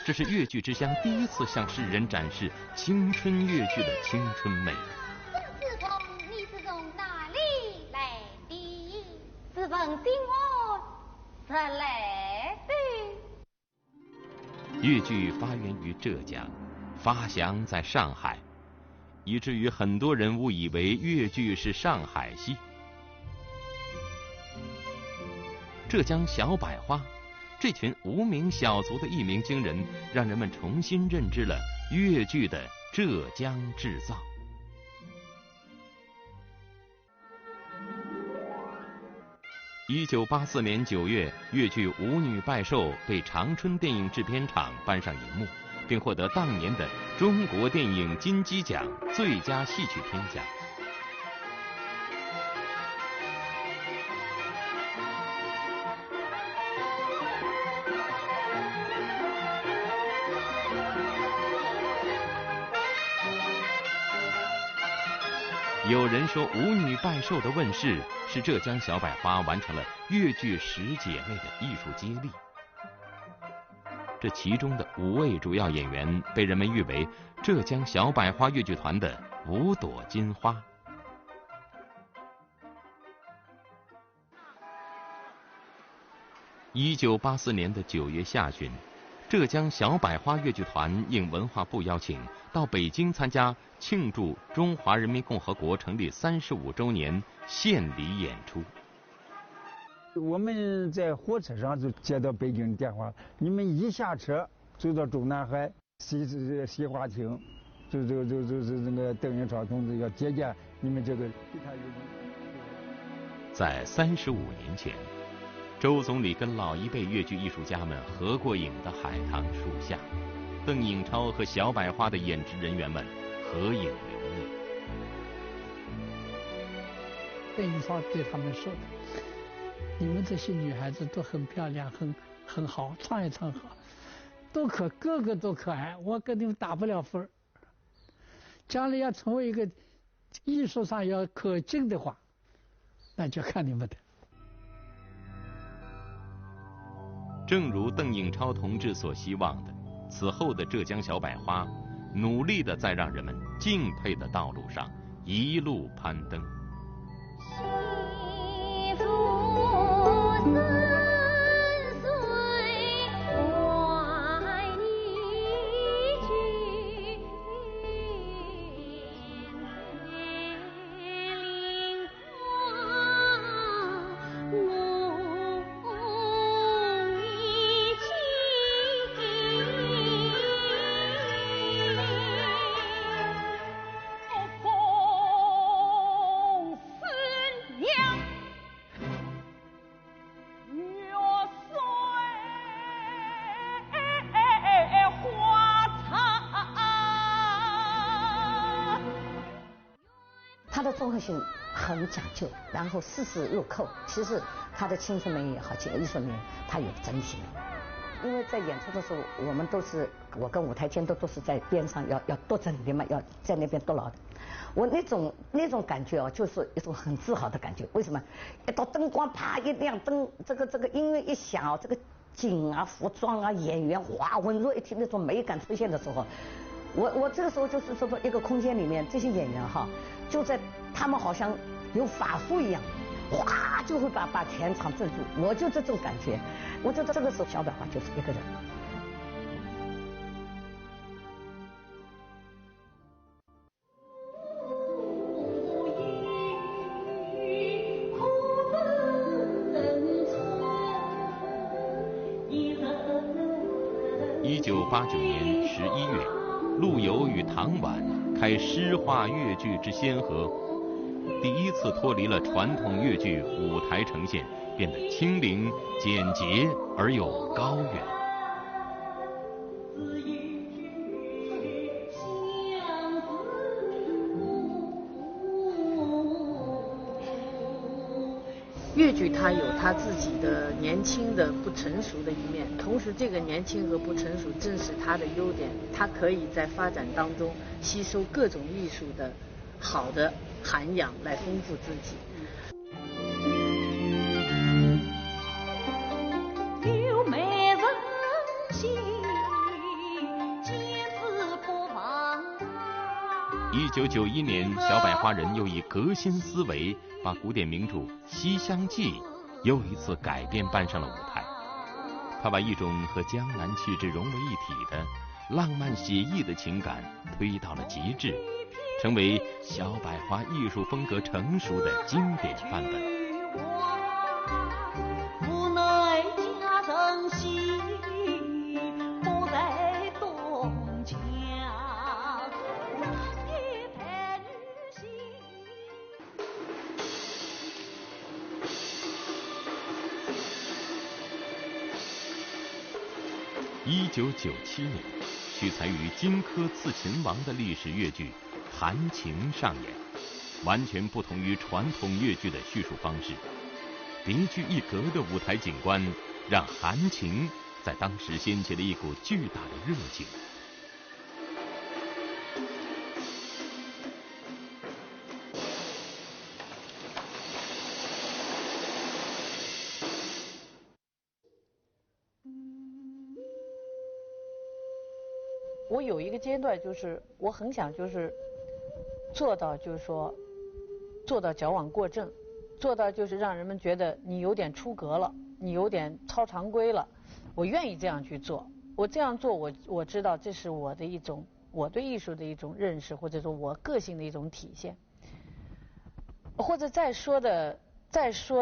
这是越剧之乡第一次向世人展示青春越剧的青春魅力。自从你是从哪里来的？是奉新我这来的。越剧发源于浙江，发祥在上海，以至于很多人误以为越剧是上海戏。浙江小百花这群无名小卒的一鸣惊人，让人们重新认知了越剧的浙江制造。1984年9月，越剧《舞女拜寿》被长春电影制片厂搬上银幕，并获得当年的中国电影金鸡奖最佳戏曲片奖。有人说，《舞女拜寿》的问世是浙江小百花完成了越剧10姐妹的艺术接力。这其中的5位主要演员被人们誉为浙江小百花越剧团的5朵金花。1984年的9月下旬，浙浙江小百花越剧团应文化部邀请，到北京参加庆祝中华人民共和国成立35周年献礼演出。我们在火车上就接到北京电话，你们一下车走到中南海西华厅，就那个邓颖超同志要接见你们这个。在35年前，周总理跟老一辈越剧艺术家们合过影的海棠树下，邓颖超和小百花的演职人员们合影留念。邓颖超对他们说的：“你们这些女孩子都很漂亮，很好，唱也唱好，个个都可爱，我跟你们打不了分儿。将来要成为一个艺术上要可敬的话，那就看你们的。”正如邓颖超同志所希望的，此后的浙江小百花努力地在让人们敬佩的道路上一路攀登。它的综合性很讲究，然后丝丝入扣。其实它的青春美也好，这个艺术美它有整体美。因为在演出的时候，我们都是我跟舞台监督都是在边上要督着你们，要在那边督牢的。我那种感觉就是一种很自豪的感觉。为什么？一到灯光啪一亮，这个音乐一响这个景啊、服装啊、演员华文若一体那种美感出现的时候，我这个时候就是说一个空间里面这些演员就在他们好像有法术一样，哗就会把全场镇住。我就这种感觉，我觉得这个时候小百花就是一个人。1989年11月，陆游与唐婉开诗画越剧之先河，第一次脱离了传统越剧舞台呈现，变得轻灵、简洁而又高远。越剧它有它自己的年轻的不成熟的一面，同时这个年轻和不成熟正是它的优点，它可以在发展当中吸收各种艺术的好的涵养来丰富自己。有美人心，坚持不放。1991年，小百花人又以革新思维，把古典名著《西厢记》又一次改编搬上了舞台。他把一种和江南气质融为一体的浪漫写意的情感推到了极致，成为小百花艺术风格成熟的经典范本。无奈家人心不在东墙，一派女性。1997年，取材于荆轲刺秦王的历史越剧《韩情》上演，完全不同于传统越剧的叙述方式。别具一格的舞台景观，让《韩情》在当时掀起了一股巨大的热情。我有一个阶段，就是我很想做到，做到矫枉过正，做到就是让人们觉得你有点出格了，你有点超常规了，我愿意这样去做。我这样做，我知道这是我对艺术的一种认识，或者说我个性的一种体现。或者再说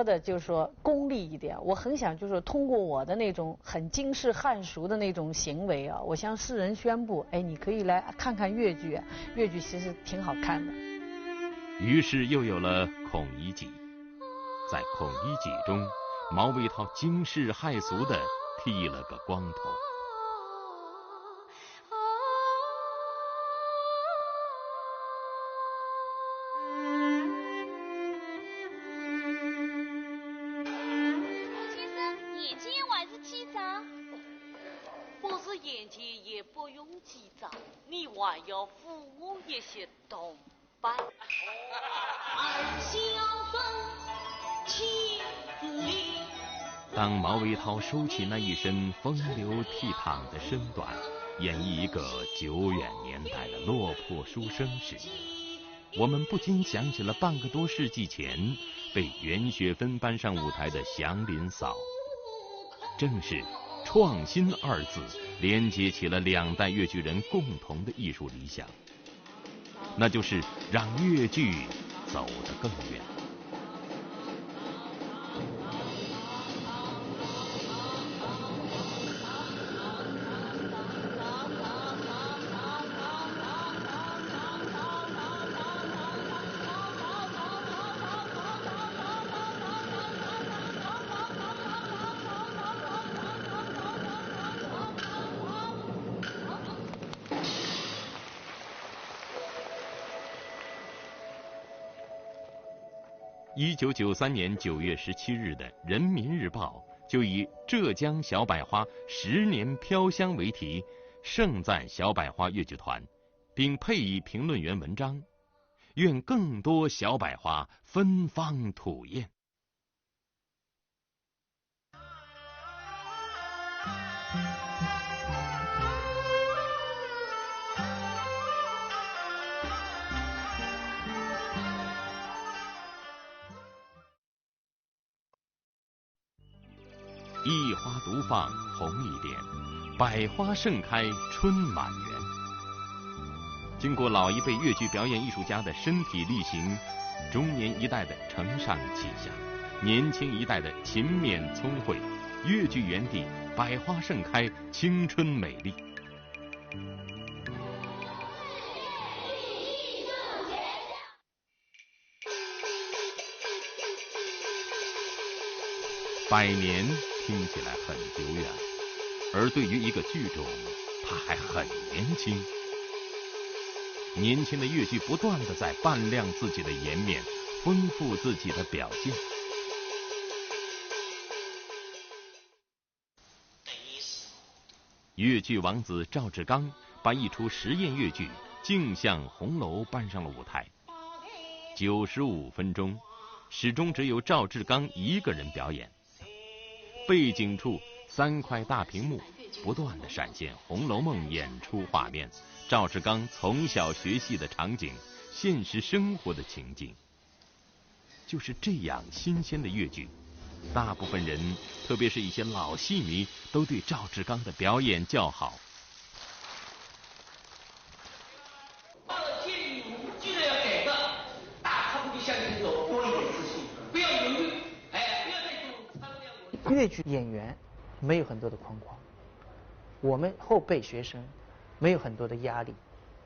的就是说功利一点，我很想就是说通过我的那种很惊世骇俗的那种行为啊，我向世人宣布，哎，你可以来看看越剧，越剧其实挺好看的。于是又有了孔乙己，在孔乙己中，毛维涛惊世骇俗地剃了个光头。你还要扶我一些同伴。当毛维涛收起那一身风流倜傥的身段，演绎一个久远年代的落魄书生时，我们不禁想起了半个多世纪前被袁雪芬搬上舞台的祥林嫂。正是创新二字连接起了两代越剧人共同的艺术理想，那就是让越剧走得更远。1993年9月17日的《人民日报》就以“浙江小百花10年飘香”为题，盛赞小百花越剧团，并配以评论员文章：愿更多小百花芬芳吐艳。一花独放红一点，百花盛开春满园。经过老一辈越剧表演艺术家的身体力行，中年一代的承上启下，年轻一代的勤勉聪慧，越剧园地百花盛开，青春美丽。100年听起来很久远，而对于一个剧种，它还很年轻。年轻的越剧不断地在扮亮自己的颜面，丰富自己的表现。越剧王子赵志刚把一出实验越剧《镜像红楼》搬上了舞台，95分钟，始终只有赵志刚一个人表演。背景处3块大屏幕不断地闪现《红楼梦》演出画面，赵志刚从小学戏的场景，现实生活的情景。就是这样新鲜的越剧，大部分人，特别是一些老戏迷，都对赵志刚的表演叫好。记得要改革，大差不多向前走，多一点自信，不要犹豫，不要再做。越剧演员没有很多的框框，我们后辈学生没有很多的压力，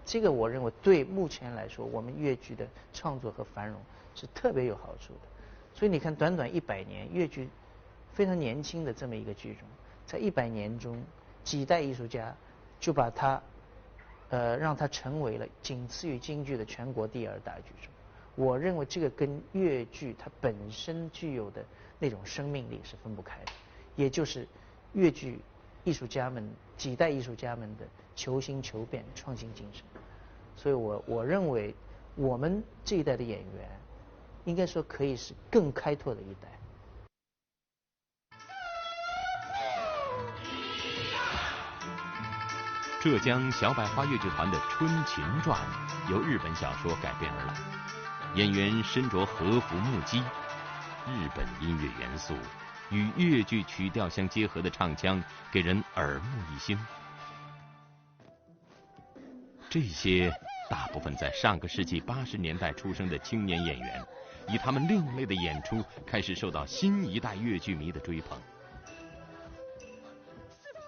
这个我认为对目前来说，我们越剧的创作和繁荣是特别有好处的。所以你看，短短100年，越剧非常年轻的这么一个剧种，在100年中，几代艺术家就把它，让它成为了仅次于京剧的全国第2大剧种。我认为这个跟越剧它本身具有的那种生命力是分不开的，也就是越剧艺术家们几代艺术家们的求新求变、创新精神。所以我认为我们这一代的演员，应该说可以是更开拓的一代。浙江小百花越剧团的《春琴传》由日本小说改编而来，演员身着和服木屐，日本音乐元素与越剧曲调相结合的唱腔，给人耳目一新。这些大部分在上个世纪80年代出生的青年演员，以他们另类的演出开始受到新一代越剧迷的追捧。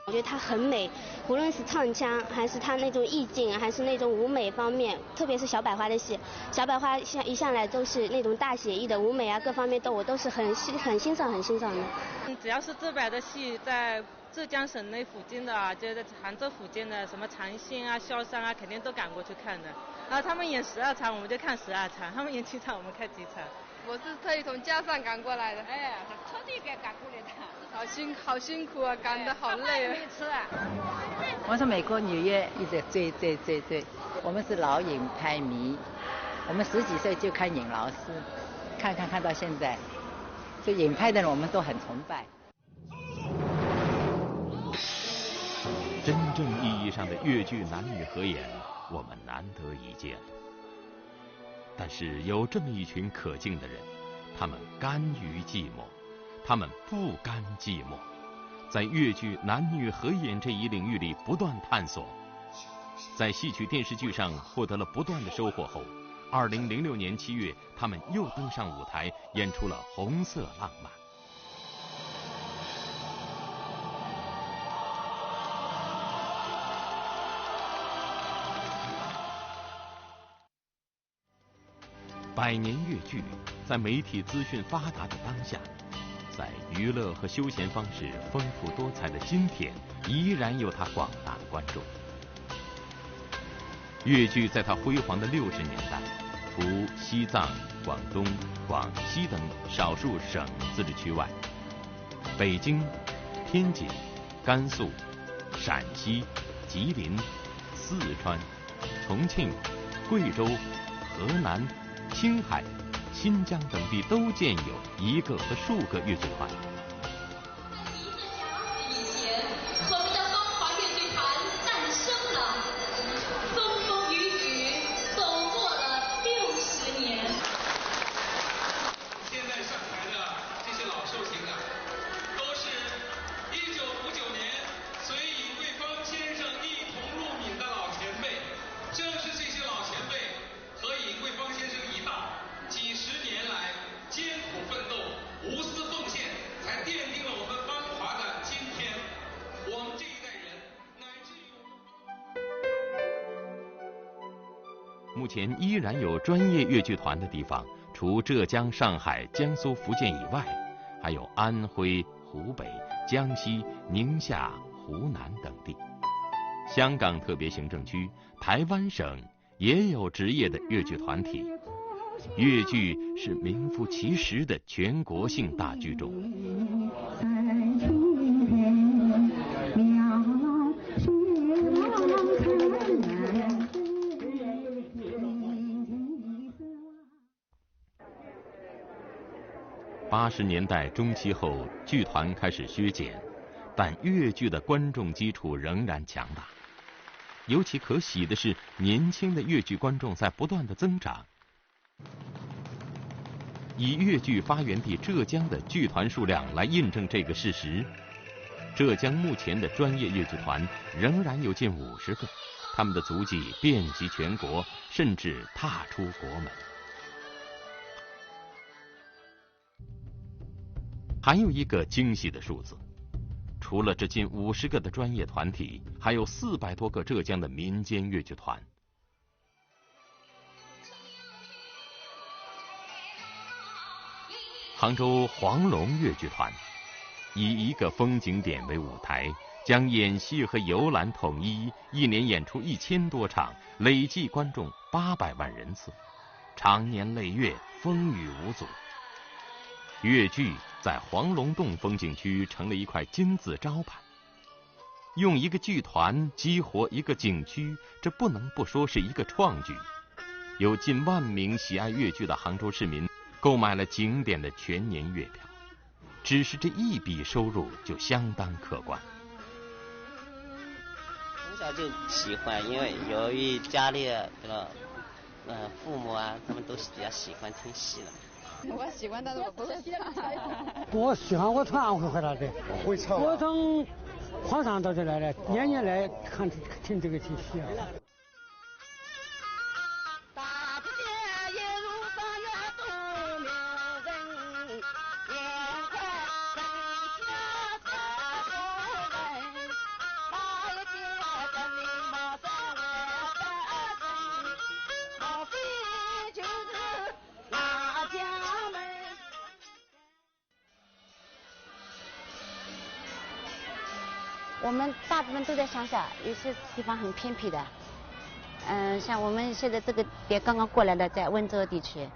我觉得她很美，无论是唱腔，还是她那种意境，还是那种舞美方面，特别是小百花的戏，小百花一向来都是那种大写意的舞美啊，各方面我都是很欣赏的。只要是这边的戏，在浙江省内附近的啊，就在杭州附近的什么长兴啊、萧山啊，肯定都赶过去看的。然后他们演12场，我们就看12场；他们演7场，我们看几场。我是特意从家上赶过来的。哎，特地赶过来的。好辛苦啊，赶得好累啊。我从美国纽约一直追，我们是老尹派迷，我们10几岁就看尹老师，看到现在，所以尹派的人我们都很崇拜。真正意义上的越剧男女合演，我们难得一见。但是有这么一群可敬的人，他们甘于寂寞，他们不甘寂寞，在越剧男女合演这一领域里不断探索，在戏曲电视剧上获得了不断的收获后，2006年7月，他们又登上舞台，演出了《红色浪漫》。百年越剧，在媒体资讯发达的当下，在娱乐和休闲方式丰富多彩的今天，依然有它广大的观众。越剧在它辉煌的60年代，除西藏、广东、广西等少数省自治区外，北京、天津、甘肃、陕西、吉林、四川、重庆、贵州、河南、青海、新疆等地都建有一个和数个越剧团。以前，我们的芳华越剧团诞生了，风风雨雨走过了60年。现在上台的这些老寿星啊，都是1959年随尹桂芳先生一同入闽的老前辈。正是这些老前辈和尹桂芳先生一道，几十年来艰苦奋斗、无私奉献，才奠定了我们芳华的今天。我们这一代人，乃至于我们目前依然有专业越剧团的地方，除浙江、上海、江苏、福建以外，还有安徽、湖北、江西、宁夏、湖南等地。香港特别行政区、台湾省也有职业的越剧团体。越剧是名副其实的全国性大剧种。80年代中期后，剧团开始削减，但越剧的观众基础仍然强大。尤其可喜的是，年轻的越剧观众在不断的增长。以越剧发源地浙江的剧团数量来印证这个事实，浙江目前的专业越剧团仍然有近50个，他们的足迹遍及全国，甚至踏出国门。还有一个惊喜的数字，除了这近50个的专业团体，还有400多个浙江的民间越剧团。杭州黄龙越剧团以一个风景点为舞台，将演戏和游览统一，一年演出1000多场，累计观众800万人次，长年累月，风雨无阻。越剧在黄龙洞风景区成了一块金字招牌。用一个剧团激活一个景区，这不能不说是一个创举。有近万名喜爱越剧的杭州市民购买了景点的全年月票，只是这一笔收入就相当可观。从小就喜欢，因为由于家里的父母啊，他们都是比较喜欢听戏的。我喜欢，但是我不会唱。我喜欢我唱会回来的，会唱。我从黄山到这来的，年年来听这个戏。我们大部分都在乡下，有些地方很偏僻的。像我们现在这个点刚刚过来的，在温州地区，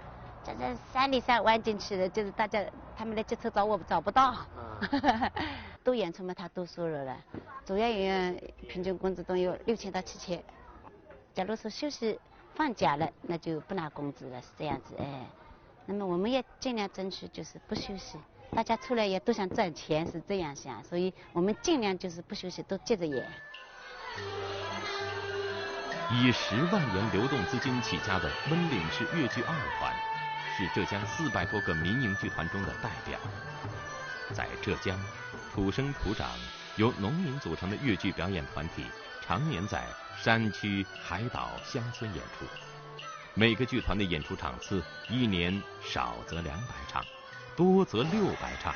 这山里山弯进去的，就是大家他们的接车找不到。都演出嘛，他都收入了，主要演员平均工资都有6000到7000。假如说休息放假了，那就不拿工资了，是这样子哎。那么我们也尽量争取就是不休息，大家出来也都想赚钱，是这样想，所以我们尽量就是不休息，都接着演。以10万元流动资金起家的温岭市越剧2团，是浙江400多个民营剧团中的代表。在浙江，土生土长、由农民组成的越剧表演团体，常年在山区、海岛、乡村演出。每个剧团的演出场次，一年少则200场，多则600场。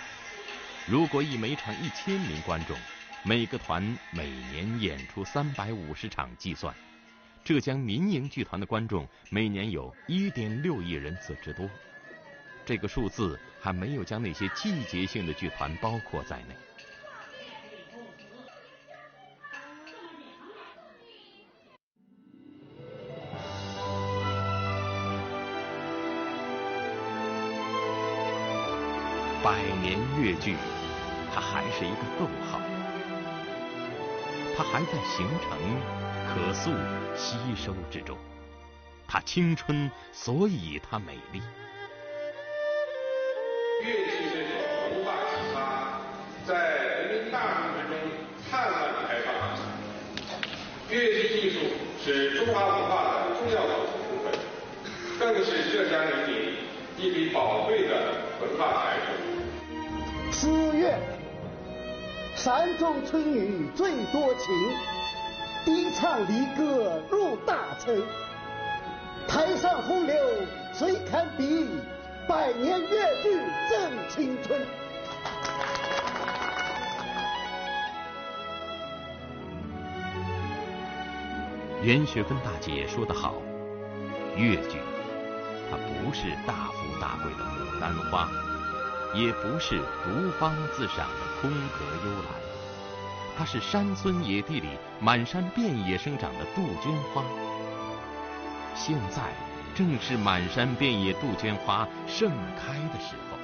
如果以每场1000名观众，每个团每年演出350场计算，浙江民营剧团的观众每年有1.6亿人次之多。这个数字还没有将那些季节性的剧团包括在内。100年越剧，它还是一个逗号，它还在形成、可塑、吸收之中。它青春，所以它美丽。越剧这种文化启发，在人民大众之中灿烂地开放。越剧艺术是中华文化的重要组成部分，更是浙江人民一笔宝贵的文化财富。4月，山中春雨最多情，低唱离歌入大城。台上洪流谁堪比？100年越剧正青春。袁学芬大姐说得好，越剧它不是大富大贵的牡丹花，也不是独芳自赏的空格幽兰，它是山村野地里满山遍野生长的杜鹃花。现在正是满山遍野杜鹃花盛开的时候。